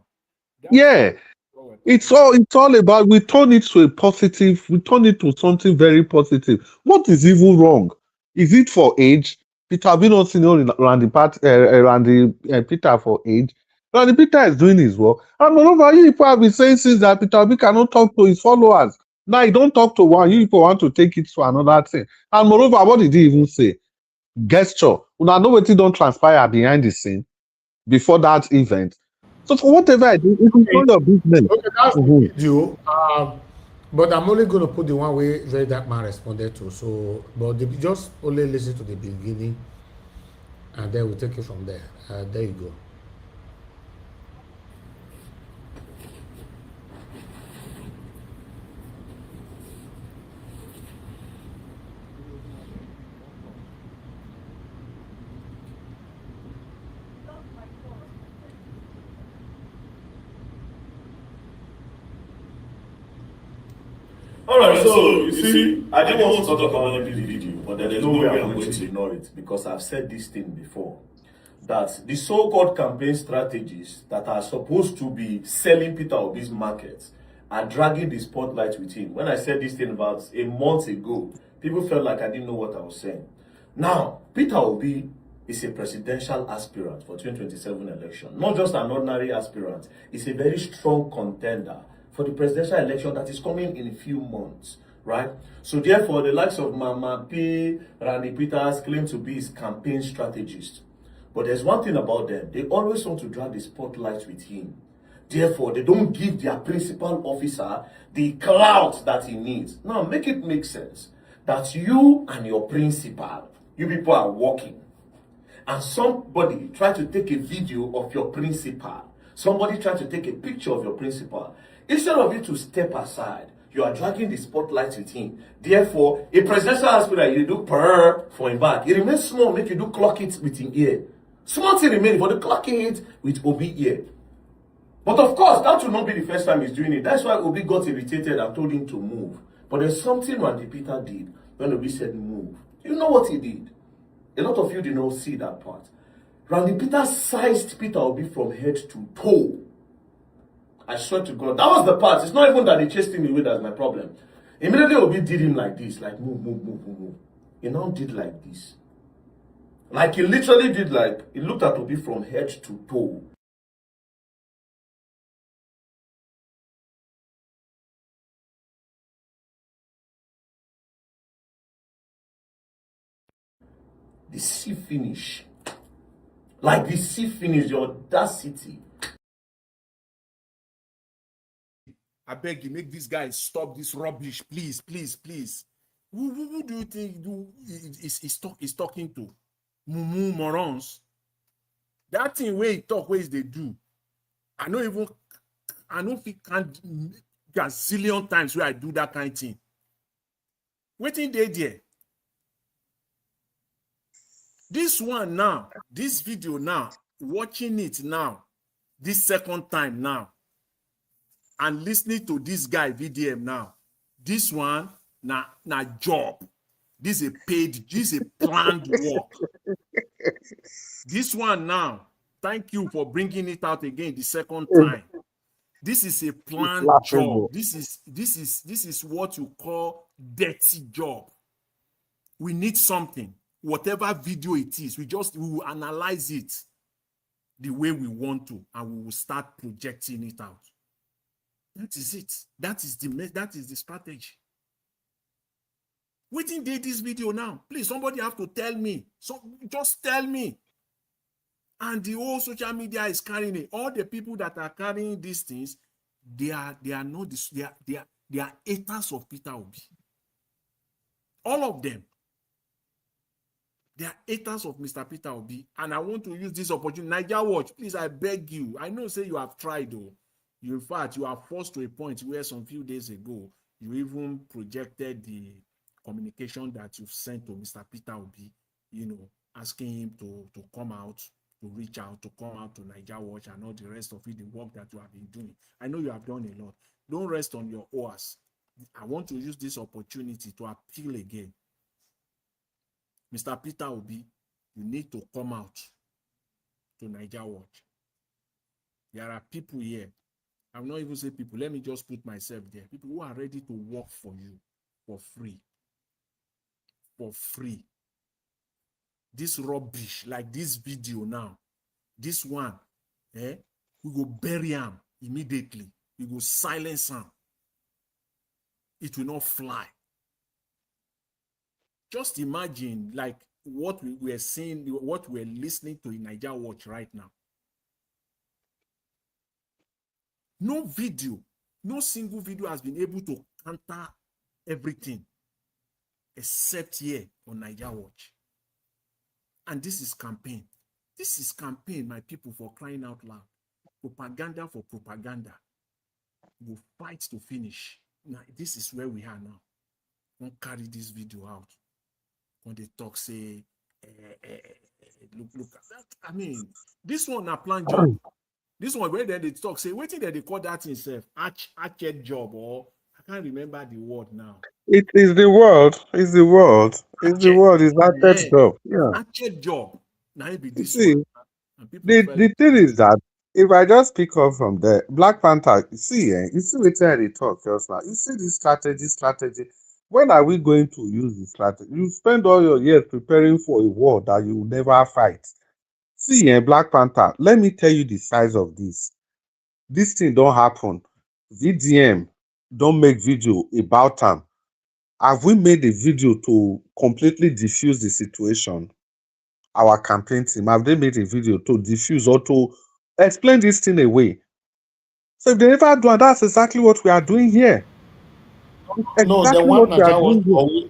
yeah, What we're it's all about we turn it to a positive, we turn it to something very positive. What is even wrong? Is it for age? Peter have you not seen Randy Peter for age? Randy Peter is doing his work. And moreover, you people have been saying since that Peter Obi cannot talk to his followers. Now he don't talk to one, you people want to take it to another thing. And moreover, what did he even say? Gesture. Una know wetin don transpire behind the scene before that event. So for whatever I do, it is Okay, none your business. okay, that's the Mhm. video. But I'm only going to put the one way Very Dark Man responded to. So, but just only listen to the beginning, and then we'll take it from there. There you go. Alright, so you see, I didn't want to talk about this video, but there's no way I'm going to ignore it because I've said this thing before. That the so-called campaign strategies that are supposed to be selling Peter Obi's markets are dragging the spotlight with him. When I said this thing about a month ago, people felt like I didn't know what I was saying. Now, Peter Obi is a presidential aspirant for 2027 election. Not just an ordinary aspirant. He's a very strong contender for the presidential election that is coming in a few months, right? So therefore, the likes of Mama P, Randy Peters claim to be his campaign strategist. But there's one thing about them. They always want to drag the spotlight with him. Therefore, they don't give their principal officer the clout that he needs. Now, make it make sense that you and your principal, you people are working, and somebody try to take a video of your principal. Somebody try to take a picture of your principal. Instead of you to step aside, you are dragging the spotlight with him. Therefore, a presidential aspirant, you do purr for him back. It remains small, make you do clock it with him ear. Small thing remains, but the clocking it with Obi ear. But of course, that will not be the first time he's doing it. That's why Obi got irritated and told him to move. But there's something Randy Peter did when Obi said move. You know what he did? A lot of you did not see that part. Randy Peter sized Peter Obi from head to toe. I swear to God, that was the part. It's not even that he chased him away, that's my problem. Immediately Obi did him like this, like move, move, move, move, move. He now did like this. Like he literally did like, he looked at Obi from head to toe. The sea finish. Like the sea finish, the audacity. I beg you, make these guys stop this rubbish, please, please, please. Who do you think is talking to? Mumu morons. That thing where he talk, where is they do? I know if he can't gazillion times where I do that kind of thing. Waiting there. This one now, this video now, watching it now, this second time now, and listening to this guy VDM now, this one na job. This is a paid, this is a planned work. This one now, thank you for bringing it out again the second time. This is a planned job. This is what you call dirty job. We need something. whatever video it is, we will analyze it the way we want to, and we will start projecting it out. That is it. That is the strategy. Wetin dey this video now? Please, somebody have to tell me. So just tell me. And the whole social media is carrying it. All the people that are carrying these things, they are not this, they are haters of Peter Obi. All of them. They are haters of Mr. Peter Obi. And I want to use this opportunity. Niger Watch, please, I beg you. I know, say you have tried, though. In fact, you are forced to a point where some few days ago, you even projected the communication that you've sent to Mr. Peter Obi, asking him to come out, to reach out, to come out to Niger Watch and all the rest of it, the work that you have been doing. I know you have done a lot. Don't rest on your oars. I want to use this opportunity to appeal again. Mr. Peter Obi, you need to come out to Niger Watch. There are people here. I'm not even saying people. Let me just put myself there. People who are ready to work for you for free. For free. This rubbish, like this video now, this one, we go bury him immediately. We go silence him. It will not fly. Just imagine, like, what we are seeing, what we're listening to in Niger Watch right now. No video, no single video has been able to counter everything except here on Niger Watch. And this is campaign. This is campaign, my people, for crying out loud. Propaganda for propaganda. We'll fight to finish. Now, this is where we are now. Don't carry this video out. When they talk, say, look at that. I mean, this one a plan job. This one where they talk, say, waiting that they call that himself, hatchet job, or I can't remember the word now. It is the world. It's the world. It's the world. It's that Yeah. job. Yeah. Hatchet job. Now it be You this see, one. And people the thing is that if I just pick up from there, Black Panther, you see what they talk just now. You see this strategy. When are we going to use the strategy? You spend all your years preparing for a war that you will never fight. See, Black Panther, let me tell you the size of this. This thing don't happen. VDM don't make video about them. Have we made a video to completely diffuse the situation? Our campaign team, have they made a video to diffuse or to explain this thing away? So if they never do, and that's exactly what we are doing here. No, they want Niger Watch to always.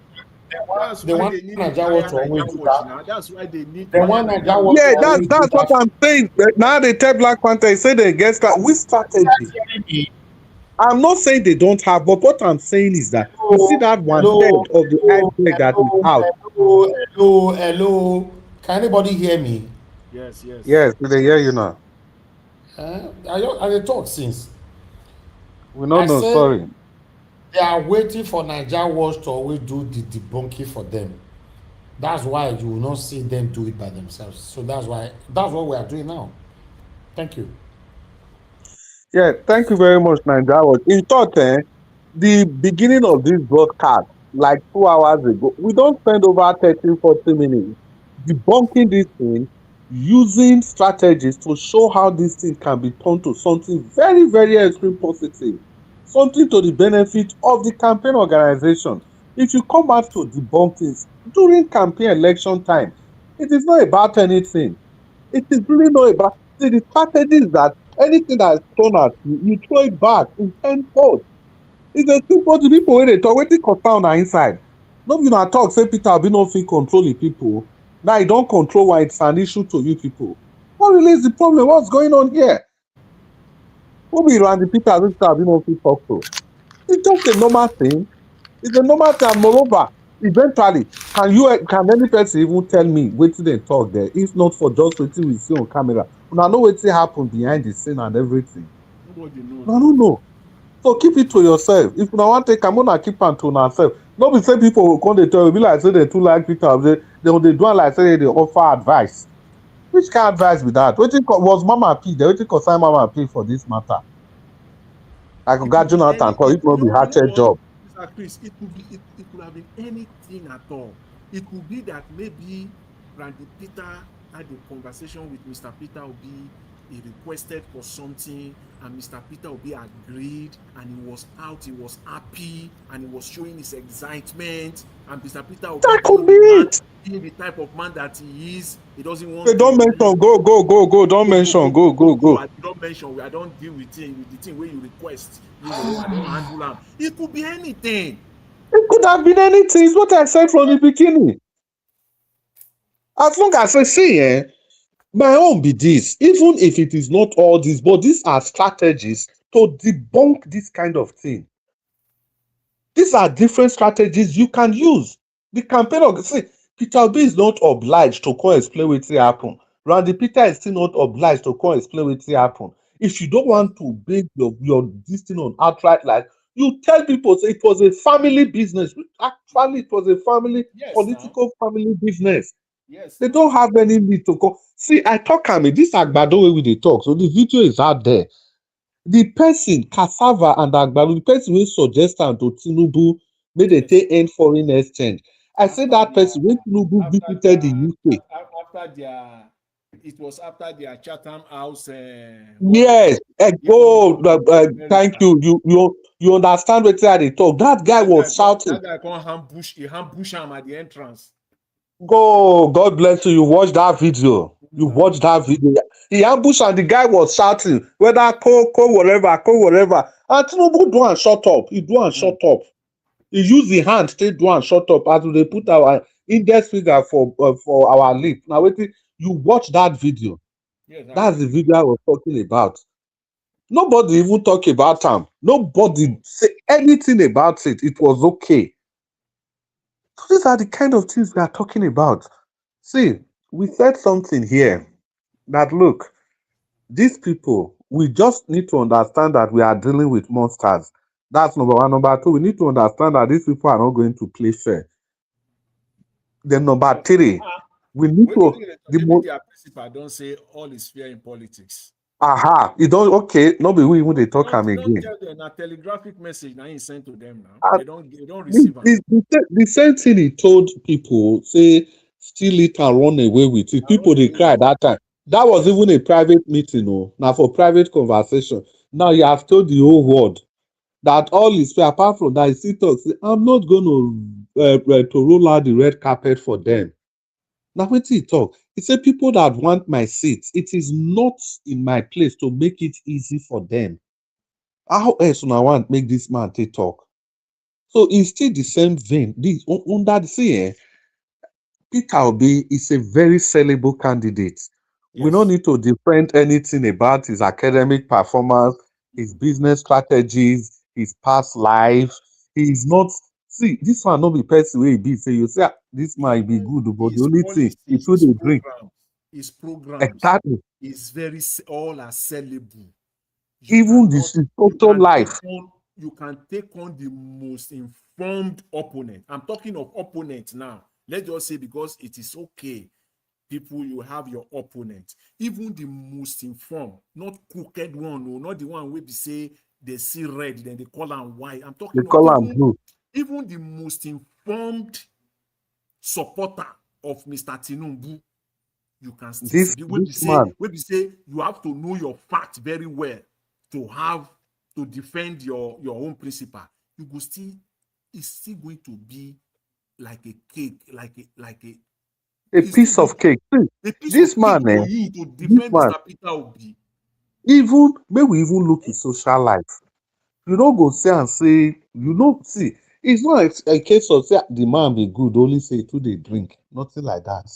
That's They why want they need Niger to Watch hire to always Niger do Watch that. now. That's why they need They to want hire Niger Watch Yeah, to always do that's what that. I'm saying. Now they tell Black Panther, they say they get that. We strategy. I'm not saying they don't have, but what I'm saying is that you see that one third of the iceberg that is out. Hello. Can anybody hear me? Yes. Yes, they hear you now. I talk since. We don't I know, said sorry. they are waiting for Niger Watch to always do the debunking for them. That's why you will not see them do it by themselves. So that's what we are doing now. Thank you. Yeah, thank you very much, Nigeria. In thought, the beginning of this broadcast, like 2 hours ago, we don't spend over 30-40 minutes debunking this thing, using strategies to show how this thing can be turned to something very, very extreme positive, something to the benefit of the campaign organization. If you come out to debunk things during campaign election time, it is not about anything. It is really not about. See, the strategy is that anything that is thrown at you, you throw it back in tenfold. It's a simple the people when they talk, wetin concern na inside. No be una talk say Peter Obi no fit control the people. Now he don't control why it's an issue to you people. What really is the problem? What's going on here? Who be Randy Peter Obi no fit talk to? It's just a normal thing. It's a normal thing. And moreover, eventually, can any person even tell me wetin dem talk there? If not for just wetin we see on camera, una know wetin happen behind the scene and everything. Nobody knows. I don't know. So keep it to yourself. If una wan take am, una keep am to una self. No be say people go come dey tell you, be like say they too like Peter. They dey do am like say they offer advice. Which kind of advice be that? Wetin was Mama P there? Wetin concern Mama P for this matter? Like Oga Jonathan, cause it no be hatchet job. Mr. Chris, it could have been anything at all. It could be that maybe Randy Peter had a conversation with Mr. Peter Obi. He requested for something, and Mr. Peter Obi agreed, and he was out, he was happy, and he was showing his excitement. And Mr. Peter Obi, That could being be the man, it. being the type of man that he is, he doesn't Hey, want don't to mention. Go. Don't mention. Go. I don't mention, I don't deal with the thing where you request, I don't handle them. It could be anything. It could have been anything. It's what I said from the beginning. As long as I see, my own be this. Even if it is not all this, but these are strategies to debunk this kind of thing. These are different strategies you can use. The campaign of see, Peter Obi is not obliged to come explain wetin happen. Randy Peter is still not obliged to come explain wetin happen. If you don't want to base your this thing on outright lie, you tell people say it was a family business. Actually, it was a family Yes, now. political family business. Yes, They now. don't have any need to come. See, I talk am this Agbado wey we dey talk, so the video is out there. The person cassava and agbado, the person wey suggest am to Tinubu make they take end foreign exchange. I say that person when Tinubu visited the UK. After their, it was after their Chatham House. Yes, thank you. You understand wetin I dey talk. That guy was shouting. That guy come ambush him at the entrance. Go, God bless you. You watch that video. You watch that video. He ambushed and the guy was shouting, whether whatever. And Tinubu do and shut up. He do and shut up. He use the hand to do and shut up as they put our index finger for our lip. Now, wait, you watch that video. Yes, That's the video I was talking about. Nobody even talk about him. Nobody say anything about it. It was okay. So these are the kind of things we are talking about. See, we said something here that look, these people, we just need to understand that we are dealing with monsters. That's number one. Number two, we need to understand that these people are not going to play fair. Then number three, we need to Their principal don't say all is fair in politics. You don't okay, no be we even they talk am Don't again. tell them a telegraphic message now he sent to them now. They don't receive am. The same thing he told people, say, steal it and run away with it. People they cry that time. That was even a private meeting, now for private conversation. Now you have told the whole world that all is fair. Apart from that, he still talks. I'm not going to roll out the red carpet for them. Now, what he talk? He said, people that want my seats, it is not in my place to make it easy for them. How else do I want make this man take talk? So it's still the same vein. This under the sea, Peter Obi is a very sellable candidate. We don't need to defend anything about his academic performance, his business strategies, his past life. He is not. See, this one not be person where he be. Say you say this might be good, but the only thing he should drink. His programs Exactly. is very all are sellable. Even this total life. You can take on the most informed opponent. I'm talking of opponent now. Let's just say because it is okay. People, you have your opponent. Even the most informed, not crooked one, no, not the one where they say they see red, then they call them white. I'm talking of even the most informed supporter of Mr. Tinubu. You can still see. When we say you have to know your fact very well to defend your own principle, you go still, it's still going to be like a cake, like a piece of cake. This man, for you to defend Mr. Peter Obi. Even may we even look at social life. You don't go say and say, see, it's not a case of say the man be good, only say to they drink. Nothing like that.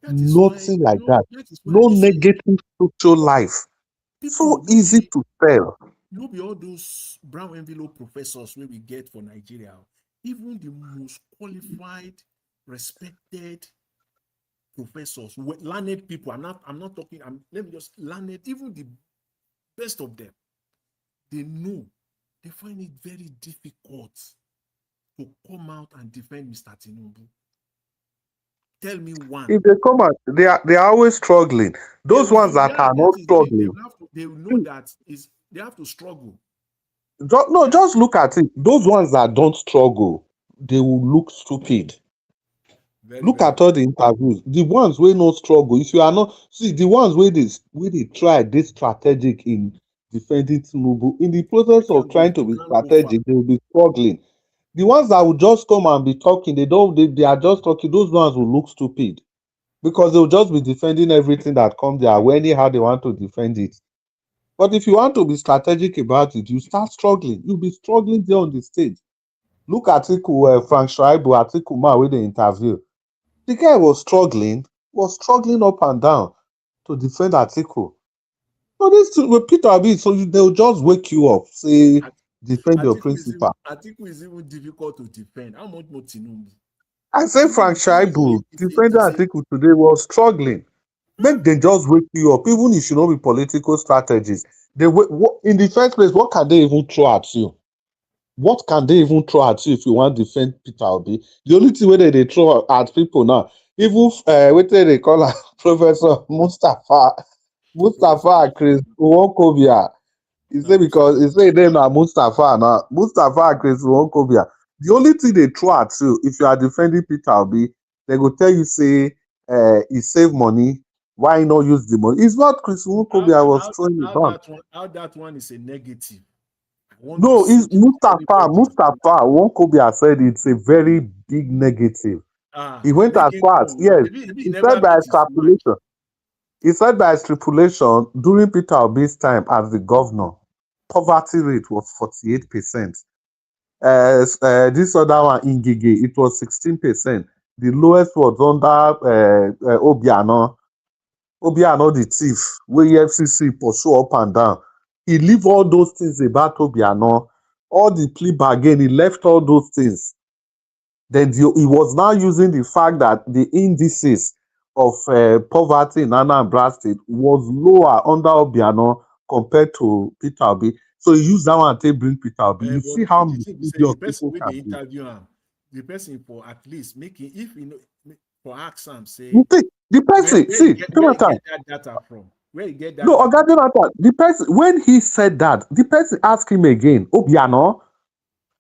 Nothing like that. No negative social life. So easy to tell. No be all those brown envelope professors where we get for Nigeria. Even the most qualified, respected professors, learned people. I'm not talking, let me just learned, even the best of them, they find it very difficult to come out and defend Mr. Tinubu. Tell me one. If they come out, they are always struggling. Those ones that are not struggling, they know that they have to struggle. Just look at it. Those ones that don't struggle, they will look stupid. Very, Look very at all the interviews. The ones where no struggle. If you are not see the ones where they try this strategic in defending Tinubu, in the process of trying to they be can't go far. strategic, they will be struggling. The ones that will just come and be talking, they are just talking, those ones will look stupid. Because they'll just be defending everything that comes their way, anyhow they want to defend it. But if you want to be strategic about it, you start struggling. You'll be struggling there on the stage. Look at Frank Schreiber, Atiku Ma with the interview. The guy was struggling up and down to defend Atiku. So this with Peter Obi, so they'll just wake you up, say defend your principal. Atiku is even difficult to defend. How much more Tinubu? I say Frank Shaibu, defender Atiku today was struggling. Make them just wake you up, even if you know be political strategies. In the first place, what can they even throw at you? What can they even throw at you if you want to defend Peter Obi? The only thing where they throw at people now, even what they call Professor Mustafa Chris Uwokobia. He say because he say them are Mustafa now. Mustafa Chris Uwokobia. The only thing they throw at you if you are defending Peter Obi, they go tell you say he save money. Why not use the money? It's what Chris Uwokobia was throwing it on. How that one is a negative. I want to No, see it's Mustafa Wonkobia said it's a very big negative. He went as making far as, come. yes, He he never said by meet his match. extrapolation. He said by extrapolation, during Peter Obi's time as the governor, poverty rate was 48%. This other one, Ingige, it was 16%. The lowest was under Obiano. Obiano the thief, where FCC pursue up and down. He leave all those things about Obiano, all the plea bargain, he left all those things. Then he was now using the fact that the indices of poverty in Anambra State was lower under Obiano compared to Peter Obi. So he used that one to bring Peter Obi. You see But how the thing is, the mischievous person people with can the be. interview am, the person for at least making, if you know, for ask am You say see, the person, see, where you Jonathan, get that data from? Where you get that no, data? Oga Jonathan, the person, when he said that, the person asked him again, Obiano,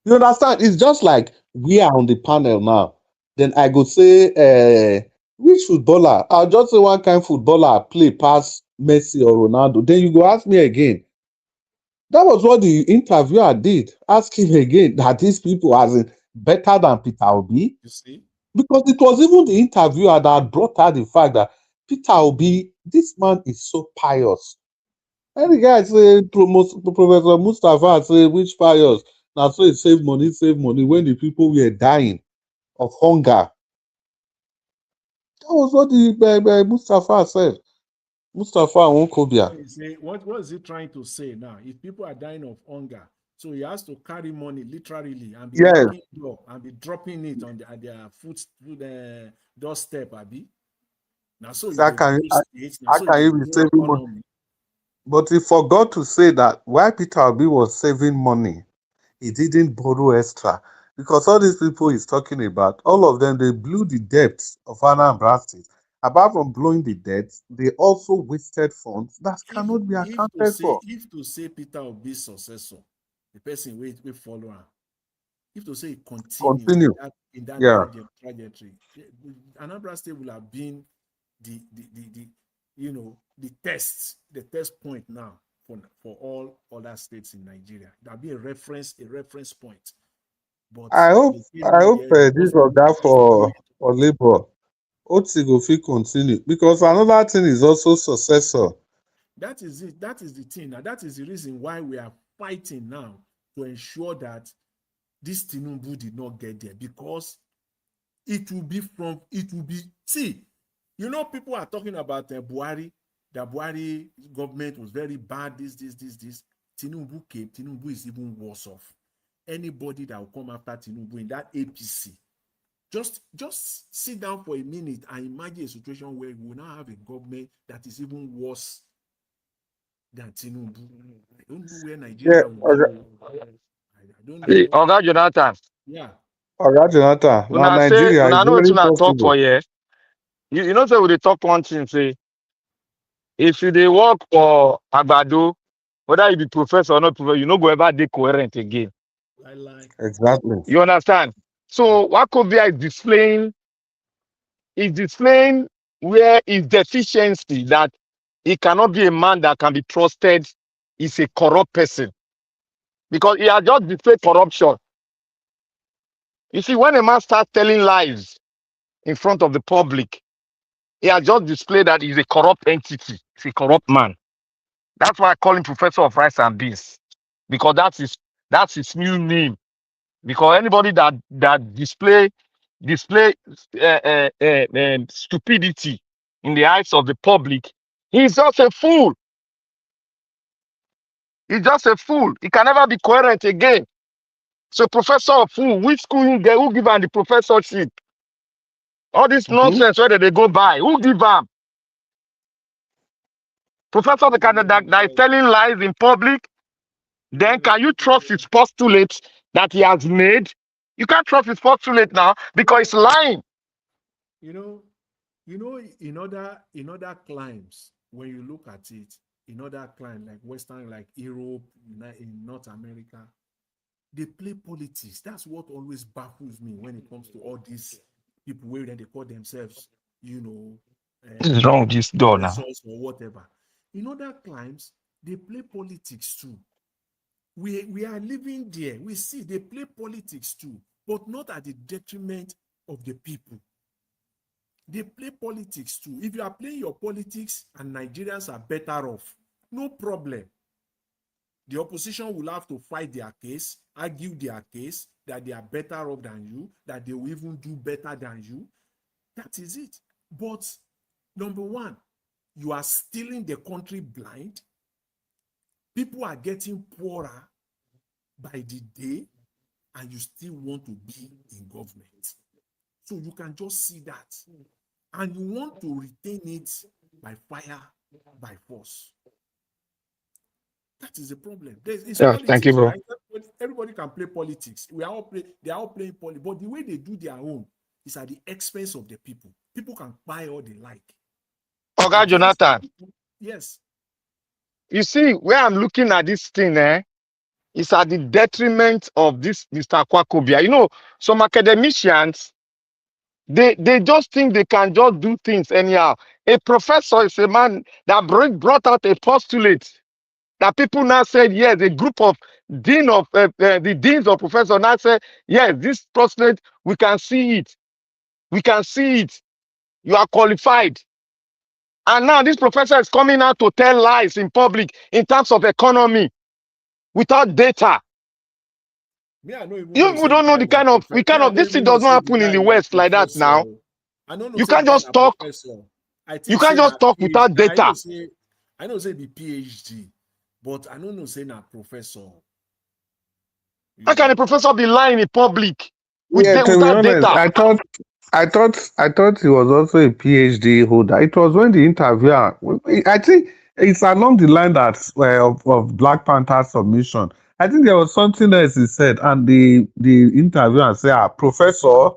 you understand? It's just like we are on the panel now. Then I go say, which footballer? I'll just say one kind footballer play pass Messi or Ronaldo. Then you go ask me again. That was what the interviewer did. Ask him again that these people are better than Peter Obi. You see? Because it was even the interviewer that brought out the fact that Peter Obi, this man is so pious. And the guy say, Professor Mustafa say, which pious? Now, so it save money when the people were dying of hunger. That was what the Mustafa said. Mustafa Wonkobia. What is he trying to say now? If people are dying of hunger, so he has to carry money literally and be Yes. knocking door and be dropping it on at their foot doorstep, Abi. Now, so So you go grow state, now how so you can go you be grow saving money? economy. But he forgot to say that while Peter Obi was saving money, he didn't borrow extra. Because all these people he's talking about, all of them, they blew the debts of Anambra State. Apart from blowing the debts, they also wasted funds that cannot be accounted for. If to say Peter Obi's successor, the person we follow him, if to say he continue Continue. in that Yeah. trajectory, Anambra State will have been the you know the test point now for all other states in Nigeria. That'll be a reference point. But I hope they came in there this because oga for Labour Oti go fit continue because another thing is also successor. that is it. That is the thing. Now that is the reason why we are fighting now to ensure that this Tinubu did not get there, because it will be see, you know, people are talking about Buhari. The Buhari government was very bad. This. Tinubu came. Tinubu is even worse off. Anybody that will come after Tinubu in that APC, just sit down for a minute and imagine a situation where we will now have a government that is even worse than Tinubu. I don't know where Yeah, Nigeria will be. I don't Hey, know. Oga Jonathan, Yeah. Oga Jonathan, now una say Nigeria is una know very wetin una talk possible. for here. You know say we dey talk one thing say if you dey work for Agbado, whether you be professor or not professor, you no go ever dey coherent again. Lie. Exactly. You understand? So Wakobia is displaying is displaying where his deficiency that he cannot be a man that can be trusted. Is a corrupt person because he has just displayed corruption. You see, when a man starts telling lies in front of the public, he has just displayed that he's a corrupt entity. He's a corrupt man. That's why I call him Professor of Rice and Beans, because that's his new name. Because anybody that display stupidity in the eyes of the public, he's just a fool. He's just a fool. He can never be coherent again. So professor of fool, which school who give him the professorship? All this nonsense, where did they go by? Who give him? Professor that is telling lies in public, then can you trust his postulates that he has made? You can't trust his postulate now because he's lying. In other climes, when you look at it, in other climes like Western, like Europe, in North America, they play politics. That's what always baffles me when it comes to all these people where they call themselves, This is wrong with this door now. professors or whatever. In other climes, they play politics too. We are living there. We see they play politics too, but not at the detriment of the people. They play politics too. If you are playing your politics and Nigerians are better off, no problem. The opposition will have to fight their case, argue their case, that they are better off than you, that they will even do better than you. That is it. But number one, you are stealing the country blind. People are getting poorer by the day, and you still want to be in government. So you can just see that. And you want to retain it by fire, by force. That is the problem. It's Yeah, politics, thank you, bro. right? Everybody can play politics. They are all playing politics. But the way they do their own is at the expense of the people. People can buy all they like. Oga Jonathan, Yes. you see, where I'm looking at this thing, is at the detriment of this Mr. Kwakobia. Some academicians, they just think they can just do things anyhow. A professor is a man that brought out a postulate that people now said, yes, a group of the deans of professors now said, yes, this postulate, we can see it. We can see it. You are qualified. And now this professor is coming out to tell lies in public in terms of economy without data. Me, I don't You don't know the kind of this thing does not happen in the West like that now. I don't know. You can't just talk. You can't just talk without data. I know say the PhD, but I don't know say na professor. How can a professor be lying in public To be without honest, data? I thought he was also a PhD holder. It was when the interviewer, I think it's along the line that of Black Panther submission. I think there was something else he said, and the interviewer said, "Professor,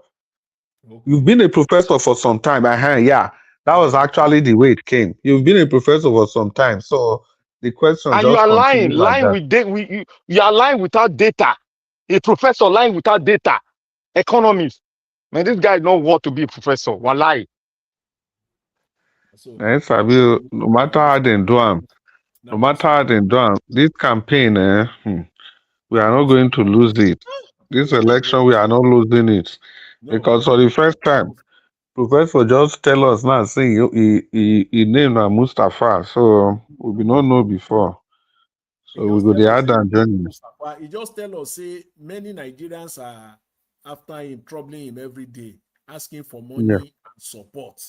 you've been a professor for some time." Yeah, that was actually the way it came. You've been a professor for some time, so the question And just you are lying like that. with you are lying without data. A professor lying without data. Economists. Man, this guy don't want to be a professor. Wallahi. Yes, I will. No matter how they do them, this campaign, we are not going to lose it. This election, we are not losing it. Because for the first time, Professor just tell us now, saying he named Mustafa, so we don't know before. So we go the other journey. He just tell us, say, many Nigerians are after him, troubling him every day, asking for money and support.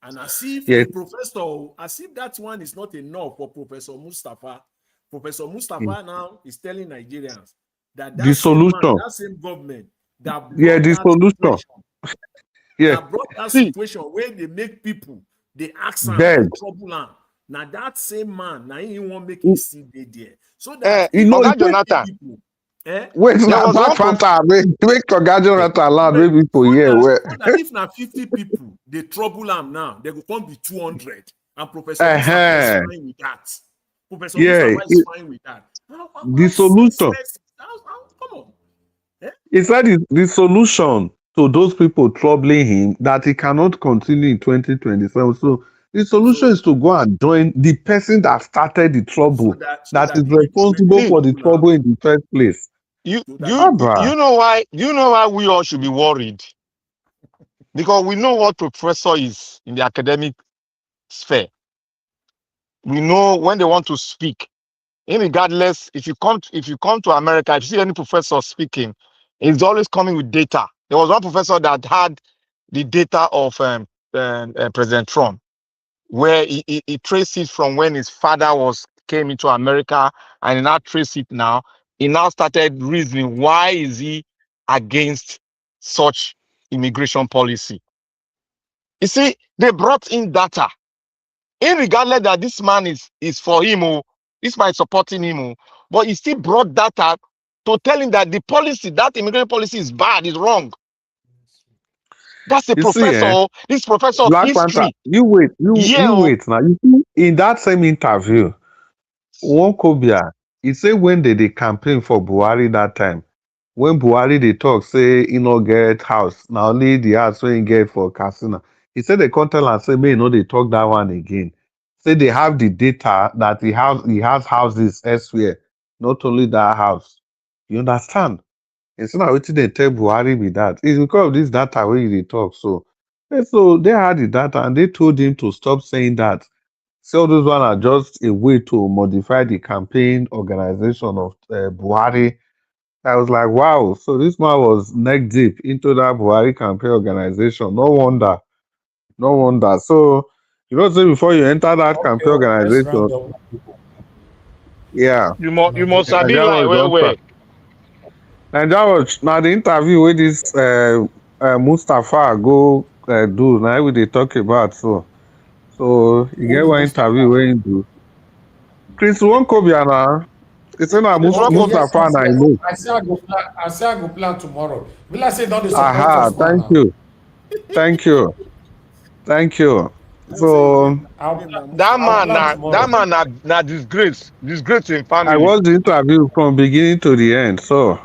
And as if that one is not enough for Professor Mustafa. Professor Mustafa now is telling Nigerians that the solution, that same government that brought that situation where they make people, they ask them, they trouble them. Now that same man, now he won't make his seat there. So that Oga Jonathan. People, wait, Black Panther, make Oga Jonathan loud, make people hear. If now 50 people, they trouble them now, they will come be 200. And Professor Mustafa is fine with that. Professor Mustafa is fine with that. The solution. Come on. He said the solution to those people troubling him that he cannot continue in 2027. So the solution is to go and join the person that started the trouble, that is the responsible for the trouble in the first place. You know why? Do you know why we all should be worried? Because we know what professor is in the academic sphere. We know when they want to speak. Regardless, if you come to America, if you see any professor speaking, he's always coming with data. There was one professor that had the data of President Trump, where he traced it from when his father came into America, and he now traced it now. He now started reasoning why is he against such immigration policy. You see, they brought in data. Regardless that this man is for him, this man is supporting him, but he still brought data to tell him that the policy, that immigration policy is bad, is wrong. That's a You see, professor. This professor of Black Panther, history. you wait now. You see, in that same interview, Kobia, he say when they campaign for Buhari that time, when Buhari they talk, say he no get house, now only the house when he get for Kasina. He said they come tell and say, may they talk that one again. Say they have the data that he has houses elsewhere, not only that house. You understand? It's not what they tell Buhari with that. It's because of this data where they talk. So they had the data and they told him to stop saying that. So those one are just a way to modify the campaign organization of Buhari. I was like, wow. So this man was neck deep into that Buhari campaign organization. No wonder. No wonder. So say before you enter that Okay, campaign let's round organization, up. yeah. You must have been Nigeria like, was wait, don't wait. Nigeria was now the interview with this Mustafa go do now we they talk about so you get Who one be interview where you do Chris Wonkobia now. It's in a Okay, yes, Mustafa yes, now you yes. know. I say I go plan tomorrow. Will I say don't they support Aha, us thank now? you. Thank you. Thank you. So That I'll man, plan tomorrow. na disgrace to him I family. watched the interview from beginning to the end. So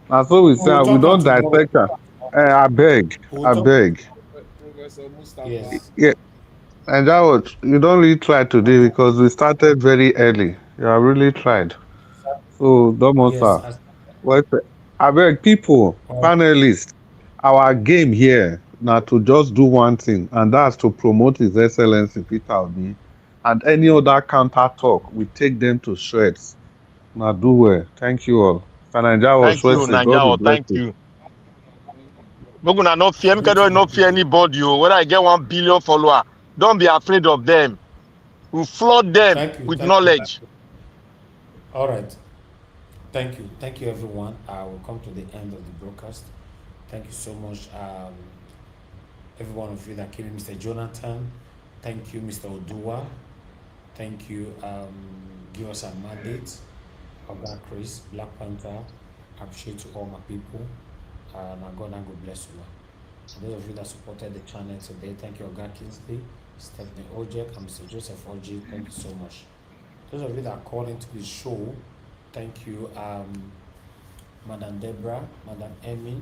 now so we say We'll we talk am don't tomorrow. dissect her. I beg. We'll I talk. beg. Professor Mustafa. Yes. Yeah. And that was you don't really try today because we started very early. You have really tried. So don't Yes. sir. Well, I beg people, panelists, our game here now to just do one thing, and that's to promote His Excellency Peter Obi. And any other counter talk, we take them to shreds. Now do well. Thank you all. Kananja was Thank you, Wesley. God will Naija. bless Thank you. you. Make una no fear. Make You I too, don't my not fear people. anybody. Whether I get 1 billion follower, don't be afraid of them. We flood them Thank you. with Thank you. knowledge. All right. Thank you. Thank you, everyone. I will come to the end of the broadcast. Thank you so much, every one of you that came in. Mr. Jonathan, thank you. Mr. Odua, thank you. Give us a mandate. Oga Chris, Black Panther, I appreciate to all my people. And God bless you. And those of you that supported the channel today, thank you, Oga Kingsley, Stephanie Ojek, and Mr. Joseph Oji. Thank you so much. Those of you that called into the show, thank you, Madam Deborah, Madam Emmy,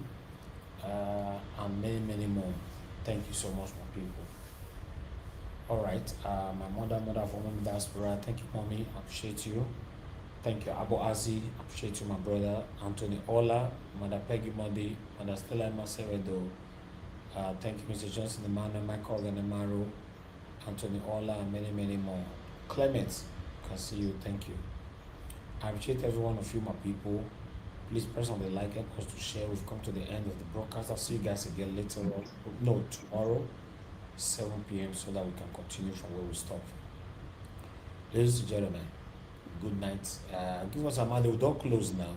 and many, many more. Thank you so much, my people. All right, my mother for Mommy Diaspora, thank you, Mommy, appreciate you. Thank you, Abu Azi, appreciate you, my brother, Anthony Ola, Mother Peggy Modi, Mother Stella Maceredo, thank you, Mr. Johnson, Emmanuel, Michael Venemaro, Anthony Ola, and many, many more. Clement, can see you, thank you. I appreciate every one of you, my people. Please press on the like and post to share. We've come to the end of the broadcast. I'll see you guys again later on. No, tomorrow, 7 p.m. so that we can continue from where we stopped. Ladies and gentlemen, good night. Give us a mind. We don't close now.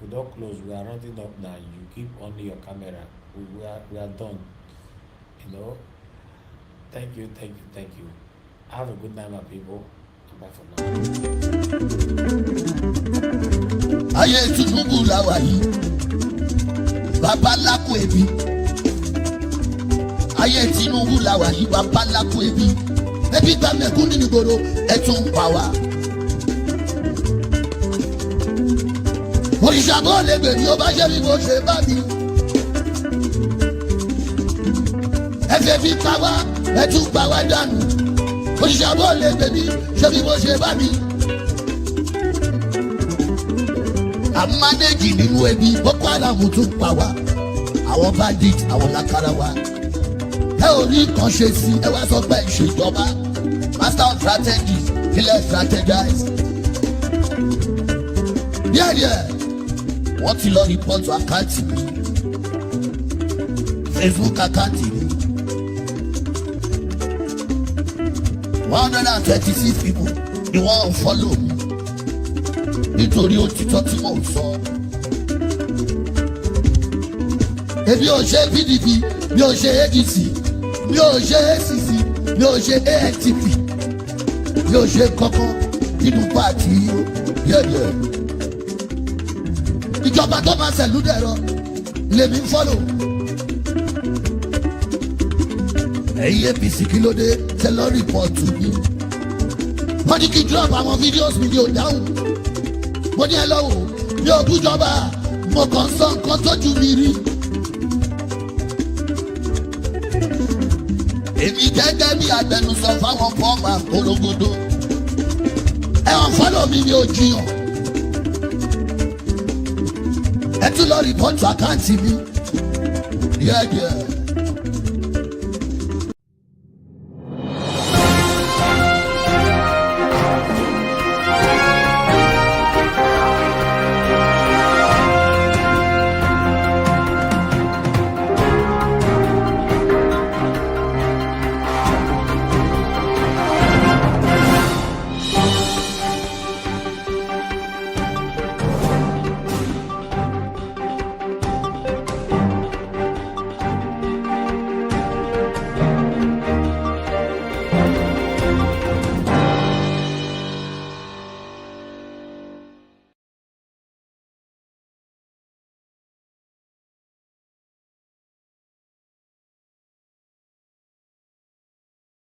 We don't close. We are rounding up now. You keep on your camera. We are done. You know. Thank you. Have a good night, my people. Bye for now. Ayé Tinubu la wà yìí, bàbá lákò ebi. Ayé Tinubu la wà yìí, bàbá lákò ebi. Ebi gba mẹ̀kún nínú ìgboro, ẹ tún pa wá. Òrìṣà bó lè gbè ní ó bá ṣe bí mo ṣe bá mi. ẹ fẹ́ fi pa wá ẹ tún pa wá dànù òṣìṣẹ́ àbọ̀ lè bèbí ṣé bí mo ṣe bá mi. àmánéjì nínú ẹbí Boko Haram tún pa wá àwọn bandit àwọn lákàrà wa ẹ ò rí kan ṣe sí ẹ wá sọ pé ìṣèjọba master of strategy ilẹ̀ strategize díẹ̀díẹ̀ wọ́n ti lọ rìpọ́tù àkáǹtì mi Facebook àkáǹtì mi 126 people ni wọ́n follow mi nítorí òtítọ́ tí mò ń sọ. èmi ò ṣe PDP mi ò ṣe ADC mi ò ṣe ACC mi ò ṣe ANTP mi ò ṣe kankan nínú pàtì yẹ̀yẹ̀. ìjọba tó máa ṣẹ̀lú dẹ̀rọ lèmi ń fọ́lò. ẹ̀yin APC kí ló dé ṣe lọ rìpọ́ọ̀tù mi. wọ́n ní kí drop àwọn fídíòs mi ní ò dáhùn. mo ní ẹ lọ́wọ́ mi ò bú jọba mo kàn sọ nǹkan tójú mi rí. èmi gẹ́gẹ́ bí agbẹnusọ fáwọn fọ́ọ̀mù àpolongodo ẹ̀wọ̀n fọ́lọ̀ mi ni ó jiyàn ẹ tún lọ rìpọ́tù àkáǹtì mi díẹ̀díẹ̀.